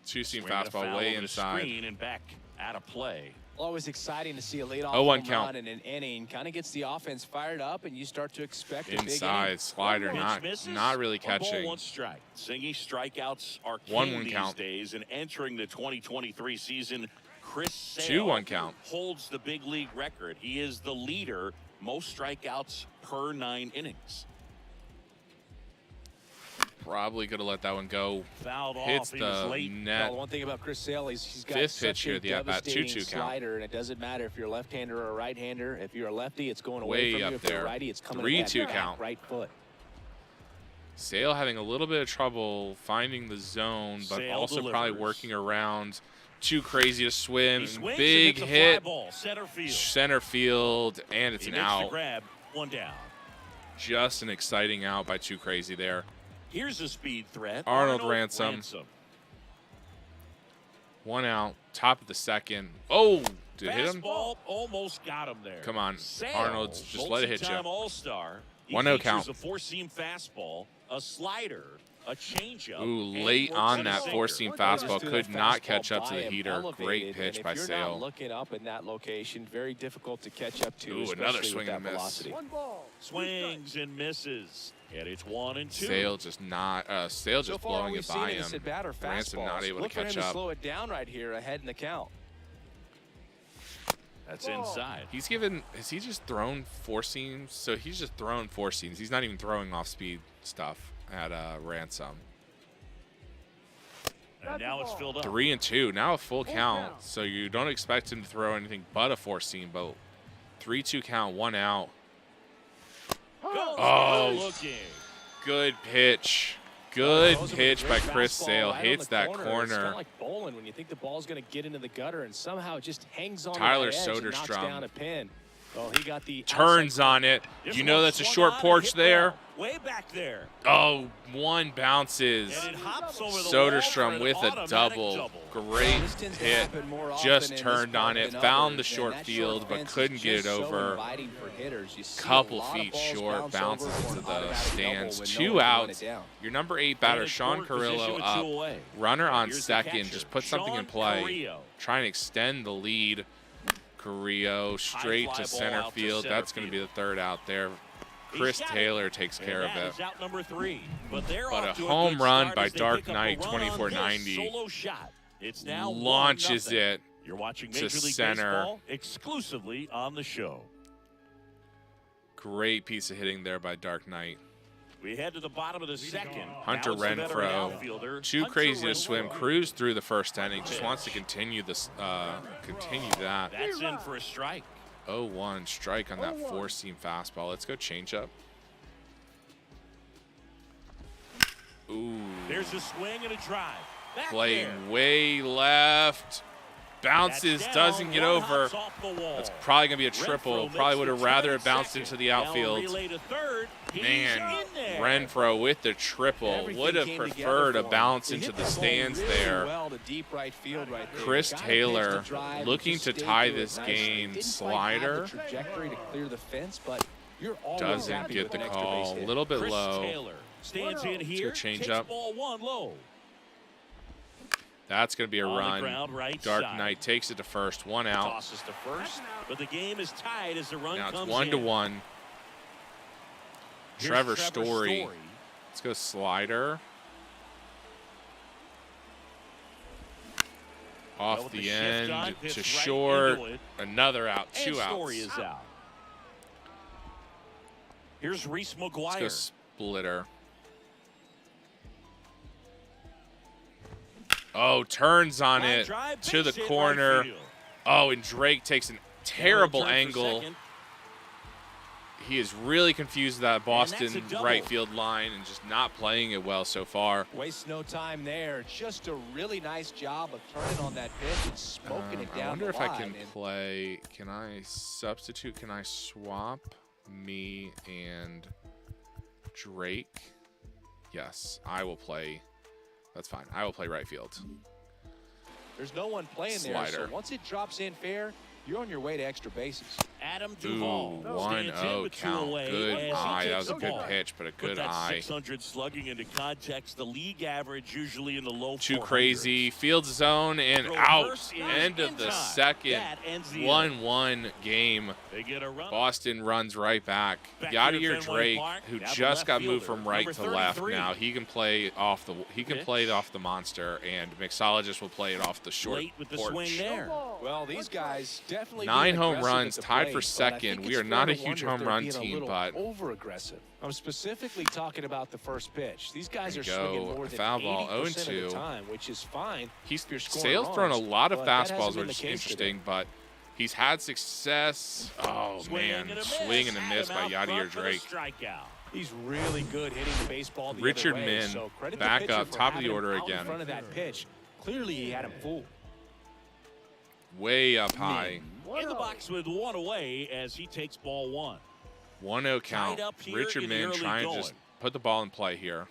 Speaker 4: Two-seam
Speaker 2: Swinging a
Speaker 4: fastball
Speaker 2: foul
Speaker 4: way
Speaker 2: over the
Speaker 4: inside.
Speaker 2: screen and back out of play.
Speaker 5: Always exciting to see a leadoff
Speaker 4: 0-1
Speaker 5: home
Speaker 4: count.
Speaker 5: run in an inning. Kind of gets the offense fired up, and you start to expect a big inning.
Speaker 4: Inside, slider,
Speaker 2: Pitch misses.
Speaker 4: not really
Speaker 2: 1 ball,
Speaker 4: catching.
Speaker 2: 1 strike. Singing strikeouts are king
Speaker 4: 1-1
Speaker 2: these
Speaker 4: count.
Speaker 2: days, and entering the 2023 season, Chris Sale
Speaker 4: 2-1 count.
Speaker 2: holds the big league record. He is the leader, most strikeouts per 9 innings.
Speaker 4: Probably could have let that one go.
Speaker 2: Fouled
Speaker 4: Hits
Speaker 2: off. He was
Speaker 4: the
Speaker 2: late.
Speaker 4: net.
Speaker 5: Well, one thing about Chris Sale is he's got
Speaker 4: Fifth pitch
Speaker 5: such
Speaker 4: here
Speaker 5: a
Speaker 4: at the at-bat,
Speaker 5: devastating
Speaker 4: 2-2 count.
Speaker 5: slider, and it doesn't matter if you're a left-hander or a right-hander. If you're a lefty, it's going away
Speaker 4: Way
Speaker 5: from you.
Speaker 4: up
Speaker 5: If you're
Speaker 4: there.
Speaker 5: a righty, it's coming
Speaker 4: 3-2
Speaker 5: at that
Speaker 4: count.
Speaker 5: right foot.
Speaker 4: Sale having a little bit of trouble finding the zone, but
Speaker 2: Sale
Speaker 4: also
Speaker 2: delivers.
Speaker 4: probably working around. Too crazy to swim.
Speaker 2: He swings
Speaker 4: Big
Speaker 2: and hits a
Speaker 4: hit.
Speaker 2: fly ball, center field.
Speaker 4: Center field, and it's
Speaker 2: He
Speaker 4: an
Speaker 2: makes the
Speaker 4: out.
Speaker 2: grab, 1 down.
Speaker 4: Just an exciting out by Too Crazy there.
Speaker 2: Here's a speed threat.
Speaker 4: Arnold Ransom. 1 out, top of the second. Oh, did it hit him?
Speaker 2: Fastball almost got him there.
Speaker 4: Come on,
Speaker 2: Sale,
Speaker 4: Arnold, just let it hit you.
Speaker 2: multi-time All-Star. He
Speaker 4: 1-0
Speaker 2: features
Speaker 4: count.
Speaker 2: a four-seam fastball, a slider, a changeup.
Speaker 4: Ooh,
Speaker 2: and
Speaker 4: late
Speaker 2: works
Speaker 4: on
Speaker 2: in a
Speaker 4: that
Speaker 2: sinker.
Speaker 4: four-seam
Speaker 5: Just
Speaker 4: fastball.
Speaker 5: threw
Speaker 4: Could
Speaker 5: that
Speaker 4: not
Speaker 5: fastball
Speaker 4: catch up to
Speaker 5: by
Speaker 4: the
Speaker 5: him,
Speaker 4: heater.
Speaker 5: elevated,
Speaker 4: Great pitch
Speaker 5: and
Speaker 4: by
Speaker 5: if you're
Speaker 4: Sale.
Speaker 5: not looking up in that location, very difficult to catch up to.
Speaker 4: Ooh, another
Speaker 5: especially
Speaker 4: swing
Speaker 5: with
Speaker 4: and
Speaker 5: that
Speaker 4: a miss.
Speaker 5: velocity.
Speaker 2: Swings and misses. And it's 1-2.
Speaker 4: Sale just not. Sale just
Speaker 5: So far,
Speaker 4: blowing
Speaker 5: we've
Speaker 4: it
Speaker 5: seen
Speaker 4: by
Speaker 5: in this
Speaker 4: him.
Speaker 5: at-bat are
Speaker 4: Ransom not
Speaker 5: fastballs.
Speaker 4: able
Speaker 5: Look
Speaker 4: to catch
Speaker 5: for him to
Speaker 4: up.
Speaker 5: slow it down right here ahead in the count.
Speaker 2: That's inside.
Speaker 4: He's given. Has he just thrown four seams? So he's just thrown four seams. He's not even throwing off speed stuff at Ransom.
Speaker 2: And now it's filled up.
Speaker 4: 3-2. Now a full count. So you don't expect him to throw anything but a four seam. But 3-2 count, 1 out. Oh,
Speaker 2: Looking.
Speaker 4: good pitch. Good
Speaker 5: Throws him a
Speaker 4: pitch by
Speaker 5: great
Speaker 4: Chris
Speaker 5: fastball
Speaker 4: Sale.
Speaker 5: right on
Speaker 4: Hits
Speaker 5: the
Speaker 4: that
Speaker 5: It's kind
Speaker 4: corner.
Speaker 5: of like bowling when you think the ball's going to get into the gutter and somehow it just hangs on
Speaker 4: Tyler
Speaker 5: to that edge and knocks
Speaker 4: Soderstrom
Speaker 5: down a pin. Oh, he got the
Speaker 4: Turns
Speaker 5: outside-
Speaker 4: on it.
Speaker 2: This
Speaker 4: You know
Speaker 2: one
Speaker 4: that's a
Speaker 2: swung
Speaker 4: short
Speaker 2: on and
Speaker 4: porch
Speaker 2: hit
Speaker 4: there.
Speaker 2: well. Way back there.
Speaker 4: Oh, one bounces.
Speaker 2: And it hops over the wall for
Speaker 4: Soderstrom
Speaker 2: an
Speaker 4: with a
Speaker 2: automatic
Speaker 4: double. Great
Speaker 5: This tends to
Speaker 4: hit.
Speaker 5: happen more often
Speaker 4: Just
Speaker 5: in this
Speaker 4: turned
Speaker 5: park
Speaker 4: on it.
Speaker 5: than
Speaker 4: Found the
Speaker 5: others,
Speaker 4: short
Speaker 5: and that
Speaker 4: field,
Speaker 5: short
Speaker 4: but
Speaker 5: fence is
Speaker 4: couldn't get it
Speaker 5: just so
Speaker 4: over.
Speaker 5: inviting for hitters. You see a
Speaker 4: Couple
Speaker 5: lot of
Speaker 4: feet
Speaker 5: balls
Speaker 4: short.
Speaker 5: bounce over
Speaker 4: Bounces
Speaker 5: for
Speaker 4: into
Speaker 5: an
Speaker 4: the
Speaker 5: automatic
Speaker 4: stands.
Speaker 5: double when
Speaker 4: 2
Speaker 5: no one can run
Speaker 4: outs.
Speaker 5: it down.
Speaker 4: Your number 8 batter,
Speaker 2: And
Speaker 4: Sean
Speaker 2: scored position
Speaker 4: Carrillo,
Speaker 2: with
Speaker 4: up.
Speaker 2: 2 away.
Speaker 4: Runner on
Speaker 2: Here's the
Speaker 4: second.
Speaker 2: catcher,
Speaker 4: Just put something in
Speaker 2: Sean
Speaker 4: play.
Speaker 2: Carrillo.
Speaker 4: Try and extend the lead. Carrillo straight
Speaker 2: fly
Speaker 4: to
Speaker 2: ball
Speaker 4: center
Speaker 2: out to
Speaker 4: field.
Speaker 2: center
Speaker 4: That's going to be the third out there.
Speaker 2: He's
Speaker 4: Chris
Speaker 2: got it.
Speaker 4: Taylor takes care of
Speaker 2: And that
Speaker 4: it.
Speaker 2: is out number 3. But they're
Speaker 4: But
Speaker 2: off
Speaker 4: a
Speaker 2: to
Speaker 4: home
Speaker 2: good
Speaker 4: run
Speaker 2: start
Speaker 4: by
Speaker 2: as they
Speaker 4: Dark
Speaker 2: pick up a
Speaker 4: Knight,
Speaker 2: run on this
Speaker 4: 2490.
Speaker 2: Solo shot. It's now
Speaker 4: Launches
Speaker 2: 1-0.
Speaker 4: it.
Speaker 2: You're watching
Speaker 4: to
Speaker 2: Major League
Speaker 4: center.
Speaker 2: Baseball exclusively on the show.
Speaker 4: Great piece of hitting there by Dark Knight.
Speaker 2: We head to the bottom of the second.
Speaker 4: Hunter
Speaker 2: Now it's the veteran
Speaker 4: Renfroe.
Speaker 2: outfielder,
Speaker 4: Too
Speaker 2: Hunter
Speaker 4: crazy to swim.
Speaker 2: Renfroe.
Speaker 4: Cruised through the first inning. Just wants to continue this. Continue that.
Speaker 2: That's in for a strike.
Speaker 4: 0-1 strike on that four-seam fastball. Let's go change up. Ooh.
Speaker 2: There's a swing and a drive. Back
Speaker 4: Playing
Speaker 2: there.
Speaker 4: way left. Bounces,
Speaker 2: That's
Speaker 4: doesn't
Speaker 2: down,
Speaker 4: get
Speaker 2: one
Speaker 4: over.
Speaker 2: hops off the wall.
Speaker 4: That's probably going to be a triple.
Speaker 2: Renfroe
Speaker 4: Probably
Speaker 2: makes
Speaker 4: would have
Speaker 2: the
Speaker 4: rather
Speaker 2: turn
Speaker 4: it bounced
Speaker 2: second.
Speaker 4: into the
Speaker 2: Now
Speaker 4: outfield.
Speaker 2: relay to third. He's
Speaker 4: Man,
Speaker 2: in there.
Speaker 4: Renfroe with the triple.
Speaker 5: Everything
Speaker 4: Would have
Speaker 5: came together
Speaker 4: preferred a
Speaker 5: for him.
Speaker 4: bounce
Speaker 5: He
Speaker 4: into
Speaker 5: hit
Speaker 4: the
Speaker 5: ball
Speaker 4: stands
Speaker 5: really
Speaker 4: there.
Speaker 5: well to deep right field right there.
Speaker 4: Chris
Speaker 5: Got a pitch
Speaker 4: Taylor
Speaker 5: to drive,
Speaker 4: looking
Speaker 5: just
Speaker 4: to
Speaker 5: stayed
Speaker 4: tie
Speaker 5: through it
Speaker 4: this
Speaker 5: nicely.
Speaker 4: game.
Speaker 5: Didn't quite have
Speaker 4: Slider.
Speaker 5: the trajectory to clear the fence, but you're always
Speaker 4: Doesn't
Speaker 5: happy
Speaker 4: get
Speaker 5: with
Speaker 4: the
Speaker 5: an extra
Speaker 4: call.
Speaker 5: base
Speaker 4: A
Speaker 5: hit.
Speaker 4: little bit
Speaker 2: Chris
Speaker 4: low.
Speaker 2: Taylor stands in here.
Speaker 4: change
Speaker 2: takes
Speaker 4: up.
Speaker 2: ball 1 low.
Speaker 4: That's going to be a
Speaker 2: On the
Speaker 4: run.
Speaker 2: ground, right
Speaker 4: Dark
Speaker 2: side.
Speaker 4: Knight takes it to first. 1 out.
Speaker 2: Tosses to first, but the game is tied as the run
Speaker 4: Now it's
Speaker 2: comes
Speaker 4: 1-1.
Speaker 2: in. Here's
Speaker 4: Trevor Story. Let's go slider.
Speaker 2: Well,
Speaker 4: Off
Speaker 2: with
Speaker 4: the
Speaker 2: shift
Speaker 4: end
Speaker 2: on,
Speaker 4: to
Speaker 2: pitched right
Speaker 4: short.
Speaker 2: into it,
Speaker 4: Another out.
Speaker 2: and
Speaker 4: 2
Speaker 2: Story
Speaker 4: outs.
Speaker 2: is out. Here's Reese
Speaker 4: Let's
Speaker 2: McGuire.
Speaker 4: go splitter. Oh, turns on
Speaker 2: Line
Speaker 4: it
Speaker 2: drive,
Speaker 4: to the
Speaker 2: base hit right
Speaker 4: corner.
Speaker 2: field.
Speaker 4: Oh, and Drake takes a terrible
Speaker 2: Return for
Speaker 4: angle.
Speaker 2: second.
Speaker 4: He is really confused with that Boston
Speaker 2: that's a double.
Speaker 4: right field line and just not playing it well so far.
Speaker 5: Wastes no time there. Just a really nice job of turning on that pitch and smoking it down
Speaker 4: I wonder
Speaker 5: the
Speaker 4: if I
Speaker 5: line.
Speaker 4: can
Speaker 5: And
Speaker 4: play. Can I substitute? Can I swap me and Drake? Yes, I will play. That's fine. I will play right field.
Speaker 5: there's no one playing there,
Speaker 4: Slider.
Speaker 5: so once it drops in fair, you're on your way to extra bases.
Speaker 2: Adam
Speaker 4: Ooh,
Speaker 2: Duvall stands in
Speaker 4: 1-0
Speaker 2: with 2
Speaker 4: count.
Speaker 2: away
Speaker 4: Good
Speaker 2: as he
Speaker 4: eye. That
Speaker 2: takes
Speaker 4: was a
Speaker 2: the
Speaker 4: good
Speaker 2: ball.
Speaker 4: pitch, but a
Speaker 2: Put
Speaker 4: good
Speaker 2: that
Speaker 4: eye.
Speaker 2: 600 slugging into context. The league average usually in the low 400s.
Speaker 4: Too crazy. Field zone and
Speaker 2: Reverse
Speaker 4: out.
Speaker 2: is
Speaker 4: End of
Speaker 2: in
Speaker 4: the
Speaker 2: time.
Speaker 4: second.
Speaker 2: That ends the
Speaker 4: 1-1 game.
Speaker 2: They get a run.
Speaker 4: Boston runs right back.
Speaker 2: Back
Speaker 4: Yadier
Speaker 2: here at Fenway
Speaker 4: Drake,
Speaker 2: Park,
Speaker 4: who
Speaker 2: now the
Speaker 4: just
Speaker 2: left
Speaker 4: got moved
Speaker 2: fielder,
Speaker 4: from right
Speaker 2: number
Speaker 4: to left
Speaker 2: 33.
Speaker 4: now. He can play off the
Speaker 2: Pitch.
Speaker 4: play off the monster, and Mixologist will play it off the short
Speaker 2: Late with the
Speaker 4: porch.
Speaker 2: swing there.
Speaker 5: Well, these guys definitely
Speaker 4: 9
Speaker 5: being
Speaker 4: home
Speaker 5: aggressive
Speaker 4: runs,
Speaker 5: at the
Speaker 4: tied
Speaker 5: plate.
Speaker 4: for second. We are not a huge home run team, but
Speaker 5: over aggressive. I'm specifically talking about the first pitch. These guys are
Speaker 4: There you
Speaker 5: swinging
Speaker 4: go.
Speaker 5: more than
Speaker 4: Foul ball,
Speaker 5: 80% of
Speaker 4: 0-2.
Speaker 5: the time, which is fine.
Speaker 4: Sale's thrown a lot of
Speaker 5: but that
Speaker 4: fastballs,
Speaker 5: hasn't been
Speaker 4: which is
Speaker 5: the case
Speaker 4: interesting,
Speaker 5: today.
Speaker 4: but he's had success. Oh, man. Swing and a miss by Yadier Drake.
Speaker 5: He's really good hitting the baseball the
Speaker 4: Richard
Speaker 5: other way,
Speaker 4: Min,
Speaker 5: so credit the
Speaker 4: back
Speaker 5: pitcher
Speaker 4: up,
Speaker 5: for
Speaker 4: top of the
Speaker 5: having him
Speaker 4: order
Speaker 5: out
Speaker 4: again.
Speaker 5: in front of that pitch. Clearly, he had him fooled.
Speaker 4: Way up high.
Speaker 2: In the box with one away as he takes ball one.
Speaker 4: 1-0 count.
Speaker 2: Tied up here
Speaker 4: Richard
Speaker 2: in the
Speaker 4: Min
Speaker 2: early
Speaker 4: trying to just
Speaker 2: going.
Speaker 4: put the ball in play here.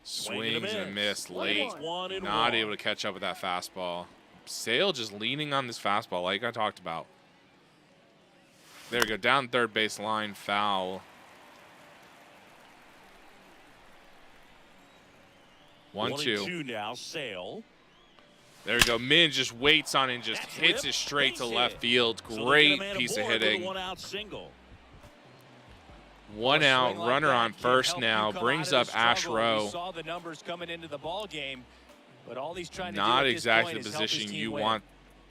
Speaker 4: Swings and a miss late.
Speaker 2: 1-1.
Speaker 4: Not able to catch up with that fastball. Sale just leaning on this fastball like I talked about. There we go. Down third base line. Foul. 1-2.
Speaker 2: 1-2 now. Sale.
Speaker 4: There we go. Min just waits on it and just
Speaker 2: That's
Speaker 4: hits
Speaker 2: ripped.
Speaker 4: it straight to
Speaker 2: Base
Speaker 4: left
Speaker 2: hit.
Speaker 4: field.
Speaker 2: So they get a
Speaker 4: Great
Speaker 2: man
Speaker 4: piece of
Speaker 2: aboard with a
Speaker 4: hitting.
Speaker 2: one-out single.
Speaker 4: One out.
Speaker 5: Swing like
Speaker 4: Runner
Speaker 5: that
Speaker 4: on
Speaker 5: can
Speaker 4: first
Speaker 5: help
Speaker 4: now.
Speaker 5: you come
Speaker 4: Brings
Speaker 5: out of
Speaker 4: up
Speaker 5: the
Speaker 4: Ash
Speaker 5: struggle.
Speaker 4: Rowe.
Speaker 5: We saw the numbers coming into the ball game, but all he's trying to do
Speaker 4: Not
Speaker 5: at this
Speaker 4: exactly
Speaker 5: point
Speaker 4: the
Speaker 5: is help his
Speaker 4: position
Speaker 5: team
Speaker 4: you
Speaker 5: win.
Speaker 4: want.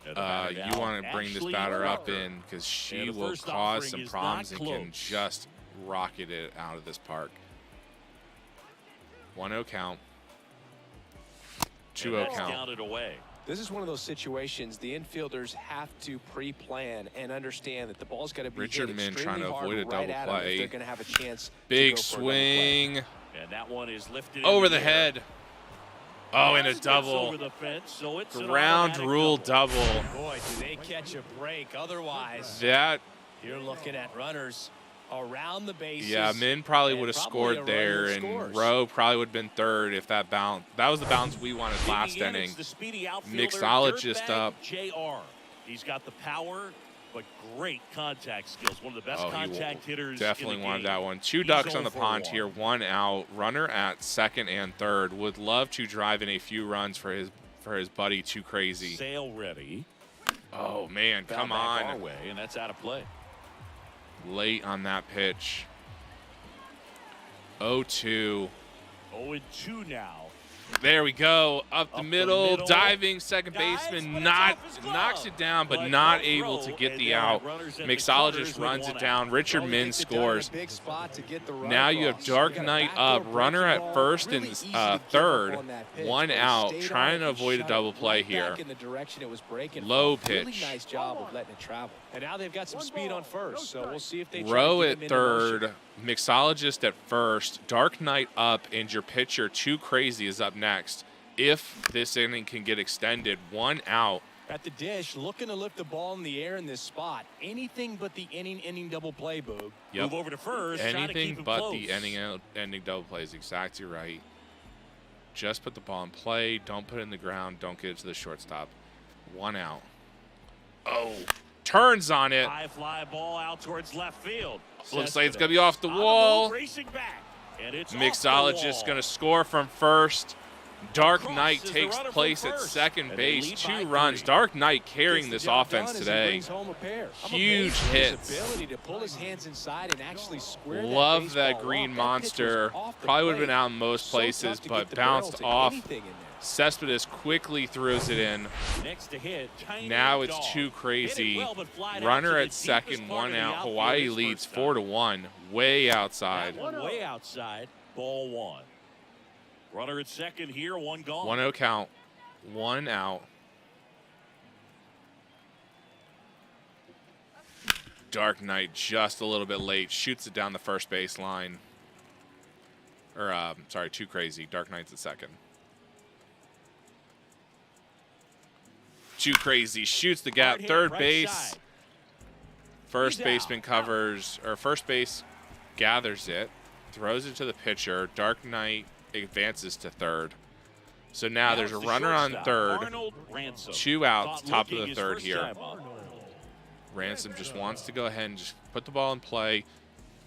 Speaker 2: And the batter
Speaker 4: You
Speaker 2: now,
Speaker 4: want to bring this
Speaker 2: Ashley
Speaker 4: batter up
Speaker 2: Rucker.
Speaker 4: in because she
Speaker 2: And the
Speaker 4: will
Speaker 2: first
Speaker 4: cause
Speaker 2: offering
Speaker 4: some
Speaker 2: is
Speaker 4: problems
Speaker 2: not
Speaker 4: and can
Speaker 2: close.
Speaker 4: just rocket it out of this park. 1-0 count. 2-0
Speaker 2: That's
Speaker 4: count.
Speaker 2: counted away.
Speaker 5: This is one of those situations the infielders have to pre-plan and understand that the ball's got to be
Speaker 4: Richard
Speaker 5: hit
Speaker 4: Min
Speaker 5: extremely
Speaker 4: trying to
Speaker 5: hard
Speaker 4: avoid a
Speaker 5: right
Speaker 4: double
Speaker 5: at 'em
Speaker 4: play.
Speaker 5: if they're going to have a chance
Speaker 4: Big
Speaker 5: to go for another play.
Speaker 4: swing.
Speaker 2: And that one is lifted
Speaker 4: Over
Speaker 2: in
Speaker 4: the
Speaker 2: air.
Speaker 4: head. Oh, and a
Speaker 2: Gets
Speaker 4: double.
Speaker 2: over the fence, so it's an
Speaker 4: Ground
Speaker 2: automatic
Speaker 4: rule
Speaker 2: double.
Speaker 4: double.
Speaker 5: Boy, do they catch a break. Otherwise,
Speaker 4: That,
Speaker 5: you're looking at runners around the bases.
Speaker 4: yeah, Min probably
Speaker 5: and
Speaker 4: would have
Speaker 5: probably a
Speaker 4: scored
Speaker 5: run
Speaker 4: there,
Speaker 5: that
Speaker 4: and
Speaker 5: scores.
Speaker 4: Rowe probably would have been third if that bounce. That was the bounce we wanted last
Speaker 2: Digging in,
Speaker 4: inning.
Speaker 2: it's the speedy outfielder,
Speaker 4: Mixologist
Speaker 2: dirtbag
Speaker 4: up.
Speaker 2: JR. He's got the power, but great contact skills. One of the best
Speaker 4: Oh, he
Speaker 2: contact hitters.
Speaker 4: definitely
Speaker 2: in the
Speaker 4: wanted
Speaker 2: game.
Speaker 4: that one. Two
Speaker 2: He's
Speaker 4: ducks on
Speaker 2: 0
Speaker 4: the
Speaker 2: for
Speaker 4: pond
Speaker 2: 1.
Speaker 4: here, one out. Runner at second and third. Would love to drive in a few runs for his buddy. Too crazy.
Speaker 2: Sail ready.
Speaker 4: Oh man,
Speaker 2: Foul
Speaker 4: come
Speaker 2: back our
Speaker 4: on!
Speaker 2: way, and that's out of play.
Speaker 4: Late on that pitch. 0-2.
Speaker 2: 0-2 now.
Speaker 4: There we go. Up the
Speaker 2: Up the
Speaker 4: middle,
Speaker 2: middle.
Speaker 4: diving second
Speaker 2: Dives,
Speaker 4: baseman,
Speaker 2: but it's
Speaker 4: not
Speaker 2: off his glove.
Speaker 4: knocks it down, but
Speaker 2: But
Speaker 4: not
Speaker 2: no
Speaker 4: able
Speaker 2: throw,
Speaker 4: to get
Speaker 2: and
Speaker 4: the
Speaker 2: they'll
Speaker 4: out.
Speaker 2: have runners at the corners
Speaker 4: Mixologist
Speaker 2: with
Speaker 4: runs
Speaker 2: one
Speaker 4: it down.
Speaker 2: out.
Speaker 4: Richard
Speaker 5: Well,
Speaker 4: Min
Speaker 5: they get down in a
Speaker 4: scores.
Speaker 5: big spot to get the run
Speaker 4: Now you have
Speaker 5: across.
Speaker 4: Dark
Speaker 5: got a
Speaker 4: Knight
Speaker 5: backdoor
Speaker 4: up, runner
Speaker 5: breaking
Speaker 4: at
Speaker 5: ball.
Speaker 4: first
Speaker 5: Really
Speaker 4: and
Speaker 5: easy to give up
Speaker 4: third,
Speaker 5: on that pitch,
Speaker 4: one
Speaker 5: but he
Speaker 4: out,
Speaker 5: stayed
Speaker 4: trying
Speaker 5: on
Speaker 4: to
Speaker 5: it
Speaker 4: avoid a
Speaker 5: and
Speaker 4: double
Speaker 5: shot it
Speaker 4: play
Speaker 5: right
Speaker 4: here.
Speaker 5: back in the direction it was breaking
Speaker 4: Low
Speaker 5: from. Really
Speaker 4: pitch.
Speaker 5: nice job of letting it travel. And now they've got some speed on first, so we'll see if they try
Speaker 4: Rowe
Speaker 5: to get
Speaker 4: at
Speaker 5: him into motion.
Speaker 4: third, Mixologist at first, Dark Knight up, and your pitcher, Too Crazy, is up next. If this inning can get extended, one out.
Speaker 5: At the dish, looking to lift the ball in the air in this spot. Anything but the inning double play, Boog.
Speaker 4: Yep.
Speaker 2: Move over to first. try to
Speaker 4: Anything
Speaker 2: keep him
Speaker 4: but
Speaker 2: close.
Speaker 4: the ending double play is exactly right. Just put the ball in play. Don't put it in the ground. Don't get it to the shortstop. One out. Oh, turns on it.
Speaker 2: High fly ball out towards left field.
Speaker 4: Looks like it's
Speaker 2: Cespedes
Speaker 4: going to be off the
Speaker 2: on
Speaker 4: wall.
Speaker 2: move, racing back, and it's off the
Speaker 4: Mixologist
Speaker 2: wall.
Speaker 4: going to score from first. Dark
Speaker 2: Across
Speaker 4: Knight
Speaker 2: is the
Speaker 4: takes
Speaker 2: runner from
Speaker 4: place at
Speaker 2: first,
Speaker 4: second
Speaker 2: and they
Speaker 4: base.
Speaker 2: lead
Speaker 4: 2
Speaker 2: by
Speaker 4: runs.
Speaker 2: 3.
Speaker 4: Dark Knight carrying
Speaker 5: Gets
Speaker 4: this
Speaker 5: the job
Speaker 4: offense
Speaker 5: done as he
Speaker 4: today.
Speaker 5: brings home a pair. I'm
Speaker 4: Huge
Speaker 5: amazed at
Speaker 4: hits.
Speaker 5: his ability to pull his hands inside and actually square
Speaker 4: Love that
Speaker 5: baseball
Speaker 4: green
Speaker 5: off.
Speaker 4: monster.
Speaker 5: That pitch was off the
Speaker 4: Probably would have been
Speaker 5: plate.
Speaker 4: out in most
Speaker 5: So
Speaker 4: places,
Speaker 5: tough to
Speaker 4: but
Speaker 5: get the barrel
Speaker 4: bounced
Speaker 5: to
Speaker 4: off.
Speaker 5: anything in there.
Speaker 4: Cespedes quickly throws it in.
Speaker 2: Next to hit. Tiny
Speaker 4: Now it's
Speaker 2: dog.
Speaker 4: Too
Speaker 2: Hit it
Speaker 4: Crazy.
Speaker 2: well, but flied out to
Speaker 4: Runner
Speaker 2: the
Speaker 4: at
Speaker 2: deepest
Speaker 4: second,
Speaker 2: part
Speaker 4: one
Speaker 2: of the
Speaker 4: out.
Speaker 2: outfield
Speaker 4: Hawaii
Speaker 2: his
Speaker 4: leads
Speaker 2: first
Speaker 4: 4-1. Way
Speaker 2: time.
Speaker 4: outside.
Speaker 2: That one way outside. Ball 1. Runner at second here. 1 gone.
Speaker 4: 1-0 count. 1 out. Dark Knight just a little bit late. Shoots it down the first base line. Or, sorry, Too Crazy. Dark Knight's at second. Too Crazy. Shoots the gap.
Speaker 2: Hard hit,
Speaker 4: Third
Speaker 2: right
Speaker 4: base.
Speaker 2: side.
Speaker 4: First
Speaker 2: He's
Speaker 4: baseman
Speaker 2: out.
Speaker 4: covers, or first base gathers it. Throws it to the pitcher. Dark Knight advances to third. So now there's a
Speaker 2: it's the
Speaker 4: runner on
Speaker 2: shortstop,
Speaker 4: third.
Speaker 2: Arnold Ransom.
Speaker 4: 2 outs,
Speaker 2: Caught
Speaker 4: top of
Speaker 2: looking
Speaker 4: the
Speaker 2: his
Speaker 4: third
Speaker 2: first
Speaker 4: here.
Speaker 2: time up.
Speaker 4: Ransom just wants to go ahead and just put the ball in play,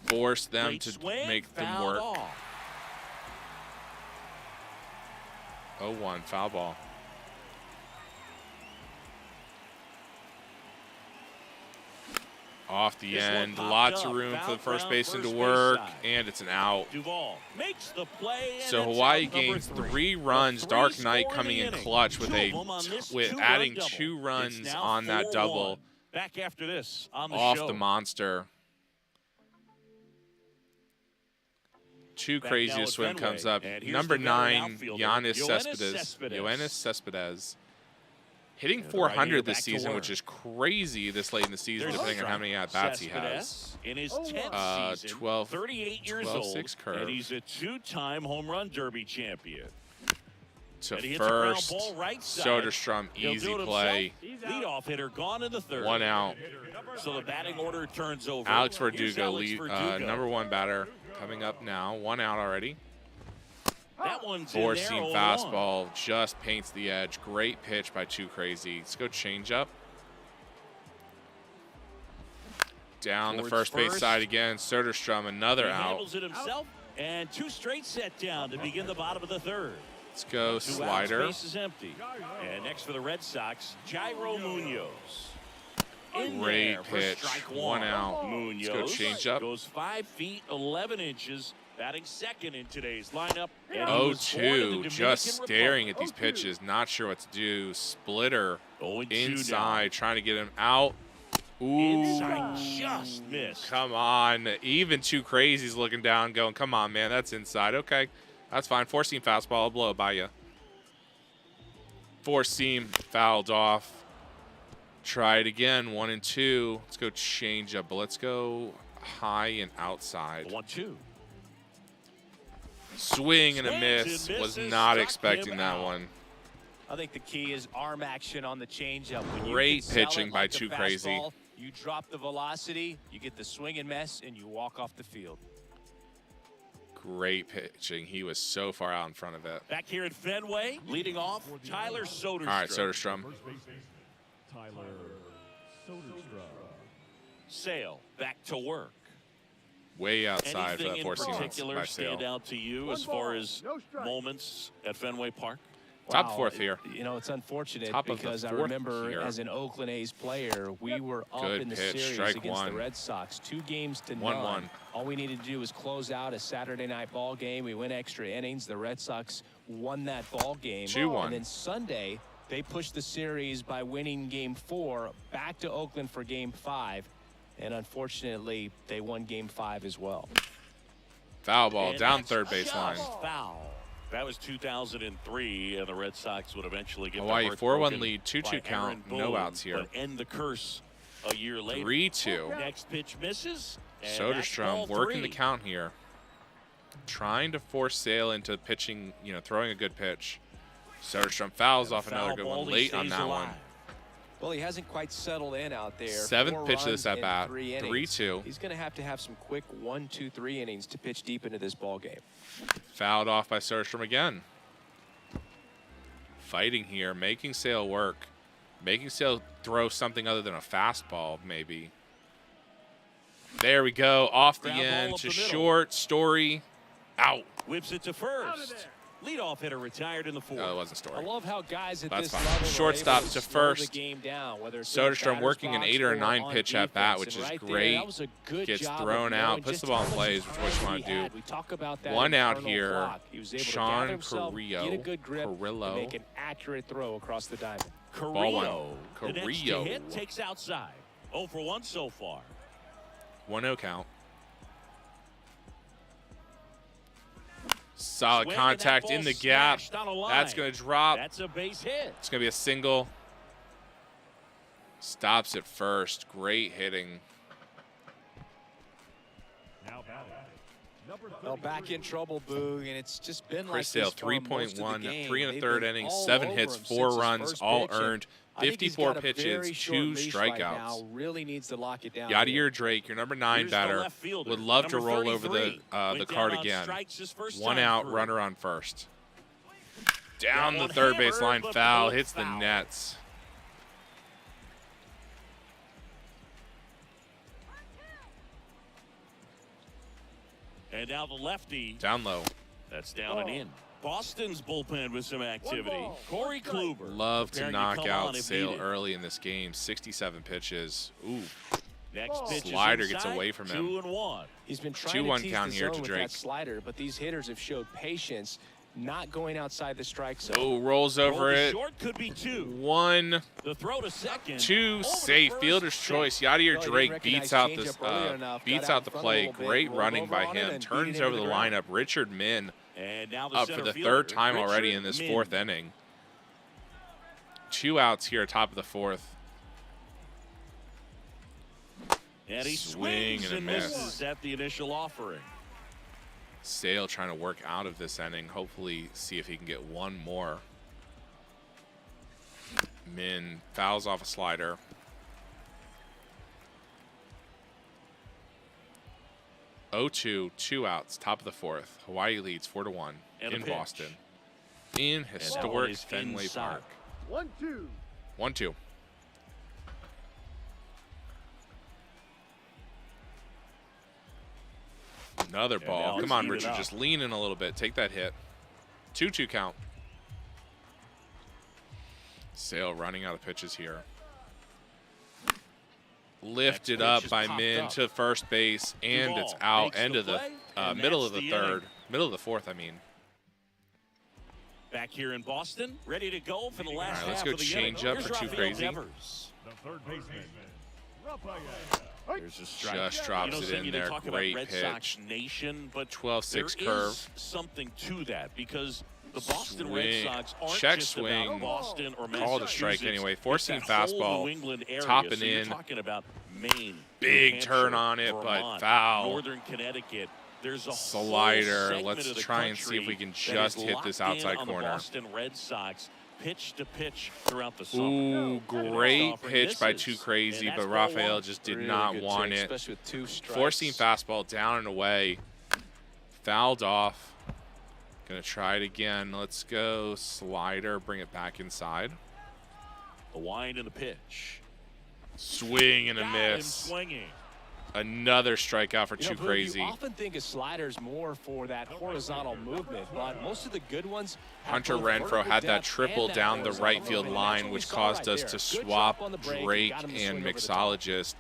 Speaker 4: force them
Speaker 2: Great
Speaker 4: to
Speaker 2: swing,
Speaker 4: make them
Speaker 2: fouled
Speaker 4: work.
Speaker 2: off.
Speaker 4: 0-1, foul ball. Off the
Speaker 2: This one
Speaker 4: end,
Speaker 2: popped
Speaker 4: lots of
Speaker 2: up,
Speaker 4: room for the
Speaker 2: fouled
Speaker 4: first
Speaker 2: round,
Speaker 4: baseman to
Speaker 2: first base
Speaker 4: work,
Speaker 2: side.
Speaker 4: and it's an out.
Speaker 2: Duval makes the play. And
Speaker 4: So
Speaker 2: it's
Speaker 4: Hawaii
Speaker 2: out number
Speaker 4: gains
Speaker 2: 3.
Speaker 4: 3
Speaker 2: The
Speaker 4: runs.
Speaker 2: 3
Speaker 4: Dark Knight
Speaker 2: score
Speaker 4: coming
Speaker 2: the
Speaker 4: in
Speaker 2: inning.
Speaker 4: clutch with
Speaker 2: 2 of them on this
Speaker 4: with
Speaker 2: 2-run
Speaker 4: adding
Speaker 2: double.
Speaker 4: 2
Speaker 2: It's
Speaker 4: runs
Speaker 2: now
Speaker 4: on that
Speaker 2: 4-1.
Speaker 4: double.
Speaker 2: Back after this on the
Speaker 4: Off
Speaker 2: show.
Speaker 4: the monster. Too
Speaker 2: Back
Speaker 4: crazy
Speaker 2: now
Speaker 4: a
Speaker 2: at
Speaker 4: swim
Speaker 2: Fenway.
Speaker 4: comes up.
Speaker 2: And here's
Speaker 4: Number
Speaker 2: the veteran
Speaker 4: 9,
Speaker 2: outfielder,
Speaker 4: Yoenis
Speaker 2: Yoenis
Speaker 4: Cespedes. Yoenis Cespedes. Hitting
Speaker 2: And the right-hander
Speaker 4: 400
Speaker 2: back
Speaker 4: this
Speaker 2: to
Speaker 4: season,
Speaker 2: work.
Speaker 4: which is crazy this late in the season,
Speaker 2: There's
Speaker 4: depending on how many at-bats he has.
Speaker 2: Cespedes in his 10th season,
Speaker 4: 12
Speaker 2: 38 years
Speaker 4: 12-6
Speaker 2: old,
Speaker 4: curve.
Speaker 2: and he's a 2-time home run derby champion.
Speaker 4: To
Speaker 2: And he hits a ground
Speaker 4: first,
Speaker 2: ball right side.
Speaker 4: Soderstrom,
Speaker 2: He'll
Speaker 4: easy
Speaker 2: do it
Speaker 4: play.
Speaker 2: himself. Leadoff hitter gone in the third.
Speaker 4: 1 out.
Speaker 2: So the batting order turns over.
Speaker 4: Alex
Speaker 2: Here's
Speaker 4: Verdugo,
Speaker 2: Alex
Speaker 4: lead,
Speaker 2: Verdugo.
Speaker 4: number 1 batter, coming up now. 1 out already.
Speaker 2: That one's in there,
Speaker 4: Four-seam
Speaker 2: 0-1.
Speaker 4: fastball just paints the edge. Great pitch by Too Crazy. Let's go change up. Down the
Speaker 2: Towards
Speaker 4: first base
Speaker 2: first.
Speaker 4: side again. Soderstrom, another
Speaker 2: He
Speaker 4: out.
Speaker 2: handles it himself, and 2 straight set down to begin the bottom of the third.
Speaker 4: Let's go
Speaker 2: 2
Speaker 4: slider.
Speaker 2: outs, base is empty. And next for the Red Sox, Jairo Munoz. In
Speaker 4: Great
Speaker 2: there for
Speaker 4: pitch.
Speaker 2: strike
Speaker 4: 1 out.
Speaker 2: Munoz
Speaker 4: Let's go change up.
Speaker 2: goes 5 feet 11 inches, batting second in today's lineup. And he was born in the
Speaker 4: 0-2,
Speaker 2: Dominican
Speaker 4: just staring
Speaker 2: Republic.
Speaker 4: at these pitches, not sure what to do. Splitter
Speaker 2: 0-2
Speaker 4: inside,
Speaker 2: now.
Speaker 4: trying to get him out. Ooh,
Speaker 2: Inside just missed.
Speaker 4: come on. Even Too Crazy's looking down, going, come on, man, that's inside. Okay, that's fine. 4-seam fastball, I'll blow it by you. 4-seam fouled off. Try it again, 1-2. Let's go change up, but let's go high and outside.
Speaker 2: 1-2.
Speaker 4: Swing and a
Speaker 2: Swings
Speaker 4: miss.
Speaker 2: and
Speaker 4: Was
Speaker 2: misses,
Speaker 4: not
Speaker 2: struck
Speaker 4: expecting
Speaker 2: him
Speaker 4: that
Speaker 2: out.
Speaker 4: one.
Speaker 5: I think the key is arm action on the changeup. When you
Speaker 4: Great
Speaker 5: can sell
Speaker 4: pitching
Speaker 5: it
Speaker 4: by
Speaker 5: like a
Speaker 4: Too Crazy.
Speaker 5: fastball, you drop the velocity, you get the swing and miss, and you walk off the field.
Speaker 4: Great pitching. He was so far out in front of it.
Speaker 2: Back here at Fenway, leading off, Tyler Soderstrom.
Speaker 4: All right, Soderstrom.
Speaker 3: First baseman, Tyler Soderstrom.
Speaker 2: Sale, back to work.
Speaker 4: Way outside for
Speaker 2: Anything
Speaker 4: that
Speaker 2: in
Speaker 4: 4-seam
Speaker 2: particular
Speaker 4: by
Speaker 2: stand
Speaker 4: Sale.
Speaker 2: out to you as far as moments at Fenway Park?
Speaker 4: Top
Speaker 5: Wow,
Speaker 4: 4th here.
Speaker 5: You know, it's unfortunate
Speaker 4: Top of the
Speaker 5: because I
Speaker 4: 4th
Speaker 5: remember
Speaker 4: here.
Speaker 5: as an Oakland A's player, we were up
Speaker 4: Good
Speaker 5: in the
Speaker 4: pitch,
Speaker 5: series
Speaker 4: strike
Speaker 5: against
Speaker 4: 1.
Speaker 5: the Red Sox, 2 games to
Speaker 4: 1-1.
Speaker 5: none. All we needed to do was close out a Saturday night ball game. We went extra innings. The Red Sox won that ball game.
Speaker 4: 2-1.
Speaker 5: And then Sunday, they pushed the series by winning Game 4 back to Oakland for Game 5. And unfortunately, they won Game 5 as well.
Speaker 4: Foul ball
Speaker 2: And
Speaker 4: down
Speaker 2: that's
Speaker 4: third
Speaker 2: just
Speaker 4: baseline.
Speaker 2: Foul. That was 2003, and the Red Sox would eventually get
Speaker 4: Hawaii
Speaker 2: their hearts
Speaker 4: 4-1
Speaker 2: broken
Speaker 4: lead, 2-2
Speaker 2: by
Speaker 4: count,
Speaker 2: Aaron
Speaker 4: no
Speaker 2: Boone,
Speaker 4: outs here.
Speaker 2: But end the curse a year later.
Speaker 4: 3-2.
Speaker 2: Next pitch misses. and that's
Speaker 4: Soderstrom
Speaker 2: ball
Speaker 4: working
Speaker 2: 3.
Speaker 4: the count here. Trying to force Sale into pitching, you know, throwing a good pitch. Soderstrom fouls off
Speaker 2: Foul
Speaker 4: another good
Speaker 2: ball,
Speaker 4: one
Speaker 2: he
Speaker 4: late on
Speaker 2: stays
Speaker 4: that
Speaker 2: alive.
Speaker 4: one.
Speaker 5: Well, he hasn't quite settled in out there.
Speaker 4: 7th
Speaker 5: 4
Speaker 4: pitch of this
Speaker 5: runs in
Speaker 4: at-bat,
Speaker 5: 3 innings.
Speaker 4: 3-2.
Speaker 5: He's going to have some quick 1, 2, 3 innings to pitch deep into this ball game.
Speaker 4: Fouled off by Soderstrom again. Fighting here, making Sale work. Making Sale throw something other than a fastball, maybe. There we go, off the
Speaker 2: Ground ball
Speaker 4: end
Speaker 2: up
Speaker 4: to
Speaker 2: the middle.
Speaker 4: short. Story out.
Speaker 2: Whips it to first. Leadoff hitter retired in the 4th.
Speaker 4: Oh, it wasn't
Speaker 5: I
Speaker 4: Story.
Speaker 5: love how guys at
Speaker 4: That's
Speaker 5: this
Speaker 4: fine.
Speaker 5: level are
Speaker 4: Shortstop
Speaker 5: able
Speaker 4: to
Speaker 5: slow the
Speaker 4: first.
Speaker 5: game down, whether it's in the
Speaker 4: Soderstrom
Speaker 5: batter's
Speaker 4: working an
Speaker 5: box
Speaker 4: 8 or a
Speaker 5: or
Speaker 4: 9
Speaker 5: on
Speaker 4: pitch at bat,
Speaker 5: defense.
Speaker 4: which
Speaker 5: And
Speaker 4: is
Speaker 5: right there,
Speaker 4: great.
Speaker 5: that was a good
Speaker 4: Gets
Speaker 5: job of
Speaker 4: thrown out,
Speaker 5: knowing
Speaker 4: puts the
Speaker 5: just
Speaker 4: ball
Speaker 5: how
Speaker 4: in
Speaker 5: much
Speaker 4: plays, which is what you
Speaker 5: time
Speaker 4: want to
Speaker 5: he
Speaker 4: do.
Speaker 5: had. We talk about that
Speaker 4: 1
Speaker 5: in the
Speaker 4: out
Speaker 5: Colonel
Speaker 4: here.
Speaker 5: clock. He was able to
Speaker 4: Sean
Speaker 5: gather himself,
Speaker 4: Carrillo.
Speaker 5: get a good grip,
Speaker 4: Carrillo.
Speaker 5: and make an accurate throw across the diamond.
Speaker 2: Carrillo.
Speaker 4: Ball one.
Speaker 2: The next to
Speaker 4: Carrillo.
Speaker 2: hit takes outside. 0 for 1 so far.
Speaker 4: 1-0 count. Solid
Speaker 2: Swing, and that
Speaker 4: contact
Speaker 2: ball
Speaker 4: in the gap.
Speaker 2: smashed on a line.
Speaker 4: That's going to drop.
Speaker 2: That's a base hit.
Speaker 4: It's going to be a single. Stops at first. Great hitting.
Speaker 3: Now batting, number
Speaker 5: Well,
Speaker 3: 33.
Speaker 5: back in trouble, Boog, and it's just been like
Speaker 4: Chris Sale,
Speaker 5: this for most of the
Speaker 4: 3.1,
Speaker 5: game.
Speaker 4: 3 and a
Speaker 5: They've
Speaker 4: third
Speaker 5: been
Speaker 4: innings,
Speaker 5: all
Speaker 4: 7
Speaker 5: over
Speaker 4: hits,
Speaker 5: him
Speaker 4: 4
Speaker 5: since his
Speaker 4: runs,
Speaker 5: first
Speaker 4: all
Speaker 5: pitch, and
Speaker 4: earned,
Speaker 5: I think he's
Speaker 4: 54
Speaker 5: got a
Speaker 4: pitches,
Speaker 5: very short
Speaker 4: 2
Speaker 5: leash right now.
Speaker 4: strikeouts.
Speaker 5: Really needs to lock it down.
Speaker 4: Yadier Drake, your number 9
Speaker 2: Here's the
Speaker 4: batter,
Speaker 2: left fielder,
Speaker 4: would love to
Speaker 2: number
Speaker 4: roll over
Speaker 2: 33.
Speaker 4: the
Speaker 2: Went
Speaker 4: card
Speaker 2: down on
Speaker 4: again.
Speaker 2: strikes his first
Speaker 4: 1
Speaker 2: time
Speaker 4: out,
Speaker 2: through.
Speaker 4: runner on first. Down
Speaker 2: That
Speaker 4: the
Speaker 2: one
Speaker 4: third
Speaker 2: hammered,
Speaker 4: baseline,
Speaker 2: but
Speaker 4: foul,
Speaker 2: both
Speaker 4: hits the
Speaker 2: foul.
Speaker 4: nets.
Speaker 2: And now the lefty.
Speaker 4: Down low.
Speaker 2: That's down and in. Boston's bullpen with some activity. Corey Kluber.
Speaker 4: Love to
Speaker 2: preparing
Speaker 4: knock
Speaker 2: come
Speaker 4: out
Speaker 2: on if
Speaker 4: Sale
Speaker 2: needed.
Speaker 4: early in this game. 67 pitches. Ooh,
Speaker 2: Next pitch
Speaker 4: Slider
Speaker 2: is
Speaker 4: gets
Speaker 2: inside,
Speaker 4: away from him.
Speaker 2: 2-1.
Speaker 5: He's been trying
Speaker 4: 2-1
Speaker 5: to tease
Speaker 4: count
Speaker 5: the
Speaker 4: here
Speaker 5: zone
Speaker 4: to
Speaker 5: with
Speaker 4: Drake.
Speaker 5: that slider, but these hitters have showed patience not going outside the strike zone.
Speaker 4: Oh, rolls over
Speaker 2: Roll to
Speaker 4: it.
Speaker 2: short could be 2.
Speaker 4: 1,
Speaker 2: The throw to second.
Speaker 4: 2,
Speaker 2: Over
Speaker 4: safe.
Speaker 2: to first.
Speaker 4: Fielder's choice. Yadier
Speaker 5: Well, he
Speaker 4: Drake
Speaker 5: didn't
Speaker 4: beats
Speaker 5: recognize
Speaker 4: out this
Speaker 5: changeup early enough,
Speaker 4: beats
Speaker 5: got
Speaker 4: out
Speaker 5: out
Speaker 4: the
Speaker 5: in front a
Speaker 4: play.
Speaker 5: little bit,
Speaker 4: Great
Speaker 5: rolled
Speaker 4: running
Speaker 5: over
Speaker 4: by
Speaker 5: on it
Speaker 4: him.
Speaker 5: and beat
Speaker 4: Turns
Speaker 5: it
Speaker 4: over
Speaker 5: into
Speaker 4: the
Speaker 5: the ground.
Speaker 4: lineup. Richard Min
Speaker 2: And now the
Speaker 4: up for
Speaker 2: center
Speaker 4: the
Speaker 2: fielder,
Speaker 4: third time already
Speaker 2: Richard
Speaker 4: in this
Speaker 2: Min.
Speaker 4: 4th inning. 2 outs here, top of the 4th.
Speaker 2: And he
Speaker 4: Swing
Speaker 2: swings
Speaker 4: and a
Speaker 2: and
Speaker 4: miss.
Speaker 2: misses at the initial offering.
Speaker 4: Sale trying to work out of this inning. Hopefully see if he can get one more. Min fouls off a slider. Oh, 2 outs, top of the 4th. Hawaii leads 4-1
Speaker 2: And a
Speaker 4: in
Speaker 2: pitch.
Speaker 4: Boston. In
Speaker 2: And that one
Speaker 4: historic
Speaker 2: is
Speaker 4: Fenway
Speaker 2: inside.
Speaker 4: Park. 1-2. Another
Speaker 2: now
Speaker 4: ball.
Speaker 2: it's
Speaker 4: Come on,
Speaker 2: even
Speaker 4: Richard.
Speaker 2: up.
Speaker 4: Just lean in a little bit. Take that hit. 2-2 count. Sale running out of pitches here. Lifted
Speaker 2: pitch
Speaker 4: up
Speaker 2: is
Speaker 4: by
Speaker 2: popped
Speaker 4: Min
Speaker 2: up.
Speaker 4: to first base, and it's
Speaker 2: Ball
Speaker 4: out.
Speaker 2: makes
Speaker 4: End
Speaker 2: the
Speaker 4: of the
Speaker 2: play, and
Speaker 4: middle of
Speaker 2: that's
Speaker 4: the
Speaker 2: the
Speaker 4: 3rd.
Speaker 2: inning.
Speaker 4: Middle of the 4th, I mean.
Speaker 2: Back here in Boston, ready to go for the last
Speaker 4: right, let's
Speaker 2: half
Speaker 4: go
Speaker 2: of the
Speaker 4: change
Speaker 2: inning.
Speaker 4: up for
Speaker 2: Here's
Speaker 4: Too
Speaker 2: Rafael
Speaker 4: Crazy.
Speaker 2: Devers.
Speaker 3: The third baseman, Rafael.
Speaker 2: There's a strike.
Speaker 4: Just drops it
Speaker 2: Cindy,
Speaker 4: in
Speaker 2: they
Speaker 4: there.
Speaker 2: talk
Speaker 4: Great
Speaker 2: about Red Sox
Speaker 4: pitch.
Speaker 2: Nation, but
Speaker 4: 12-6
Speaker 2: there
Speaker 4: curve.
Speaker 2: is something to that because the Boston
Speaker 4: Swing.
Speaker 2: Red Sox aren't
Speaker 4: Check
Speaker 2: just
Speaker 4: swing.
Speaker 2: about Boston or
Speaker 4: Called a strike
Speaker 2: Massachusetts.
Speaker 4: anyway.
Speaker 2: It's
Speaker 4: Four-seam
Speaker 2: that whole
Speaker 4: fastball.
Speaker 2: New England area.
Speaker 4: Topping
Speaker 2: So you're
Speaker 4: in.
Speaker 2: talking about Maine,
Speaker 4: Big
Speaker 2: New
Speaker 4: turn
Speaker 2: Hampshire,
Speaker 4: on it, but
Speaker 2: Vermont,
Speaker 4: foul.
Speaker 2: Northern Connecticut. There's a whole
Speaker 4: Slider.
Speaker 2: segment
Speaker 4: Let's
Speaker 2: of the
Speaker 4: try and see if we
Speaker 2: country
Speaker 4: can
Speaker 2: that is
Speaker 4: just hit this
Speaker 2: locked in
Speaker 4: outside
Speaker 2: on the
Speaker 4: corner.
Speaker 2: Boston Red Sox pitch to pitch throughout the summer.
Speaker 4: Ooh, great
Speaker 2: offering
Speaker 4: pitch by
Speaker 2: misses.
Speaker 4: Too Crazy,
Speaker 2: And
Speaker 4: but
Speaker 2: that's ball
Speaker 4: Rafael
Speaker 2: one.
Speaker 4: just did
Speaker 5: Really
Speaker 4: not
Speaker 5: good
Speaker 4: want
Speaker 5: swing,
Speaker 4: it.
Speaker 5: especially with 2 strikes.
Speaker 4: Four-seam fastball down and away. Fouled off. Gonna try it again. Let's go slider. Bring it back inside.
Speaker 2: The wind and the pitch.
Speaker 4: Swing and a
Speaker 2: Got him
Speaker 4: miss.
Speaker 2: swinging.
Speaker 4: Another strikeout for
Speaker 5: You know,
Speaker 4: Too
Speaker 5: Boog,
Speaker 4: Crazy.
Speaker 5: You often think of sliders more for that horizontal movement, but most of the good ones have
Speaker 4: Hunter
Speaker 5: both
Speaker 4: Renfroe
Speaker 5: vertical
Speaker 4: had that
Speaker 5: depth
Speaker 4: triple
Speaker 5: and that
Speaker 4: down the
Speaker 5: horizontal
Speaker 4: right field
Speaker 5: movement.
Speaker 4: line,
Speaker 5: That's what
Speaker 4: which
Speaker 5: we saw
Speaker 4: caused
Speaker 5: right
Speaker 4: us
Speaker 5: there.
Speaker 4: to
Speaker 5: Good
Speaker 4: swap
Speaker 5: job on the break,
Speaker 4: Drake
Speaker 5: got him to
Speaker 4: and
Speaker 5: swing over the top.
Speaker 4: Mixologist.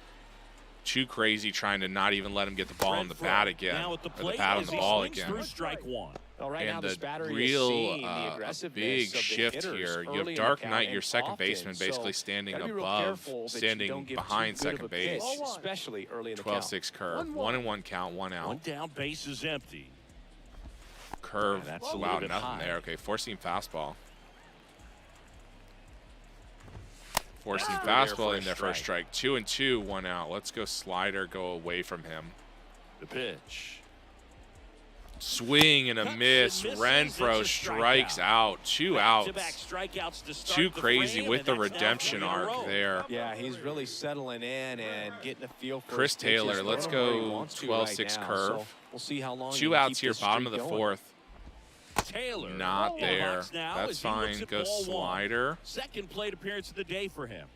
Speaker 4: Too Crazy trying to not even let him get the ball on the
Speaker 2: Renfroe
Speaker 4: bat again.
Speaker 2: now at the
Speaker 4: Or the
Speaker 2: plate
Speaker 4: bat on
Speaker 2: as
Speaker 4: the
Speaker 2: he
Speaker 4: ball
Speaker 2: swings
Speaker 4: again.
Speaker 2: through strike one.
Speaker 5: Well, right now
Speaker 4: And
Speaker 5: this
Speaker 4: the
Speaker 5: battery
Speaker 4: real
Speaker 5: is seeing the
Speaker 4: a
Speaker 5: aggressiveness
Speaker 4: big
Speaker 5: of the
Speaker 4: shift
Speaker 5: hitters
Speaker 4: here. You
Speaker 5: early
Speaker 4: have
Speaker 5: in
Speaker 4: Dark
Speaker 5: the count
Speaker 4: Knight, your
Speaker 5: and
Speaker 4: second
Speaker 5: often.
Speaker 4: baseman, basically
Speaker 5: So,
Speaker 4: standing
Speaker 5: gotta be real
Speaker 4: above,
Speaker 5: careful that you
Speaker 4: standing
Speaker 5: don't give
Speaker 4: behind
Speaker 5: too good of
Speaker 4: second
Speaker 5: a pitch,
Speaker 4: base.
Speaker 5: especially early in the count.
Speaker 4: 12-6 curve. 1-1 count, 1 out.
Speaker 2: One down, base is empty.
Speaker 4: Curve.
Speaker 2: Yeah, that's a
Speaker 4: Wow,
Speaker 2: little bit
Speaker 4: nothing
Speaker 2: high.
Speaker 4: there. Okay, four-seam fastball. Four-seam fastball in there for a strike. 2-2, 1 out. Let's go slider, go away from him.
Speaker 2: The pitch.
Speaker 4: Swing and a
Speaker 2: Cuts and
Speaker 4: miss.
Speaker 2: misses.
Speaker 4: Renfroe
Speaker 2: It's a
Speaker 4: strikes
Speaker 2: strikeout.
Speaker 4: out. 2
Speaker 2: Back-to-back
Speaker 4: outs.
Speaker 2: strikeouts to start
Speaker 4: Too
Speaker 2: the
Speaker 4: Crazy
Speaker 2: frame,
Speaker 4: with
Speaker 2: and
Speaker 4: the
Speaker 2: that's now
Speaker 4: redemption
Speaker 2: 3 in a
Speaker 4: arc
Speaker 2: row.
Speaker 4: there.
Speaker 5: Yeah, he's really settling in and getting a feel for
Speaker 4: Chris
Speaker 5: his pitches,
Speaker 4: Taylor,
Speaker 5: throwing
Speaker 4: let's
Speaker 5: them where he
Speaker 4: go
Speaker 5: wants to
Speaker 4: 12-6
Speaker 5: right now.
Speaker 4: curve.
Speaker 5: So we'll see how long he
Speaker 4: 2
Speaker 5: can
Speaker 4: outs
Speaker 5: keep
Speaker 4: here,
Speaker 5: this
Speaker 4: bottom of
Speaker 5: streak
Speaker 4: the
Speaker 5: going.
Speaker 4: 4th.
Speaker 2: Taylor.
Speaker 4: Not
Speaker 2: in the
Speaker 4: there.
Speaker 2: box now
Speaker 4: That's
Speaker 2: as he looks
Speaker 4: fine.
Speaker 2: at
Speaker 4: Go
Speaker 2: ball one.
Speaker 4: slider.
Speaker 2: Second plate appearance of the day for him.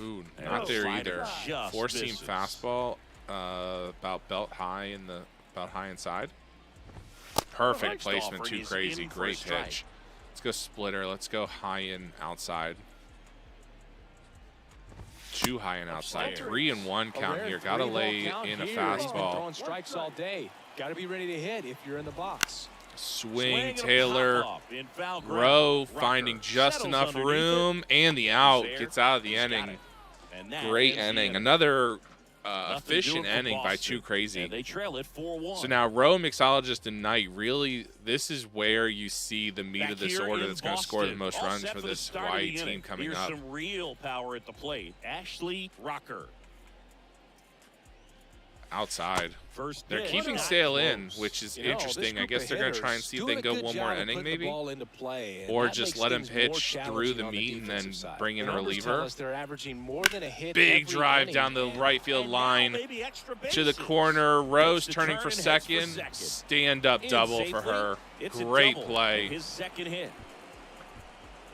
Speaker 4: Ooh,
Speaker 2: And
Speaker 4: not
Speaker 2: the
Speaker 4: there
Speaker 2: slider
Speaker 4: either.
Speaker 2: just
Speaker 4: Four-seam
Speaker 2: misses.
Speaker 4: fastball, about belt high in the high inside. Perfect
Speaker 2: Next
Speaker 4: placement.
Speaker 2: offering
Speaker 4: Too
Speaker 2: is
Speaker 4: Crazy.
Speaker 2: in for a
Speaker 4: Great
Speaker 2: strike.
Speaker 4: pitch. Let's go splitter. Let's go high in outside. 2 high and outside. 3-1 count
Speaker 5: rare
Speaker 4: here. Gotta
Speaker 5: three-ball
Speaker 4: lay
Speaker 5: count
Speaker 4: in a
Speaker 5: here. He's been
Speaker 4: fastball.
Speaker 5: throwing strikes all day. Got to be ready to hit if you're in the box.
Speaker 4: Swing,
Speaker 2: and a
Speaker 4: Taylor.
Speaker 2: pop-up in foul ground.
Speaker 4: Rowe
Speaker 2: Rucker
Speaker 4: finding just
Speaker 2: settles
Speaker 4: enough
Speaker 2: underneath
Speaker 4: room, and the
Speaker 2: it.
Speaker 4: out
Speaker 2: There.
Speaker 4: gets out of the
Speaker 2: He's got
Speaker 4: inning.
Speaker 2: it. And that
Speaker 4: Great
Speaker 2: ends the
Speaker 4: inning. Another
Speaker 2: Nothing
Speaker 4: efficient
Speaker 2: doing for
Speaker 4: inning by
Speaker 2: Boston,
Speaker 4: Too Crazy.
Speaker 2: And they trail it 4-1.
Speaker 4: So now Rowe, Mixologist, and Knight, really, this is where you see the meat
Speaker 2: Back
Speaker 4: of this
Speaker 2: here
Speaker 4: order
Speaker 2: in
Speaker 4: that's going to score the
Speaker 2: Boston,
Speaker 4: most
Speaker 2: all
Speaker 4: runs
Speaker 2: set
Speaker 4: for
Speaker 2: the
Speaker 4: this
Speaker 2: start of
Speaker 4: Hawaii
Speaker 2: the
Speaker 4: team
Speaker 2: inning.
Speaker 4: coming
Speaker 2: Here's
Speaker 4: up.
Speaker 2: some real power at the plate. Ashley Rocker.
Speaker 4: Outside.
Speaker 2: First
Speaker 4: They're
Speaker 2: pitch,
Speaker 4: keeping
Speaker 2: not
Speaker 4: Sale in,
Speaker 2: close.
Speaker 4: which is
Speaker 5: You know, this
Speaker 4: interesting. I
Speaker 5: group
Speaker 4: guess
Speaker 5: of
Speaker 4: they're going to try and
Speaker 5: hitters
Speaker 4: see if
Speaker 5: doing
Speaker 4: they can
Speaker 5: a
Speaker 4: go
Speaker 5: good
Speaker 4: one more
Speaker 5: job of
Speaker 4: inning
Speaker 5: putting the
Speaker 4: maybe.
Speaker 5: ball into play, and
Speaker 4: Or
Speaker 5: that
Speaker 4: just
Speaker 5: makes
Speaker 4: let him
Speaker 5: things more
Speaker 4: pitch through
Speaker 5: challenging
Speaker 4: the
Speaker 5: on
Speaker 4: meat and
Speaker 5: defensive
Speaker 4: then
Speaker 5: side.
Speaker 4: bring in
Speaker 5: The
Speaker 4: a
Speaker 5: numbers tell
Speaker 4: reliever.
Speaker 5: us they're averaging more than a hit
Speaker 4: Big
Speaker 5: every
Speaker 4: drive
Speaker 5: inning,
Speaker 4: down the
Speaker 5: and
Speaker 4: right field
Speaker 2: And now
Speaker 4: line
Speaker 2: maybe extra
Speaker 4: to the
Speaker 2: bases.
Speaker 4: corner. Rose
Speaker 2: Makes the
Speaker 4: turning
Speaker 2: turn
Speaker 4: for
Speaker 2: and hits
Speaker 4: second.
Speaker 2: second.
Speaker 4: Stand-up
Speaker 2: In
Speaker 4: double for
Speaker 2: safely.
Speaker 4: her.
Speaker 2: It's a
Speaker 4: Great
Speaker 2: double.
Speaker 4: play.
Speaker 2: His second hit.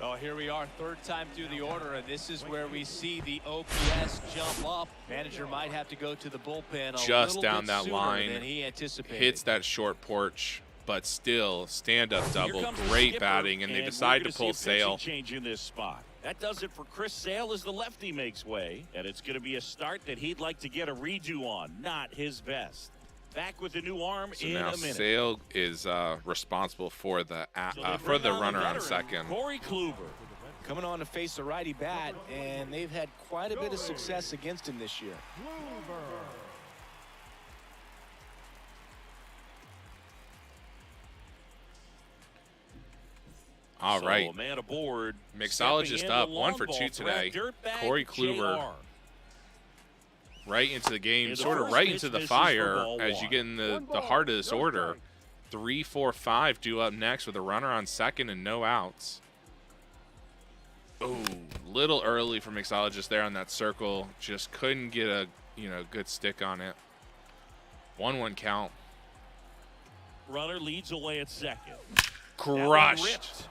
Speaker 7: Oh, here we are, third time through the order, and this is where we see the OPS jump up. Manager might have to go to the bullpen a
Speaker 4: Just
Speaker 7: little
Speaker 4: down
Speaker 7: bit
Speaker 4: that
Speaker 7: sooner
Speaker 4: line.
Speaker 7: than he anticipated.
Speaker 4: Hits that short porch, but still stand-up
Speaker 2: Here
Speaker 4: double.
Speaker 2: comes the
Speaker 4: Great
Speaker 2: skipper,
Speaker 4: batting, and they
Speaker 2: we're
Speaker 4: decide
Speaker 2: gonna
Speaker 4: to pull
Speaker 2: see a pitching
Speaker 4: Sale.
Speaker 2: change in this spot. That does it for Chris Sale as the lefty makes way, and it's going to be a start that he'd like to get a redo on. Not his best. Back with the new arm
Speaker 4: So
Speaker 2: in
Speaker 4: now
Speaker 2: a minute.
Speaker 4: Sale is responsible for the
Speaker 2: So they
Speaker 4: for
Speaker 2: bring
Speaker 4: the
Speaker 2: on
Speaker 4: runner on
Speaker 2: veteran,
Speaker 4: second.
Speaker 2: Corey Kluber.
Speaker 5: Coming on to face a righty bat, and they've had quite a bit of success against him this year.
Speaker 4: All right.
Speaker 2: So, man aboard.
Speaker 4: Mixologist
Speaker 2: Stepping in,
Speaker 4: up,
Speaker 2: the
Speaker 4: 1 for
Speaker 2: long
Speaker 4: 2
Speaker 2: ball
Speaker 4: today.
Speaker 2: threat, dirtbag
Speaker 4: Corey Kluber
Speaker 2: JR.
Speaker 4: right into the game,
Speaker 2: In the
Speaker 4: sort of
Speaker 2: first
Speaker 4: right
Speaker 2: pitch,
Speaker 4: into the
Speaker 2: misses for
Speaker 4: fire
Speaker 2: ball
Speaker 4: as you
Speaker 2: one.
Speaker 4: get in the heart of this order. 3, 4, 5 due up next with a runner on second and no outs. Ooh, little early for Mixologist there on that circle. Just couldn't get a good stick on it. 1-1 count.
Speaker 2: Runner leads away at second.
Speaker 4: Crushed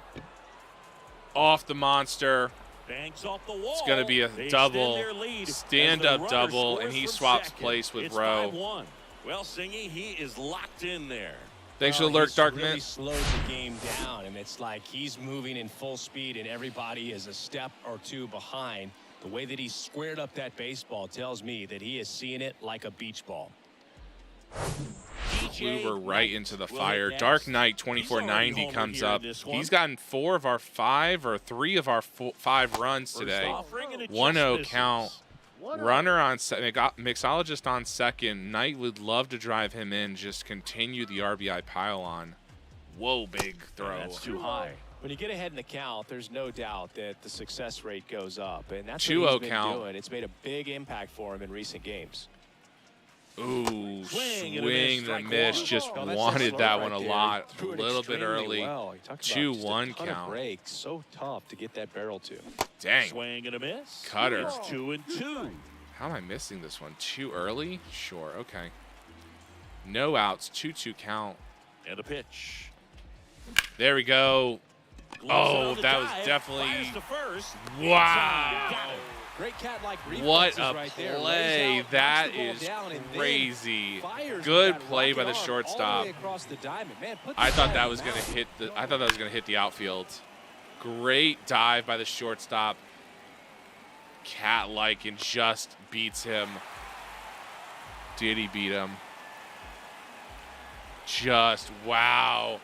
Speaker 4: off the monster.
Speaker 2: Banks off the wall.
Speaker 4: It's going to be a
Speaker 2: They
Speaker 4: double,
Speaker 2: extend their lead as the
Speaker 4: stand-up
Speaker 2: runner
Speaker 4: double,
Speaker 2: scores
Speaker 4: and he
Speaker 2: from
Speaker 4: swaps
Speaker 2: second.
Speaker 4: place with
Speaker 2: It's
Speaker 4: Rowe.
Speaker 2: 5-1. Well, Singy, he is locked in there.
Speaker 4: Thanks for the lurk,
Speaker 5: He's
Speaker 4: Dark
Speaker 5: really
Speaker 4: Mint.
Speaker 5: slowed the game down, and it's like he's moving in full speed, and everybody is a step or two behind. The way that he squared up that baseball tells me that he is seeing it like a beach ball.
Speaker 4: Kluber right into the fire.
Speaker 2: next.
Speaker 4: Dark Knight
Speaker 2: He's
Speaker 4: 2490
Speaker 2: already
Speaker 4: comes
Speaker 2: homered here
Speaker 4: up.
Speaker 2: in this one.
Speaker 4: He's gotten 4 of our 5 or 3 of our 5 runs
Speaker 2: First
Speaker 4: today.
Speaker 2: offering, and it just
Speaker 4: 1-0
Speaker 2: misses.
Speaker 4: count. Runner on Mixologist on second. Knight would love to drive him in, just continue the RBI pile on. Whoa, big throw.
Speaker 2: That's too high.
Speaker 5: When you get ahead in the count, there's no doubt that the success rate goes up, and that's
Speaker 4: 2-0
Speaker 5: what he's been
Speaker 4: count.
Speaker 5: doing. It's made a big impact for him in recent games.
Speaker 4: Ooh,
Speaker 2: Swing
Speaker 4: swing
Speaker 2: and a miss,
Speaker 4: and a
Speaker 2: strike
Speaker 4: miss.
Speaker 2: one.
Speaker 4: Just
Speaker 5: Oh, that's
Speaker 4: wanted
Speaker 5: slow
Speaker 4: that
Speaker 5: right
Speaker 4: one a
Speaker 5: there.
Speaker 4: lot.
Speaker 5: Threw
Speaker 4: A
Speaker 5: it
Speaker 4: little bit
Speaker 5: extremely
Speaker 4: early.
Speaker 5: well. You talk about
Speaker 4: 2-1
Speaker 5: just a ton of
Speaker 4: count.
Speaker 5: breaks. So tough to get that barrel to.
Speaker 4: Dang.
Speaker 2: Swing and a miss.
Speaker 4: Cutter.
Speaker 2: It's 2-2.
Speaker 4: How am I missing this one? Too early? Sure, okay. No outs, 2-2 count.
Speaker 2: And a pitch.
Speaker 4: There we go.
Speaker 2: Gloves
Speaker 4: Oh,
Speaker 2: on the
Speaker 4: that was
Speaker 2: dive,
Speaker 4: definitely-
Speaker 2: fires to first.
Speaker 4: Wow.
Speaker 2: Got it.
Speaker 5: Great cat-like
Speaker 4: What
Speaker 5: reflexes
Speaker 4: a
Speaker 5: right there.
Speaker 4: play.
Speaker 5: Lays out,
Speaker 4: That
Speaker 5: knocks the ball
Speaker 4: is
Speaker 5: down, and then
Speaker 4: crazy.
Speaker 5: fires
Speaker 4: Good
Speaker 5: with that
Speaker 4: play by
Speaker 5: rocket
Speaker 4: the
Speaker 5: arm
Speaker 4: shortstop.
Speaker 5: all the way across the diamond. Man, put
Speaker 4: I
Speaker 5: the
Speaker 4: thought
Speaker 5: ball
Speaker 4: that
Speaker 5: in
Speaker 4: was
Speaker 5: the
Speaker 4: going to
Speaker 5: mouth.
Speaker 4: hit the outfield. Great dive by the shortstop. Cat-like and just beats him. Did he beat him? Just wow.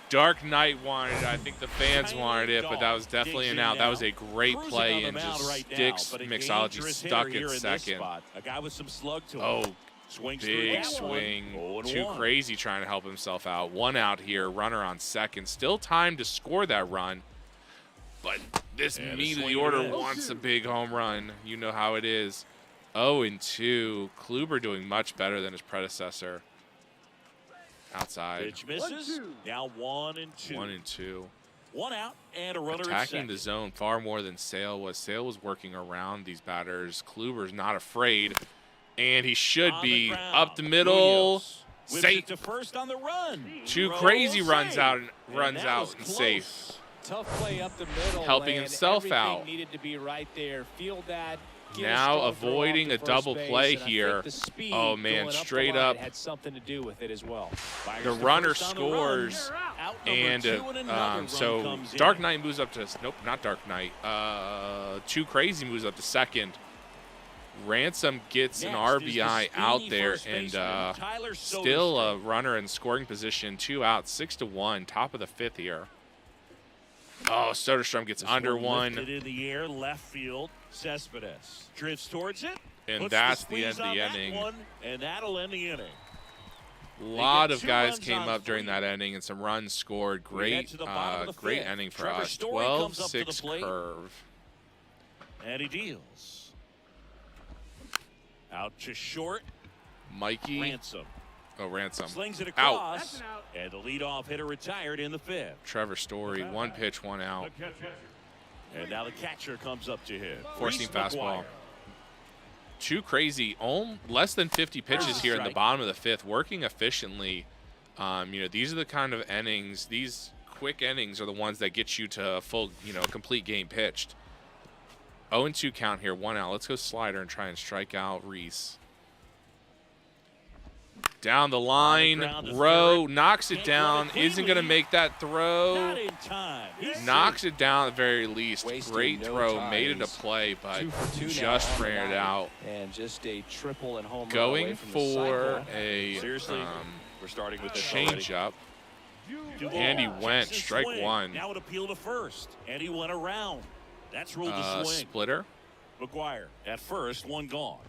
Speaker 4: Dark Knight wanted it. I think the fans wanted it, but that was definitely an out. That was a great
Speaker 2: Cruising
Speaker 4: play
Speaker 2: on the
Speaker 4: and
Speaker 2: mound
Speaker 4: just
Speaker 2: right now,
Speaker 4: sticks
Speaker 2: but a
Speaker 4: Mixology
Speaker 2: dangerous
Speaker 4: stuck
Speaker 2: hitter here
Speaker 4: at
Speaker 2: in this
Speaker 4: second.
Speaker 2: spot. A guy with some slug to him.
Speaker 4: Oh,
Speaker 2: Swings through
Speaker 4: big
Speaker 2: that
Speaker 4: swing.
Speaker 2: one.
Speaker 4: Too
Speaker 2: 0-1.
Speaker 4: crazy trying to help himself out. 1 out here. Runner on second. Still time to score that run. But this
Speaker 2: And a
Speaker 4: meat of the
Speaker 2: swing
Speaker 4: order
Speaker 2: and a miss.
Speaker 4: wants a big home run. You know how it is. 0-2. Kluber doing much better than his predecessor. Outside.
Speaker 2: Pitch misses. Now 1-2.
Speaker 4: 1-2.
Speaker 2: 1 out and a runner at
Speaker 4: Attacking
Speaker 2: second.
Speaker 4: the zone far more than Sale was. Sale was working around these batters. Kluber's not afraid. And he should
Speaker 2: On
Speaker 4: be
Speaker 2: the ground.
Speaker 4: up the middle.
Speaker 2: Munoz whips
Speaker 4: Safe.
Speaker 2: it to first on the run.
Speaker 4: Two
Speaker 2: Roll
Speaker 4: crazy runs
Speaker 2: safe.
Speaker 4: out and
Speaker 2: And
Speaker 4: runs
Speaker 2: that
Speaker 4: out
Speaker 2: was
Speaker 4: and
Speaker 2: close.
Speaker 4: safe.
Speaker 5: Tough play up the middle.
Speaker 4: Helping
Speaker 5: Len.
Speaker 4: himself
Speaker 5: Everything
Speaker 4: out.
Speaker 5: needed to be right there. Field that. Get a
Speaker 4: Now
Speaker 5: strong throw
Speaker 4: avoiding
Speaker 5: off
Speaker 4: a
Speaker 5: to
Speaker 4: double
Speaker 5: first base,
Speaker 4: play
Speaker 5: and I think
Speaker 4: here.
Speaker 5: the speed
Speaker 4: Oh, man,
Speaker 5: going
Speaker 4: straight
Speaker 5: the line
Speaker 4: up.
Speaker 5: had something to do with it as well.
Speaker 2: Fires
Speaker 4: The
Speaker 2: to
Speaker 4: runner
Speaker 2: first on the run.
Speaker 4: scores,
Speaker 2: Out number
Speaker 4: and
Speaker 2: 2 and another run
Speaker 4: so
Speaker 2: comes
Speaker 4: Dark
Speaker 2: in.
Speaker 4: Knight moves up to nope, not Dark Knight. Too Crazy moves up to second. Ransom gets an
Speaker 2: Next is the
Speaker 4: RBI out
Speaker 2: speedy
Speaker 4: there,
Speaker 2: first
Speaker 4: and
Speaker 2: baseman, Tyler
Speaker 4: still
Speaker 2: Soderstrom.
Speaker 4: a runner in scoring position. 2 outs, 6-1, top of the 5th here. Oh, Soderstrom gets
Speaker 2: This
Speaker 4: under
Speaker 2: one
Speaker 4: one,
Speaker 2: lifted in the air, left field. Cespedes drifts towards it.
Speaker 4: and
Speaker 2: puts
Speaker 4: that's the
Speaker 2: squeeze
Speaker 4: end of
Speaker 2: on
Speaker 4: the
Speaker 2: that
Speaker 4: inning.
Speaker 2: one, and that'll end the inning.
Speaker 4: A lot
Speaker 2: get
Speaker 4: of
Speaker 2: 2
Speaker 4: guys
Speaker 2: runs
Speaker 4: came
Speaker 2: on
Speaker 4: up during
Speaker 2: 3.
Speaker 4: that inning, and some runs scored.
Speaker 2: We head
Speaker 4: Great,
Speaker 2: to the bottom of the
Speaker 4: great
Speaker 2: 5th.
Speaker 4: inning for
Speaker 2: Trevor
Speaker 4: us.
Speaker 2: Story comes up to the
Speaker 4: 12-6
Speaker 2: plate.
Speaker 4: curve.
Speaker 2: And he deals. Out to short.
Speaker 4: Mikey,
Speaker 2: Ransom
Speaker 4: Ransom.
Speaker 2: slings it
Speaker 4: Out.
Speaker 2: across. And the leadoff hitter retired in the 5th.
Speaker 4: Trevor Story, 1 pitch, 1 out.
Speaker 2: And now the catcher comes up to hit.
Speaker 4: Four-seam
Speaker 2: Reese
Speaker 4: fastball.
Speaker 2: McGuire.
Speaker 4: Too crazy. Less than 50 pitches
Speaker 2: There's a
Speaker 4: here in the
Speaker 2: strike.
Speaker 4: bottom of the 5th, working efficiently. These are the kind of innings, these quick innings are the ones that get you to a full, complete game pitched. 0-2 count here, 1 out. Let's go slider and try and strike out Reese. Down the line, Rowe knocks it down, isn't going to make that throw.
Speaker 2: Not in time.
Speaker 4: Knocks it down at the very least.
Speaker 5: Wasting
Speaker 4: Great
Speaker 5: no
Speaker 4: throw,
Speaker 5: time.
Speaker 4: made it a
Speaker 5: He's
Speaker 4: play, but
Speaker 5: 2 for 2 now
Speaker 4: just
Speaker 5: on the
Speaker 4: ran it
Speaker 5: night.
Speaker 4: out.
Speaker 5: And just a triple and home run away
Speaker 4: Going
Speaker 5: from the
Speaker 4: for
Speaker 5: cycle.
Speaker 4: a
Speaker 2: Seriously, we're starting with this
Speaker 4: change up.
Speaker 2: already.
Speaker 4: And he
Speaker 2: Duvall
Speaker 4: went
Speaker 2: checks his
Speaker 4: strike
Speaker 2: swing.
Speaker 4: one.
Speaker 2: Now it appealed to first, and he went around. That's ruled the swing.
Speaker 4: Splitter,
Speaker 2: McGuire at first, one gone.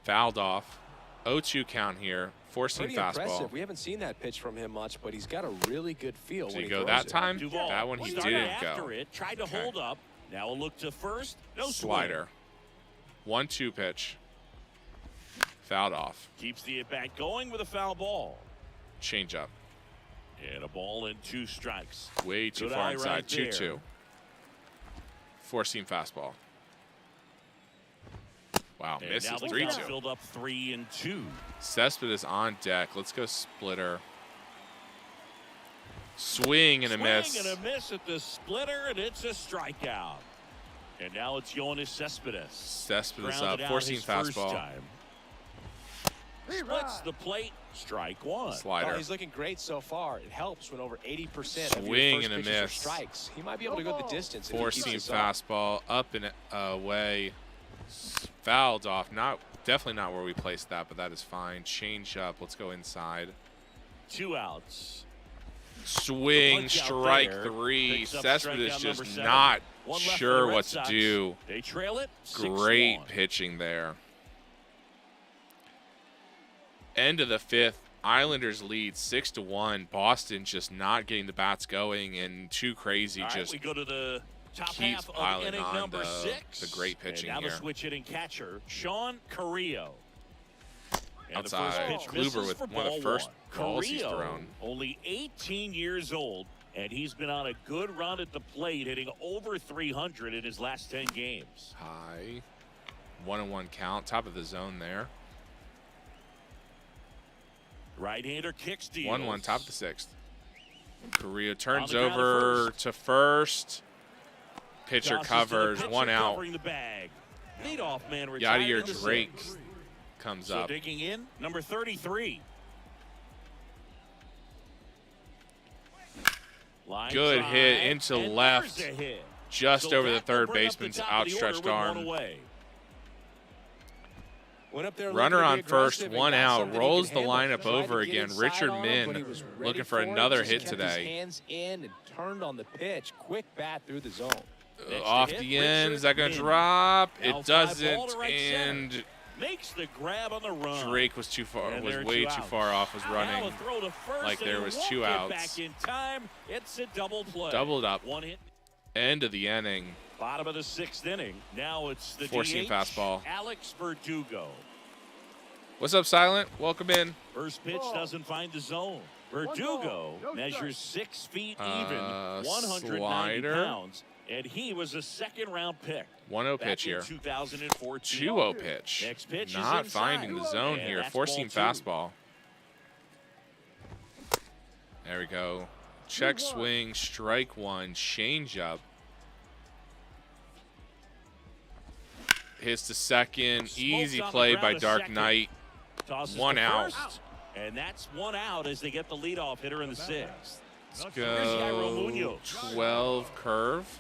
Speaker 4: fouled off. 0-2 count here. Forcing
Speaker 5: Pretty
Speaker 4: fastball.
Speaker 5: impressive. We haven't seen that pitch from him much, but he's got a really good feel.
Speaker 4: Did
Speaker 5: when
Speaker 4: he go
Speaker 5: throws
Speaker 4: that
Speaker 5: it.
Speaker 4: time?
Speaker 2: Duvall
Speaker 4: That one he
Speaker 2: started
Speaker 4: didn't
Speaker 2: after
Speaker 4: go.
Speaker 2: it, tried to
Speaker 4: Okay.
Speaker 2: hold up. Now a look to first. No
Speaker 4: Slider. 1-2 pitch. Fouled off.
Speaker 2: swing. Keeps the at-bat going with a foul ball.
Speaker 4: Change up.
Speaker 2: And a ball and 2 strikes.
Speaker 4: Way too
Speaker 2: Good
Speaker 4: far
Speaker 2: eye
Speaker 4: inside.
Speaker 2: right there.
Speaker 4: 2-2. Four-seam fastball. Wow,
Speaker 2: And
Speaker 4: misses.
Speaker 2: now the
Speaker 4: 3-2.
Speaker 2: count filled up 3-2.
Speaker 4: Cespedes on deck. Let's go splitter. Swing and a miss.
Speaker 2: Swing and a miss at the splitter, and it's a strikeout. And now it's Yoenis Cespedes.
Speaker 4: Cespedes
Speaker 2: Grounded
Speaker 4: up.
Speaker 2: out
Speaker 4: Four-seam
Speaker 2: his first
Speaker 4: fastball.
Speaker 2: time. Splits the plate. Strike one.
Speaker 4: Slider.
Speaker 5: Oh, he's looking great so far. It helps when over 80% of
Speaker 4: Swing
Speaker 5: your first
Speaker 4: and a
Speaker 5: pitches are
Speaker 4: miss.
Speaker 5: strikes. He might be able to go the distance. if he keeps
Speaker 4: Four-seam
Speaker 5: this up.
Speaker 4: fastball. Up and away. Fouled off. Definitely not where we placed that, but that is fine. Change up. Let's go inside.
Speaker 2: 2 outs.
Speaker 4: Swing,
Speaker 2: punch out
Speaker 4: strike
Speaker 2: there.
Speaker 4: 3.
Speaker 2: Picks up
Speaker 4: Cespedes
Speaker 2: strikeout
Speaker 4: just
Speaker 2: number 7.
Speaker 4: not
Speaker 2: One left for
Speaker 4: sure
Speaker 2: the Red
Speaker 4: what to
Speaker 2: Sox.
Speaker 4: do.
Speaker 2: They trail it.
Speaker 4: Great
Speaker 2: 6-1.
Speaker 4: pitching there. End of the 5th. Islanders lead 6-1. Boston just not getting the bats going, and too crazy.
Speaker 2: All right,
Speaker 4: Just
Speaker 2: we go to the top
Speaker 4: keeps
Speaker 2: half of
Speaker 4: piling
Speaker 2: inning
Speaker 4: on
Speaker 2: number
Speaker 4: the
Speaker 2: 6.
Speaker 4: the great pitching
Speaker 2: and now
Speaker 4: here.
Speaker 2: the switch hitting catcher, Sean Carrillo. And the
Speaker 4: Outside,
Speaker 2: first pitch
Speaker 4: Kluber
Speaker 2: misses
Speaker 4: with
Speaker 2: for
Speaker 4: one of
Speaker 2: ball
Speaker 4: the first
Speaker 2: one.
Speaker 4: balls he's
Speaker 2: Carrillo,
Speaker 4: thrown.
Speaker 2: only 18 years old, and he's been on a good run at the plate, hitting over 300 in his last 10 games.
Speaker 4: high. 1-1 count. Top of the zone there.
Speaker 2: Right-hander kicks deals.
Speaker 4: 1-1, top of the 6th. Carrillo turns
Speaker 2: On the ground to
Speaker 4: over
Speaker 2: first.
Speaker 4: to first. Pitcher
Speaker 2: Tosses to the
Speaker 4: covers.
Speaker 2: pitcher,
Speaker 4: 1 out.
Speaker 2: covering the bag. Leadoff man retired
Speaker 4: Yadier
Speaker 2: in the
Speaker 4: Drake
Speaker 2: 6th.
Speaker 4: comes
Speaker 2: So
Speaker 4: up.
Speaker 2: digging in, number 33. Line
Speaker 4: Good
Speaker 2: drive,
Speaker 4: hit into
Speaker 2: and
Speaker 4: left.
Speaker 2: there's a hit.
Speaker 4: Just
Speaker 2: So
Speaker 4: over the
Speaker 2: that will
Speaker 4: third
Speaker 2: bring up the
Speaker 4: baseman's
Speaker 2: top of the order
Speaker 4: outstretched
Speaker 2: with one
Speaker 4: arm.
Speaker 2: away.
Speaker 5: Went up there
Speaker 4: Runner
Speaker 5: looking to
Speaker 4: on
Speaker 5: be
Speaker 4: first,
Speaker 5: aggressive and
Speaker 4: 1
Speaker 5: got
Speaker 4: out.
Speaker 5: something he
Speaker 4: Rolls
Speaker 5: could
Speaker 4: the
Speaker 5: handle.
Speaker 4: lineup
Speaker 5: Tried to
Speaker 4: over
Speaker 5: get
Speaker 4: again.
Speaker 5: inside
Speaker 4: Richard
Speaker 5: on him, but he
Speaker 4: Min
Speaker 5: was ready
Speaker 4: looking for
Speaker 5: it,
Speaker 4: another
Speaker 5: just
Speaker 4: hit
Speaker 5: kept
Speaker 4: today.
Speaker 5: His hands in and turned on the pitch. Quick bat through the zone.
Speaker 2: Next
Speaker 4: Off
Speaker 2: to hit,
Speaker 4: the end.
Speaker 2: Richard
Speaker 4: Is that going to
Speaker 2: Min.
Speaker 4: drop?
Speaker 2: Now
Speaker 4: It
Speaker 2: fly ball
Speaker 4: doesn't.
Speaker 2: to right center.
Speaker 4: And
Speaker 2: Makes the grab on the run.
Speaker 4: Drake was too far.
Speaker 2: And
Speaker 4: Was
Speaker 2: there are
Speaker 4: way
Speaker 2: 2
Speaker 4: too
Speaker 2: outs.
Speaker 4: far off. Was
Speaker 2: Now
Speaker 4: running.
Speaker 2: a throw to first,
Speaker 4: like there
Speaker 2: and
Speaker 4: was
Speaker 2: won't
Speaker 4: 2
Speaker 2: get
Speaker 4: outs.
Speaker 2: Back in time. It's a double play.
Speaker 4: Doubled up.
Speaker 2: 1 hit.
Speaker 4: End of the inning.
Speaker 2: Bottom of the 6th inning. Now it's the
Speaker 4: Four-seam
Speaker 2: DH,
Speaker 4: fastball.
Speaker 2: Alex Verdugo.
Speaker 4: What's up, Silent? Welcome in.
Speaker 2: First pitch doesn't find the zone. Verdugo measures 6 feet even, 190
Speaker 4: slider.
Speaker 2: pounds, and he was a second-round pick.
Speaker 4: 1-0
Speaker 2: back
Speaker 4: pitch
Speaker 2: in
Speaker 4: here.
Speaker 2: 2014.
Speaker 4: 2-0 pitch.
Speaker 2: Next pitch is
Speaker 4: Not
Speaker 2: inside.
Speaker 4: finding the zone
Speaker 2: And
Speaker 4: here.
Speaker 2: that's
Speaker 4: Four-seam
Speaker 2: ball 2.
Speaker 4: fastball. There we go. Check swing, strike 1, change up. Hits to second.
Speaker 2: Smokes
Speaker 4: Easy
Speaker 2: on the
Speaker 4: play
Speaker 2: ground
Speaker 4: by
Speaker 2: to
Speaker 4: Dark
Speaker 2: second.
Speaker 4: Knight.
Speaker 2: Tosses
Speaker 4: 1
Speaker 2: to
Speaker 4: out.
Speaker 2: first, and that's 1 out as they get the leadoff hitter in the 6th.
Speaker 4: Let's
Speaker 2: Jairo
Speaker 4: go.
Speaker 2: Munoz.
Speaker 4: 12 curve.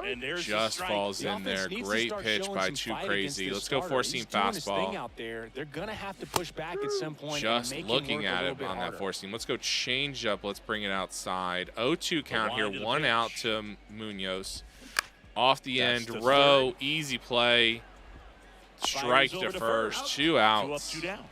Speaker 2: And there's the
Speaker 4: Just
Speaker 2: strike.
Speaker 4: falls
Speaker 5: The
Speaker 4: in there.
Speaker 5: offense needs to
Speaker 4: Great
Speaker 5: start
Speaker 4: pitch
Speaker 5: showing
Speaker 4: by
Speaker 5: some
Speaker 4: Too
Speaker 5: fight
Speaker 4: Crazy.
Speaker 5: against
Speaker 4: Let's
Speaker 5: this
Speaker 4: go
Speaker 5: starter.
Speaker 4: four-seam
Speaker 5: He's doing his thing
Speaker 4: fastball.
Speaker 5: out there. They're gonna have to push back at some point.
Speaker 4: Just
Speaker 5: and make
Speaker 4: looking
Speaker 5: him work
Speaker 4: at
Speaker 5: a
Speaker 4: it
Speaker 5: little bit
Speaker 4: on
Speaker 5: harder.
Speaker 4: that four-seam. Let's go change up. Let's bring it outside. 0-2 count here.
Speaker 2: line to the
Speaker 4: 1
Speaker 2: pitch.
Speaker 4: out to Munoz. Off the
Speaker 2: That's
Speaker 4: end.
Speaker 2: the
Speaker 4: Row. Easy play. Strike
Speaker 2: Fires
Speaker 4: to
Speaker 2: over
Speaker 4: first. 2
Speaker 2: 2 up,
Speaker 4: outs.
Speaker 2: 2 down.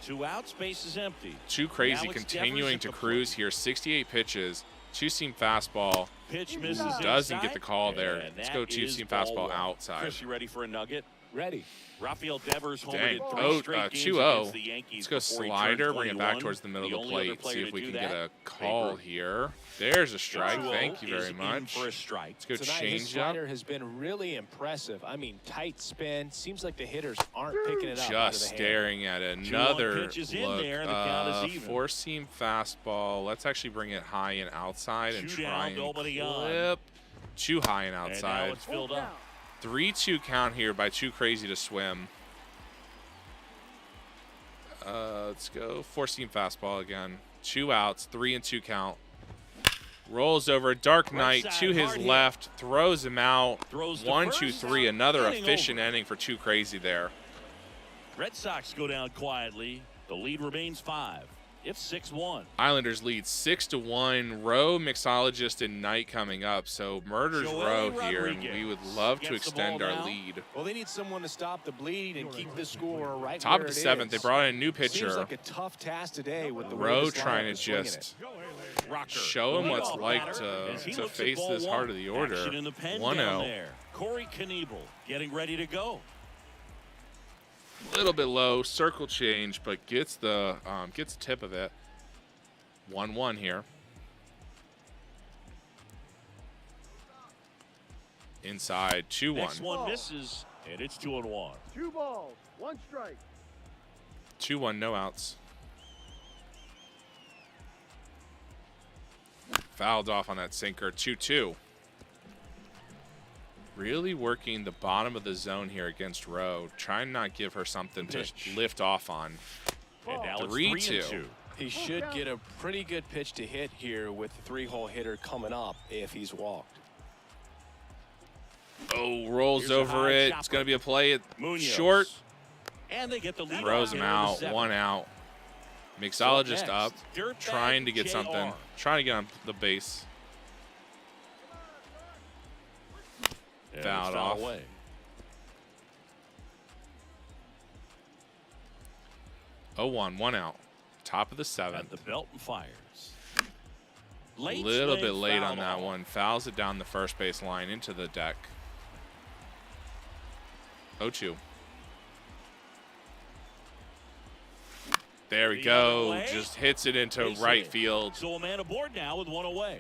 Speaker 2: 2 outs, base is empty.
Speaker 4: Too Crazy
Speaker 2: Now it's
Speaker 4: continuing
Speaker 2: Devers
Speaker 4: to
Speaker 2: at the
Speaker 4: cruise here. 68 pitches. 2-seam fastball.
Speaker 2: Pitch misses
Speaker 4: Doesn't
Speaker 2: inside,
Speaker 4: get the call there.
Speaker 2: and
Speaker 4: Let's
Speaker 2: that
Speaker 4: go
Speaker 2: is
Speaker 4: 2-seam
Speaker 2: ball
Speaker 4: fastball
Speaker 2: 1.
Speaker 4: outside.
Speaker 2: Chris, you ready for a nugget?
Speaker 5: Ready.
Speaker 2: Rafael Devers homered
Speaker 4: Dang.
Speaker 2: in 3
Speaker 4: Oh,
Speaker 2: straight games
Speaker 4: 2-0.
Speaker 2: against the Yankees.
Speaker 4: Let's go
Speaker 2: before he turned
Speaker 4: slider, bring it back
Speaker 2: 21.
Speaker 4: towards the middle
Speaker 2: The
Speaker 4: of the
Speaker 2: only other
Speaker 4: plate, see
Speaker 2: player
Speaker 4: if we
Speaker 2: to
Speaker 4: can
Speaker 2: do
Speaker 4: get
Speaker 2: that,
Speaker 4: a call
Speaker 2: Babe Ruth.
Speaker 4: here. There's a strike.
Speaker 2: 2-0
Speaker 4: Thank you very
Speaker 2: is in
Speaker 4: much.
Speaker 2: for a strike.
Speaker 4: Let's go
Speaker 5: Tonight, his
Speaker 4: change up.
Speaker 5: slider has been really impressive. I mean, tight spin. Seems like the hitters aren't picking it up. out of
Speaker 4: Just
Speaker 5: the
Speaker 4: staring at
Speaker 2: 2-1
Speaker 4: another
Speaker 2: pitches in
Speaker 4: look.
Speaker 2: there, and the count is even.
Speaker 4: Four-seam fastball. Let's actually bring it high and outside and
Speaker 2: 2
Speaker 4: try
Speaker 2: down,
Speaker 4: and
Speaker 2: nobody on.
Speaker 4: clip. Too high and
Speaker 2: And now
Speaker 4: outside.
Speaker 2: it's filled up.
Speaker 4: 3-2 count here by Too Crazy to Swim. Let's go 4-seam fastball again. 2 outs, 3-2 count. Rolls over Dark Knight to his left, throws him out. 1-2-3, another efficient inning for Too Crazy there.
Speaker 2: Red Sox go down quietly. The lead remains 5. It's 6-1.
Speaker 4: Islanders lead 6-1. Rowe, Mixologist, and Knight coming up. So Murder's Row here, and we would love to extend our lead.
Speaker 5: Well, they need someone to stop the bleeding and keep the score right
Speaker 4: Top
Speaker 5: where
Speaker 4: of the
Speaker 5: it
Speaker 4: 7th,
Speaker 5: is.
Speaker 4: they brought in a new
Speaker 5: Seems
Speaker 4: pitcher.
Speaker 5: like a tough task today with the way
Speaker 4: Rowe
Speaker 5: this lineup
Speaker 4: trying to
Speaker 5: is swinging
Speaker 4: just
Speaker 2: Rocker.
Speaker 4: show him what's
Speaker 2: Leadoff
Speaker 4: like
Speaker 2: batter as he
Speaker 4: to
Speaker 2: looks at
Speaker 4: face
Speaker 2: ball
Speaker 4: this
Speaker 2: one.
Speaker 4: heart of the order.
Speaker 2: Action in the pen
Speaker 4: 1-0.
Speaker 2: down there. Corey Knievel getting ready to go.
Speaker 4: Little bit low, circle change, but gets the tip of it. 1-1 here. Inside, 2-1.
Speaker 2: Next one misses, and it's 2-1.
Speaker 8: 2 balls, 1 strike.
Speaker 4: 2-1, no outs. Fouled off on that sinker, 2-2. Really working the bottom of the zone here against Rowe. Trying to not give her something to lift off on.
Speaker 2: And now it's
Speaker 4: 3-2.
Speaker 2: 3-2.
Speaker 5: He should get a pretty good pitch to hit here with the 3-hole hitter coming up if he's walked.
Speaker 4: Oh, rolls
Speaker 2: Here's a
Speaker 4: over
Speaker 2: high
Speaker 4: it.
Speaker 2: chopper.
Speaker 4: It's going to be a play at
Speaker 2: Munoz.
Speaker 4: short.
Speaker 2: And they get the lead.
Speaker 4: Throws him out.
Speaker 2: One
Speaker 4: 1 out. Mixologist
Speaker 5: next,
Speaker 4: up.
Speaker 2: Dirtbag
Speaker 4: Trying to get
Speaker 2: JR.
Speaker 4: something. Trying to get on the base. Fouled off.
Speaker 2: Away.
Speaker 4: 0-1, 1 out. Top of the 7th.
Speaker 2: At the belt and fires.
Speaker 4: A
Speaker 2: Late
Speaker 4: little
Speaker 2: swing,
Speaker 4: bit late
Speaker 2: foul
Speaker 4: on that
Speaker 2: ball.
Speaker 4: one. Fouls it down the first base line into the deck. 0-2. There we
Speaker 2: The
Speaker 4: go.
Speaker 2: other way.
Speaker 4: Just hits it into
Speaker 2: Base
Speaker 4: right
Speaker 2: hit.
Speaker 4: field.
Speaker 2: So a man aboard now with 1 away.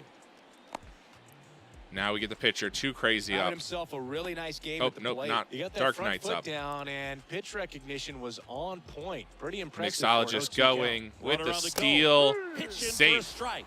Speaker 4: Now we get the pitcher. Too Crazy
Speaker 5: Having
Speaker 4: up.
Speaker 5: himself a really nice game
Speaker 4: Oh,
Speaker 5: at the
Speaker 4: nope,
Speaker 5: plate.
Speaker 4: not.
Speaker 5: He got that
Speaker 4: Dark
Speaker 5: front
Speaker 4: Knight's
Speaker 5: foot
Speaker 4: up.
Speaker 5: down, and pitch recognition was on point. Pretty impressive. for an
Speaker 4: Mixologist
Speaker 5: 0-2
Speaker 4: going
Speaker 5: count.
Speaker 4: with
Speaker 2: Runner
Speaker 4: the
Speaker 2: on the go.
Speaker 4: steal.
Speaker 2: Pitch in for a
Speaker 4: Safe.
Speaker 2: strike.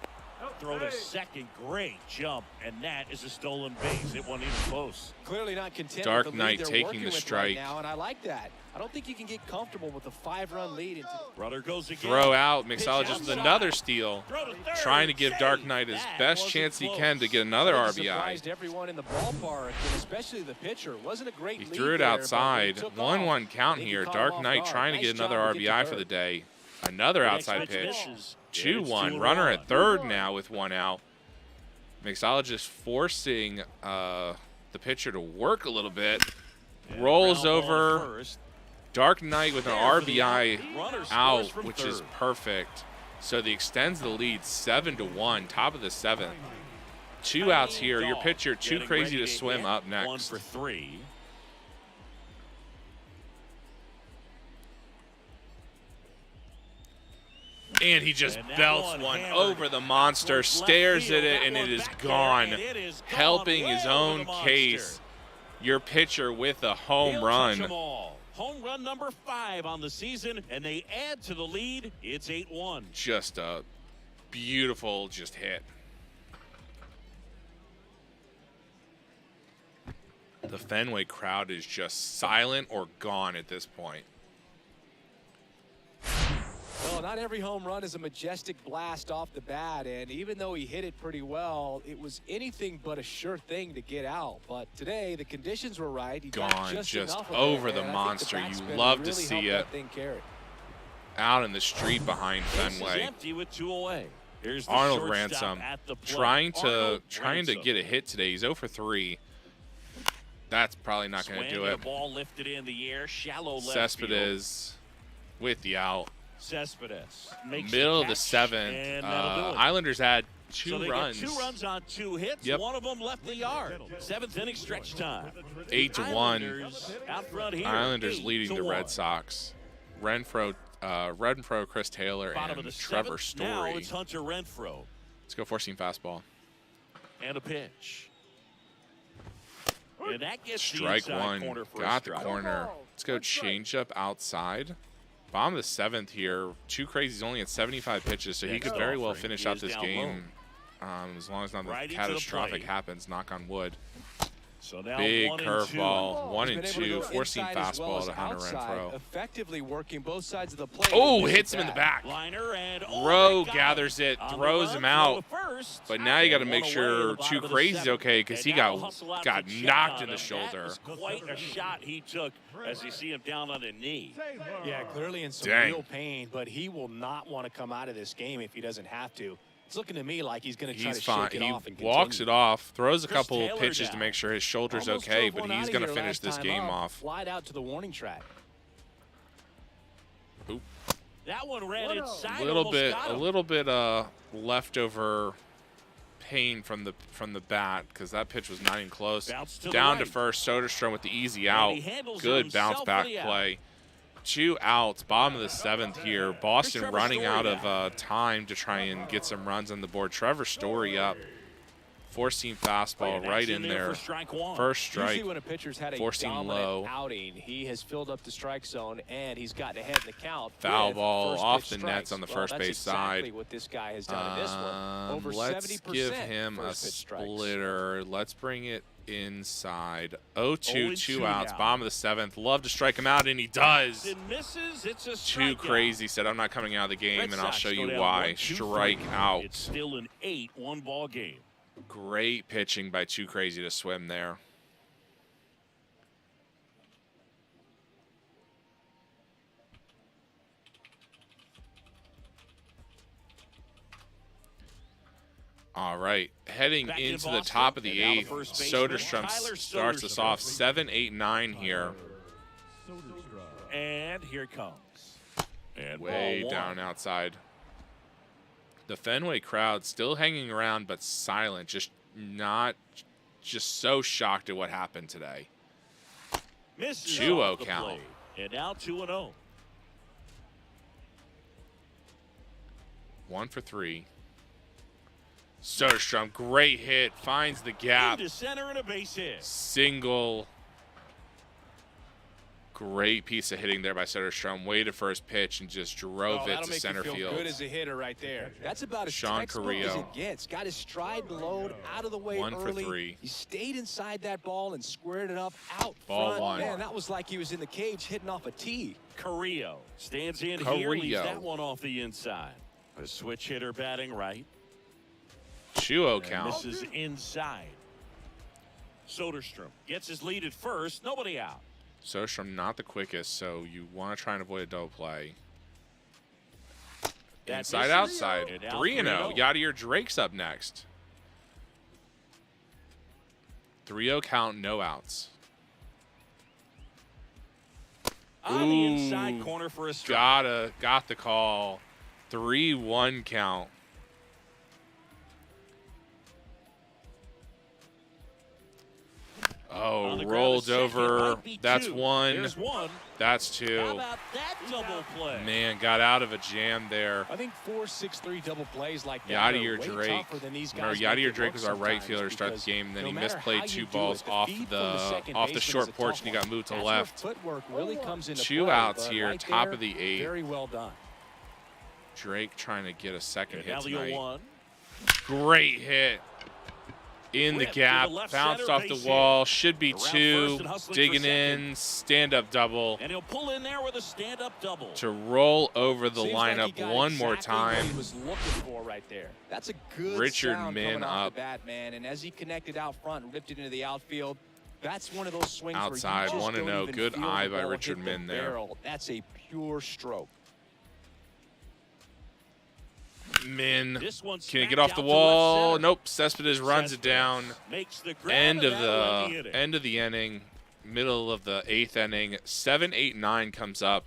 Speaker 2: Throw to second. Great jump. And that is a stolen base. It wasn't even close.
Speaker 5: Clearly not content
Speaker 4: Dark
Speaker 5: with the
Speaker 4: Knight
Speaker 5: lead they're
Speaker 4: taking
Speaker 5: working
Speaker 4: the
Speaker 5: with
Speaker 4: strike.
Speaker 5: right now, and I like that. I don't think you can get comfortable with a 5-run lead.
Speaker 2: Runner goes again.
Speaker 4: Throw out.
Speaker 2: Pitch
Speaker 4: Mixologist with
Speaker 2: outside.
Speaker 4: another steal.
Speaker 2: Throw to third.
Speaker 4: Trying to give Dark
Speaker 2: Safe.
Speaker 4: Knight his
Speaker 2: That
Speaker 4: best
Speaker 2: wasn't
Speaker 4: chance he
Speaker 2: close.
Speaker 4: can to get another
Speaker 5: Really
Speaker 4: RBI.
Speaker 5: surprised everyone in the ballpark, and especially the pitcher. It wasn't a great
Speaker 4: He
Speaker 5: lead
Speaker 4: threw it
Speaker 5: there, but
Speaker 4: outside.
Speaker 5: when he took
Speaker 4: 1-1
Speaker 5: off,
Speaker 4: count
Speaker 5: I think he
Speaker 4: here.
Speaker 5: caught him
Speaker 4: Dark
Speaker 5: off
Speaker 4: Knight
Speaker 5: guard.
Speaker 4: trying to
Speaker 5: Nice
Speaker 4: get another
Speaker 5: job to get
Speaker 4: RBI
Speaker 5: to
Speaker 4: for the
Speaker 5: third.
Speaker 4: day. Another
Speaker 2: Next
Speaker 4: outside
Speaker 2: pitch
Speaker 4: pitch.
Speaker 2: misses.
Speaker 4: 2-1.
Speaker 2: It's
Speaker 4: Runner
Speaker 2: 2-1.
Speaker 4: at third now with 1 out. Mixologist forcing the pitcher to work a little bit.
Speaker 2: And
Speaker 4: Rolls
Speaker 2: ground ball
Speaker 4: over.
Speaker 2: first.
Speaker 4: Dark Knight with an
Speaker 2: There for the
Speaker 4: RBI
Speaker 2: Runner scores
Speaker 4: out,
Speaker 2: from
Speaker 4: which is
Speaker 2: third.
Speaker 4: perfect. So the extends the lead 7-1, top of the 7th. 2 outs here. Your pitcher, Too
Speaker 2: Getting
Speaker 4: Crazy
Speaker 2: ready
Speaker 4: to Swim,
Speaker 2: hit.
Speaker 4: up
Speaker 2: 1
Speaker 4: next.
Speaker 2: for 3.
Speaker 4: And he just
Speaker 2: And that
Speaker 4: belts
Speaker 2: one
Speaker 4: one
Speaker 2: hammered
Speaker 4: over the monster,
Speaker 2: towards left
Speaker 4: stares
Speaker 2: field.
Speaker 4: at it,
Speaker 2: That
Speaker 4: and it
Speaker 2: one
Speaker 4: is
Speaker 2: back there,
Speaker 4: gone.
Speaker 2: and it is gone
Speaker 4: Helping his
Speaker 2: way over
Speaker 4: own
Speaker 2: the monster.
Speaker 4: case. Your pitcher with a home
Speaker 2: He'll touch
Speaker 4: run.
Speaker 2: 'em all. Home run number 5 on the season, and they add to the lead. It's 8-1.
Speaker 4: Just a beautiful hit. The Fenway crowd is just silent or gone at this point.
Speaker 5: Well, not every home run is a majestic blast off the bat, and even though he hit it pretty well, it was anything but a sure thing to get out. But today, the conditions were right. He got
Speaker 4: Gone,
Speaker 5: just
Speaker 4: just
Speaker 5: enough of
Speaker 4: over
Speaker 5: it,
Speaker 4: the
Speaker 5: and I think
Speaker 4: monster.
Speaker 5: bat
Speaker 4: You
Speaker 5: spin
Speaker 4: love to
Speaker 5: really
Speaker 4: see
Speaker 5: helped
Speaker 4: it.
Speaker 5: that thing carry.
Speaker 4: Out in the street behind
Speaker 2: Base is
Speaker 4: Fenway.
Speaker 2: empty with 2 away. Here's the
Speaker 4: Arnold
Speaker 2: shortstop
Speaker 4: Ransom
Speaker 2: at the plate.
Speaker 4: trying to
Speaker 2: Arnold
Speaker 4: get a hit today. He's 0 for 3. That's probably not going to do
Speaker 2: Swing and
Speaker 4: it.
Speaker 2: a ball lifted in the air, shallow left
Speaker 4: Cespedes with the out.
Speaker 2: field. Cespedes makes
Speaker 4: Middle
Speaker 2: the
Speaker 4: of the
Speaker 2: catch,
Speaker 4: 7th.
Speaker 2: and that'll do it.
Speaker 4: Islanders had 2
Speaker 2: So they
Speaker 4: runs.
Speaker 2: get 2 runs on 2 hits.
Speaker 4: Yep.
Speaker 2: One of them left the yard. 7th inning stretch time.
Speaker 4: 8-1.
Speaker 2: Islanders out front here.
Speaker 4: Islanders leading the
Speaker 2: 8-1.
Speaker 4: Red Sox. Renfro, Chris Taylor,
Speaker 2: Bottom of
Speaker 4: and
Speaker 2: the
Speaker 4: Trevor
Speaker 2: 7th. Now
Speaker 4: Story.
Speaker 2: it's Hunter Renfro.
Speaker 4: Let's go 4-seam fastball.
Speaker 2: And a pitch. And that gets the
Speaker 4: Strike
Speaker 2: inside
Speaker 4: 1.
Speaker 2: corner for a
Speaker 4: Got the
Speaker 2: strike.
Speaker 4: corner. Let's go changeup outside. Bottom of the 7th here. Too Crazy's only at 75 pitches, so he
Speaker 2: Next
Speaker 4: could very well
Speaker 2: offering
Speaker 4: finish
Speaker 2: is
Speaker 4: out this
Speaker 2: down
Speaker 4: game. As long as nothing
Speaker 2: Right into the
Speaker 4: catastrophic
Speaker 2: plate.
Speaker 4: happens, knock on wood.
Speaker 2: So now
Speaker 4: Big
Speaker 2: 1 and 2.
Speaker 4: curveball, 1 and
Speaker 5: He's been
Speaker 4: 2,
Speaker 5: able to go
Speaker 4: four-seam
Speaker 5: inside as well
Speaker 4: fastball
Speaker 5: as
Speaker 4: to Hunter
Speaker 5: outside,
Speaker 4: Renfroe.
Speaker 5: effectively working both sides of the plate.
Speaker 4: Oh,
Speaker 5: with this
Speaker 4: hits him in the
Speaker 5: at
Speaker 4: back.
Speaker 2: Liner and
Speaker 4: Rowe
Speaker 2: that got
Speaker 4: gathers
Speaker 2: him.
Speaker 4: it,
Speaker 2: On the
Speaker 4: throws
Speaker 2: run,
Speaker 4: him
Speaker 2: throw
Speaker 4: out.
Speaker 2: to first.
Speaker 4: But now you got to
Speaker 2: And
Speaker 4: make
Speaker 2: one away in the
Speaker 4: sure
Speaker 2: bottom
Speaker 4: Too
Speaker 2: of the
Speaker 4: Crazy's
Speaker 2: seventh.
Speaker 4: okay because he
Speaker 2: And now
Speaker 4: got
Speaker 2: hustle out
Speaker 4: got
Speaker 2: to check
Speaker 4: knocked
Speaker 2: on
Speaker 4: in the
Speaker 2: him.
Speaker 4: shoulder.
Speaker 2: That was quite a shot he took as you see him down on a knee.
Speaker 5: Yeah, clearly in some
Speaker 4: Dang.
Speaker 5: real pain, but he will not want to come out of this game if he doesn't have to. It's looking to me like he's going to try
Speaker 4: He's
Speaker 5: to
Speaker 4: fine.
Speaker 5: shake it
Speaker 4: He
Speaker 5: off and
Speaker 4: walks it
Speaker 5: continue.
Speaker 4: off, throws a
Speaker 2: Chris
Speaker 4: couple
Speaker 2: Taylor
Speaker 4: pitches to
Speaker 2: down.
Speaker 4: make sure his shoulder's
Speaker 5: Almost
Speaker 4: okay,
Speaker 5: drove
Speaker 4: but
Speaker 5: one
Speaker 4: he's
Speaker 5: out of
Speaker 4: going to
Speaker 5: here
Speaker 4: finish
Speaker 5: last
Speaker 4: this
Speaker 5: time
Speaker 4: game
Speaker 5: up.
Speaker 4: off.
Speaker 5: Flied out to the warning track.
Speaker 4: Oop.
Speaker 2: That one ran inside.
Speaker 4: A little
Speaker 2: almost
Speaker 4: bit,
Speaker 2: got him.
Speaker 4: leftover pain from the bat because that pitch was not even close.
Speaker 2: Bounce to the
Speaker 4: Down to
Speaker 2: right.
Speaker 4: first, Soderstrom with the easy
Speaker 2: And
Speaker 4: out.
Speaker 2: he handles it
Speaker 4: Good bounce
Speaker 2: himself
Speaker 4: back
Speaker 2: for the out.
Speaker 4: play. 2 outs, bottom of the 7th here. Boston
Speaker 2: Trevor
Speaker 4: running
Speaker 2: Story
Speaker 4: out of
Speaker 2: down.
Speaker 4: time to try and get some runs on the board. Trevor Story up. 4-seam fastball
Speaker 2: And
Speaker 4: right
Speaker 2: that's
Speaker 4: in
Speaker 2: for
Speaker 4: there.
Speaker 2: strike one.
Speaker 4: First strike.
Speaker 5: Usually when a pitcher's had a
Speaker 4: 4-seam
Speaker 5: dominant
Speaker 4: low.
Speaker 5: outing, he has filled up the strike zone and he's gotten ahead in the count.
Speaker 4: Foul
Speaker 5: with
Speaker 4: ball
Speaker 5: first
Speaker 4: off
Speaker 5: pitch
Speaker 4: the
Speaker 5: strikes.
Speaker 4: nets on the
Speaker 5: Well,
Speaker 4: first
Speaker 5: that's
Speaker 4: base
Speaker 5: exactly
Speaker 4: side.
Speaker 5: what this guy has done in this one. Over
Speaker 4: Let's
Speaker 5: 70%
Speaker 4: give him a
Speaker 5: first pitch strikes.
Speaker 4: splitter. Let's bring it inside. 0-2,
Speaker 2: 0-2
Speaker 4: 2 outs,
Speaker 2: now.
Speaker 4: bottom of the 7th. Love to strike him out, and he does.
Speaker 2: And misses. It's a
Speaker 4: Too
Speaker 2: strikeout.
Speaker 4: Crazy said, I'm not coming out of the game,
Speaker 2: Red
Speaker 4: and I'll
Speaker 2: Sox
Speaker 4: show
Speaker 2: go
Speaker 4: you
Speaker 2: down
Speaker 4: why.
Speaker 2: 1-2
Speaker 4: Strike
Speaker 2: free.
Speaker 4: out.
Speaker 2: It's still an 8-1 ball game.
Speaker 4: Great pitching by Too Crazy to swim there. All right, heading
Speaker 2: Back in
Speaker 4: into the
Speaker 2: Boston,
Speaker 4: top of the
Speaker 2: and now the
Speaker 4: 8th,
Speaker 2: first baseman,
Speaker 4: Soderstrom
Speaker 2: Tyler
Speaker 4: starts us
Speaker 2: Soderstrom.
Speaker 4: off 7, 8, 9 here.
Speaker 2: And here it comes. And
Speaker 4: Way
Speaker 2: ball
Speaker 4: down
Speaker 2: one.
Speaker 4: outside. The Fenway crowd still hanging around but silent, just so shocked at what happened today.
Speaker 2: Misses
Speaker 4: 2-0
Speaker 2: off the
Speaker 4: count.
Speaker 2: plate. And now 2-0.
Speaker 4: 1 for 3. Soderstrom, great hit, finds the gap.
Speaker 2: Into center and a base hit.
Speaker 4: Single. Great piece of hitting there by Soderstrom. Waited for his pitch and just drove it
Speaker 5: that'll
Speaker 4: to
Speaker 5: make
Speaker 4: center
Speaker 5: you feel
Speaker 4: field.
Speaker 5: good as a hitter right there. That's about as
Speaker 4: Sean
Speaker 5: textbook as
Speaker 4: Carrillo.
Speaker 5: it gets. Got his stride load out of the way
Speaker 4: 1 for
Speaker 5: early.
Speaker 4: 3.
Speaker 5: He stayed inside that ball and squared it up out
Speaker 4: Ball
Speaker 5: front.
Speaker 4: 1.
Speaker 5: Man, that was like he was in the cage hitting off a tee.
Speaker 2: Carrillo stands in here,
Speaker 4: Carrillo.
Speaker 2: leaves that one off the inside. A switch hitter batting right.
Speaker 4: 2-0
Speaker 2: And
Speaker 4: count.
Speaker 2: misses inside. Soderstrom gets his lead at first. Nobody out.
Speaker 4: Soderstrom not the quickest, so you want to try and avoid a double play.
Speaker 2: That
Speaker 4: Inside,
Speaker 2: misses.
Speaker 4: outside.
Speaker 2: And out
Speaker 4: 3-0.
Speaker 2: 3-0.
Speaker 4: Yadier Drake's up next. 3-0 count, no outs.
Speaker 2: On the
Speaker 4: Ooh,
Speaker 2: inside corner for a strike.
Speaker 4: Got the call. 3-1 count. Oh,
Speaker 2: On the ground
Speaker 4: rolled
Speaker 2: to second.
Speaker 4: over.
Speaker 2: Might be
Speaker 4: That's
Speaker 2: two.
Speaker 4: 1.
Speaker 2: There's 1.
Speaker 4: That's 2.
Speaker 2: How about that double play?
Speaker 4: Man, got out of a jam there.
Speaker 5: I think 4-6-3 double plays like that are
Speaker 4: Yadier
Speaker 5: way
Speaker 4: Drake.
Speaker 5: tougher than these
Speaker 4: Remember,
Speaker 5: guys make
Speaker 4: Yadier
Speaker 5: it
Speaker 4: Drake
Speaker 5: look
Speaker 4: was our right
Speaker 5: sometimes
Speaker 4: fielder to start the
Speaker 5: because
Speaker 4: game. Then
Speaker 5: no
Speaker 4: he
Speaker 5: matter
Speaker 4: misplayed
Speaker 5: how you
Speaker 4: 2
Speaker 5: do
Speaker 4: balls
Speaker 5: it, the
Speaker 4: off
Speaker 5: feed from the second
Speaker 4: off the
Speaker 5: baseman
Speaker 4: short
Speaker 5: is a
Speaker 4: porch,
Speaker 5: tough
Speaker 4: and he got moved to
Speaker 5: one.
Speaker 4: left.
Speaker 5: That's where footwork really comes into
Speaker 4: 2
Speaker 5: play,
Speaker 4: outs
Speaker 5: but
Speaker 4: here,
Speaker 5: right
Speaker 4: top
Speaker 5: there,
Speaker 4: of the 8th.
Speaker 5: Very well done.
Speaker 4: Drake trying to get a second
Speaker 2: And
Speaker 4: hit
Speaker 2: now the
Speaker 4: tonight.
Speaker 2: 0-1.
Speaker 4: Great hit. In the
Speaker 2: Whip to
Speaker 4: gap,
Speaker 2: the left
Speaker 4: bounced
Speaker 2: center
Speaker 4: off the
Speaker 2: base
Speaker 4: wall, should be
Speaker 2: Around first
Speaker 4: 2.
Speaker 2: and hustling for
Speaker 4: Digging
Speaker 2: second.
Speaker 4: in, stand-up double
Speaker 2: And he'll pull in there with a stand-up double.
Speaker 4: to roll over the
Speaker 5: Seems like he
Speaker 4: lineup
Speaker 5: got
Speaker 4: one more
Speaker 5: exactly what
Speaker 4: time.
Speaker 5: he was looking for right there. That's a good
Speaker 4: Richard
Speaker 5: sound
Speaker 4: Min
Speaker 5: coming off
Speaker 4: up.
Speaker 5: the bat, man. And as he connected out front and ripped it into the outfield, that's one of those swings
Speaker 4: Outside,
Speaker 5: where you just
Speaker 4: 1-0.
Speaker 5: don't even
Speaker 4: Good
Speaker 5: feel
Speaker 4: eye
Speaker 5: the
Speaker 4: by
Speaker 5: ball
Speaker 4: Richard
Speaker 5: hit the
Speaker 4: Min there.
Speaker 5: barrel. That's a pure stroke.
Speaker 4: Min,
Speaker 2: This one
Speaker 4: can he get
Speaker 2: smacked
Speaker 4: off
Speaker 2: out
Speaker 4: the
Speaker 2: to left
Speaker 4: wall?
Speaker 2: center.
Speaker 4: Nope. Cespedes runs it
Speaker 2: Cespedes
Speaker 4: down.
Speaker 2: Makes the grab
Speaker 4: End
Speaker 2: and
Speaker 4: of
Speaker 2: that'll end the
Speaker 4: the
Speaker 2: inning.
Speaker 4: end of the inning, middle of the 8th inning. 7, 8, 9 comes up.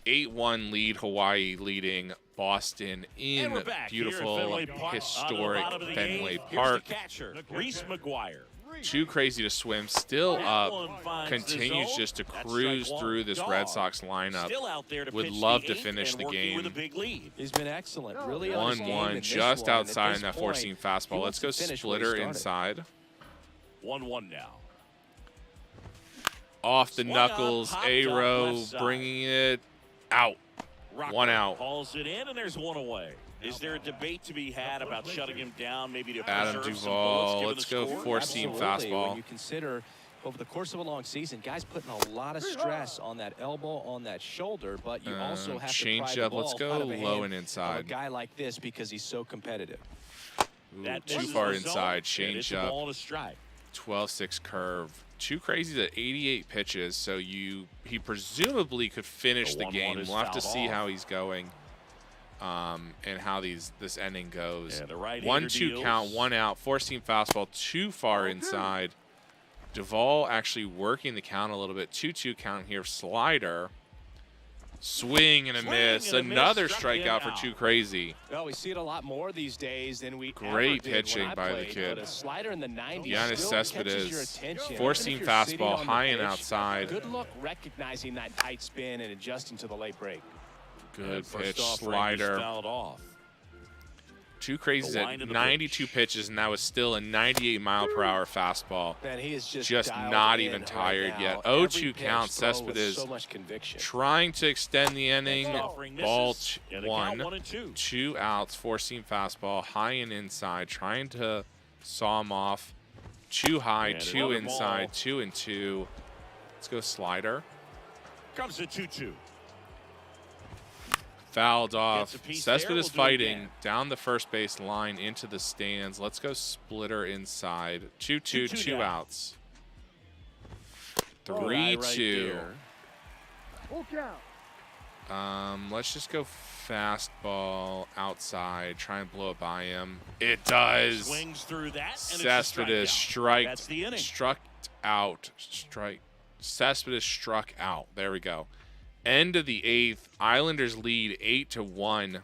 Speaker 4: 8-1 lead. Hawaii leading Boston in
Speaker 2: And we're back here at
Speaker 4: beautiful,
Speaker 2: Fenway Park.
Speaker 4: historic
Speaker 2: On the bottom of the
Speaker 4: Fenway
Speaker 2: eighth.
Speaker 4: Park.
Speaker 2: Here's the catcher, Reese McGuire.
Speaker 4: Too Crazy to Swim, still
Speaker 2: That one
Speaker 4: up,
Speaker 2: finds the
Speaker 4: continues
Speaker 2: zone.
Speaker 4: just to
Speaker 2: That's
Speaker 4: cruise
Speaker 2: strike one.
Speaker 4: through this
Speaker 2: Dog.
Speaker 4: Red Sox lineup.
Speaker 2: Still out there to
Speaker 4: Would
Speaker 2: pitch
Speaker 4: love
Speaker 2: the
Speaker 4: to
Speaker 2: eighth
Speaker 4: finish
Speaker 2: and
Speaker 4: the
Speaker 2: working
Speaker 4: game.
Speaker 2: with a big lead.
Speaker 5: He's been excellent. Really on his game
Speaker 4: 1-1,
Speaker 5: in this
Speaker 4: just
Speaker 5: one. At
Speaker 4: outside
Speaker 5: this
Speaker 4: in that
Speaker 5: point,
Speaker 4: 4-seam
Speaker 5: he
Speaker 4: fastball. Let's
Speaker 5: wants
Speaker 4: go
Speaker 5: to finish where he
Speaker 4: splitter
Speaker 5: started.
Speaker 4: inside.
Speaker 2: 1-1 now.
Speaker 4: Off the
Speaker 2: Swung on,
Speaker 4: knuckles,
Speaker 2: popped up
Speaker 4: A-Row
Speaker 2: left side.
Speaker 4: bringing it out.
Speaker 2: Rocco
Speaker 4: 1 out.
Speaker 2: Hauls it in, and there's 1 away. Is there a debate to be had about shutting him down, maybe to
Speaker 4: Adam
Speaker 2: preserve some
Speaker 4: Duvall,
Speaker 2: bullets, given
Speaker 4: let's
Speaker 2: the
Speaker 4: go
Speaker 2: score?
Speaker 4: four-seam
Speaker 5: Absolutely. When
Speaker 4: fastball.
Speaker 5: you consider over the course of a long season, guys putting a lot of stress on that elbow, on that shoulder, but you also have to
Speaker 4: change
Speaker 5: pry the
Speaker 4: up.
Speaker 5: ball
Speaker 4: Let's go
Speaker 5: out of the
Speaker 4: low
Speaker 5: hand
Speaker 4: and
Speaker 5: of
Speaker 4: inside.
Speaker 5: a guy like this because he's so competitive.
Speaker 4: Ooh,
Speaker 2: That
Speaker 4: too
Speaker 2: misses
Speaker 4: far
Speaker 2: the zone,
Speaker 4: inside.
Speaker 2: and
Speaker 4: Change
Speaker 2: it's a
Speaker 4: up.
Speaker 2: ball and a strike.
Speaker 4: 12-6 curve. Too crazy to 88 pitches, so he presumably could finish the
Speaker 2: 1-1
Speaker 4: game.
Speaker 2: is
Speaker 4: We'll have to
Speaker 2: fouled
Speaker 4: see
Speaker 2: off.
Speaker 4: how he's going, and how this inning goes.
Speaker 2: Yeah, the right-hander
Speaker 4: 1-2
Speaker 2: deals.
Speaker 4: count, 1 out. Four-seam fastball too far inside. Duvall actually working the count a little bit. 2-2 count here. Slider. Swing and a miss.
Speaker 2: and a miss,
Speaker 4: Another
Speaker 2: struck him
Speaker 4: strikeout for
Speaker 2: out.
Speaker 4: Too Crazy.
Speaker 5: Well, we see it a lot more these days than we ever
Speaker 4: Great
Speaker 5: did when
Speaker 4: pitching
Speaker 5: I
Speaker 4: by the
Speaker 5: played,
Speaker 4: kid.
Speaker 5: But a slider in the 90s
Speaker 4: Giannis
Speaker 5: still catches your
Speaker 4: Cespedes.
Speaker 5: attention.
Speaker 4: Four-seam
Speaker 5: Even if you're sitting
Speaker 4: fastball,
Speaker 5: on the
Speaker 4: high and
Speaker 5: pitch,
Speaker 4: outside.
Speaker 5: Good luck recognizing that tight spin and adjusting to the late break.
Speaker 4: Good
Speaker 2: First
Speaker 4: pitch.
Speaker 2: off,
Speaker 4: Slider.
Speaker 2: fouled off.
Speaker 4: Too Crazy's
Speaker 2: The line
Speaker 4: at
Speaker 2: of the
Speaker 4: 92
Speaker 2: pitch.
Speaker 4: pitches, and that was still a 98-mile-per-hour fastball.
Speaker 5: Man, he is just
Speaker 4: Not
Speaker 5: dialed
Speaker 4: even
Speaker 5: in
Speaker 4: tired
Speaker 5: right
Speaker 4: yet.
Speaker 5: now.
Speaker 4: 0-2
Speaker 5: Every pitch
Speaker 4: count.
Speaker 5: thrown with
Speaker 4: Cespedes
Speaker 5: so much conviction.
Speaker 4: trying to extend the inning.
Speaker 2: Offering
Speaker 4: Ball
Speaker 2: misses. And the count 1-2.
Speaker 4: 2 outs. Four-seam fastball, high and inside. Trying to saw him off. Too high,
Speaker 2: And
Speaker 4: 2
Speaker 2: another
Speaker 4: inside,
Speaker 2: ball.
Speaker 4: 2-2. Let's go slider.
Speaker 2: Comes the 2-2.
Speaker 4: Fouled off.
Speaker 2: Gets a piece there,
Speaker 4: Cespedes
Speaker 2: we'll do it
Speaker 4: fighting
Speaker 2: again.
Speaker 4: down the first base line into the stands. Let's go splitter inside. 2-2,
Speaker 2: 2-2
Speaker 4: 2
Speaker 2: now.
Speaker 4: outs.
Speaker 2: Good eye right
Speaker 4: 3-2.
Speaker 2: there.
Speaker 8: Full count.
Speaker 4: Let's just go fastball outside. Try and blow it by him. It does.
Speaker 2: Swings through that, and
Speaker 4: Cespedes
Speaker 2: it's a strikeout. That's
Speaker 4: striked.
Speaker 2: the inning.
Speaker 4: Struck out. Strike. Cespedes struck out. There we go. End of the 8th. Islanders lead 8-1.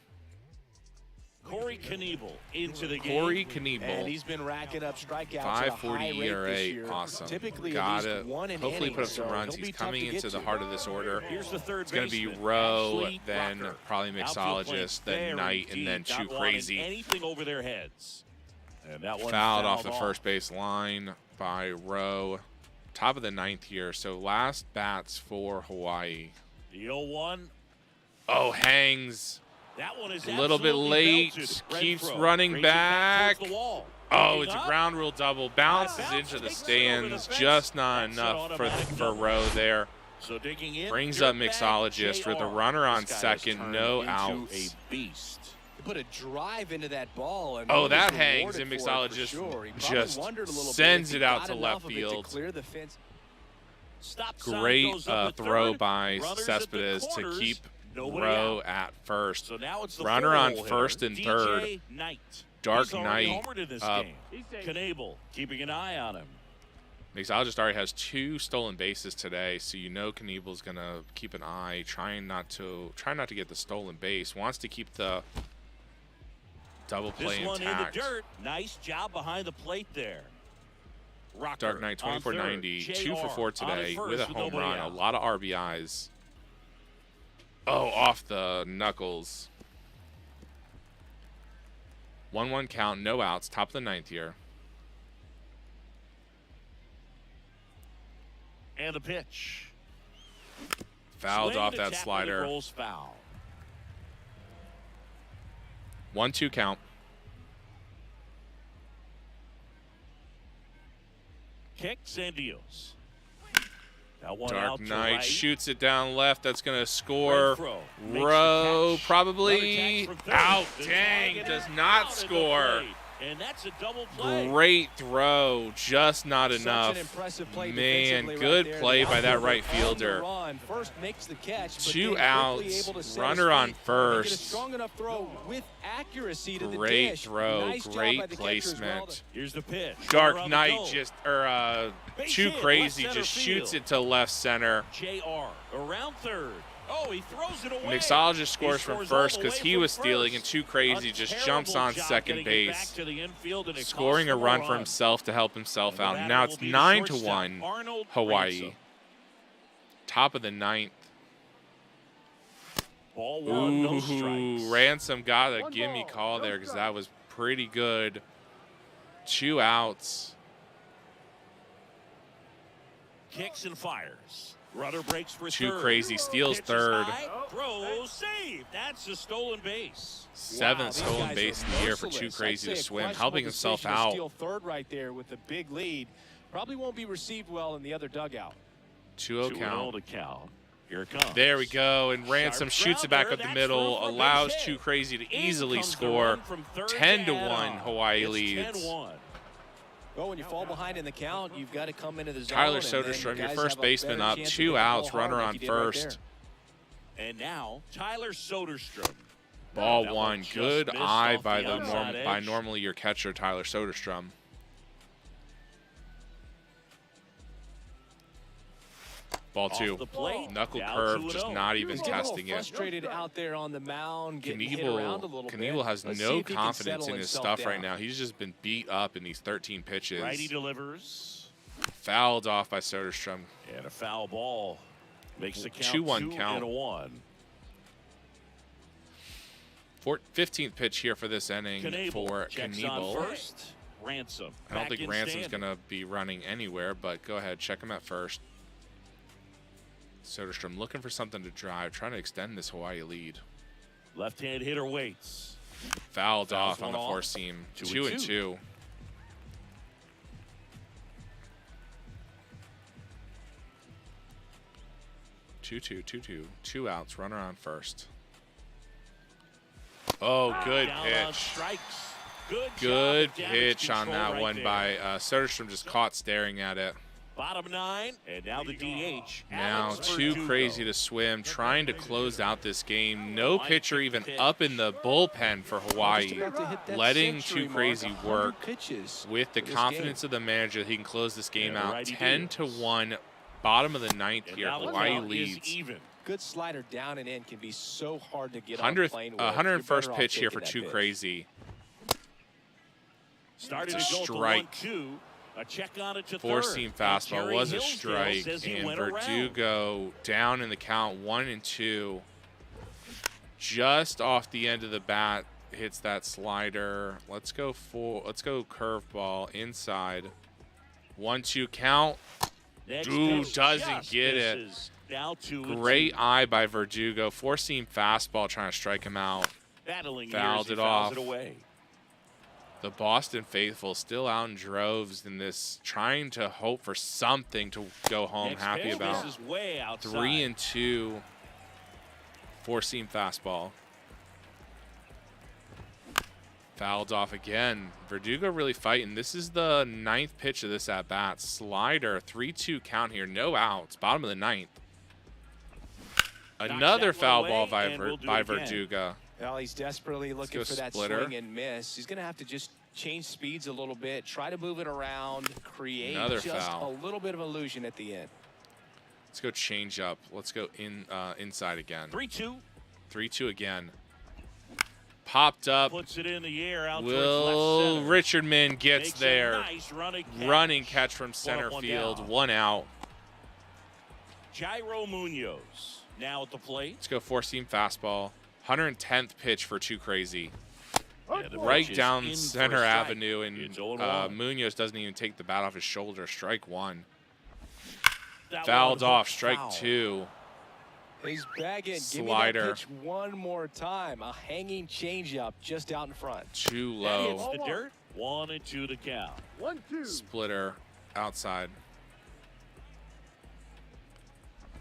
Speaker 2: Corey Knievel into the game.
Speaker 4: Corey
Speaker 5: And
Speaker 4: Knievel.
Speaker 5: he's been racking up strikeouts at a high
Speaker 4: 5.40
Speaker 5: rate this
Speaker 4: ERA.
Speaker 5: year.
Speaker 4: Awesome.
Speaker 5: Typically
Speaker 4: Got
Speaker 5: at
Speaker 4: it.
Speaker 5: least one an
Speaker 4: Hopefully
Speaker 5: inning,
Speaker 4: put up some
Speaker 5: so
Speaker 4: runs.
Speaker 5: he'll be
Speaker 4: He's
Speaker 5: tough
Speaker 4: coming
Speaker 5: to get
Speaker 4: into the
Speaker 5: to.
Speaker 4: heart of this order.
Speaker 2: Here's the third
Speaker 4: It's going to be
Speaker 2: baseman,
Speaker 4: Rowe,
Speaker 2: Ashley
Speaker 4: then
Speaker 2: Rucker.
Speaker 4: probably
Speaker 2: Outfield playing
Speaker 4: Mixologist, then
Speaker 2: very
Speaker 4: Knight, and then
Speaker 2: deep,
Speaker 4: Too
Speaker 2: not wanting
Speaker 4: Crazy.
Speaker 2: Anything over their heads. And that one
Speaker 4: Fouled off the first base line by Rowe. Top of the 9th here. So last bats for Hawaii.
Speaker 2: The 0-1.
Speaker 4: Oh, hangs.
Speaker 2: That one is
Speaker 4: A little bit
Speaker 2: absolutely
Speaker 4: late.
Speaker 2: belted.
Speaker 4: Keeps
Speaker 2: Renfroe
Speaker 4: running
Speaker 2: racing
Speaker 4: back.
Speaker 2: towards the wall.
Speaker 4: Oh,
Speaker 2: Looking
Speaker 4: it's a
Speaker 2: up.
Speaker 4: ground rule double. Bounces
Speaker 2: Bounce,
Speaker 4: into the
Speaker 2: takes it over the
Speaker 4: stands.
Speaker 2: fence.
Speaker 4: Just not
Speaker 2: That's an
Speaker 4: enough
Speaker 2: automatic
Speaker 4: for
Speaker 2: double.
Speaker 4: Rowe there.
Speaker 2: So digging in.
Speaker 4: Brings up
Speaker 2: dirtbag
Speaker 4: Mixologist with a
Speaker 2: JR.
Speaker 4: runner on
Speaker 2: This guy has
Speaker 4: second.
Speaker 2: turned
Speaker 4: No
Speaker 2: into
Speaker 4: outs.
Speaker 2: a beast.
Speaker 5: He put a drive into that ball. And
Speaker 4: Oh,
Speaker 5: he was
Speaker 4: that hangs,
Speaker 5: rewarded
Speaker 4: and
Speaker 5: for it for
Speaker 4: Mixologist
Speaker 5: sure. He probably
Speaker 4: just
Speaker 5: wondered a little bit
Speaker 4: sends
Speaker 5: if he
Speaker 4: it out
Speaker 5: got
Speaker 4: to
Speaker 5: enough
Speaker 4: left
Speaker 5: of it
Speaker 4: field.
Speaker 5: to clear the fence.
Speaker 2: Stop sign
Speaker 4: Great
Speaker 2: goes up at
Speaker 4: throw
Speaker 2: third.
Speaker 4: by
Speaker 2: Runners at the
Speaker 4: Cespedes to
Speaker 2: corners.
Speaker 4: keep
Speaker 2: Nobody
Speaker 4: Rowe
Speaker 2: out.
Speaker 4: at first.
Speaker 2: So now it's the
Speaker 4: Runner on
Speaker 2: four-hole
Speaker 4: first
Speaker 2: hitter,
Speaker 4: and third.
Speaker 2: DJ Knight.
Speaker 4: Dark
Speaker 2: He's already
Speaker 4: Knight
Speaker 2: homered in this
Speaker 4: up.
Speaker 2: game. Knebel keeping an eye on him.
Speaker 4: Mixologist already has 2 stolen bases today, so you know Kniebel's gonna keep an eye, trying not to get the stolen base. Wants to keep the double play
Speaker 2: This one
Speaker 4: intact.
Speaker 2: in the dirt. Nice job behind the plate there. Rocker
Speaker 4: Dark Knight
Speaker 2: on
Speaker 4: 24-90,
Speaker 2: third.
Speaker 4: 2 for
Speaker 2: JR
Speaker 4: 4
Speaker 2: on
Speaker 4: today
Speaker 2: at first
Speaker 4: with a home
Speaker 2: nobody
Speaker 4: run, a
Speaker 2: out.
Speaker 4: lot of RBIs. Oh, off the knuckles. 1-1 count, no outs, top of the 9th here.
Speaker 2: And the pitch.
Speaker 4: Fouled
Speaker 2: Swing
Speaker 4: off
Speaker 2: to
Speaker 4: that
Speaker 2: tap, and it
Speaker 4: slider.
Speaker 2: rolls foul.
Speaker 4: 1-2 count.
Speaker 2: Kicks and deals. That one
Speaker 4: Dark
Speaker 2: out to
Speaker 4: Knight
Speaker 2: right.
Speaker 4: shoots it down left. That's going to score.
Speaker 2: Renfroe makes the
Speaker 4: Rowe
Speaker 2: catch.
Speaker 4: probably
Speaker 2: Another catch from third.
Speaker 4: out.
Speaker 2: The
Speaker 4: Dang,
Speaker 2: tag
Speaker 4: does
Speaker 2: and
Speaker 4: not
Speaker 2: out at the
Speaker 4: score.
Speaker 2: plate. And that's a double play.
Speaker 4: Great throw, just not
Speaker 5: Such
Speaker 4: enough.
Speaker 5: an impressive play
Speaker 4: Man,
Speaker 5: defensively
Speaker 4: good
Speaker 5: right there.
Speaker 4: play
Speaker 5: The
Speaker 4: by that
Speaker 5: outfielder
Speaker 4: right
Speaker 5: on the
Speaker 4: fielder.
Speaker 5: run. First makes the catch, but
Speaker 4: 2
Speaker 5: then quickly
Speaker 4: outs,
Speaker 5: able to set
Speaker 4: runner
Speaker 5: his
Speaker 4: on
Speaker 5: feet and
Speaker 4: first.
Speaker 5: get a strong enough throw with accuracy to the
Speaker 4: Great
Speaker 5: dish.
Speaker 4: throw,
Speaker 5: Nice job
Speaker 4: great
Speaker 5: by the catcher as well
Speaker 4: placement.
Speaker 2: Here's the pitch.
Speaker 4: Dark
Speaker 2: Runner on the
Speaker 4: Knight
Speaker 2: goal.
Speaker 4: just,
Speaker 2: Base
Speaker 4: Too
Speaker 2: hit,
Speaker 4: Crazy
Speaker 2: left
Speaker 4: just
Speaker 2: center
Speaker 4: shoots
Speaker 2: field.
Speaker 4: it to left center.
Speaker 2: JR around third. Oh, he throws it away.
Speaker 4: Mixologist scores
Speaker 2: He
Speaker 4: from
Speaker 2: scores
Speaker 4: first
Speaker 2: all the
Speaker 4: because
Speaker 2: way
Speaker 4: he
Speaker 2: from
Speaker 4: was stealing,
Speaker 2: first.
Speaker 4: and Too Crazy
Speaker 2: A
Speaker 4: just jumps
Speaker 2: terrible
Speaker 4: on
Speaker 2: job
Speaker 4: second
Speaker 2: getting it
Speaker 4: base.
Speaker 2: back to the infield, and it
Speaker 4: Scoring
Speaker 2: cost
Speaker 4: a
Speaker 2: them
Speaker 4: run for himself to help himself out.
Speaker 2: And
Speaker 4: Now
Speaker 2: that
Speaker 4: it's
Speaker 2: will be the
Speaker 4: 9-1
Speaker 2: shortstop, Arnold
Speaker 4: Hawaii.
Speaker 2: Ransom.
Speaker 4: Top of the 9th.
Speaker 2: Ball one, no
Speaker 4: Ooh,
Speaker 2: strikes.
Speaker 4: Ransom got a
Speaker 8: One
Speaker 4: gimme
Speaker 8: ball,
Speaker 4: call
Speaker 8: no
Speaker 4: there because
Speaker 8: strike.
Speaker 4: that was pretty good. 2 outs.
Speaker 2: Kicks and fires. Runner breaks for
Speaker 4: Too
Speaker 2: third.
Speaker 4: Crazy steals
Speaker 2: Pitches
Speaker 4: third.
Speaker 2: high, throws, save. That's a stolen base.
Speaker 4: Seventh
Speaker 5: Wow,
Speaker 4: stolen base in the year for Too Crazy to swim, helping himself out.
Speaker 5: Steal third right there with a big lead. Probably won't be received well in the other dugout.
Speaker 4: 2-0 count.
Speaker 2: To count. Here it comes.
Speaker 4: There we go, and Ransom shoots it back up the middle, allows Too Crazy to easily score. 10-1 Hawaii leads.
Speaker 2: 10-1.
Speaker 5: Well, when you fall behind in the count, you've got to come into the zone.
Speaker 4: Tyler
Speaker 5: and then
Speaker 4: Soderstrom, your
Speaker 5: guys
Speaker 4: first
Speaker 5: have a
Speaker 4: baseman
Speaker 5: better
Speaker 4: up,
Speaker 5: chance of
Speaker 4: 2
Speaker 5: hitting the ball
Speaker 4: outs,
Speaker 5: hard
Speaker 4: runner
Speaker 5: like
Speaker 4: on
Speaker 5: he did right
Speaker 4: first.
Speaker 5: there.
Speaker 2: And now Tyler Soderstrom.
Speaker 4: Ball
Speaker 2: That
Speaker 4: one,
Speaker 2: just
Speaker 4: good
Speaker 2: missed
Speaker 4: eye
Speaker 2: off
Speaker 4: by
Speaker 2: the outside
Speaker 4: by
Speaker 2: edge.
Speaker 4: normally your catcher Tyler Soderstrom. Ball
Speaker 2: Off
Speaker 4: 2.
Speaker 2: the plate,
Speaker 4: Knuckle
Speaker 2: down
Speaker 4: curve,
Speaker 2: 2-0.
Speaker 4: just not even
Speaker 5: He's getting a little
Speaker 4: testing it.
Speaker 5: frustrated out there on the mound, getting hit around a little bit.
Speaker 4: Knievel has
Speaker 5: Let's see
Speaker 4: no
Speaker 5: if he can
Speaker 4: confidence
Speaker 5: settle
Speaker 4: in his
Speaker 5: himself
Speaker 4: stuff right
Speaker 5: down.
Speaker 4: now. He's just been beat up in these 13 pitches.
Speaker 2: Righty delivers.
Speaker 4: Fouled off by Soderstrom.
Speaker 2: And a foul ball makes the count
Speaker 4: 2-1 count.
Speaker 2: 2-1.
Speaker 4: 15th pitch here for this inning for
Speaker 2: Checks on
Speaker 4: Knievel.
Speaker 2: first. Ransom.
Speaker 4: I don't
Speaker 2: back
Speaker 4: think
Speaker 2: in
Speaker 4: Ransom's
Speaker 2: standing.
Speaker 4: going to be running anywhere, but go ahead, check him at first. Soderstrom looking for something to drive, trying to extend this Hawaii lead.
Speaker 2: Left-hand hitter waits.
Speaker 4: Fouled
Speaker 2: Fouls
Speaker 4: off on
Speaker 2: one
Speaker 4: the
Speaker 2: off.
Speaker 4: 4 seam.
Speaker 2: 2-2.
Speaker 4: 2-2. Two outs, runner on first. Oh, good
Speaker 2: Down on
Speaker 4: pitch.
Speaker 2: strikes. Good
Speaker 4: Good
Speaker 2: job of damage
Speaker 4: pitch on
Speaker 2: control
Speaker 4: that
Speaker 2: right
Speaker 4: one
Speaker 2: there.
Speaker 4: by Soderstrom, just caught staring at it.
Speaker 2: Bottom 9, and now the DH.
Speaker 4: Now
Speaker 2: Alex
Speaker 4: Too
Speaker 2: Verdugo.
Speaker 4: Crazy to swim, trying to close out this game. No pitcher even up in the bullpen for Hawaii, letting Too Crazy work with the confidence of the manager that he can close this game out. 10-1, bottom of the 9th
Speaker 2: And
Speaker 4: here.
Speaker 2: now the
Speaker 4: Hawaii
Speaker 2: count is
Speaker 4: leads.
Speaker 2: even.
Speaker 5: Good slider down and in can be so hard to get on the plane with.
Speaker 4: 101st pitch here for Too Crazy.
Speaker 2: Started
Speaker 4: It's a
Speaker 2: to go
Speaker 4: strike.
Speaker 2: to 1-2. A check on it to
Speaker 4: Four
Speaker 2: third.
Speaker 4: seam
Speaker 2: And
Speaker 4: fastball
Speaker 2: Jerry
Speaker 4: was a
Speaker 2: Hillsdale
Speaker 4: strike,
Speaker 2: says he
Speaker 4: and
Speaker 2: went around.
Speaker 4: Verdugo down in the count, 1-2. Just off the end of the bat, hits that slider. Let's go curveball inside. 1-2 count.
Speaker 2: Next
Speaker 4: Ooh,
Speaker 2: pitch
Speaker 4: doesn't
Speaker 2: just
Speaker 4: get it.
Speaker 2: misses. Now 2-2.
Speaker 4: Great eye by Verdugo. 4 seam fastball trying to strike him out.
Speaker 2: Battling
Speaker 4: Fouled
Speaker 2: years, he
Speaker 4: it
Speaker 2: fouls
Speaker 4: off.
Speaker 2: it away.
Speaker 4: The Boston faithful still out in droves in this, trying to hope for something to go home
Speaker 2: Next
Speaker 4: happy
Speaker 2: pitch
Speaker 4: about.
Speaker 2: misses way outside.
Speaker 4: 3-2. 4 seam fastball. Fouled off again. Verdugo really fighting. This is the 9th pitch of this at bat. Slider, 3-2 count here. No outs. Bottom of the 9th. Another
Speaker 2: that one
Speaker 4: foul
Speaker 2: away,
Speaker 4: ball
Speaker 2: and we'll do
Speaker 4: by
Speaker 2: it again.
Speaker 4: Verdugo.
Speaker 5: Well, he's desperately looking
Speaker 4: go
Speaker 5: for that
Speaker 4: splitter.
Speaker 5: swing and miss. He's going to have to just change speeds a little bit, try to move it around, create
Speaker 4: Another
Speaker 5: just
Speaker 4: foul.
Speaker 5: a little bit of illusion at the end.
Speaker 4: Let's go change up. Let's go inside again.
Speaker 2: 3-2.
Speaker 4: 3-2 again. Popped up.
Speaker 2: Puts it in the air out
Speaker 4: Will
Speaker 2: towards left center.
Speaker 4: Richardman gets
Speaker 2: Makes a
Speaker 4: there.
Speaker 2: nice
Speaker 4: Running catch from center
Speaker 2: up, one
Speaker 4: field.
Speaker 2: down.
Speaker 4: 1 out.
Speaker 2: Jairo Munoz now at the plate.
Speaker 4: Let's go 4 seam fastball. 110th pitch for Too Crazy.
Speaker 2: Yeah, the
Speaker 4: Right
Speaker 2: pitch is
Speaker 4: down
Speaker 2: in for a
Speaker 4: center
Speaker 2: strike.
Speaker 4: avenue, and
Speaker 2: It's 0-1.
Speaker 4: Munoz doesn't even take the bat off his shoulder. Strike 1.
Speaker 2: That
Speaker 4: Fouled
Speaker 2: one
Speaker 4: off.
Speaker 2: hooked
Speaker 4: Strike
Speaker 2: foul.
Speaker 5: He's
Speaker 4: two.
Speaker 5: bagging.
Speaker 4: Slider.
Speaker 5: Give me that pitch one more time. A hanging changeup just out in front.
Speaker 4: Too
Speaker 2: That hits
Speaker 4: low.
Speaker 2: the dirt. 1-2 to count.
Speaker 8: 1-2.
Speaker 4: Splitter outside.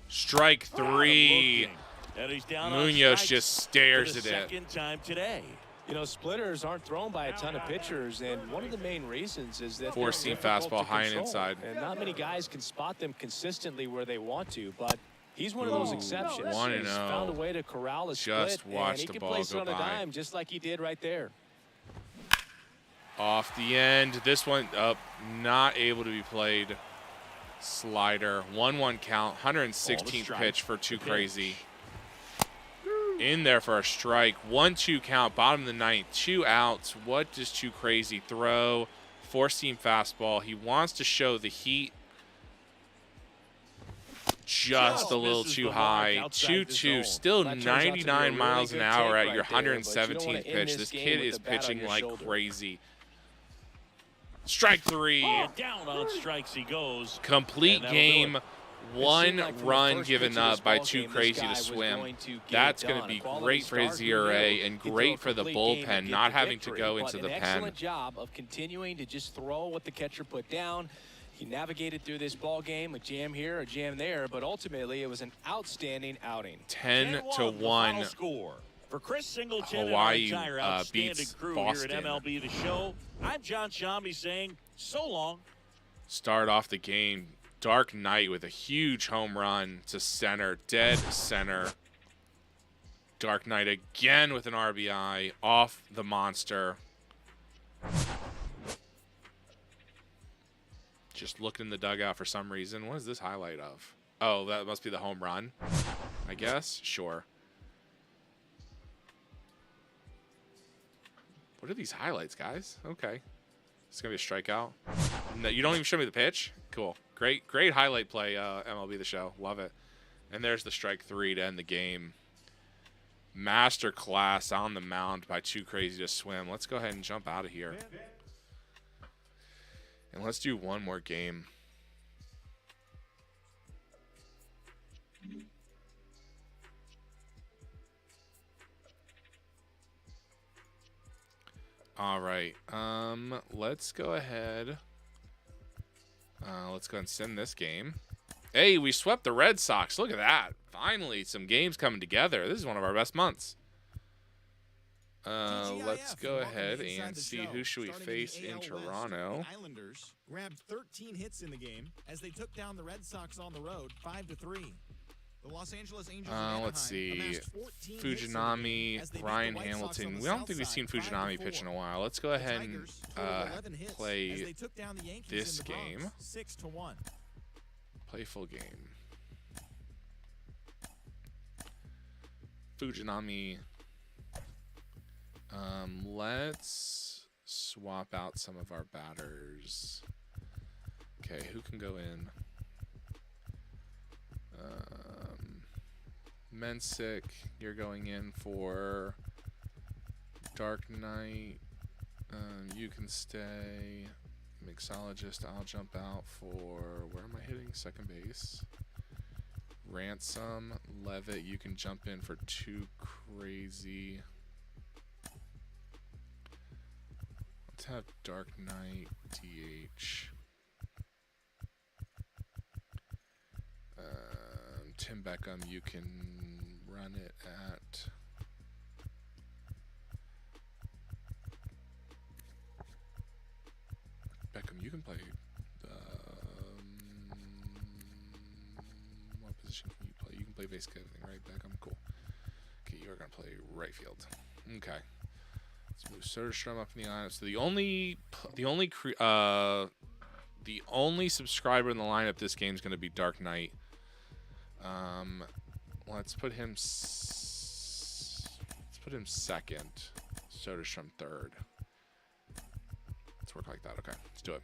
Speaker 4: Strike 3.
Speaker 2: Looking. And he's down on
Speaker 4: Munoz
Speaker 2: strikes
Speaker 4: just
Speaker 2: for
Speaker 4: stares
Speaker 2: the
Speaker 4: at it.
Speaker 2: second time today.
Speaker 5: You know, splitters aren't thrown by a ton of pitchers, and one of the main reasons is that
Speaker 4: Four
Speaker 5: they're
Speaker 4: seam
Speaker 5: difficult
Speaker 4: fastball
Speaker 5: to
Speaker 4: high and
Speaker 5: control.
Speaker 4: inside.
Speaker 5: And not many guys can spot them consistently where they want to, but he's one of those
Speaker 4: Ooh,
Speaker 5: exceptions.
Speaker 4: 1-0.
Speaker 5: He's found a way to corral a
Speaker 4: Just
Speaker 5: split,
Speaker 4: watch
Speaker 5: and he
Speaker 4: the
Speaker 5: can
Speaker 4: ball
Speaker 5: place
Speaker 4: go
Speaker 5: it on a
Speaker 4: by.
Speaker 5: dime just like he did right there.
Speaker 4: Off the end. This one up, not able to be played. Slider. 1-1 count. 116th
Speaker 2: strike.
Speaker 4: pitch for Too
Speaker 2: Pitch.
Speaker 4: Crazy. In there for a strike. 1-2 count. Bottom of the ninth. 2 outs. What does Too Crazy throw? 4 seam fastball. He wants to show the heat. Just a little
Speaker 2: misses
Speaker 4: too
Speaker 2: the mark
Speaker 4: high.
Speaker 2: outside the
Speaker 4: 2-2.
Speaker 2: zone.
Speaker 4: Still
Speaker 5: That turns out to be a
Speaker 4: 99
Speaker 5: really
Speaker 4: miles an
Speaker 5: good
Speaker 4: hour
Speaker 5: take
Speaker 4: at
Speaker 5: right
Speaker 4: your
Speaker 5: there, but you don't wanna
Speaker 4: 117th
Speaker 5: end
Speaker 4: pitch.
Speaker 5: this
Speaker 4: This
Speaker 5: game
Speaker 4: kid
Speaker 5: with
Speaker 4: is
Speaker 5: the bat on
Speaker 4: pitching
Speaker 5: your
Speaker 4: like
Speaker 5: shoulder.
Speaker 4: crazy. Strike 3.
Speaker 2: And down on strikes he goes.
Speaker 4: Complete
Speaker 2: And that'll do
Speaker 4: game.
Speaker 2: it.
Speaker 4: One
Speaker 5: like from the
Speaker 4: run
Speaker 5: first
Speaker 4: given
Speaker 5: pitch of this
Speaker 4: up by
Speaker 5: ball
Speaker 4: Too
Speaker 5: game,
Speaker 4: Crazy
Speaker 5: this
Speaker 4: to
Speaker 5: guy was
Speaker 4: Swim.
Speaker 5: going to get
Speaker 4: That's
Speaker 5: it
Speaker 4: going to
Speaker 5: done.
Speaker 4: be
Speaker 5: A quality
Speaker 4: great for his
Speaker 5: start, who knew
Speaker 4: ERA and
Speaker 5: he'd throw
Speaker 4: great
Speaker 5: a
Speaker 4: for the
Speaker 5: complete game and
Speaker 4: bullpen,
Speaker 5: get
Speaker 4: not
Speaker 5: the
Speaker 4: having to
Speaker 5: victory.
Speaker 4: go
Speaker 5: But
Speaker 4: into the
Speaker 5: an
Speaker 4: pen.
Speaker 5: excellent job of continuing to just throw what the catcher put down. He navigated through this ball game, a jam here, a jam there, but ultimately it was an outstanding outing.
Speaker 4: 10-1.
Speaker 2: Score. For Chris Singleton
Speaker 4: Hawaii
Speaker 2: and our entire outstanding
Speaker 4: beats
Speaker 2: crew
Speaker 4: Boston.
Speaker 2: here at MLB The Show, I'm John Shambi saying so long.
Speaker 4: Start off the game. Dark Knight with a huge home run to center, dead center. Dark Knight again with an RBI off the monster. Just looked in the dugout for some reason. What is this highlight of? Oh, that must be the home run, I guess. Sure. What are these highlights, guys? Okay. It's going to be a strikeout. No, you don't even show me the pitch? Cool. Great highlight play, MLB The Show. Love it. And there's the strike 3 to end the game. Masterclass on the mound by Too Crazy to Swim. Let's go ahead and jump out of here. And let's do one more game. All right. Let's go ahead. Let's go and send this game. Hey, we swept the Red Sox. Look at that. Finally, some games coming together. This is one of our best months. Let's go ahead and see who should we face in Toronto.
Speaker 6: The Islanders grabbed 13 hits in the game as they took down the Red Sox on the road 5-3. The Los Angeles Angels
Speaker 4: Let's see. Fujinami, Ryan Hamilton. We don't think we've seen Fujinami pitch in a while. Let's go ahead and play this game.
Speaker 6: 6-1.
Speaker 4: Play full game. Fujinami. Let's swap out some of our batters. Okay, who can go in? Mensick, you're going in for Dark Knight. You can stay. Mixologist, I'll jump out for, where am I hitting? Second base. Ransom, Levitt, you can jump in for Too Crazy. Let's have Dark Knight, DH. Tim Beckham, you can run it at Beckham. You can play. What position can you play? You can play basic everything, right? Beckham, cool. Okay, you are gonna play right field. Okay. Let's move Soderstrom up in the lineup. So the only subscriber in the lineup this game is going to be Dark Knight. Let's put him second. Soderstrom third. Let's work like that. Okay, let's do it.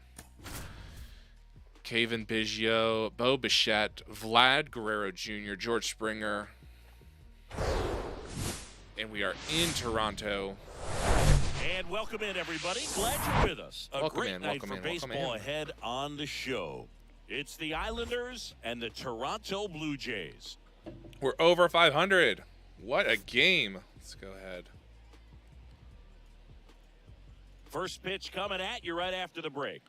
Speaker 4: Caven Biggio, Bo Bichette, Vlad Guerrero Jr., George Springer, and we are in Toronto.
Speaker 2: And welcome in, everybody. Glad you're with us. A
Speaker 4: Welcome
Speaker 2: great
Speaker 4: in,
Speaker 2: night
Speaker 4: welcome
Speaker 2: for
Speaker 4: in,
Speaker 2: baseball
Speaker 4: welcome in.
Speaker 2: ahead on the show. It's the Islanders and the Toronto Blue Jays.
Speaker 4: We're over 500. What a game. Let's go ahead.
Speaker 2: First pitch coming at you right after the break.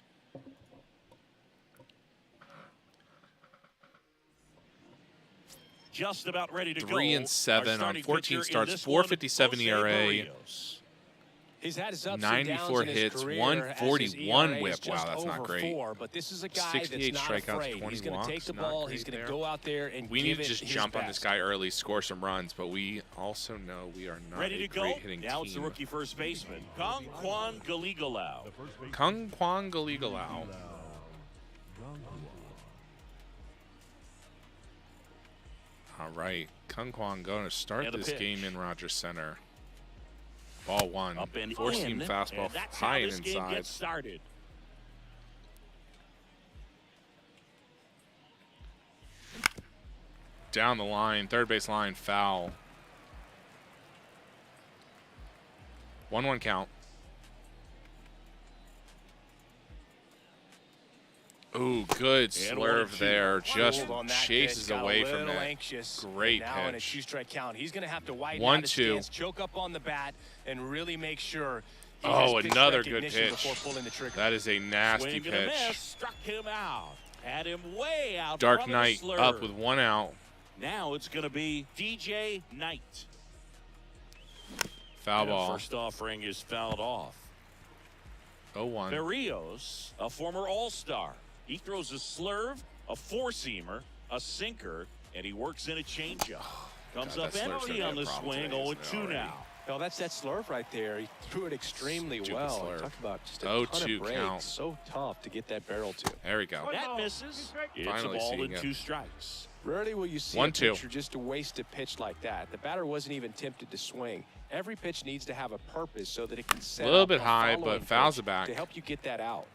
Speaker 2: Just about ready to go.
Speaker 4: 3-7 on 14 starts, 4.57 ERA.
Speaker 5: He's had his ups
Speaker 4: 94
Speaker 5: and downs in
Speaker 4: hits,
Speaker 5: his career,
Speaker 4: 141
Speaker 5: as his
Speaker 4: whip.
Speaker 5: ERA is
Speaker 4: Wow, that's
Speaker 5: just
Speaker 4: not great.
Speaker 5: over 4, but this is a guy
Speaker 4: 68
Speaker 5: that's not
Speaker 4: strikeouts,
Speaker 5: afraid.
Speaker 4: 20
Speaker 5: He's going to take the
Speaker 4: walks, not
Speaker 5: ball.
Speaker 4: great
Speaker 5: He's going
Speaker 4: there.
Speaker 5: to go out there and
Speaker 4: We
Speaker 5: give
Speaker 4: need to
Speaker 5: it
Speaker 4: just
Speaker 5: his
Speaker 4: jump on
Speaker 5: best.
Speaker 4: this guy early, score some runs, but we also know we are not
Speaker 2: Ready
Speaker 4: a
Speaker 2: to go.
Speaker 4: great hitting
Speaker 2: Now it's the
Speaker 4: team.
Speaker 2: rookie first baseman, Kong Kwan Galigalau.
Speaker 4: Kung Kwang Galigalau. All right, Kung Kwang going to start
Speaker 2: And the
Speaker 4: this
Speaker 2: pitch.
Speaker 4: game in Rogers Center. Ball one,
Speaker 2: Up and
Speaker 4: four-seam
Speaker 2: in,
Speaker 4: fastball,
Speaker 2: and that's
Speaker 4: high
Speaker 2: how
Speaker 4: and
Speaker 2: this game
Speaker 4: inside.
Speaker 2: gets started.
Speaker 4: Down the line, third base line, foul. 1-1 count. Ooh, good slurve there. Just
Speaker 5: Hold on that
Speaker 4: chases
Speaker 5: pitch, got
Speaker 4: away
Speaker 5: a
Speaker 4: from
Speaker 5: little
Speaker 4: it.
Speaker 5: anxious.
Speaker 4: Great
Speaker 5: now in a
Speaker 4: pitch.
Speaker 5: 2-strike count. He's going to have to widen
Speaker 4: 1-2.
Speaker 5: out his stance, choke up on the bat, and really make sure he
Speaker 4: Oh,
Speaker 5: has pitch
Speaker 4: another good
Speaker 5: recognition
Speaker 4: pitch.
Speaker 5: before pulling the trigger.
Speaker 4: That is a nasty
Speaker 2: Swing and a miss,
Speaker 4: pitch.
Speaker 2: struck him out. Had him way out.
Speaker 4: Dark
Speaker 2: front of the
Speaker 4: Knight
Speaker 2: slurve.
Speaker 4: up with 1 out.
Speaker 2: Now it's going to be DJ Knight.
Speaker 4: Foul
Speaker 2: And
Speaker 4: ball.
Speaker 2: First offering is fouled off.
Speaker 4: 0-1.
Speaker 2: Berrios, a former All-Star. He throws a slurve, a four-seamer, a sinker, and he works in a changeup. Comes
Speaker 4: God,
Speaker 2: up
Speaker 4: that slurve's
Speaker 2: empty
Speaker 4: gonna
Speaker 2: on
Speaker 4: be a
Speaker 2: the
Speaker 4: problem
Speaker 2: swing,
Speaker 4: today, isn't it,
Speaker 2: 0-2
Speaker 4: already?
Speaker 2: now.
Speaker 5: No, that's that slurve right there. He threw it extremely
Speaker 4: Stupid
Speaker 5: well.
Speaker 4: slurve.
Speaker 5: Talk about just a
Speaker 4: 0-2
Speaker 5: ton of breaks.
Speaker 4: count.
Speaker 5: So tough to get that barrel to.
Speaker 4: There we go.
Speaker 2: That misses. It's
Speaker 4: Finally
Speaker 2: a ball
Speaker 4: seeing
Speaker 2: and
Speaker 4: it.
Speaker 2: 2 strikes.
Speaker 5: Rarely will you see
Speaker 4: 1-2.
Speaker 5: a pitcher just to waste a pitch like that. The batter wasn't even tempted to swing. Every pitch needs to have a purpose so that it can set
Speaker 4: A little
Speaker 5: up
Speaker 4: bit high,
Speaker 5: following
Speaker 4: but fouls
Speaker 5: pitch
Speaker 4: it back.
Speaker 5: to help you get that out.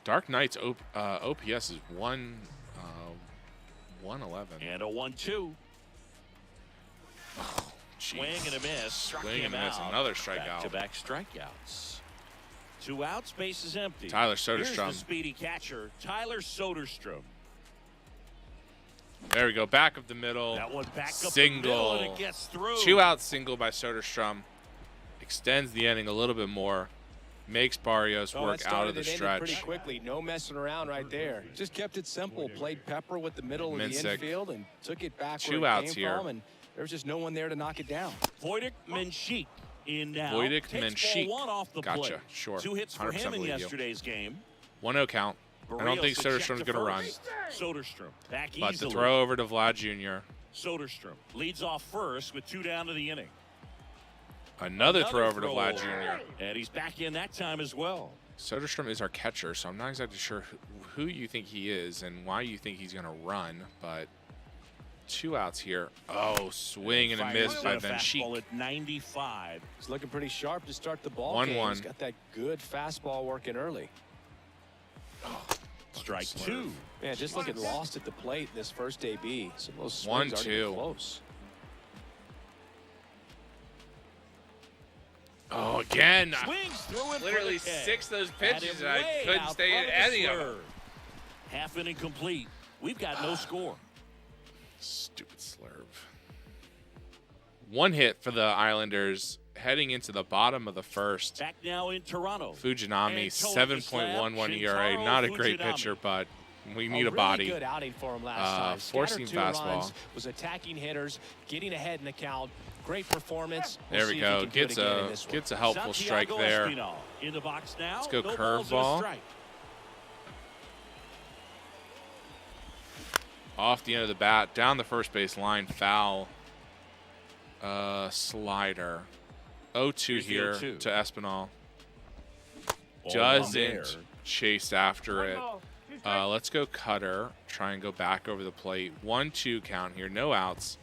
Speaker 4: Dark Knight's OPS is 111.
Speaker 2: And a 1-2. Swing and a miss. Struck
Speaker 4: Swing
Speaker 2: him
Speaker 4: and a miss.
Speaker 2: out.
Speaker 4: Another strikeout.
Speaker 2: Back-to-back strikeouts. 2 outs, base is empty.
Speaker 4: Tyler
Speaker 2: Here's the
Speaker 4: Soderstrom.
Speaker 2: speedy catcher, Tyler Soderstrom.
Speaker 4: There we go. Back of the middle.
Speaker 2: That one back up the
Speaker 4: Single.
Speaker 2: middle, and it gets through.
Speaker 4: 2 out single by Soderstrom. Extends the inning a little bit more. Makes Barrios work out of the stretch.
Speaker 5: Pretty quickly, no messing around right there. Just kept it simple. Played Pepper with the middle of the
Speaker 4: Minsick.
Speaker 5: infield and took it back
Speaker 4: 2
Speaker 5: where it
Speaker 4: outs
Speaker 5: came
Speaker 4: here.
Speaker 5: from, and there was just no one there to knock it down.
Speaker 2: Voidic Menchik in now.
Speaker 4: Voidic
Speaker 2: Takes
Speaker 4: Menchik.
Speaker 2: ball 1 off the
Speaker 4: Gotcha.
Speaker 2: plate.
Speaker 4: Sure.
Speaker 2: 2 hits for
Speaker 4: 100%
Speaker 2: him in
Speaker 4: believe you.
Speaker 2: yesterday's game.
Speaker 4: 1-0 count. I don't think
Speaker 2: Barrios a check
Speaker 4: Soderstrom's
Speaker 2: to
Speaker 4: going to run.
Speaker 2: first. Soderstrom back
Speaker 4: But
Speaker 2: easily.
Speaker 4: the throw over to Vlad Jr.
Speaker 2: Soderstrom leads off first with 2 down to the inning.
Speaker 4: Another throw over to Vlad Jr.
Speaker 2: And he's back in that time as well.
Speaker 4: Soderstrom is our catcher, so I'm not exactly sure who you think he is and why you think he's going to run, but 2 outs here. Oh, swing and a miss by
Speaker 2: Fastball
Speaker 4: Menchik.
Speaker 2: at 95.
Speaker 5: He's looking pretty sharp to start the ball
Speaker 4: 1-1.
Speaker 5: game. He's got that good fastball working early.
Speaker 2: Strike 2.
Speaker 5: Man, just looking lost at the plate this first AB. Some of those swings aren't even
Speaker 4: 1-2.
Speaker 5: close.
Speaker 4: Oh, again.
Speaker 2: Swings through it.
Speaker 4: Literally
Speaker 2: for the K.
Speaker 4: 6 of those
Speaker 2: Had
Speaker 4: pitches,
Speaker 2: him
Speaker 4: and I
Speaker 2: way
Speaker 4: couldn't
Speaker 2: out
Speaker 4: stay in
Speaker 2: front of the
Speaker 4: any of them.
Speaker 2: slurve. Half inning complete. We've got no score.
Speaker 4: Stupid slurve. 1 hit for the Islanders heading into the bottom of the first.
Speaker 2: Back now in Toronto.
Speaker 4: Fujinami,
Speaker 2: And toward the slab,
Speaker 4: 7.11 ERA.
Speaker 2: Shintaro
Speaker 4: Not a great
Speaker 2: Fujinami.
Speaker 4: pitcher, but we need a
Speaker 5: really
Speaker 4: body.
Speaker 5: Good outing for him last time.
Speaker 4: Forcing
Speaker 5: Scattered 2
Speaker 4: fastball.
Speaker 5: runs, was attacking hitters, getting ahead in the count. Great performance.
Speaker 4: There we
Speaker 5: see if
Speaker 4: go.
Speaker 5: he can do it
Speaker 4: Gets
Speaker 5: again in
Speaker 4: a
Speaker 5: this one.
Speaker 4: gets a helpful strike
Speaker 2: Santiago
Speaker 4: there.
Speaker 2: Espinal in the box now.
Speaker 4: Let's go
Speaker 2: No balls and a
Speaker 4: curveball.
Speaker 2: strike.
Speaker 4: Off the end of the bat, down the first base line, foul. Slider. 0-2
Speaker 2: Here's the
Speaker 4: here
Speaker 2: 0-2.
Speaker 4: to Espinal.
Speaker 2: Ball
Speaker 4: Doesn't
Speaker 2: there.
Speaker 4: chase after it. Let's go cutter. Try and go back over the plate. 1-2 count here. No outs.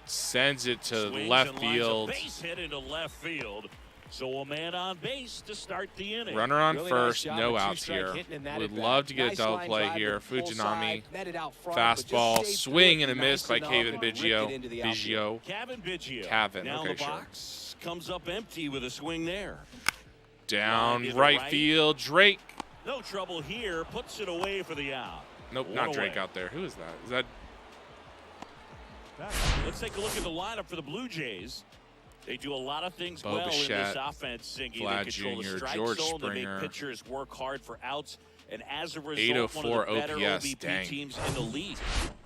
Speaker 4: Sends it to
Speaker 2: Swings
Speaker 4: left
Speaker 2: and lines a
Speaker 4: field.
Speaker 2: base hit into left field. So a man on base to start the inning.
Speaker 4: Runner on
Speaker 5: Really
Speaker 4: first.
Speaker 5: nice job
Speaker 4: no
Speaker 5: of
Speaker 4: outs
Speaker 5: two-strike
Speaker 4: here.
Speaker 5: hitting in that
Speaker 4: Would
Speaker 5: at-bat.
Speaker 4: love to get
Speaker 5: Nice
Speaker 4: a double
Speaker 5: line
Speaker 4: play
Speaker 5: drive
Speaker 4: here.
Speaker 5: to the full
Speaker 4: Fujinami.
Speaker 5: side, netted out front, but just
Speaker 4: Fastball.
Speaker 5: shaved
Speaker 4: Swing
Speaker 5: through
Speaker 4: and a
Speaker 5: it
Speaker 4: miss by
Speaker 5: nice
Speaker 4: Kevin
Speaker 5: enough and ripped
Speaker 4: Biggio.
Speaker 5: it into the outfield.
Speaker 4: Biggio.
Speaker 2: Kevin Biggio.
Speaker 4: Kevin,
Speaker 2: Now
Speaker 4: okay,
Speaker 2: the
Speaker 4: sure.
Speaker 2: box comes up empty with a swing there.
Speaker 4: Down
Speaker 2: Line to the
Speaker 4: right
Speaker 2: right.
Speaker 4: field. Drake.
Speaker 2: No trouble here. Puts it away for the out.
Speaker 4: Nope,
Speaker 2: One
Speaker 4: not Drake
Speaker 2: away.
Speaker 4: out there. Who is that? Is that
Speaker 2: Let's take a look at the lineup for the Blue Jays. They do a lot of things
Speaker 4: Bo
Speaker 2: well in this
Speaker 4: Bichette,
Speaker 2: offense, Singy.
Speaker 4: Vlad
Speaker 2: They control
Speaker 4: Jr.,
Speaker 2: the strike
Speaker 4: George
Speaker 2: zone. They
Speaker 4: Springer.
Speaker 2: make pitchers work hard for outs. And as a result,
Speaker 4: 804
Speaker 2: one of the better
Speaker 4: OPS,
Speaker 2: OBP
Speaker 4: dang.
Speaker 2: teams in the league.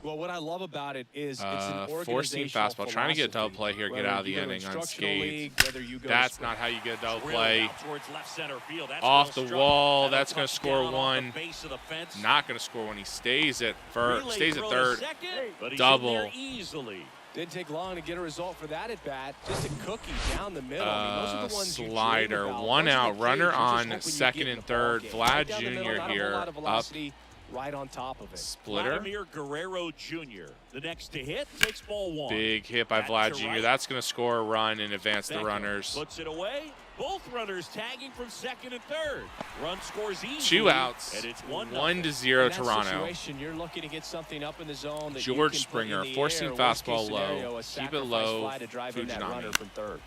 Speaker 5: Well, what I love about it is it's an
Speaker 4: forcing
Speaker 5: organizational
Speaker 4: fastball. Trying to get a double
Speaker 5: philosophy.
Speaker 4: play here. Get
Speaker 5: Whether
Speaker 4: out of the
Speaker 5: you go to
Speaker 4: inning
Speaker 5: instructional
Speaker 4: unscathed.
Speaker 5: league, whether you go
Speaker 4: That's
Speaker 5: to
Speaker 4: not how you get a double
Speaker 2: Drilled
Speaker 4: play.
Speaker 2: out towards left center field. That's
Speaker 4: Off
Speaker 2: well
Speaker 4: the
Speaker 2: struck.
Speaker 4: wall.
Speaker 2: That'll
Speaker 4: That's going to
Speaker 2: touch
Speaker 4: score
Speaker 2: down off
Speaker 4: one.
Speaker 2: the base of the fence.
Speaker 4: Not going to score when he stays at first.
Speaker 2: Relay
Speaker 4: Stays at
Speaker 2: throw to
Speaker 4: third.
Speaker 2: second, but he's
Speaker 4: Double.
Speaker 2: in there easily.
Speaker 5: Didn't take long to get a result for that at bat. Just a cookie down the middle. I mean, those are the ones you dream
Speaker 4: Slider.
Speaker 5: about.
Speaker 4: 1
Speaker 5: Those are the
Speaker 4: out.
Speaker 5: plays
Speaker 4: Runner
Speaker 5: you're just
Speaker 4: on
Speaker 5: hoping you
Speaker 4: second
Speaker 5: get in
Speaker 4: and
Speaker 5: the ball
Speaker 4: third.
Speaker 5: game.
Speaker 4: Vlad
Speaker 5: Right down the middle,
Speaker 4: Jr.
Speaker 5: not a whole
Speaker 4: here.
Speaker 5: lot of
Speaker 4: Up.
Speaker 5: velocity, right on top of it.
Speaker 4: Splitter.
Speaker 2: Vladimir Guerrero Jr. The next to hit takes ball 1.
Speaker 4: Big hit by
Speaker 2: Back
Speaker 4: Vlad
Speaker 2: to
Speaker 4: Jr.
Speaker 2: right.
Speaker 4: That's going to score a run and advance the
Speaker 2: Beckham
Speaker 4: runners.
Speaker 2: puts it away. Both runners tagging from second and third. Run scores easy.
Speaker 4: 2 outs.
Speaker 2: And it's 1-0.
Speaker 4: 1-0
Speaker 5: In that
Speaker 4: Toronto.
Speaker 5: situation, you're looking to get something up in the zone that you
Speaker 4: George
Speaker 5: can put
Speaker 4: Springer,
Speaker 5: in the
Speaker 4: forcing
Speaker 5: air. Worst
Speaker 4: fastball
Speaker 5: case
Speaker 4: low.
Speaker 5: scenario, a
Speaker 4: Keep it
Speaker 5: sacrifice
Speaker 4: low.
Speaker 5: fly to drive in that
Speaker 4: Fujinami.
Speaker 5: runner from third.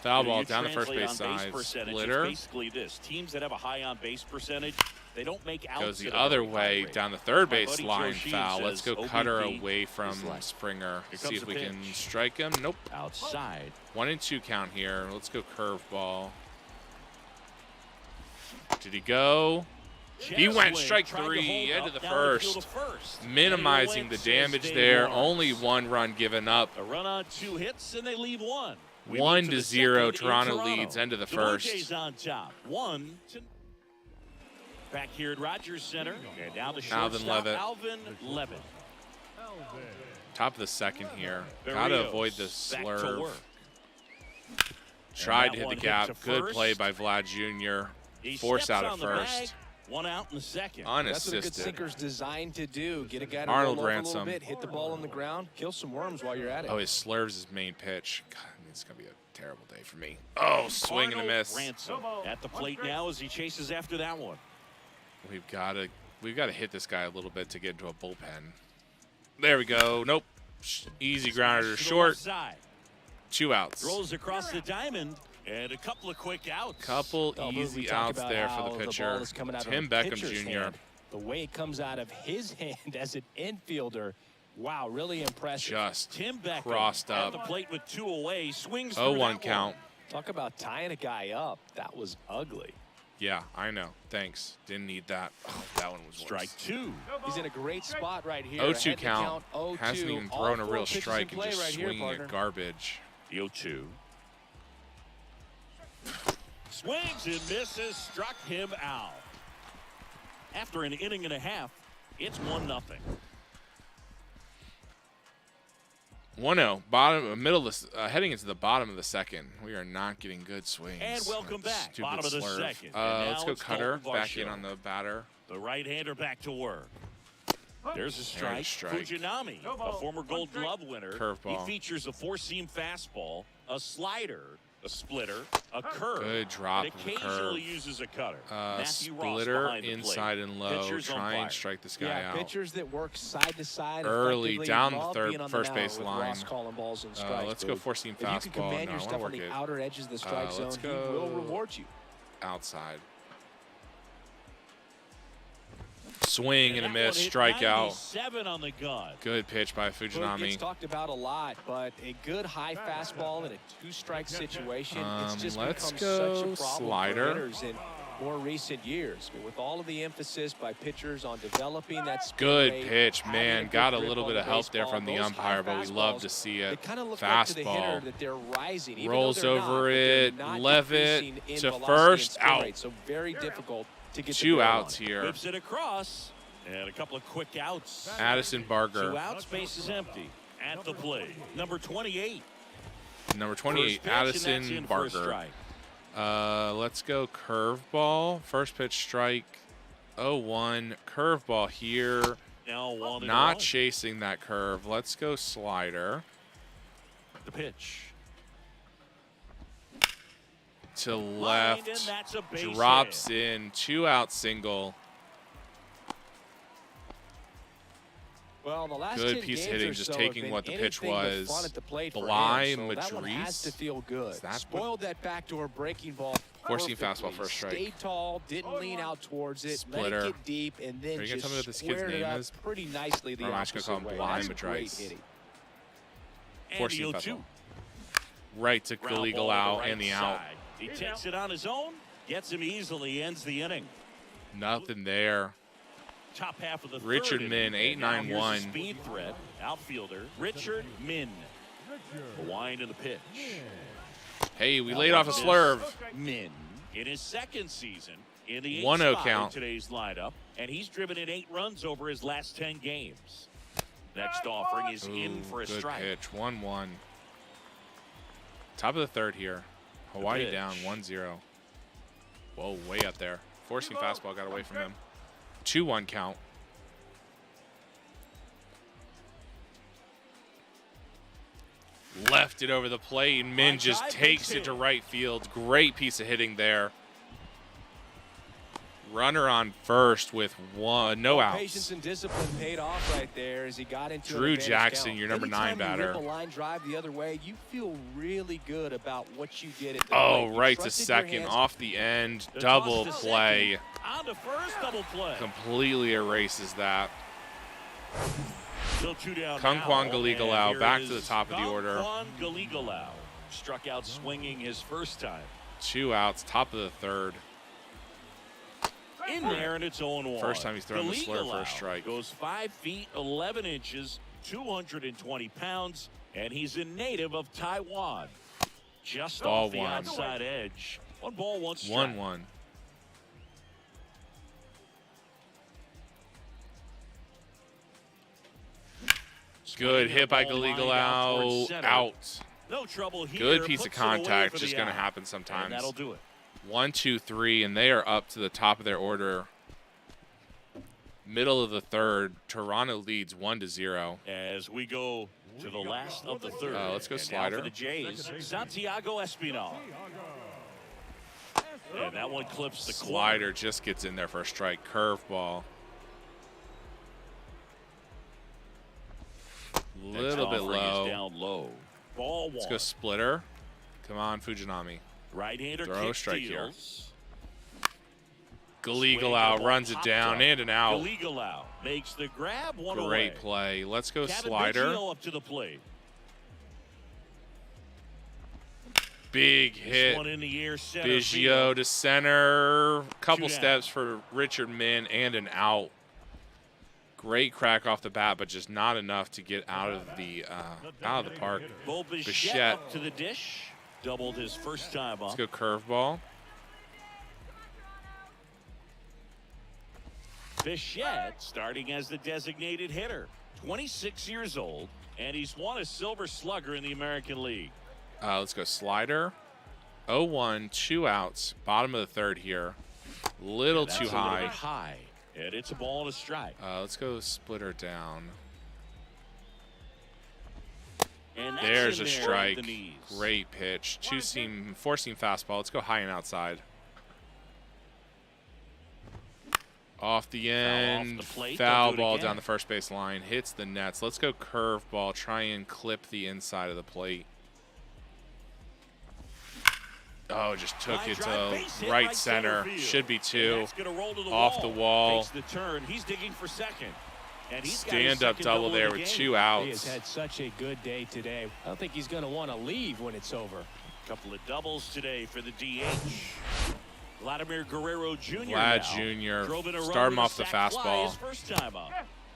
Speaker 4: Foul
Speaker 2: You know,
Speaker 4: ball
Speaker 2: you
Speaker 4: down the first
Speaker 2: translate
Speaker 4: base
Speaker 2: on
Speaker 4: side.
Speaker 2: percentage,
Speaker 4: Splitter.
Speaker 2: It's basically this. Teams that have a high on base percentage, they don't make outs.
Speaker 4: Goes the
Speaker 2: at a
Speaker 4: other
Speaker 2: very high
Speaker 4: way
Speaker 2: rate.
Speaker 4: down the third
Speaker 2: My
Speaker 4: base
Speaker 2: buddy Joe
Speaker 4: line.
Speaker 2: Sheehan
Speaker 4: Foul. Let's go
Speaker 2: says
Speaker 4: cutter
Speaker 2: OBP
Speaker 4: away from
Speaker 2: is left.
Speaker 4: Springer.
Speaker 2: Here
Speaker 4: See
Speaker 2: comes
Speaker 4: if
Speaker 2: the
Speaker 4: we can
Speaker 2: pitch.
Speaker 4: strike him. Nope.
Speaker 2: Outside.
Speaker 4: 1-2 count here. Let's go curveball. Did he go? He went strike three into the first, minimizing the damage there. Only one run given up.
Speaker 2: A run on 2 hits, and they leave 1.
Speaker 4: 1-0. Toronto leads into the
Speaker 2: The Blue
Speaker 4: first.
Speaker 2: Jays on top. 1 to back here at Rogers Center. And now the
Speaker 4: Alvin
Speaker 2: shortstop,
Speaker 4: Levitt.
Speaker 2: Alvin Levitt.
Speaker 4: Top of the second here.
Speaker 2: Berrios
Speaker 4: Gotta avoid the
Speaker 2: back to
Speaker 4: slurve.
Speaker 2: work.
Speaker 4: Tried
Speaker 2: that
Speaker 4: to hit
Speaker 2: one
Speaker 4: the
Speaker 2: hit
Speaker 4: gap.
Speaker 2: to
Speaker 4: Good
Speaker 2: first.
Speaker 4: play by Vlad Jr.
Speaker 2: He
Speaker 4: Forced
Speaker 2: steps
Speaker 4: out at
Speaker 2: on the bag.
Speaker 4: first.
Speaker 2: 1 out in the second.
Speaker 5: That's what a good
Speaker 4: Unassisted.
Speaker 5: sinker's designed to do. Get a guy to
Speaker 4: Arnold
Speaker 5: roll over
Speaker 4: Ransom.
Speaker 5: a little bit, hit the ball on the ground, kill some worms while you're at it.
Speaker 4: Oh, his slurve's his main pitch. God, I mean, it's going to be a terrible day for me. Oh, swing and a
Speaker 2: Arnold
Speaker 4: miss.
Speaker 2: Ransom at the plate now as he chases after that one.
Speaker 4: We've got to hit this guy a little bit to get into a bullpen. There we go. Nope. Easy grounder to
Speaker 2: To the
Speaker 4: short.
Speaker 2: left side.
Speaker 4: 2 outs.
Speaker 2: Throws across the diamond and a couple of quick outs.
Speaker 4: Couple
Speaker 5: Oh, we
Speaker 4: easy
Speaker 5: talk
Speaker 4: outs
Speaker 5: about
Speaker 4: there
Speaker 5: how
Speaker 4: for the
Speaker 5: ball
Speaker 4: pitcher.
Speaker 5: is coming out of
Speaker 4: Tim
Speaker 5: the
Speaker 4: Beckham
Speaker 5: pitcher's
Speaker 4: Jr.
Speaker 5: hand. The way it comes out of his hand as an infielder, wow, really impressive.
Speaker 4: Just
Speaker 2: Tim Beckham
Speaker 4: crossed
Speaker 2: at
Speaker 4: up.
Speaker 2: the plate with 2 away. Swings
Speaker 4: 0-1
Speaker 2: through that
Speaker 4: count.
Speaker 5: Talk about tying a guy up. That was ugly.
Speaker 4: Yeah, I know. Thanks. Didn't need that. Oh, that one was
Speaker 2: Strike
Speaker 4: worse.
Speaker 2: 2.
Speaker 5: He's in a great spot right here.
Speaker 4: 0-2
Speaker 5: Ahead to
Speaker 4: count.
Speaker 5: 0-2.
Speaker 4: Hasn't even
Speaker 5: All
Speaker 4: thrown a
Speaker 5: 4
Speaker 4: real
Speaker 5: pitches in
Speaker 4: strike and
Speaker 5: play
Speaker 4: just
Speaker 5: right here,
Speaker 4: swinging
Speaker 5: partner.
Speaker 4: at garbage.
Speaker 2: The 0-2. Swings and misses. Struck him out. After an inning and a half, it's 1-0.
Speaker 4: 1-0. Bottom, middle of the, heading into the bottom of the second. We are not getting good swings.
Speaker 2: And welcome back.
Speaker 4: Stupid
Speaker 2: Bottom of the
Speaker 4: slurve.
Speaker 2: second. And
Speaker 4: Let's
Speaker 2: now
Speaker 4: go
Speaker 2: it's
Speaker 4: cutter.
Speaker 2: Colton
Speaker 4: Back in
Speaker 2: Varsho.
Speaker 4: on the batter.
Speaker 2: The right-hander back to work. There's a strike.
Speaker 4: strike.
Speaker 2: Fujinami, a former Gold Glove winner.
Speaker 4: Curveball.
Speaker 2: He features a 4-seam fastball, a slider, a splitter, a curve.
Speaker 4: Good drop
Speaker 2: and
Speaker 4: of the
Speaker 2: occasionally
Speaker 4: curve.
Speaker 2: uses a cutter. Matthew Ross
Speaker 4: Splitter
Speaker 2: behind the
Speaker 4: inside
Speaker 2: plate.
Speaker 4: and low.
Speaker 2: Pitchers on
Speaker 4: Try
Speaker 2: fire.
Speaker 4: and strike this guy
Speaker 5: Yeah,
Speaker 4: out.
Speaker 5: pitchers that work side to side
Speaker 4: Early
Speaker 5: effectively
Speaker 4: down the
Speaker 5: love
Speaker 4: third-
Speaker 5: being on
Speaker 4: first
Speaker 5: the mound
Speaker 4: base
Speaker 5: with
Speaker 4: line.
Speaker 5: Ross calling balls and strikes.
Speaker 4: Let's go
Speaker 5: Booth.
Speaker 4: 4-seam
Speaker 5: If you
Speaker 4: fastball.
Speaker 5: can command
Speaker 4: No, I
Speaker 5: your
Speaker 4: wanna
Speaker 5: stuff on
Speaker 4: work
Speaker 5: the
Speaker 4: it.
Speaker 5: outer edges of the strike zone,
Speaker 4: let's
Speaker 5: he will
Speaker 4: go
Speaker 5: reward you.
Speaker 4: outside. Swing and a
Speaker 2: that one
Speaker 4: miss.
Speaker 2: hit
Speaker 4: Strikeout.
Speaker 2: 97 on the gun.
Speaker 4: Good pitch by
Speaker 5: Booth gets
Speaker 4: Fujinami.
Speaker 5: talked about a lot, but a good high fastball in a 2-strike situation, it's just
Speaker 4: Let's
Speaker 5: become such
Speaker 4: go
Speaker 5: a problem
Speaker 4: slider.
Speaker 5: for hitters in more recent years. But with all of the emphasis by pitchers on developing that spin
Speaker 4: Good
Speaker 5: rate,
Speaker 4: pitch,
Speaker 5: having
Speaker 4: man.
Speaker 5: good
Speaker 4: Got a
Speaker 5: grip
Speaker 4: little
Speaker 5: on
Speaker 4: bit
Speaker 5: the
Speaker 4: of help there
Speaker 5: baseball,
Speaker 4: from the
Speaker 5: those
Speaker 4: umpire,
Speaker 5: high
Speaker 4: but we love
Speaker 5: fastballs,
Speaker 4: to see
Speaker 5: They
Speaker 4: it.
Speaker 5: kind of look like to the hitter
Speaker 4: Fastball.
Speaker 5: that they're rising. Even
Speaker 4: Rolls
Speaker 5: though they're not,
Speaker 4: over
Speaker 5: but they're
Speaker 4: it.
Speaker 5: not
Speaker 4: Levitt
Speaker 5: decreasing in
Speaker 4: to
Speaker 5: velocity
Speaker 4: first.
Speaker 5: and spin
Speaker 4: Out.
Speaker 5: rate, so very difficult to get the
Speaker 4: 2
Speaker 5: barrel on
Speaker 4: outs
Speaker 5: it.
Speaker 4: here.
Speaker 2: Whips it across. And a couple of quick outs.
Speaker 4: Addison
Speaker 2: 2
Speaker 4: Barger.
Speaker 2: outs, base is empty. At the plate, number 28.
Speaker 4: Number
Speaker 2: First
Speaker 4: 28,
Speaker 2: pitch, and that's
Speaker 4: Addison
Speaker 2: in for a
Speaker 4: Barger.
Speaker 2: strike.
Speaker 4: Let's go curveball. First pitch strike. 0-1. Curveball here.
Speaker 2: Now 1-1.
Speaker 4: Not chasing that curve. Let's go slider.
Speaker 2: The pitch.
Speaker 4: To
Speaker 2: Lined,
Speaker 4: left.
Speaker 2: and that's a base
Speaker 4: Drops
Speaker 2: hit.
Speaker 4: in. 2-out single.
Speaker 5: Well, the last
Speaker 4: Good
Speaker 5: 10
Speaker 4: piece of
Speaker 5: games
Speaker 4: hitting,
Speaker 5: or
Speaker 4: just
Speaker 5: so
Speaker 4: taking
Speaker 5: have been
Speaker 4: what the pitch
Speaker 5: anything but
Speaker 4: was.
Speaker 5: fun at the plate for
Speaker 4: Bly
Speaker 5: him, so that one has
Speaker 4: Madriz.
Speaker 5: to feel good.
Speaker 4: Is that what-
Speaker 5: Spoiled that backdoor breaking ball.
Speaker 4: 4-seam fastball,
Speaker 5: perfectly.
Speaker 4: first strike.
Speaker 5: Stayed tall, didn't lean out towards it,
Speaker 4: Splitter.
Speaker 5: let it get deep, and then
Speaker 4: Are you gonna
Speaker 5: just
Speaker 4: tell me what this kid's
Speaker 5: squared it
Speaker 4: name
Speaker 5: up
Speaker 4: is?
Speaker 5: pretty nicely the
Speaker 4: Or am I just gonna
Speaker 5: opposite
Speaker 4: call him
Speaker 5: way.
Speaker 4: Bly
Speaker 5: That's great
Speaker 4: Madriz?
Speaker 5: hitting.
Speaker 2: And
Speaker 4: 4-seam
Speaker 2: the
Speaker 4: fastball.
Speaker 2: 0-2.
Speaker 4: Right to
Speaker 2: Ground
Speaker 4: legal
Speaker 2: ball to
Speaker 4: out
Speaker 2: right
Speaker 4: and the out.
Speaker 2: side. He takes it on his own, gets him easily, ends the inning.
Speaker 4: Nothing there.
Speaker 2: Top half of the
Speaker 4: Richard
Speaker 2: third
Speaker 4: Min,
Speaker 2: inning. And now here's the
Speaker 4: 891.
Speaker 2: speed threat, outfielder Richard Min. The wind of the pitch.
Speaker 4: Hey, we laid off a slurve.
Speaker 2: Min in his second season in the
Speaker 4: 1-0
Speaker 2: 8th spot
Speaker 4: count.
Speaker 2: in today's lineup, and he's driven in 8 runs over his last 10 games. Next offering is in for a
Speaker 4: Good
Speaker 2: strike.
Speaker 4: pitch. 1-1. Top of the third here. Hawaii
Speaker 2: pitch.
Speaker 4: down 1-0. Whoa, way up there. 4-seam fastball got away from him. 2-1 count. Left it over the plate, and Min just takes it to right field. Great piece of hitting there. Runner on first with no outs.
Speaker 5: Patience and discipline paid off right there as he got into
Speaker 4: Drew Jackson, your number 9 batter.
Speaker 5: Anytime you rip a line drive the other way, you feel really good about what you did at the plate.
Speaker 4: Right to second, off the end, double play.
Speaker 2: On to first, double play.
Speaker 4: Completely erases that.
Speaker 2: Still 2 down.
Speaker 4: Kungkwan Galigalau back to the top of the order.
Speaker 2: Kungkwan Galigalau struck out swinging his first time.
Speaker 4: 2 outs, top of the 3rd.
Speaker 2: In there, and it's 0-1.
Speaker 4: First time he's thrown the slur for a strike.
Speaker 2: Goes 5 feet 11 inches, 220 pounds, and he's a native of Taiwan. Just
Speaker 4: Ball
Speaker 2: off the
Speaker 4: 1.
Speaker 2: outside edge. 1 ball, 1 strike.
Speaker 4: 1-1. Good hit by Galigalau. Out.
Speaker 2: No trouble here.
Speaker 4: Good piece of
Speaker 2: Puts it away
Speaker 4: contact.
Speaker 2: for
Speaker 4: Just
Speaker 2: the
Speaker 4: going to
Speaker 2: out.
Speaker 4: happen sometimes.
Speaker 2: And that'll do it.
Speaker 4: 1, 2, 3, and they are up to the top of their order. Middle of the 3rd. Toronto leads 1-0.
Speaker 2: As we go to the last of the 3rd.
Speaker 4: Let's go
Speaker 2: And now
Speaker 4: slider.
Speaker 2: for the Jays, Santiago Espinal. And that one clips the
Speaker 4: Slider just gets in there for a strike. Curveball. Little bit low.
Speaker 2: Down low. Ball 1.
Speaker 4: Let's go splitter. Come on, Fujinami.
Speaker 2: Right-hander
Speaker 4: Throw
Speaker 2: kick
Speaker 4: strike
Speaker 2: steals.
Speaker 4: Galigalau runs it down and an out.
Speaker 2: Galigalau makes the grab, one away.
Speaker 4: Great play. Let's go
Speaker 2: Kevin
Speaker 4: slider.
Speaker 2: Biggio up to the plate.
Speaker 4: Big
Speaker 2: This
Speaker 4: hit.
Speaker 2: one in the air, center
Speaker 4: Biggio
Speaker 2: field.
Speaker 4: to center. Couple
Speaker 2: 2 down.
Speaker 4: steps for Richard Min and an out. Great crack off the bat, but just not enough to get out of the park.
Speaker 2: Bo
Speaker 4: Bichette.
Speaker 2: Bichette up to the dish. Doubled his first time up.
Speaker 4: Let's go curveball.
Speaker 2: Bichette starting as the designated hitter. 26 years old, and he's won a Silver Slugger in the American League.
Speaker 4: Let's go slider. 0-1, 2 outs. Bottom of the 3rd here. Little
Speaker 2: That's
Speaker 4: too
Speaker 2: a little
Speaker 4: high.
Speaker 2: bit high, and it's a ball and a strike.
Speaker 4: Let's go splitter down.
Speaker 2: And that's
Speaker 4: There's
Speaker 2: in
Speaker 4: a
Speaker 2: there
Speaker 4: strike.
Speaker 2: with the knees.
Speaker 4: Great pitch. 4-seam fastball. Let's go high and outside. Off the end.
Speaker 2: the plate.
Speaker 4: Foul
Speaker 2: They'll do it
Speaker 4: ball
Speaker 2: again.
Speaker 4: down the first base line. Hits the nets. Let's go curveball. Try and clip the inside of the plate. Oh, just took
Speaker 2: Line
Speaker 4: it
Speaker 2: drive,
Speaker 4: to
Speaker 2: base hit
Speaker 4: right center.
Speaker 2: field.
Speaker 4: Should be
Speaker 2: And
Speaker 4: 2.
Speaker 2: that's gonna roll to the
Speaker 4: Off the wall.
Speaker 2: Takes the turn. He's digging for second. And he's got his
Speaker 4: Stand-up
Speaker 2: second
Speaker 4: double
Speaker 2: of
Speaker 4: there
Speaker 2: the
Speaker 4: with
Speaker 2: game.
Speaker 4: 2
Speaker 5: He has
Speaker 4: outs.
Speaker 5: had such a good day today. I don't think he's going to want to leave when it's over.
Speaker 2: Couple of doubles today for the DH. Vladimir Guerrero Jr.
Speaker 4: Vlad
Speaker 2: now.
Speaker 4: Jr.
Speaker 2: Drove in a run
Speaker 4: Start him
Speaker 2: with a
Speaker 4: off the
Speaker 2: sac fly
Speaker 4: fastball.
Speaker 2: his first time up.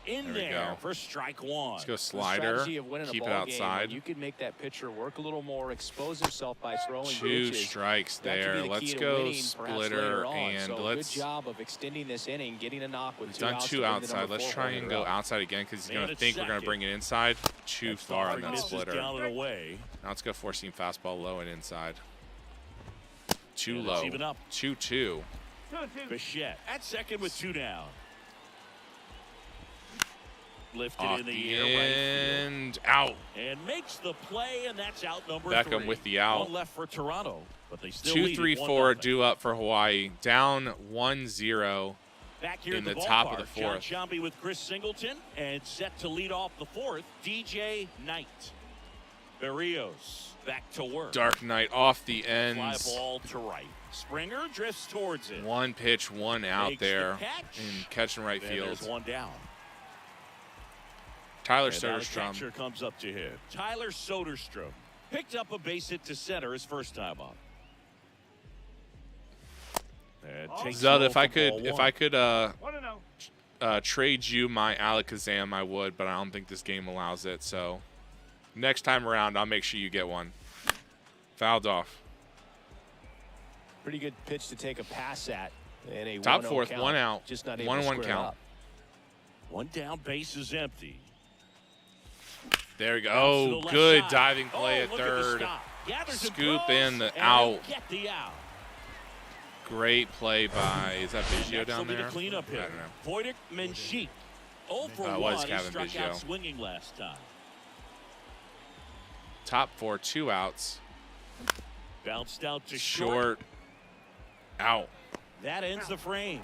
Speaker 2: In
Speaker 4: There we
Speaker 2: there
Speaker 4: go.
Speaker 2: for strike 1.
Speaker 4: Let's go
Speaker 5: The
Speaker 4: slider.
Speaker 5: strategy of winning a
Speaker 4: Keep it
Speaker 5: ball game,
Speaker 4: outside.
Speaker 5: you can make that pitcher work a little more, expose himself by throwing
Speaker 4: 2
Speaker 5: pitches.
Speaker 4: strikes
Speaker 5: That could be
Speaker 4: there.
Speaker 5: the
Speaker 4: Let's
Speaker 5: key to
Speaker 4: go
Speaker 5: winning, perhaps
Speaker 4: splitter
Speaker 5: later on.
Speaker 4: and
Speaker 5: So
Speaker 4: let's.
Speaker 5: good job of extending this inning, getting a knock with
Speaker 4: We've
Speaker 5: 2
Speaker 4: done
Speaker 5: outs
Speaker 4: 2
Speaker 5: to bring the
Speaker 4: outside.
Speaker 5: number
Speaker 4: Let's
Speaker 5: 4
Speaker 4: try and
Speaker 5: hitter
Speaker 4: go
Speaker 5: up.
Speaker 4: outside again because he's
Speaker 2: Man
Speaker 4: going to
Speaker 2: at
Speaker 4: think we're going to
Speaker 2: second.
Speaker 4: bring it inside. Too
Speaker 2: That's
Speaker 4: far
Speaker 2: far
Speaker 4: on that
Speaker 2: misses
Speaker 4: splitter.
Speaker 2: down and away.
Speaker 4: Now let's go 4-seam fastball low and inside. Too
Speaker 2: And
Speaker 4: low.
Speaker 2: it's even up.
Speaker 4: 2-2.
Speaker 2: Bichette at second with 2 down. Lifted
Speaker 4: Off
Speaker 2: in
Speaker 4: the
Speaker 2: the air right
Speaker 4: end. Out.
Speaker 2: field. And makes the play, and that's out number
Speaker 4: Beckham
Speaker 2: 3.
Speaker 4: with the out.
Speaker 2: One left for Toronto, but they still
Speaker 4: 2,
Speaker 2: lead
Speaker 4: 3,
Speaker 2: it
Speaker 4: 4
Speaker 2: 1-0.
Speaker 4: due up for Hawaii. Down 1-0.
Speaker 2: Back here
Speaker 4: in
Speaker 2: at the
Speaker 4: the top of
Speaker 2: ballpark,
Speaker 4: the
Speaker 2: John
Speaker 4: 4th.
Speaker 2: Sciambi with Chris Singleton, and set to lead off the 4th, DJ Knight. Berrios back to work.
Speaker 4: Dark Knight off the
Speaker 2: Fly
Speaker 4: ends.
Speaker 2: ball to right. Springer drifts towards it.
Speaker 4: 1 pitch, 1 out
Speaker 2: Makes the
Speaker 4: there.
Speaker 2: catch.
Speaker 4: And catching right
Speaker 2: And
Speaker 4: field.
Speaker 2: there's 1 down.
Speaker 4: Tyler
Speaker 2: And now the
Speaker 4: Soderstrom.
Speaker 2: catcher comes up to him. Tyler Soderstrom picked up a base hit to center his first time up. And takes
Speaker 4: Zud,
Speaker 2: it
Speaker 4: if I
Speaker 2: for ball
Speaker 4: could, if
Speaker 2: 1.
Speaker 4: I could trade you my Alakazam, I would, but I don't think this game allows it. So next time around, I'll make sure you get one. Fouled off.
Speaker 5: Pretty good pitch to take a pass at in a
Speaker 4: Top
Speaker 5: 1-0
Speaker 4: 4th,
Speaker 5: count.
Speaker 4: 1 out.
Speaker 5: Just not able to
Speaker 4: 1-1
Speaker 5: square it
Speaker 4: count.
Speaker 5: up.
Speaker 2: 1 down, base is empty.
Speaker 4: There we go.
Speaker 2: Bounce to
Speaker 4: Oh,
Speaker 2: the left
Speaker 4: good
Speaker 2: side.
Speaker 4: diving play at
Speaker 2: Look the
Speaker 4: third.
Speaker 2: stop. Gathers and
Speaker 4: Scoop
Speaker 2: throws,
Speaker 4: in the
Speaker 2: and
Speaker 4: out.
Speaker 2: Get the out.
Speaker 4: Great play by, is that Biggio
Speaker 2: Next
Speaker 4: down
Speaker 2: will be
Speaker 4: there?
Speaker 2: the cleanup
Speaker 4: I
Speaker 2: hitter.
Speaker 4: don't know.
Speaker 2: Wojtek Menchik. 0 for
Speaker 4: It
Speaker 2: 1.
Speaker 4: was
Speaker 2: He
Speaker 4: Kevin
Speaker 2: struck
Speaker 4: Biggio.
Speaker 2: out swinging last time.
Speaker 4: Top 4, 2 outs.
Speaker 2: Bounced out to short.
Speaker 4: Short. Out.
Speaker 2: That ends the frame.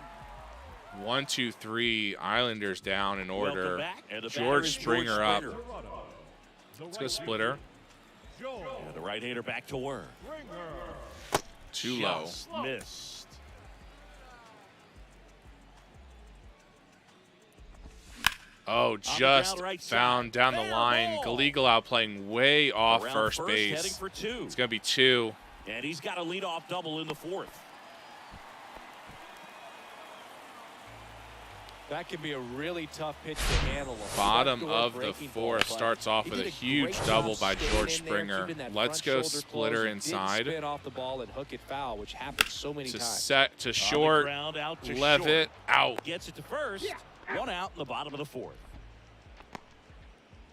Speaker 4: 1, 2, 3. Islanders down in
Speaker 2: Welcome
Speaker 4: order.
Speaker 2: back. And the batter
Speaker 4: George
Speaker 2: is
Speaker 4: Springer up.
Speaker 2: Springer.
Speaker 4: Let's go splitter.
Speaker 2: And the right-hander back to work.
Speaker 4: Too low.
Speaker 2: Just missed.
Speaker 4: Oh, just
Speaker 2: right
Speaker 4: found
Speaker 2: side.
Speaker 4: down the
Speaker 2: Fair
Speaker 4: line.
Speaker 2: ball.
Speaker 4: Galegal out playing way off
Speaker 2: Around
Speaker 4: first
Speaker 2: heading
Speaker 4: base.
Speaker 2: for 2.
Speaker 4: It's going to be 2.
Speaker 2: And he's got a leadoff double in the 4th.
Speaker 5: That could be a really tough pitch to handle.
Speaker 4: Bottom of the 4th starts off with a huge double by George Springer. Let's go splitter inside.
Speaker 5: Spin off the ball and hook it foul, which happens so many
Speaker 4: To
Speaker 5: times.
Speaker 4: set to short.
Speaker 2: Ground out to
Speaker 4: Levitt
Speaker 2: short.
Speaker 4: out.
Speaker 2: Gets it to first. 1 out in the bottom of the 4th.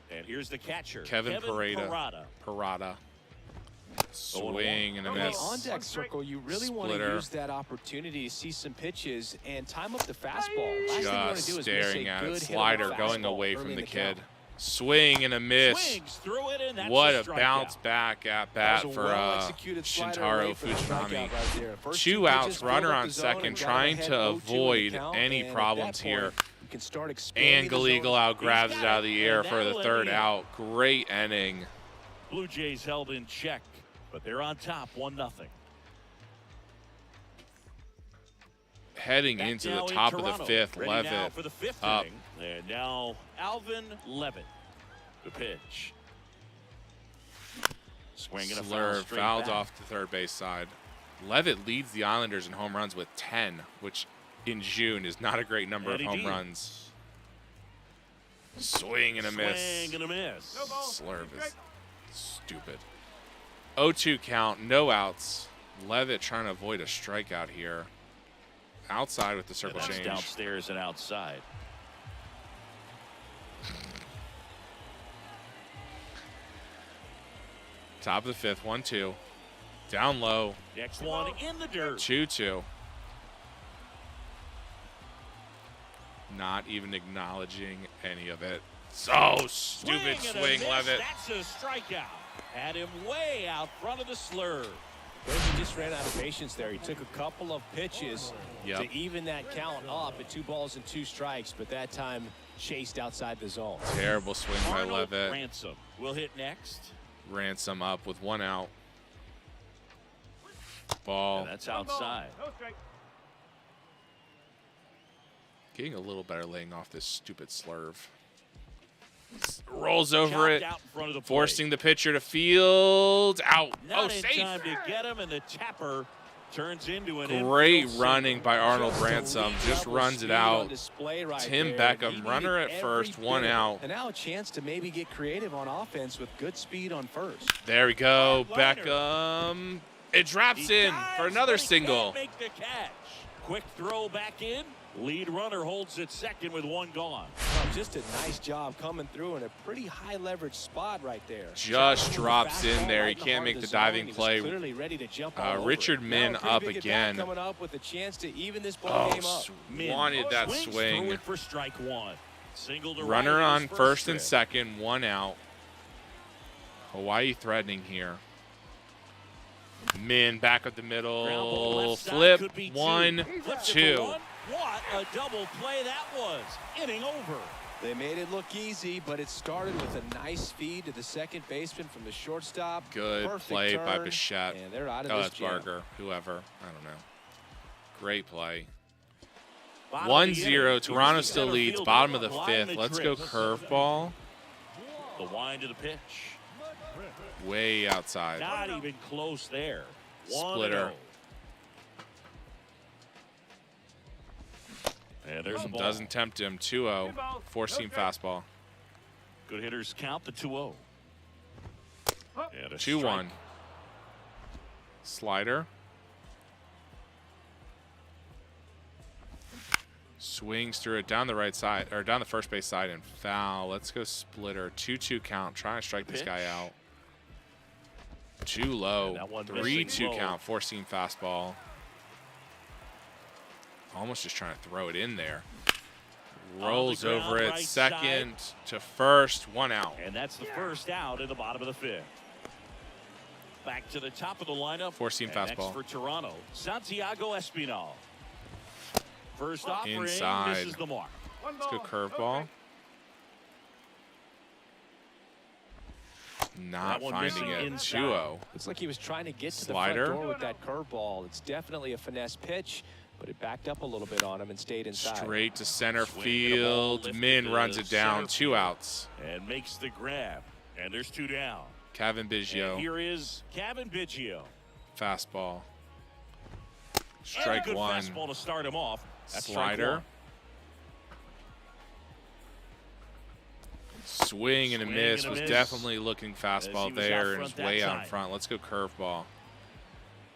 Speaker 2: And here's the catcher,
Speaker 4: Kevin Parada.
Speaker 2: Parada.
Speaker 4: Swing and a
Speaker 5: In the
Speaker 4: miss.
Speaker 5: on-deck circle, you really want to
Speaker 4: Splitter.
Speaker 5: use that opportunity to see some pitches and time up the fastball. Last thing you want
Speaker 4: Just
Speaker 5: to do is miss
Speaker 4: staring
Speaker 5: a
Speaker 4: at
Speaker 5: good
Speaker 4: it.
Speaker 5: hit on the
Speaker 4: Slider going
Speaker 5: fastball
Speaker 4: away
Speaker 5: early
Speaker 4: from
Speaker 5: in
Speaker 4: the kid.
Speaker 5: count.
Speaker 4: Swing and a miss.
Speaker 2: Swings through it, and that's
Speaker 4: What
Speaker 2: a
Speaker 4: a
Speaker 2: strikeout.
Speaker 4: bounce back at
Speaker 5: That
Speaker 4: bat
Speaker 5: was a
Speaker 4: for
Speaker 5: well-executed slider
Speaker 4: Shintaro
Speaker 5: away for the
Speaker 4: Fujinami.
Speaker 5: strikeout right there. First
Speaker 4: 2
Speaker 5: pitches
Speaker 4: outs,
Speaker 5: filled
Speaker 4: runner
Speaker 5: up
Speaker 4: on
Speaker 5: the zone
Speaker 4: second,
Speaker 5: and got
Speaker 4: trying
Speaker 5: ahead
Speaker 4: to
Speaker 5: 0-2 in the
Speaker 4: avoid
Speaker 5: count,
Speaker 4: any
Speaker 5: and at
Speaker 4: problems
Speaker 5: that
Speaker 4: here.
Speaker 5: point, you can start expanding
Speaker 4: And
Speaker 5: the zone.
Speaker 4: Galegal out grabs
Speaker 2: He's
Speaker 4: it
Speaker 2: got
Speaker 4: out of the
Speaker 2: it,
Speaker 4: air
Speaker 2: and
Speaker 4: for the
Speaker 2: that'll
Speaker 4: 3rd
Speaker 2: end it.
Speaker 4: out. Great inning.
Speaker 2: Blue Jays held in check, but they're on top 1-0.
Speaker 4: Heading
Speaker 2: Back
Speaker 4: into the
Speaker 2: now in
Speaker 4: top of the
Speaker 2: Toronto.
Speaker 4: 5th,
Speaker 2: Ready now
Speaker 4: Levitt
Speaker 2: for the 5th
Speaker 4: up.
Speaker 2: inning. And now Alvin Levitt, the pitch. Swing and a foul
Speaker 4: Slurve
Speaker 2: straight
Speaker 4: fouled
Speaker 2: back.
Speaker 4: off the third base side. Levitt leads the Islanders in home runs with 10, which in June is not a great number of
Speaker 2: Eddie
Speaker 4: home
Speaker 2: Dean.
Speaker 4: runs. Swing and a miss.
Speaker 2: Swing and a miss.
Speaker 4: Slurve is stupid. 0-2 count, no outs. Levitt trying to avoid a strikeout here. Outside with the circle
Speaker 2: And that's
Speaker 4: change.
Speaker 2: downstairs and outside.
Speaker 4: Top of the 5th, 1-2. Down low,
Speaker 2: Next one in the dirt.
Speaker 4: 2-2. Not even acknowledging any of it. So stupid
Speaker 2: and a
Speaker 4: swing,
Speaker 2: miss.
Speaker 4: Levitt.
Speaker 2: That's a strikeout. Had him way out front of the slurve.
Speaker 5: He just ran out of patience there. He took a couple of pitches
Speaker 4: Yep.
Speaker 5: to even that count up at 2 balls and 2 strikes, but that time chased outside the zone.
Speaker 4: Terrible swing by
Speaker 2: Arnold
Speaker 4: Levitt.
Speaker 2: Ransom will hit next.
Speaker 4: Ransom up with 1 out. Ball.
Speaker 2: And that's outside.
Speaker 4: Getting a little better laying off this stupid slurve. Rolls over it,
Speaker 2: Chopped out in front of the plate.
Speaker 4: forcing the pitcher to field. Out.
Speaker 2: Not
Speaker 4: Oh,
Speaker 2: in
Speaker 4: safe.
Speaker 2: time to get him, and the tapper turns into an
Speaker 4: Great
Speaker 2: infield
Speaker 4: running
Speaker 2: single.
Speaker 4: by Arnold
Speaker 5: Just
Speaker 4: Ransom.
Speaker 5: elite
Speaker 4: Just
Speaker 5: level
Speaker 4: runs it
Speaker 5: speed
Speaker 4: out.
Speaker 5: on display right
Speaker 4: Tim
Speaker 5: there.
Speaker 4: Beckham,
Speaker 5: He
Speaker 4: runner
Speaker 5: needed
Speaker 4: at first,
Speaker 5: every
Speaker 4: 1
Speaker 5: bit.
Speaker 4: out.
Speaker 5: And now a chance to maybe get creative on offense with good speed on first.
Speaker 4: There we go.
Speaker 2: Liner.
Speaker 4: Beckham. It drops
Speaker 2: He
Speaker 4: in
Speaker 2: dives,
Speaker 4: for another
Speaker 2: but he
Speaker 4: single.
Speaker 2: can't make the catch. Quick throw back in. Lead runner holds it second with 1 gone.
Speaker 5: Just a nice job coming through in a pretty high leverage spot right there.
Speaker 4: Just drops in
Speaker 5: Fastball
Speaker 4: there.
Speaker 5: right
Speaker 4: He
Speaker 5: in the
Speaker 4: can't
Speaker 5: heart
Speaker 4: make
Speaker 5: of
Speaker 4: the
Speaker 5: zone.
Speaker 4: diving
Speaker 5: He was
Speaker 4: play.
Speaker 5: clearly ready to jump all over
Speaker 4: Richard
Speaker 5: it.
Speaker 4: Min
Speaker 5: Now a pretty
Speaker 4: up
Speaker 5: big at-bat
Speaker 4: again.
Speaker 5: coming up with a chance to even this ball
Speaker 4: Oh,
Speaker 5: game up.
Speaker 2: Min
Speaker 4: wanted that
Speaker 2: swings through
Speaker 4: swing.
Speaker 2: it for strike 1. Single to
Speaker 4: Runner
Speaker 2: right
Speaker 4: on
Speaker 2: in his
Speaker 4: first and
Speaker 2: trip.
Speaker 4: second, 1 out. Hawaii threatening here. Min back up the
Speaker 2: Ground ball
Speaker 4: middle.
Speaker 2: left side,
Speaker 4: Flip.
Speaker 2: could be
Speaker 4: 1,
Speaker 2: Flips it for
Speaker 4: 2.
Speaker 2: 1. What a double play that was. Inning over.
Speaker 5: They made it look easy, but it started with a nice feed to the second baseman from the shortstop.
Speaker 4: Good
Speaker 5: Perfect
Speaker 4: play by
Speaker 5: turn,
Speaker 4: Bichette.
Speaker 5: And they're out of
Speaker 4: Oh,
Speaker 5: this
Speaker 4: that's
Speaker 5: jam.
Speaker 4: Barker. Whoever. I don't know. Great play.
Speaker 2: Bottom of the
Speaker 4: 1-0.
Speaker 2: inning.
Speaker 4: Toronto
Speaker 2: He's
Speaker 4: still
Speaker 2: center
Speaker 4: leads.
Speaker 2: fielder,
Speaker 4: Bottom of the
Speaker 2: line
Speaker 4: 5th. Let's go
Speaker 2: drip.
Speaker 4: curveball.
Speaker 2: The wind to the pitch.
Speaker 4: Way outside.
Speaker 2: Not even close there.
Speaker 4: Splitter.
Speaker 2: 1-0. And there's a ball.
Speaker 4: Doesn't tempt him. 2-0. Four-seam fastball.
Speaker 2: Good hitters count the 2-0. And a
Speaker 4: 2-1.
Speaker 2: strike.
Speaker 4: Slider. Swings through it down the right side, or down the first base side, and foul. Let's go splitter. 2-2 count. Try and strike this guy out. Too low.
Speaker 2: And that one
Speaker 4: 3-2
Speaker 2: missing low.
Speaker 4: count. Four-seam fastball. Almost just trying to throw it in there. Rolls
Speaker 2: ground,
Speaker 4: over it.
Speaker 2: right
Speaker 4: Second to first. 1 out.
Speaker 2: And that's the first out in the bottom of the 5th. Back to the top of the lineup.
Speaker 4: Four-seam
Speaker 2: And next
Speaker 4: fastball.
Speaker 2: for Toronto, Santiago Espinal. First offering
Speaker 4: Inside.
Speaker 2: misses the mark.
Speaker 4: Let's go curveball. Not
Speaker 2: That one
Speaker 4: finding
Speaker 2: missing
Speaker 4: it.
Speaker 2: inside.
Speaker 4: 2-0.
Speaker 5: Looks like he was trying to get to
Speaker 4: Slider.
Speaker 5: the front door with that curveball. It's definitely a finesse pitch, but it backed up a little bit on him and stayed inside.
Speaker 4: Straight to center
Speaker 2: Swinging the ball,
Speaker 4: field.
Speaker 2: lifted
Speaker 4: Min
Speaker 2: to
Speaker 4: runs it down.
Speaker 2: center
Speaker 4: 2
Speaker 2: field.
Speaker 4: outs.
Speaker 2: And makes the grab. And there's 2 down.
Speaker 4: Kevin
Speaker 2: And
Speaker 4: Biggio.
Speaker 2: here is Kevin Biggio.
Speaker 4: Fastball.
Speaker 2: And a
Speaker 4: Strike
Speaker 2: good
Speaker 4: 1.
Speaker 2: fastball to start him off. That's strike
Speaker 4: Slider.
Speaker 2: 1.
Speaker 4: Swing and a
Speaker 2: Swing
Speaker 4: miss.
Speaker 2: and a
Speaker 4: Was
Speaker 2: miss.
Speaker 4: definitely looking
Speaker 2: As
Speaker 4: fastball
Speaker 2: he was out
Speaker 4: there and
Speaker 2: front
Speaker 4: is
Speaker 2: that
Speaker 4: way out in
Speaker 2: time.
Speaker 4: front. Let's go curveball.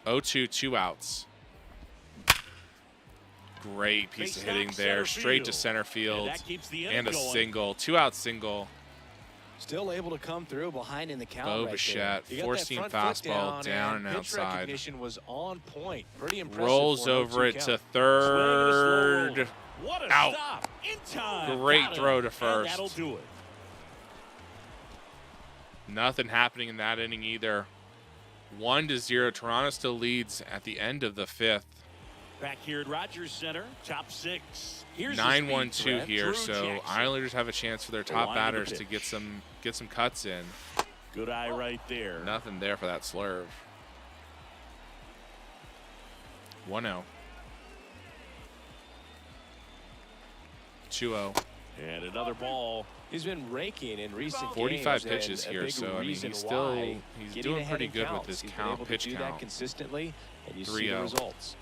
Speaker 4: 0-2, 2 outs. Great piece of
Speaker 2: Face
Speaker 4: hitting
Speaker 2: back
Speaker 4: there.
Speaker 2: center
Speaker 4: Straight to
Speaker 2: field.
Speaker 4: center field.
Speaker 2: And that keeps the inning
Speaker 4: And a
Speaker 2: going.
Speaker 4: single. 2 out single.
Speaker 5: Still able to come through behind in the count
Speaker 4: Bo
Speaker 5: right there.
Speaker 4: Bichette,
Speaker 5: You got that
Speaker 4: four-seam
Speaker 5: front foot
Speaker 4: fastball down and
Speaker 5: pitch
Speaker 4: outside.
Speaker 5: recognition was on point. Pretty impressive.
Speaker 4: Rolls
Speaker 5: for an
Speaker 4: over
Speaker 5: 0-2
Speaker 4: it
Speaker 5: count.
Speaker 4: to
Speaker 2: Swing and a slow
Speaker 4: third.
Speaker 2: roller. What a
Speaker 4: Out.
Speaker 2: stop. In time.
Speaker 4: Great
Speaker 2: Got him.
Speaker 4: throw to
Speaker 2: And
Speaker 4: first.
Speaker 2: that'll do it.
Speaker 4: Nothing happening in that inning either. 1-0. Toronto still leads at the end of the 5th.
Speaker 2: Back here at Rogers Center, top 6. Here's the
Speaker 4: 9-1-2
Speaker 2: speed threat,
Speaker 4: here,
Speaker 2: Drew
Speaker 4: so
Speaker 2: Jackson.
Speaker 4: Islanders have a chance for their
Speaker 2: The
Speaker 4: top
Speaker 2: line of the
Speaker 4: batters to get
Speaker 2: pitch.
Speaker 4: some cuts in.
Speaker 2: Good eye right there.
Speaker 4: Nothing there for that slurve. 1-0. 2-0.
Speaker 2: And another ball.
Speaker 5: He's been raking in recent
Speaker 4: 45
Speaker 5: games,
Speaker 4: pitches
Speaker 5: and a
Speaker 4: here,
Speaker 5: big
Speaker 4: so I mean
Speaker 5: reason
Speaker 4: he's still
Speaker 5: why
Speaker 4: he's
Speaker 5: getting
Speaker 4: doing
Speaker 5: ahead
Speaker 4: pretty
Speaker 5: in
Speaker 4: good with
Speaker 5: counts.
Speaker 4: this
Speaker 5: He's been
Speaker 4: count
Speaker 5: able
Speaker 4: pitch
Speaker 5: to do
Speaker 4: count.
Speaker 5: that consistently, and you see
Speaker 4: 3-0.
Speaker 5: the results.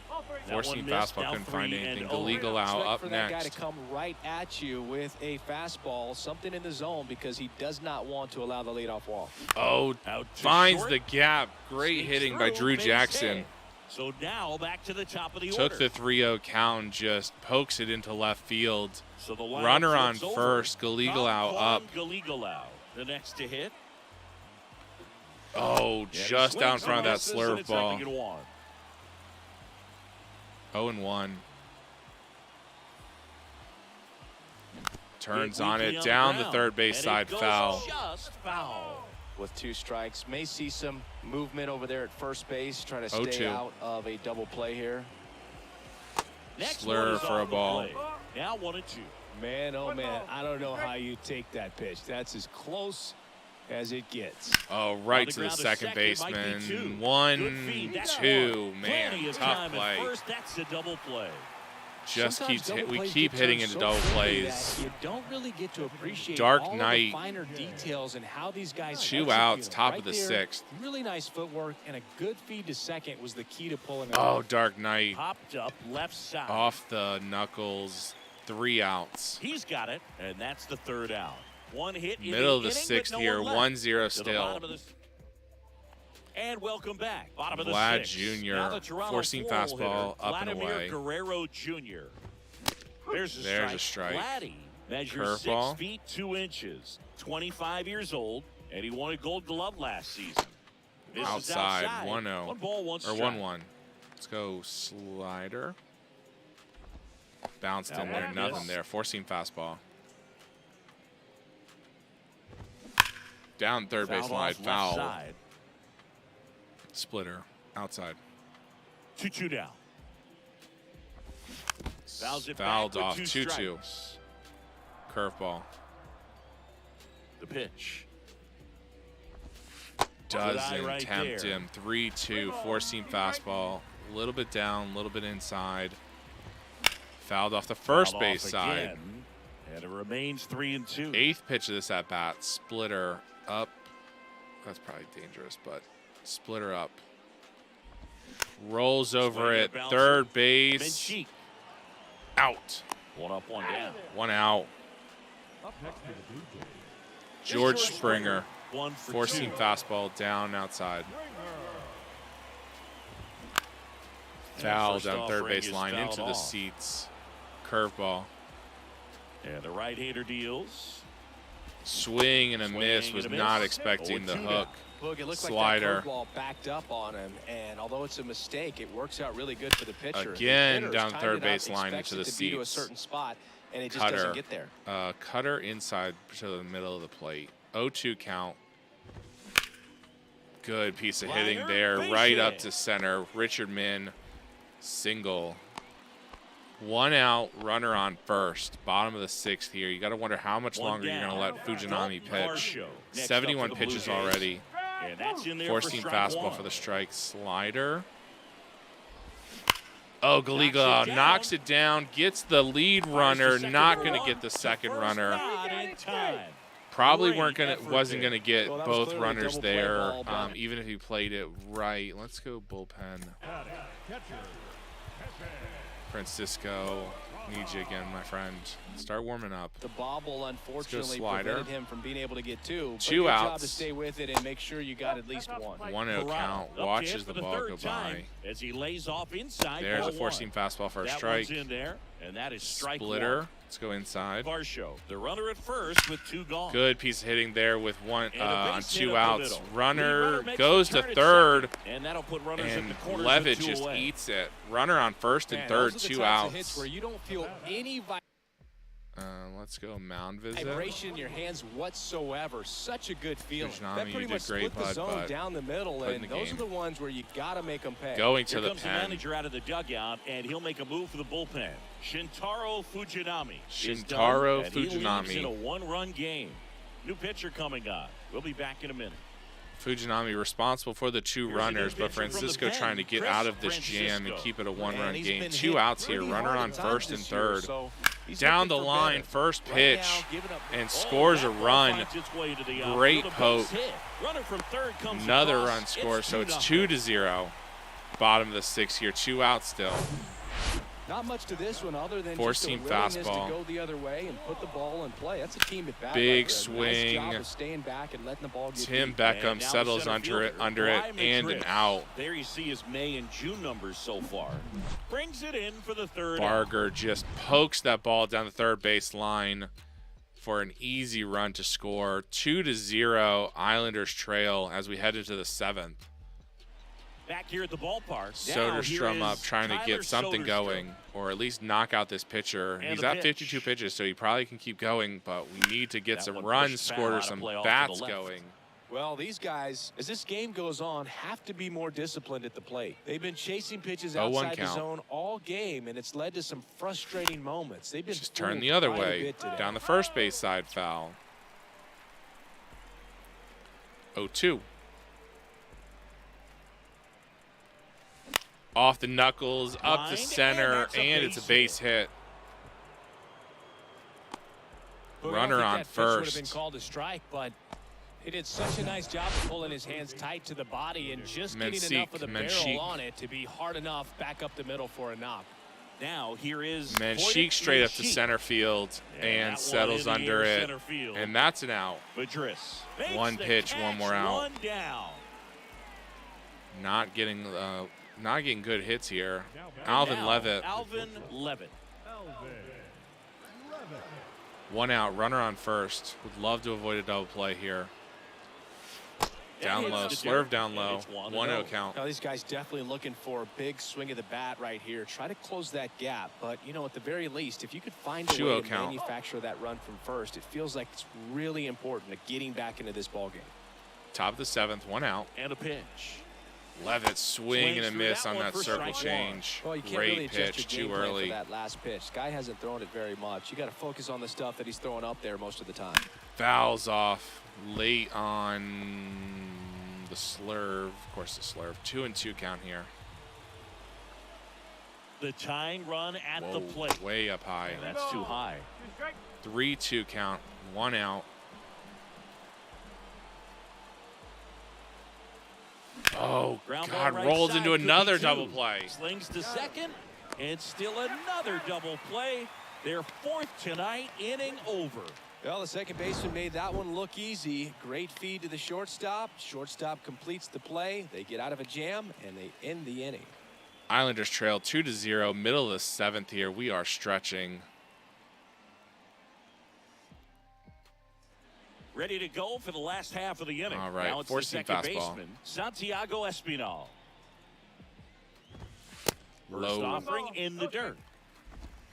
Speaker 2: That
Speaker 4: Four-seam
Speaker 2: one missed,
Speaker 4: fastball,
Speaker 2: now
Speaker 4: couldn't find
Speaker 2: 3
Speaker 4: anything.
Speaker 2: and 0.
Speaker 4: Illegal out
Speaker 5: Expect
Speaker 4: up
Speaker 5: for that guy to
Speaker 4: next.
Speaker 5: come right at you with a fastball, something in the zone, because he does not want to allow the leadoff walk.
Speaker 4: Oh,
Speaker 2: Out to
Speaker 4: finds
Speaker 2: short.
Speaker 4: the gap. Great
Speaker 2: Sneaks
Speaker 4: hitting by
Speaker 2: through,
Speaker 4: Drew
Speaker 2: base
Speaker 4: Jackson.
Speaker 2: hit. So now back to the top of the
Speaker 4: Took
Speaker 2: order.
Speaker 4: the 3-0 count and just pokes it into left field.
Speaker 2: So the lineup
Speaker 4: Runner on
Speaker 2: flips over.
Speaker 4: first. Galigalao up.
Speaker 2: Galigalao, the next to hit.
Speaker 4: Oh,
Speaker 2: And he
Speaker 4: just
Speaker 2: swings
Speaker 4: down in
Speaker 2: and
Speaker 4: front of that
Speaker 2: misses, and
Speaker 4: slurve
Speaker 2: it's
Speaker 4: ball.
Speaker 2: 0-1.
Speaker 4: 0-1. Turns
Speaker 2: Big
Speaker 4: on
Speaker 2: weekly
Speaker 4: it
Speaker 2: on
Speaker 4: down the
Speaker 2: ground,
Speaker 4: third base
Speaker 2: and it
Speaker 4: side,
Speaker 2: goes
Speaker 4: foul.
Speaker 2: Just foul.
Speaker 5: With 2 strikes, may see some movement over there at first base, trying to stay
Speaker 4: 0-2.
Speaker 5: out of a double play here.
Speaker 2: Next
Speaker 4: Slur
Speaker 2: one is
Speaker 4: for a
Speaker 2: off the
Speaker 4: ball.
Speaker 2: plate. Now 1-2.
Speaker 5: Man, oh man, I don't know how you take that pitch. That's as close as it gets.
Speaker 4: Oh, right
Speaker 2: On the
Speaker 4: to the
Speaker 2: ground to
Speaker 4: second
Speaker 2: second, might be
Speaker 4: baseman.
Speaker 2: 2. Good
Speaker 4: 1,
Speaker 2: feed, that's
Speaker 4: 2.
Speaker 2: one.
Speaker 4: Man,
Speaker 2: Plenty of
Speaker 4: tough
Speaker 2: time
Speaker 4: play.
Speaker 2: at first. That's a double play.
Speaker 4: Just
Speaker 5: Sometimes
Speaker 4: keeps
Speaker 5: double
Speaker 4: we
Speaker 5: plays
Speaker 4: keep
Speaker 5: get
Speaker 4: hitting
Speaker 5: turned
Speaker 4: into
Speaker 5: so
Speaker 4: double
Speaker 5: quickly
Speaker 4: plays.
Speaker 5: that you don't really get to appreciate
Speaker 4: Dark
Speaker 5: all
Speaker 4: Knight.
Speaker 5: of the finer details and how these guys
Speaker 4: 2
Speaker 5: execute
Speaker 4: outs,
Speaker 5: them.
Speaker 4: top
Speaker 5: Right
Speaker 4: of the
Speaker 5: there,
Speaker 4: 6th.
Speaker 5: Really nice footwork and a good feed to second was the key to pulling it
Speaker 4: Oh,
Speaker 5: off.
Speaker 4: Dark Knight
Speaker 2: Popped up left side.
Speaker 4: off the knuckles. 3 outs.
Speaker 2: He's got it, and that's the 3rd out. One hit in
Speaker 4: Middle of the
Speaker 2: inning,
Speaker 4: 6th
Speaker 2: but no
Speaker 4: here.
Speaker 2: one left.
Speaker 4: 1-0
Speaker 2: To the
Speaker 4: still.
Speaker 2: bottom of the and welcome back. Bottom of the
Speaker 4: Vlad
Speaker 2: 6th.
Speaker 4: Jr.,
Speaker 2: Now the Toronto
Speaker 4: four-seam
Speaker 2: four-hole
Speaker 4: fastball
Speaker 2: hitter,
Speaker 4: up and
Speaker 2: Vladimir
Speaker 4: away.
Speaker 2: Guerrero Jr. There's
Speaker 4: There's a strike.
Speaker 2: Vladdy measures
Speaker 4: Curveball.
Speaker 2: 6 feet 2 inches, 25 years old, and he won a Gold Glove last season. This is
Speaker 4: Outside,
Speaker 2: outside.
Speaker 4: 1-0.
Speaker 2: 1 ball, 1
Speaker 4: Or
Speaker 2: strike.
Speaker 4: 1-1. Let's go slider. Bounced
Speaker 2: Now
Speaker 4: in there,
Speaker 2: one
Speaker 4: nothing
Speaker 2: miss.
Speaker 4: there. Four-seam fastball. Down third base
Speaker 2: Fouled
Speaker 4: line,
Speaker 2: off left
Speaker 4: foul.
Speaker 2: side.
Speaker 4: Splitter, outside.
Speaker 2: 2-2 down. Fouls it
Speaker 4: Fouled
Speaker 2: back
Speaker 4: off,
Speaker 2: with 2
Speaker 4: 2-2.
Speaker 2: strikes.
Speaker 4: Curveball.
Speaker 2: The pitch.
Speaker 4: Doesn't
Speaker 2: right
Speaker 4: tempt
Speaker 2: there.
Speaker 4: him. 3-2, four-seam fastball. A little bit down, a little bit inside. Fouled off the first
Speaker 2: Fouled
Speaker 4: base
Speaker 2: off
Speaker 4: side.
Speaker 2: again, and it remains 3-2.
Speaker 4: 8th pitch of this at-bat. Splitter up. That's probably dangerous, but splitter up. Rolls over
Speaker 2: Swing and
Speaker 4: it.
Speaker 2: a bouncer.
Speaker 4: Third base.
Speaker 2: Benchik.
Speaker 4: Out.
Speaker 2: 1 up, 1 down.
Speaker 4: 1 out. George Springer.
Speaker 2: 1 for 2.
Speaker 4: Four-seam fastball down outside. Foul
Speaker 2: first
Speaker 4: down third
Speaker 2: offering
Speaker 4: base
Speaker 2: is
Speaker 4: line
Speaker 2: fouled
Speaker 4: into the
Speaker 2: off.
Speaker 4: seats. Curveball.
Speaker 2: And the right-hander deals.
Speaker 4: Swing and a
Speaker 2: Swing
Speaker 4: miss.
Speaker 2: and
Speaker 4: Was
Speaker 2: a miss.
Speaker 4: not expecting the
Speaker 2: 0-2
Speaker 4: hook.
Speaker 5: Look, it looks
Speaker 4: Slider.
Speaker 5: like that curveball backed up on him, and although it's a mistake, it works out really good for the pitcher.
Speaker 4: Again,
Speaker 5: The hitter's
Speaker 4: down
Speaker 5: timed
Speaker 4: third
Speaker 5: it up,
Speaker 4: base line
Speaker 5: expects
Speaker 4: into
Speaker 5: it
Speaker 4: the
Speaker 5: to be to a
Speaker 4: seats.
Speaker 5: certain spot, and it just
Speaker 4: Cutter.
Speaker 5: doesn't get there.
Speaker 4: Cutter inside to the middle of the plate. 0-2 count. Good piece of hitting
Speaker 2: Slider,
Speaker 4: there.
Speaker 2: base
Speaker 4: Right up
Speaker 2: hit.
Speaker 4: to center. Richard Min. Single. 1 out, runner on first. Bottom of the 6th here. You got to wonder how much longer you're going to let Fujinami pitch. 71 pitches already.
Speaker 2: And that's in there
Speaker 4: Four-seam
Speaker 2: for strike
Speaker 4: fastball
Speaker 2: one.
Speaker 4: for the strike. Slider. Oh, Galiga knocks it down, gets the lead runner, not going to get the second runner.
Speaker 2: Not in time.
Speaker 4: Probably
Speaker 2: Great
Speaker 4: wasn't
Speaker 2: effort
Speaker 4: going to get
Speaker 5: Well, that was
Speaker 4: both
Speaker 5: clearly a
Speaker 4: runners
Speaker 5: double play
Speaker 4: there,
Speaker 5: ball, but-
Speaker 4: even if he played it right. Let's go bullpen. Francisco, need you again, my friend. Start warming up.
Speaker 5: The bobble unfortunately
Speaker 4: slider.
Speaker 5: prevented him from being able to get two. But
Speaker 4: Two
Speaker 5: good job
Speaker 4: outs.
Speaker 5: to stay with it and make sure you got at least one.
Speaker 4: 1-0 count.
Speaker 2: Corrado up to
Speaker 4: Watches
Speaker 2: hit
Speaker 4: the
Speaker 2: for
Speaker 4: ball go
Speaker 2: third time
Speaker 4: by.
Speaker 2: as he lays off inside.
Speaker 4: There's a
Speaker 2: ball
Speaker 4: four-seam
Speaker 2: one.
Speaker 4: fastball for a
Speaker 2: That
Speaker 4: strike.
Speaker 2: one's in there, and that is strike
Speaker 4: Splitter.
Speaker 2: one.
Speaker 4: Let's go inside.
Speaker 2: Varsho, the runner at first with 2 gone.
Speaker 4: Good piece of hitting there with one
Speaker 2: And a
Speaker 4: on
Speaker 2: base hit
Speaker 4: 2
Speaker 2: up the
Speaker 4: outs.
Speaker 2: middle.
Speaker 4: Runner
Speaker 2: Lead makes
Speaker 4: goes
Speaker 2: the
Speaker 4: to
Speaker 2: turn at
Speaker 4: third,
Speaker 2: second, and that'll put runners
Speaker 4: and
Speaker 2: at the corners
Speaker 4: Levitt
Speaker 2: with 2
Speaker 4: just
Speaker 2: away.
Speaker 4: eats it. Runner on first and
Speaker 5: Man,
Speaker 4: third,
Speaker 5: those are the
Speaker 4: 2
Speaker 5: types of hits
Speaker 4: outs.
Speaker 5: where you don't feel any
Speaker 4: Let's go mound visit.
Speaker 5: vibration in your hands whatsoever. Such a good feeling.
Speaker 4: Fujinami,
Speaker 5: That
Speaker 4: you
Speaker 5: pretty
Speaker 4: did
Speaker 5: much
Speaker 4: great,
Speaker 5: split the
Speaker 4: bud,
Speaker 5: zone
Speaker 4: but
Speaker 5: down the middle,
Speaker 4: put in
Speaker 5: and
Speaker 4: the
Speaker 5: those
Speaker 4: game.
Speaker 5: are the ones where you got to make them pay.
Speaker 4: Going to
Speaker 2: Here
Speaker 4: the
Speaker 2: comes the
Speaker 4: pen.
Speaker 2: manager out of the dugout, and he'll make a move for the bullpen. Shintaro Fujinami. is
Speaker 4: Shintaro
Speaker 2: done, and he leaves
Speaker 4: Fujinami.
Speaker 2: in a 1-run game. New pitcher coming on. We'll be back in a minute.
Speaker 4: Fujinami responsible for the 2
Speaker 2: Here's a
Speaker 4: runners,
Speaker 2: new
Speaker 4: but
Speaker 2: pitcher from the
Speaker 4: Francisco
Speaker 2: pen,
Speaker 4: trying to get
Speaker 2: Chris
Speaker 4: out of this jam and
Speaker 2: Francisco.
Speaker 4: keep it a 1-run
Speaker 5: And he's
Speaker 4: game.
Speaker 5: been
Speaker 4: 2
Speaker 5: hit
Speaker 4: outs here.
Speaker 5: pretty
Speaker 4: Runner
Speaker 5: hard
Speaker 4: on
Speaker 5: at times
Speaker 4: first and
Speaker 5: this year,
Speaker 4: third.
Speaker 5: so he's
Speaker 4: Down the
Speaker 5: looking for
Speaker 4: line,
Speaker 5: better.
Speaker 4: first
Speaker 5: Right
Speaker 4: pitch,
Speaker 5: now, giving up-
Speaker 4: and scores a
Speaker 2: that ball
Speaker 4: run.
Speaker 2: finds its way to the
Speaker 4: Great
Speaker 2: outfield. A base
Speaker 4: poke.
Speaker 2: hit. Runner from third comes
Speaker 4: Another
Speaker 2: across.
Speaker 4: run score, so it's
Speaker 2: 2-0.
Speaker 4: 2-0. Bottom of the 6th here. 2 outs still.
Speaker 5: Not much to this one other than
Speaker 4: Four-seam
Speaker 5: just a willingness
Speaker 4: fastball.
Speaker 5: to go the other way and put the ball in play. That's a team at bat.
Speaker 4: Big
Speaker 5: right there.
Speaker 4: swing.
Speaker 5: Nice job of staying back and letting the ball get
Speaker 4: Tim
Speaker 5: deep.
Speaker 4: Beckham
Speaker 2: And now
Speaker 4: settles
Speaker 2: center
Speaker 4: under it,
Speaker 2: fielder,
Speaker 4: and an
Speaker 2: Madrid.
Speaker 4: out.
Speaker 2: There you see his May and June numbers so far. Brings it in for the third out.
Speaker 4: Barger just pokes that ball down the third base line for an easy run to score. 2-0 Islanders trail as we head into the 7th.
Speaker 2: Back here at the ballpark.
Speaker 4: Soderstrom up trying to get something
Speaker 2: Soderstrom.
Speaker 4: going, or at least knock out this pitcher.
Speaker 2: And
Speaker 4: He's
Speaker 2: the
Speaker 4: at
Speaker 2: pitch.
Speaker 4: 52 pitches, so he probably can keep going, but we need to get
Speaker 2: That
Speaker 4: some
Speaker 2: one
Speaker 4: runs
Speaker 2: pushed
Speaker 4: scored
Speaker 2: foul
Speaker 4: or
Speaker 2: out of
Speaker 4: some
Speaker 2: play off to the
Speaker 4: bats
Speaker 2: left.
Speaker 4: going.
Speaker 5: Well, these guys, as this game goes on, have to be more disciplined at the plate. They've been chasing pitches
Speaker 4: 0-1
Speaker 5: outside the
Speaker 4: count.
Speaker 5: zone all game, and it's led to some frustrating moments. They've been
Speaker 4: Just turn
Speaker 5: fooled
Speaker 4: the other
Speaker 5: quite a
Speaker 4: way.
Speaker 5: bit today.
Speaker 4: Down the first base side foul. 0-2. Off the knuckles, up
Speaker 2: Line,
Speaker 4: the
Speaker 2: and
Speaker 4: center,
Speaker 2: that's a
Speaker 4: and it's a
Speaker 2: base
Speaker 4: base hit.
Speaker 5: But I don't
Speaker 4: Runner
Speaker 5: think
Speaker 4: on
Speaker 5: that pitch would have
Speaker 4: first.
Speaker 5: been called a strike, but he did such a nice job of pulling his hands tight to the body and just getting enough of the barrel on it to be hard enough back up the middle for a knock.
Speaker 2: Now here is
Speaker 4: Manchik straight up to
Speaker 2: Manchik.
Speaker 4: center field
Speaker 2: And
Speaker 4: and
Speaker 2: that
Speaker 4: settles
Speaker 2: one in the
Speaker 4: under
Speaker 2: air
Speaker 4: it.
Speaker 2: center field.
Speaker 4: And that's an out.
Speaker 2: Madris makes
Speaker 4: One
Speaker 2: the
Speaker 4: pitch,
Speaker 2: catch,
Speaker 4: one more out.
Speaker 2: One down.
Speaker 4: Not getting good hits here. Alvin
Speaker 2: Now,
Speaker 4: Levitt.
Speaker 2: Alvin Levitt.
Speaker 4: 1 out, runner on first. Would love to avoid a double play here. Down
Speaker 2: hits
Speaker 4: low,
Speaker 2: the
Speaker 4: slurve
Speaker 2: dirt,
Speaker 4: down
Speaker 2: and
Speaker 4: low.
Speaker 2: it's 1-0.
Speaker 4: 1-0 count.
Speaker 5: Now, these guys definitely looking for a big swing of the bat right here. Try to close that gap, but, you know, at the very least, if you could find a
Speaker 4: 2-0
Speaker 5: way to
Speaker 4: count.
Speaker 5: manufacture that run from first, it feels like it's really important to getting back into this ballgame.
Speaker 4: Top of the 7th, 1 out.
Speaker 2: And a pitch.
Speaker 4: Levitt swing and a
Speaker 2: through
Speaker 4: miss
Speaker 2: that
Speaker 4: on
Speaker 2: one
Speaker 4: that
Speaker 2: for
Speaker 4: circle
Speaker 2: strike one.
Speaker 4: change.
Speaker 5: Well, you can't
Speaker 4: Great
Speaker 5: really adjust
Speaker 4: pitch,
Speaker 5: your
Speaker 4: too
Speaker 5: game plan
Speaker 4: early.
Speaker 5: for that last pitch. Guy hasn't thrown it very much. You got to focus on the stuff that he's throwing up there most of the time.
Speaker 4: Fouls off late on the slurve. Of course, the slurve. 2-2 count here.
Speaker 2: The tying run at
Speaker 4: Whoa,
Speaker 2: the plate.
Speaker 4: way up high.
Speaker 2: And that's too high.
Speaker 4: 3-2 count, 1 out. Oh,
Speaker 2: Ground ball
Speaker 4: God,
Speaker 2: right
Speaker 4: rolls
Speaker 2: side,
Speaker 4: into
Speaker 2: could be
Speaker 4: another
Speaker 2: two.
Speaker 4: double play.
Speaker 2: Slings to second, and still another double play. Their 4th tonight, inning over.
Speaker 5: Well, the second baseman made that one look easy. Great feed to the shortstop. Shortstop completes the play. They get out of a jam, and they end the inning.
Speaker 4: Islanders trail 2-0, middle of the 7th here. We are stretching.
Speaker 2: Ready to go for the last half of the inning.
Speaker 4: All right,
Speaker 2: now it's the
Speaker 4: four-seam
Speaker 2: second
Speaker 4: fastball.
Speaker 2: baseman, Santiago Espinal. First
Speaker 4: Low.
Speaker 2: offering in the dirt.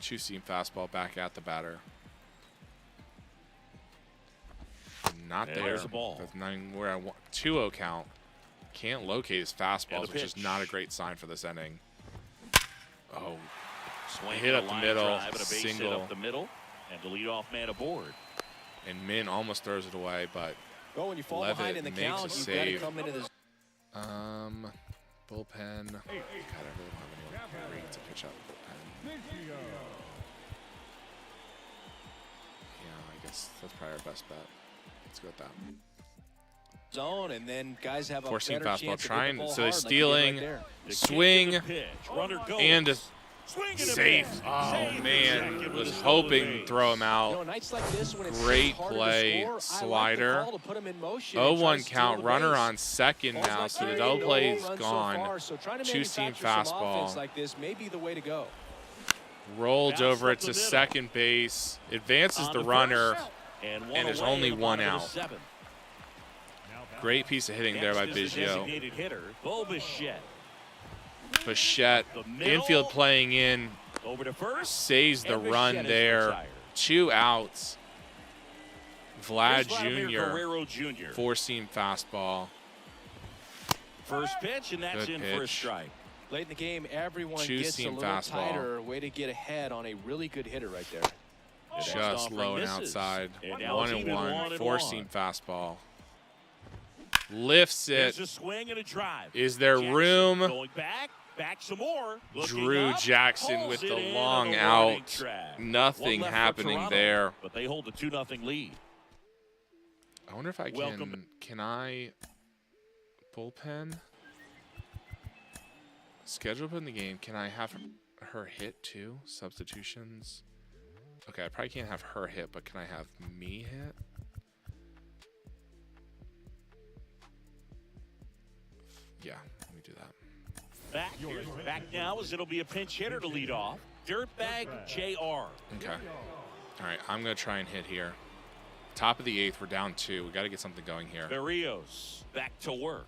Speaker 4: 2-seam fastball back at the batter. Not
Speaker 2: And
Speaker 4: there.
Speaker 2: there's the ball.
Speaker 4: That's not where I want. 2-0 count. Can't locate his
Speaker 2: And
Speaker 4: fastballs,
Speaker 2: the
Speaker 4: which is
Speaker 2: pitch.
Speaker 4: not a great sign for this inning. Oh,
Speaker 2: Swing
Speaker 4: hit
Speaker 2: and
Speaker 4: up
Speaker 2: a
Speaker 4: the
Speaker 2: line
Speaker 4: middle,
Speaker 2: drive and a base hit
Speaker 4: single.
Speaker 2: up the middle, and the leadoff man aboard.
Speaker 4: And Min almost throws it away, but
Speaker 5: Well, when you fall
Speaker 4: Levitt
Speaker 5: behind in the
Speaker 4: makes
Speaker 5: count,
Speaker 4: a
Speaker 5: you've got to
Speaker 4: save.
Speaker 5: come into this.
Speaker 4: bullpen. God, I really don't have anyone great to pitch out the bullpen. Yeah, I guess that's probably our best bet. Let's go with that.
Speaker 5: Zone, and then guys have a
Speaker 4: Four-seam
Speaker 5: better
Speaker 4: fastball,
Speaker 5: chance to hit
Speaker 4: trying,
Speaker 5: the ball
Speaker 4: so they're
Speaker 5: hard, like they did
Speaker 4: stealing,
Speaker 5: right there.
Speaker 2: The
Speaker 4: swing,
Speaker 2: kick to the pitch. Runner goes.
Speaker 4: and a
Speaker 2: Swing and a
Speaker 4: safe.
Speaker 2: miss.
Speaker 4: Oh
Speaker 2: Save
Speaker 4: man,
Speaker 2: second with
Speaker 4: was
Speaker 2: a stolen
Speaker 4: hoping to
Speaker 2: base.
Speaker 4: throw him
Speaker 5: You know,
Speaker 4: out.
Speaker 5: nights like this, when it's
Speaker 4: Great
Speaker 5: harder to
Speaker 4: play,
Speaker 5: score, I
Speaker 4: slider.
Speaker 5: like the call to put 'em in motion and try
Speaker 4: 0-1
Speaker 5: to steal
Speaker 4: count,
Speaker 5: the
Speaker 4: runner
Speaker 5: base.
Speaker 4: on second
Speaker 5: Ball's
Speaker 4: now,
Speaker 5: not
Speaker 4: so the
Speaker 5: carried,
Speaker 4: double
Speaker 5: no
Speaker 4: play
Speaker 5: home
Speaker 4: is
Speaker 5: runs so
Speaker 4: gone.
Speaker 5: far, so trying to
Speaker 4: Two-seam
Speaker 5: manufacture some
Speaker 4: fastball.
Speaker 5: offense like this may be the way to go.
Speaker 4: Rolled
Speaker 2: Bounced
Speaker 4: over
Speaker 2: up
Speaker 4: it
Speaker 2: the
Speaker 4: to
Speaker 2: middle.
Speaker 4: second base, advances
Speaker 2: On
Speaker 4: the
Speaker 2: to
Speaker 4: runner.
Speaker 2: first. And
Speaker 4: there's
Speaker 2: away
Speaker 4: only
Speaker 2: in the
Speaker 4: one
Speaker 2: bottom of the
Speaker 4: out.
Speaker 2: seventh.
Speaker 4: Great piece of hitting there by
Speaker 2: Next is the
Speaker 4: Biggio.
Speaker 2: designated hitter, Bo Bichette.
Speaker 4: Bichette,
Speaker 2: The middle.
Speaker 4: infield playing in,
Speaker 2: Over to first.
Speaker 4: saves the
Speaker 2: and
Speaker 4: run
Speaker 2: Bichette is
Speaker 4: there.
Speaker 2: retired.
Speaker 4: 2 outs. Vlad
Speaker 2: Here's Vladimir
Speaker 4: Jr.,
Speaker 2: Guerrero Jr.
Speaker 4: four-seam fastball.
Speaker 2: First pitch, and that's
Speaker 4: Good
Speaker 2: in for a
Speaker 4: pitch.
Speaker 2: strike.
Speaker 5: Late in the game, everyone
Speaker 4: Two
Speaker 5: gets a
Speaker 4: seam
Speaker 5: little
Speaker 4: fastball.
Speaker 5: tighter. Way to get ahead on a really good hitter right there.
Speaker 2: Next
Speaker 4: Just
Speaker 2: offering
Speaker 4: low and
Speaker 2: misses.
Speaker 4: outside.
Speaker 2: And now
Speaker 4: 1
Speaker 2: it's
Speaker 4: and
Speaker 2: even
Speaker 4: 1.
Speaker 2: 1 and
Speaker 4: Four-seam
Speaker 2: 1.
Speaker 4: fastball. Lifts it.
Speaker 2: There's a swing and a drive.
Speaker 4: Is there
Speaker 2: Jackson
Speaker 4: room?
Speaker 2: Going back some more. Looking
Speaker 4: Drew
Speaker 2: up,
Speaker 4: Jackson
Speaker 2: pulls
Speaker 4: with
Speaker 2: it
Speaker 4: the
Speaker 2: in
Speaker 4: long
Speaker 2: on the warning
Speaker 4: out.
Speaker 2: track.
Speaker 4: Nothing
Speaker 2: One left for
Speaker 4: happening
Speaker 2: Toronto,
Speaker 4: there.
Speaker 2: But they hold a 2-0 lead.
Speaker 4: I wonder if I can I bullpen? Schedule up in the game. Can I have her hit too? Substitutions. Okay, I probably can't have her hit, but can I have me hit? Yeah, let me do that.
Speaker 2: Back now as it'll be a pinch hitter to lead off. Dirtbag JR.
Speaker 4: Okay. All right, I'm going to try and hit here. Top of the 8th, we're down 2. We got to get something going here.
Speaker 2: Berrios back to work.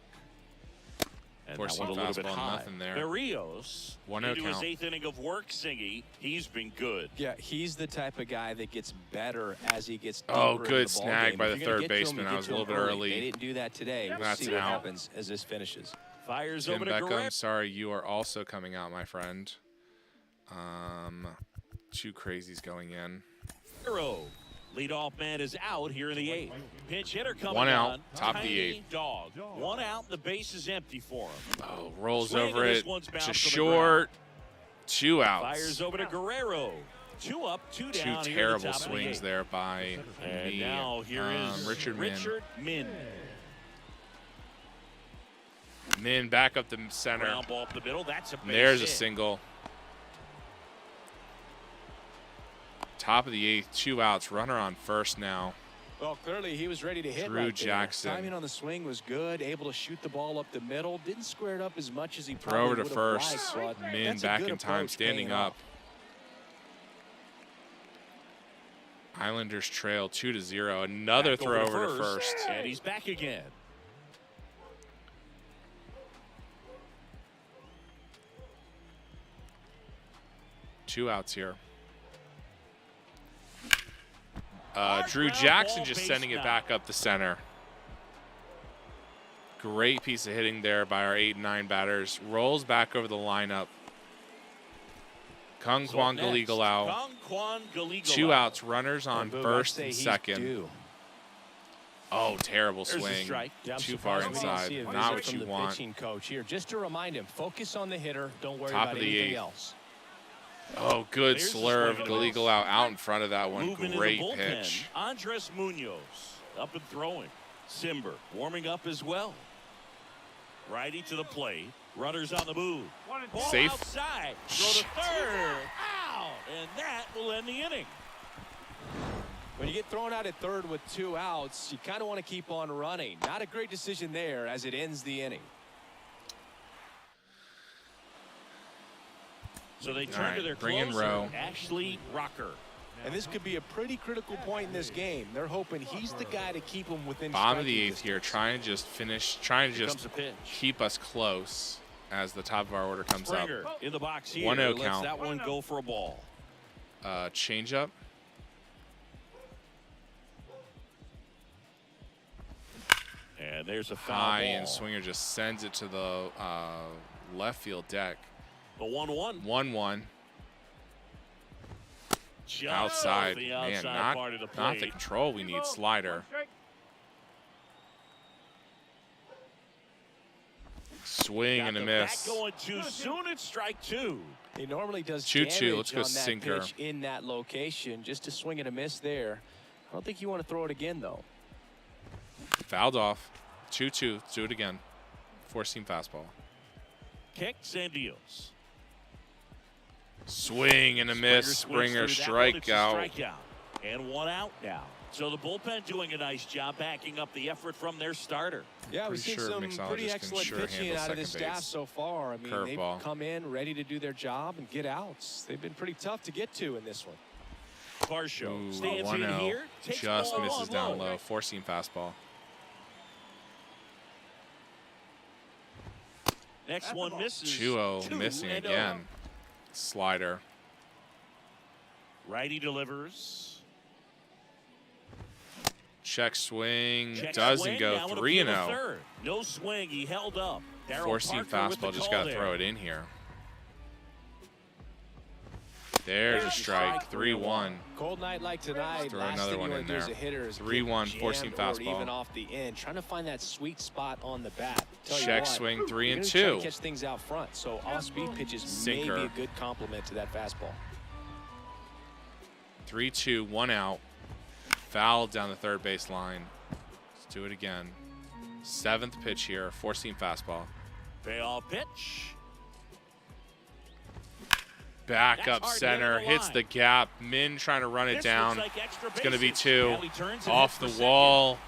Speaker 2: And that
Speaker 4: Four-seam
Speaker 2: one a little bit
Speaker 4: fastball,
Speaker 2: high.
Speaker 4: nothing there.
Speaker 2: Berrios
Speaker 4: 1-0
Speaker 2: into his
Speaker 4: count.
Speaker 2: 8th inning of work, Singy. He's been good.
Speaker 5: Yeah, he's the type of guy that gets better as he gets deeper
Speaker 4: Oh,
Speaker 5: into
Speaker 4: good
Speaker 5: the ball
Speaker 4: snag
Speaker 5: game.
Speaker 4: by
Speaker 5: If
Speaker 4: the
Speaker 5: you're gonna
Speaker 4: third
Speaker 5: get to him,
Speaker 4: baseman.
Speaker 5: you
Speaker 4: I
Speaker 5: get
Speaker 4: was
Speaker 5: to
Speaker 4: a little
Speaker 5: him
Speaker 4: bit early.
Speaker 5: They didn't do that today. We'll
Speaker 4: That's
Speaker 5: see
Speaker 4: an
Speaker 5: what
Speaker 4: out.
Speaker 5: happens as this finishes.
Speaker 2: Fires
Speaker 4: Tim
Speaker 2: over to
Speaker 4: Beckham,
Speaker 2: Guerrero.
Speaker 4: sorry, you are also coming out, my friend. 2 crazies going in.
Speaker 2: Leadoff man is out here in the 8th. Pinch hitter coming
Speaker 4: 1 out,
Speaker 2: on.
Speaker 4: top of the
Speaker 2: Tiny
Speaker 4: 8th.
Speaker 2: Dog. 1 out, the base is empty for him.
Speaker 4: Oh, rolls
Speaker 2: Swing,
Speaker 4: over
Speaker 2: and this
Speaker 4: it
Speaker 2: one's bounced
Speaker 4: to
Speaker 2: on the
Speaker 4: short. 2 outs.
Speaker 2: Fires over to Guerrero. 2 up, 2
Speaker 4: 2
Speaker 2: down. here at the
Speaker 4: terrible
Speaker 2: top of the
Speaker 4: swings
Speaker 2: 8th.
Speaker 4: there by
Speaker 2: And
Speaker 4: me.
Speaker 2: now here is
Speaker 4: Richard
Speaker 2: Min.
Speaker 4: Min back up the center.
Speaker 2: Ground ball up the middle. That's a base
Speaker 4: There's a
Speaker 2: hit.
Speaker 4: single. Top of the 8th, 2 outs. Runner on first now.
Speaker 5: Well, clearly he was ready to hit
Speaker 4: Drew
Speaker 5: right there.
Speaker 4: Jackson.
Speaker 5: Timing on the swing was good, able to shoot the ball up the middle. Didn't square it up as much as he
Speaker 4: Throw
Speaker 5: probably
Speaker 4: over to
Speaker 5: would have
Speaker 4: first.
Speaker 5: liked, but
Speaker 4: Min
Speaker 5: that's a
Speaker 4: back
Speaker 5: good
Speaker 4: in time,
Speaker 5: approach,
Speaker 4: standing
Speaker 5: paying
Speaker 4: up.
Speaker 5: off.
Speaker 4: Islanders trail 2-0. Another
Speaker 2: Back
Speaker 4: throw over to first.
Speaker 2: And he's back again.
Speaker 4: Two outs here. Drew Jackson just sending it back up the center. Great piece of hitting there by our 8 and 9 batters. Rolls back over the lineup. Kung Kwan Galigalao.
Speaker 2: Kung Kwan Galigalao.
Speaker 4: 2 outs, runners on
Speaker 5: Boom,
Speaker 4: first
Speaker 5: I'd say
Speaker 4: and
Speaker 5: he's
Speaker 4: second.
Speaker 5: due.
Speaker 4: Oh, terrible
Speaker 2: There's a
Speaker 4: swing.
Speaker 2: strike.
Speaker 5: Yeah, I'm
Speaker 4: Too far
Speaker 5: surprised we didn't
Speaker 4: inside.
Speaker 5: see a
Speaker 4: Not
Speaker 5: visit
Speaker 4: what
Speaker 5: from
Speaker 4: you
Speaker 5: the
Speaker 4: want.
Speaker 5: pitching coach here. Just to remind him, focus on the hitter. Don't worry
Speaker 4: Top
Speaker 5: about
Speaker 4: of the
Speaker 5: anything
Speaker 4: 8th.
Speaker 5: else.
Speaker 4: Oh, good
Speaker 2: There's the
Speaker 4: slurve.
Speaker 2: swing and a miss.
Speaker 4: Galigalao out in front of that one.
Speaker 2: Moving
Speaker 4: Great
Speaker 2: in the bullpen.
Speaker 4: pitch.
Speaker 2: Andres Munoz up and throwing. Simber warming up as well. Righty to the plate. Runners on the move. Ball
Speaker 4: Safe.
Speaker 2: outside. Throw to third. Out. And that will end the inning.
Speaker 5: When you get thrown out at third with 2 outs, you kind of want to keep on running. Not a great decision there as it ends the inning.
Speaker 2: So they turn
Speaker 4: All right,
Speaker 2: to their
Speaker 4: bring in
Speaker 2: closer,
Speaker 4: Rowe.
Speaker 2: Ashley Rocker.
Speaker 5: And this could be a pretty critical point in this game. They're hoping he's the guy to keep them within
Speaker 4: Bottom of
Speaker 5: striking
Speaker 4: the 8th
Speaker 5: distance.
Speaker 4: here, trying to just finish, trying to
Speaker 2: Here
Speaker 4: just
Speaker 2: comes the pitch.
Speaker 4: keep us close as the top of our order comes up.
Speaker 2: Springer in the box here.
Speaker 4: 1-0
Speaker 2: Lets
Speaker 4: count.
Speaker 2: that one go for a ball.
Speaker 4: Change up.
Speaker 2: And there's a foul
Speaker 4: High,
Speaker 2: ball.
Speaker 4: and Swinger just sends it to the left field deck.
Speaker 2: The 1-1.
Speaker 4: 1-1.
Speaker 2: Just
Speaker 4: outside.
Speaker 2: the
Speaker 4: Man,
Speaker 2: outside part of the
Speaker 4: not the
Speaker 2: plate.
Speaker 4: control we need. Slider. Swing and a miss.
Speaker 2: Bat going too soon. It's strike 2.
Speaker 5: He normally does
Speaker 4: 2-2.
Speaker 5: damage
Speaker 4: Let's go
Speaker 5: on that
Speaker 4: sinker.
Speaker 5: pitch in that location. Just to swing and a miss there. I don't think you want to throw it again, though.
Speaker 4: Fouled off. 2-2. Let's do it again. Four-seam fastball.
Speaker 2: Kicks and deals.
Speaker 4: Swing and a miss. Springer strikeout.
Speaker 2: And one out now. So the bullpen doing a nice job backing up the effort from their starter.
Speaker 5: Yeah, we've
Speaker 4: Pretty
Speaker 5: seen
Speaker 4: sure
Speaker 5: some
Speaker 4: Mixologist
Speaker 5: pretty
Speaker 4: can
Speaker 5: excellent
Speaker 4: sure
Speaker 5: pitching
Speaker 4: handle
Speaker 5: out of this
Speaker 4: second
Speaker 5: staff
Speaker 4: base.
Speaker 5: so far. I mean, they've
Speaker 4: Curveball.
Speaker 5: come in ready to do their job and get outs. They've been pretty tough to get to in this one.
Speaker 2: Varsho stands
Speaker 4: 1-0.
Speaker 2: in here. Takes
Speaker 4: Just
Speaker 2: ball
Speaker 4: misses
Speaker 2: on
Speaker 4: down low. Four-seam fastball.
Speaker 2: Next one misses.
Speaker 4: 2-0. Missing
Speaker 2: 2-0.
Speaker 4: again. Slider.
Speaker 2: Righty delivers.
Speaker 4: Check swing.
Speaker 2: Check
Speaker 4: Doesn't
Speaker 2: swing,
Speaker 4: go.
Speaker 2: now in the
Speaker 4: 3-0.
Speaker 2: field of third. No swing. He held up. Darryl
Speaker 4: Four-seam
Speaker 2: Parker with the
Speaker 4: fastball. Just
Speaker 2: call
Speaker 4: got to
Speaker 2: there.
Speaker 4: throw it in here. There's a strike. 3-1.
Speaker 5: Cold night like tonight.
Speaker 4: Throw
Speaker 5: last
Speaker 4: another
Speaker 5: thing
Speaker 4: one
Speaker 5: you
Speaker 4: in
Speaker 5: want to do as
Speaker 4: there.
Speaker 5: a hitter is
Speaker 4: 3-1,
Speaker 5: get
Speaker 4: four-seam
Speaker 5: jammed or
Speaker 4: fastball.
Speaker 5: even off the end, trying to find that sweet spot on the bat. Tell you
Speaker 4: Check
Speaker 5: what,
Speaker 4: swing. 3-2.
Speaker 5: you're gonna try to catch things out front. So off-speed pitches may
Speaker 4: Sinker.
Speaker 5: be a good complement to that fastball.
Speaker 4: 3-2. 1 out. Fouled down the third base line. Let's do it again. Seventh pitch here. Four-seam fastball.
Speaker 2: Payoff pitch.
Speaker 4: Back
Speaker 2: That's
Speaker 4: up
Speaker 2: hard to
Speaker 4: center.
Speaker 2: get on the
Speaker 4: Hits
Speaker 2: line.
Speaker 4: the gap. Min trying to run it
Speaker 2: This
Speaker 4: down.
Speaker 2: looks like extra
Speaker 4: It's going to be
Speaker 2: bases.
Speaker 4: 2.
Speaker 2: Now he turns and
Speaker 4: Off the
Speaker 2: hits for
Speaker 4: wall.
Speaker 2: second.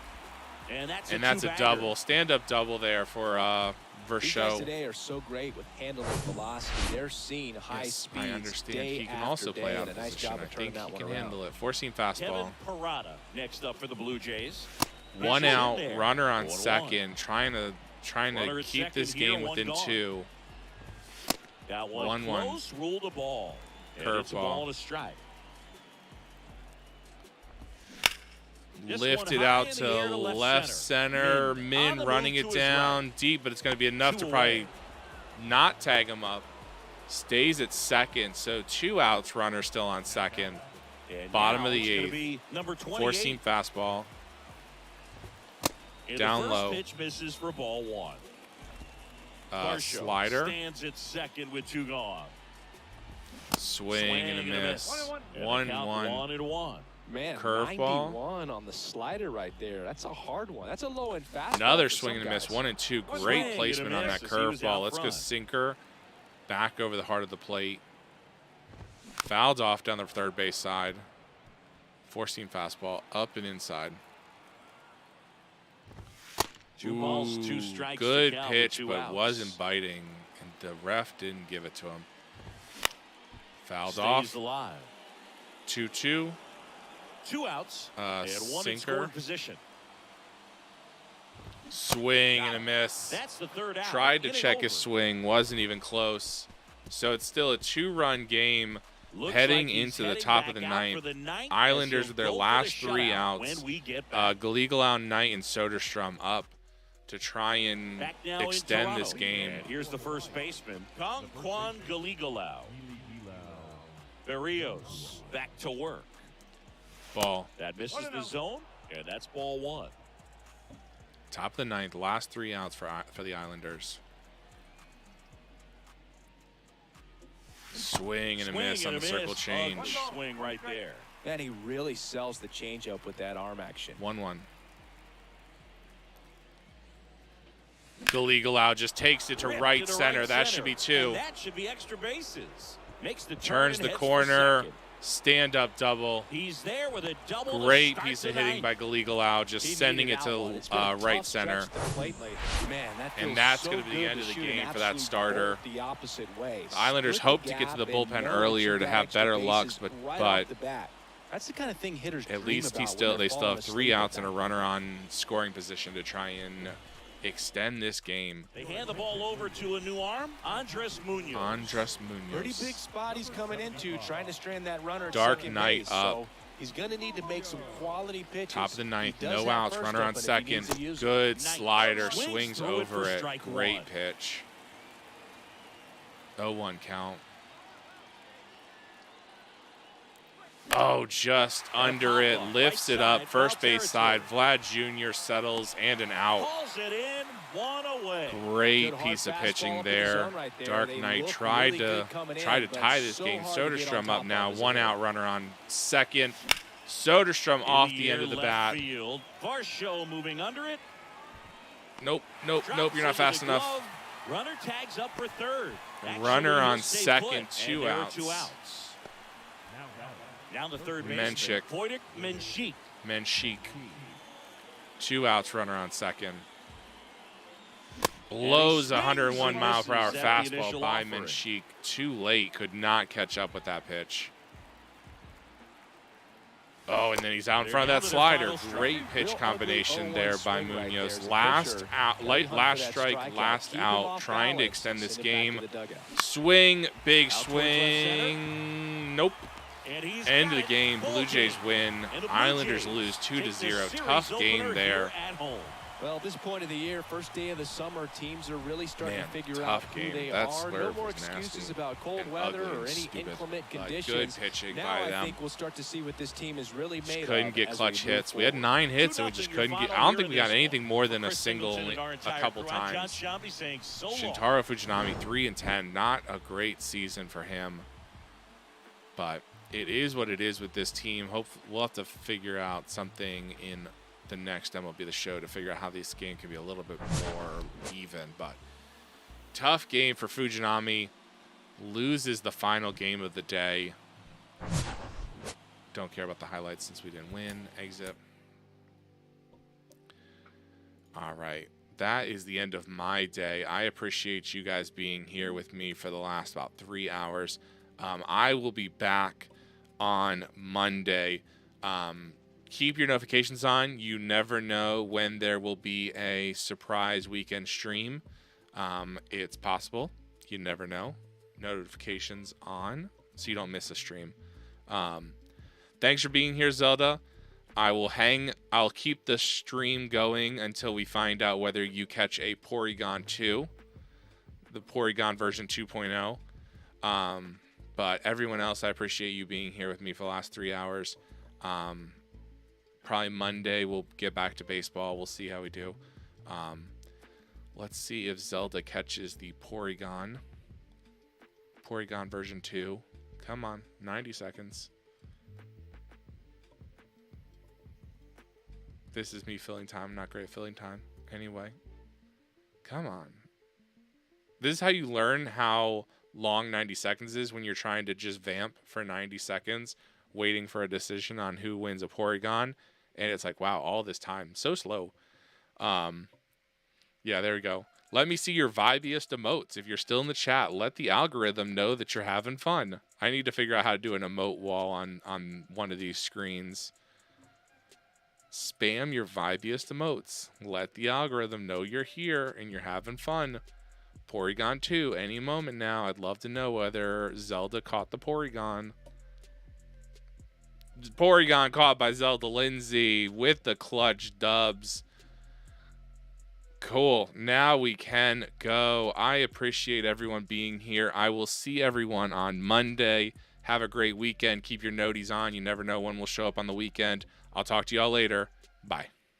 Speaker 2: And
Speaker 4: That's a
Speaker 2: two-bagger.
Speaker 4: double. Stand-up double there for
Speaker 5: These guys
Speaker 4: Varsho.
Speaker 5: today are so great with handling velocity. They're seeing high
Speaker 4: Yes,
Speaker 5: speeds
Speaker 4: I understand.
Speaker 5: day
Speaker 4: He can
Speaker 5: after
Speaker 4: also play
Speaker 5: day,
Speaker 4: out
Speaker 5: and
Speaker 4: of
Speaker 5: a nice
Speaker 4: position.
Speaker 5: job
Speaker 4: I
Speaker 5: of turning
Speaker 4: think
Speaker 5: that
Speaker 4: he
Speaker 5: one
Speaker 4: can
Speaker 5: around.
Speaker 4: handle it. Four-seam fastball.
Speaker 2: Kevin Parada next up for the Blue Jays.
Speaker 4: 1
Speaker 2: Pitch
Speaker 4: out.
Speaker 2: in there.
Speaker 4: Runner on
Speaker 2: 0-1.
Speaker 4: second. Trying to
Speaker 2: Runner at
Speaker 4: keep this
Speaker 2: second here,
Speaker 4: game
Speaker 2: one
Speaker 4: within
Speaker 2: gone.
Speaker 4: 2.
Speaker 2: Got one
Speaker 4: 1-1.
Speaker 2: close, ruled a ball. And it's a
Speaker 4: Curveball.
Speaker 2: ball and a strike. This
Speaker 4: Lifted
Speaker 2: one high
Speaker 4: out
Speaker 2: in
Speaker 4: to
Speaker 2: the air to
Speaker 4: left center.
Speaker 2: Min on
Speaker 4: Min
Speaker 2: the
Speaker 4: running
Speaker 2: move
Speaker 4: it
Speaker 2: to his
Speaker 4: down
Speaker 2: right.
Speaker 4: deep, but it's going to be enough to
Speaker 2: 2
Speaker 4: probably
Speaker 2: away.
Speaker 4: not tag him up. Stays at second, so 2 outs. Runner still on second.
Speaker 2: And
Speaker 4: Bottom
Speaker 2: now
Speaker 4: of the
Speaker 2: it's gonna
Speaker 4: 8th.
Speaker 2: be number 28.
Speaker 4: Four-seam fastball.
Speaker 2: And
Speaker 4: down
Speaker 2: the first
Speaker 4: low.
Speaker 2: pitch misses for ball 1. Varsho
Speaker 4: Slider.
Speaker 2: stands at second with 2 gone.
Speaker 4: Swing and a miss.
Speaker 2: And the
Speaker 4: 1-1.
Speaker 2: count 1-1.
Speaker 5: Man,
Speaker 4: Curveball.
Speaker 5: 91 on the slider right there. That's a hard one. That's a low-end fastball.
Speaker 4: Another
Speaker 5: for
Speaker 4: swing
Speaker 5: some
Speaker 4: and a miss.
Speaker 5: guys.
Speaker 4: 1 and 2.
Speaker 2: Swing
Speaker 4: Great
Speaker 2: and a
Speaker 4: placement on that
Speaker 2: miss as he was out
Speaker 4: curveball. Let's go
Speaker 2: front.
Speaker 4: sinker. Back over the heart of the plate. Fouled off down the third base side. Four-seam fastball up and inside.
Speaker 2: 2 balls, 2 strikes. to
Speaker 4: Good
Speaker 2: count with
Speaker 4: pitch,
Speaker 2: 2
Speaker 4: but
Speaker 2: outs.
Speaker 4: wasn't biting, and the ref didn't give it to him. Fouled
Speaker 2: Stays
Speaker 4: off.
Speaker 2: alive.
Speaker 4: 2-2.
Speaker 2: 2 outs and 1 in
Speaker 4: sinker.
Speaker 2: scoring position.
Speaker 4: Swing and a miss.
Speaker 2: That's the third out.
Speaker 4: Tried to
Speaker 2: Inning
Speaker 4: check
Speaker 2: over.
Speaker 4: his swing, wasn't even close. So it's still a 2-run game.
Speaker 2: Looks
Speaker 4: Heading
Speaker 2: like he's
Speaker 4: into the
Speaker 2: heading
Speaker 4: top of
Speaker 2: back
Speaker 4: the
Speaker 2: out
Speaker 4: ninth.
Speaker 2: for the ninth,
Speaker 4: Islanders
Speaker 2: as
Speaker 4: with their
Speaker 2: he'll go for
Speaker 4: last
Speaker 2: the
Speaker 4: 3
Speaker 2: shutout
Speaker 4: outs.
Speaker 2: When we get back.
Speaker 4: Galigalau, Knight, and Soderstrom up to try and
Speaker 2: Back now in
Speaker 4: extend this
Speaker 2: Toronto.
Speaker 4: game.
Speaker 2: And here's the first baseman, Kwan Galigalau. Berrios back to work.
Speaker 4: Ball.
Speaker 2: That misses the zone, and that's ball 1.
Speaker 4: Top of the ninth. Last 3 outs for the Islanders. Swing and a miss on the circle change.
Speaker 2: Swing right there.
Speaker 5: Man, he really sells the changeup with that arm action.
Speaker 4: 1-1. Galigalau just takes it to
Speaker 2: Ripped
Speaker 4: right
Speaker 2: to
Speaker 4: center.
Speaker 2: right
Speaker 4: That
Speaker 2: center.
Speaker 4: should be 2.
Speaker 2: And that should be extra bases. Makes the turn
Speaker 4: Turns
Speaker 2: and
Speaker 4: the
Speaker 2: heads for
Speaker 4: corner.
Speaker 2: second.
Speaker 4: Stand-up double.
Speaker 2: He's there with a double. to
Speaker 4: Great
Speaker 2: start
Speaker 4: piece
Speaker 2: the
Speaker 4: of hitting
Speaker 2: ninth.
Speaker 4: by Galigalau, just
Speaker 5: He
Speaker 4: sending
Speaker 5: needed
Speaker 4: it
Speaker 5: that one.
Speaker 4: to
Speaker 5: It's been a
Speaker 4: right
Speaker 5: tough
Speaker 4: center.
Speaker 5: stretch to the plate lately. Man, that
Speaker 4: And
Speaker 5: feels
Speaker 4: that's
Speaker 5: so
Speaker 4: gonna be the
Speaker 5: good
Speaker 4: end of the
Speaker 5: shoot an
Speaker 4: game for that
Speaker 5: absolute
Speaker 4: starter.
Speaker 5: bolt the opposite way.
Speaker 4: The Islanders
Speaker 5: Split the
Speaker 4: hope to get to the
Speaker 5: gap
Speaker 4: bullpen
Speaker 5: and know
Speaker 4: earlier
Speaker 5: you
Speaker 4: to
Speaker 5: got
Speaker 4: have
Speaker 5: extra
Speaker 4: better luck,
Speaker 5: bases
Speaker 4: but
Speaker 5: right off the bat. That's the kind of thing hitters
Speaker 4: at
Speaker 5: dream
Speaker 4: least
Speaker 5: about when
Speaker 4: they
Speaker 5: they're
Speaker 4: still
Speaker 5: falling
Speaker 4: have 3
Speaker 5: asleep
Speaker 4: outs
Speaker 5: at
Speaker 4: and a
Speaker 5: that.
Speaker 4: runner on scoring position to try and extend this game.
Speaker 2: They hand the ball over to a new arm, Andres Munoz.
Speaker 4: Andres
Speaker 5: Pretty big
Speaker 4: Munoz.
Speaker 5: spot he's coming into, trying to strand that runner at
Speaker 4: Dark
Speaker 5: second
Speaker 4: Knight
Speaker 5: base.
Speaker 4: up.
Speaker 5: So he's going to need to make some quality pitches.
Speaker 4: Top of the
Speaker 5: He
Speaker 4: ninth,
Speaker 5: does
Speaker 4: no
Speaker 5: have
Speaker 4: outs,
Speaker 5: first
Speaker 4: runner on
Speaker 5: up, but if he
Speaker 4: second.
Speaker 5: needs to use it.
Speaker 4: Good
Speaker 2: Knight
Speaker 4: slider,
Speaker 2: swings
Speaker 4: swings
Speaker 2: through it
Speaker 4: over
Speaker 2: for
Speaker 4: it.
Speaker 2: strike
Speaker 4: Great
Speaker 2: 1.
Speaker 4: pitch. 0-1 count. Oh, just under it, lifts it up, first base side. Vlad Jr. settles and an out.
Speaker 2: Calls it in, one away.
Speaker 4: Great piece of pitching there. Dark Knight tried to tie this game. Soderstrom up now, 1 out, runner on second. Soderstrom off the end of the bat.
Speaker 2: Varsho moving under it.
Speaker 4: Nope, you're not fast enough.
Speaker 2: Runner tags up for third.
Speaker 4: Runner on second, 2 outs.
Speaker 2: Down to third base.
Speaker 4: Menchik. 2 outs, runner on second. Blows a 101 mile per hour fastball by Menchik. Too late, could not catch up with that pitch. Oh, and then he's out in front of that slider. Great pitch combination there by Munoz. Last strike, last out, trying to extend this game. Swing, big swing. Nope. End of the game. Blue Jays win. Islanders lose 2-0. Tough game there.
Speaker 5: Well, at this point of the year, first day of the summer, teams are really starting to figure out who they are. No more excuses about cold weather or any inclement conditions.
Speaker 4: Good pitching
Speaker 5: now
Speaker 4: by them.
Speaker 5: I think we'll start to see what this team is really made of.
Speaker 4: Couldn't get clutch hits. We had 9 hits and we just couldn't get. I don't think we got anything more than a single a couple times. Shintaro Fujinami 3-10. Not a great season for him, but it is what it is with this team. Hopefully, we'll have to figure out something in the next MLB The Show to figure out how this game can be a little bit more even. But tough game for Fujinami. Loses the final game of the day. Don't care about the highlights since we didn't win. Exit. All right. That is the end of my day. I appreciate you guys being here with me for the last about 3 hours. I will be back on Monday. Keep your notifications on. You never know when there will be a surprise weekend stream. It's possible. You never know. Notifications on so you don't miss a stream. Thanks for being here, Zelda. I'll keep the stream going until we find out whether you catch a Porygon 2, the Porygon version 2.0. But everyone else, I appreciate you being here with me for the last 3 hours. Probably Monday we'll get back to baseball. We'll see how we do. Let's see if Zelda catches the Porygon version 2. Come on, 90 seconds. This is me filling time. I'm not great at filling time. Anyway, come on. This is how you learn how long 90 seconds is, when you're trying to just vamp for 90 seconds, waiting for a decision on who wins a Porygon. And it's like, wow, all this time. So slow. Yeah, there we go. Let me see your vibiest emotes. If you're still in the chat, let the algorithm know that you're having fun. I need to figure out how to do an emote wall on one of these screens. Spam your vibiest emotes. Let the algorithm know you're here and you're having fun. Porygon 2, any moment now. I'd love to know whether Zelda caught the Porygon. Porygon caught by Zelda Lindsay with the clutch dubs. Cool. Now we can go. I appreciate everyone being here. I will see everyone on Monday. Have a great weekend. Keep your noties on. You never know when we'll show up on the weekend. I'll talk to y'all later. Bye.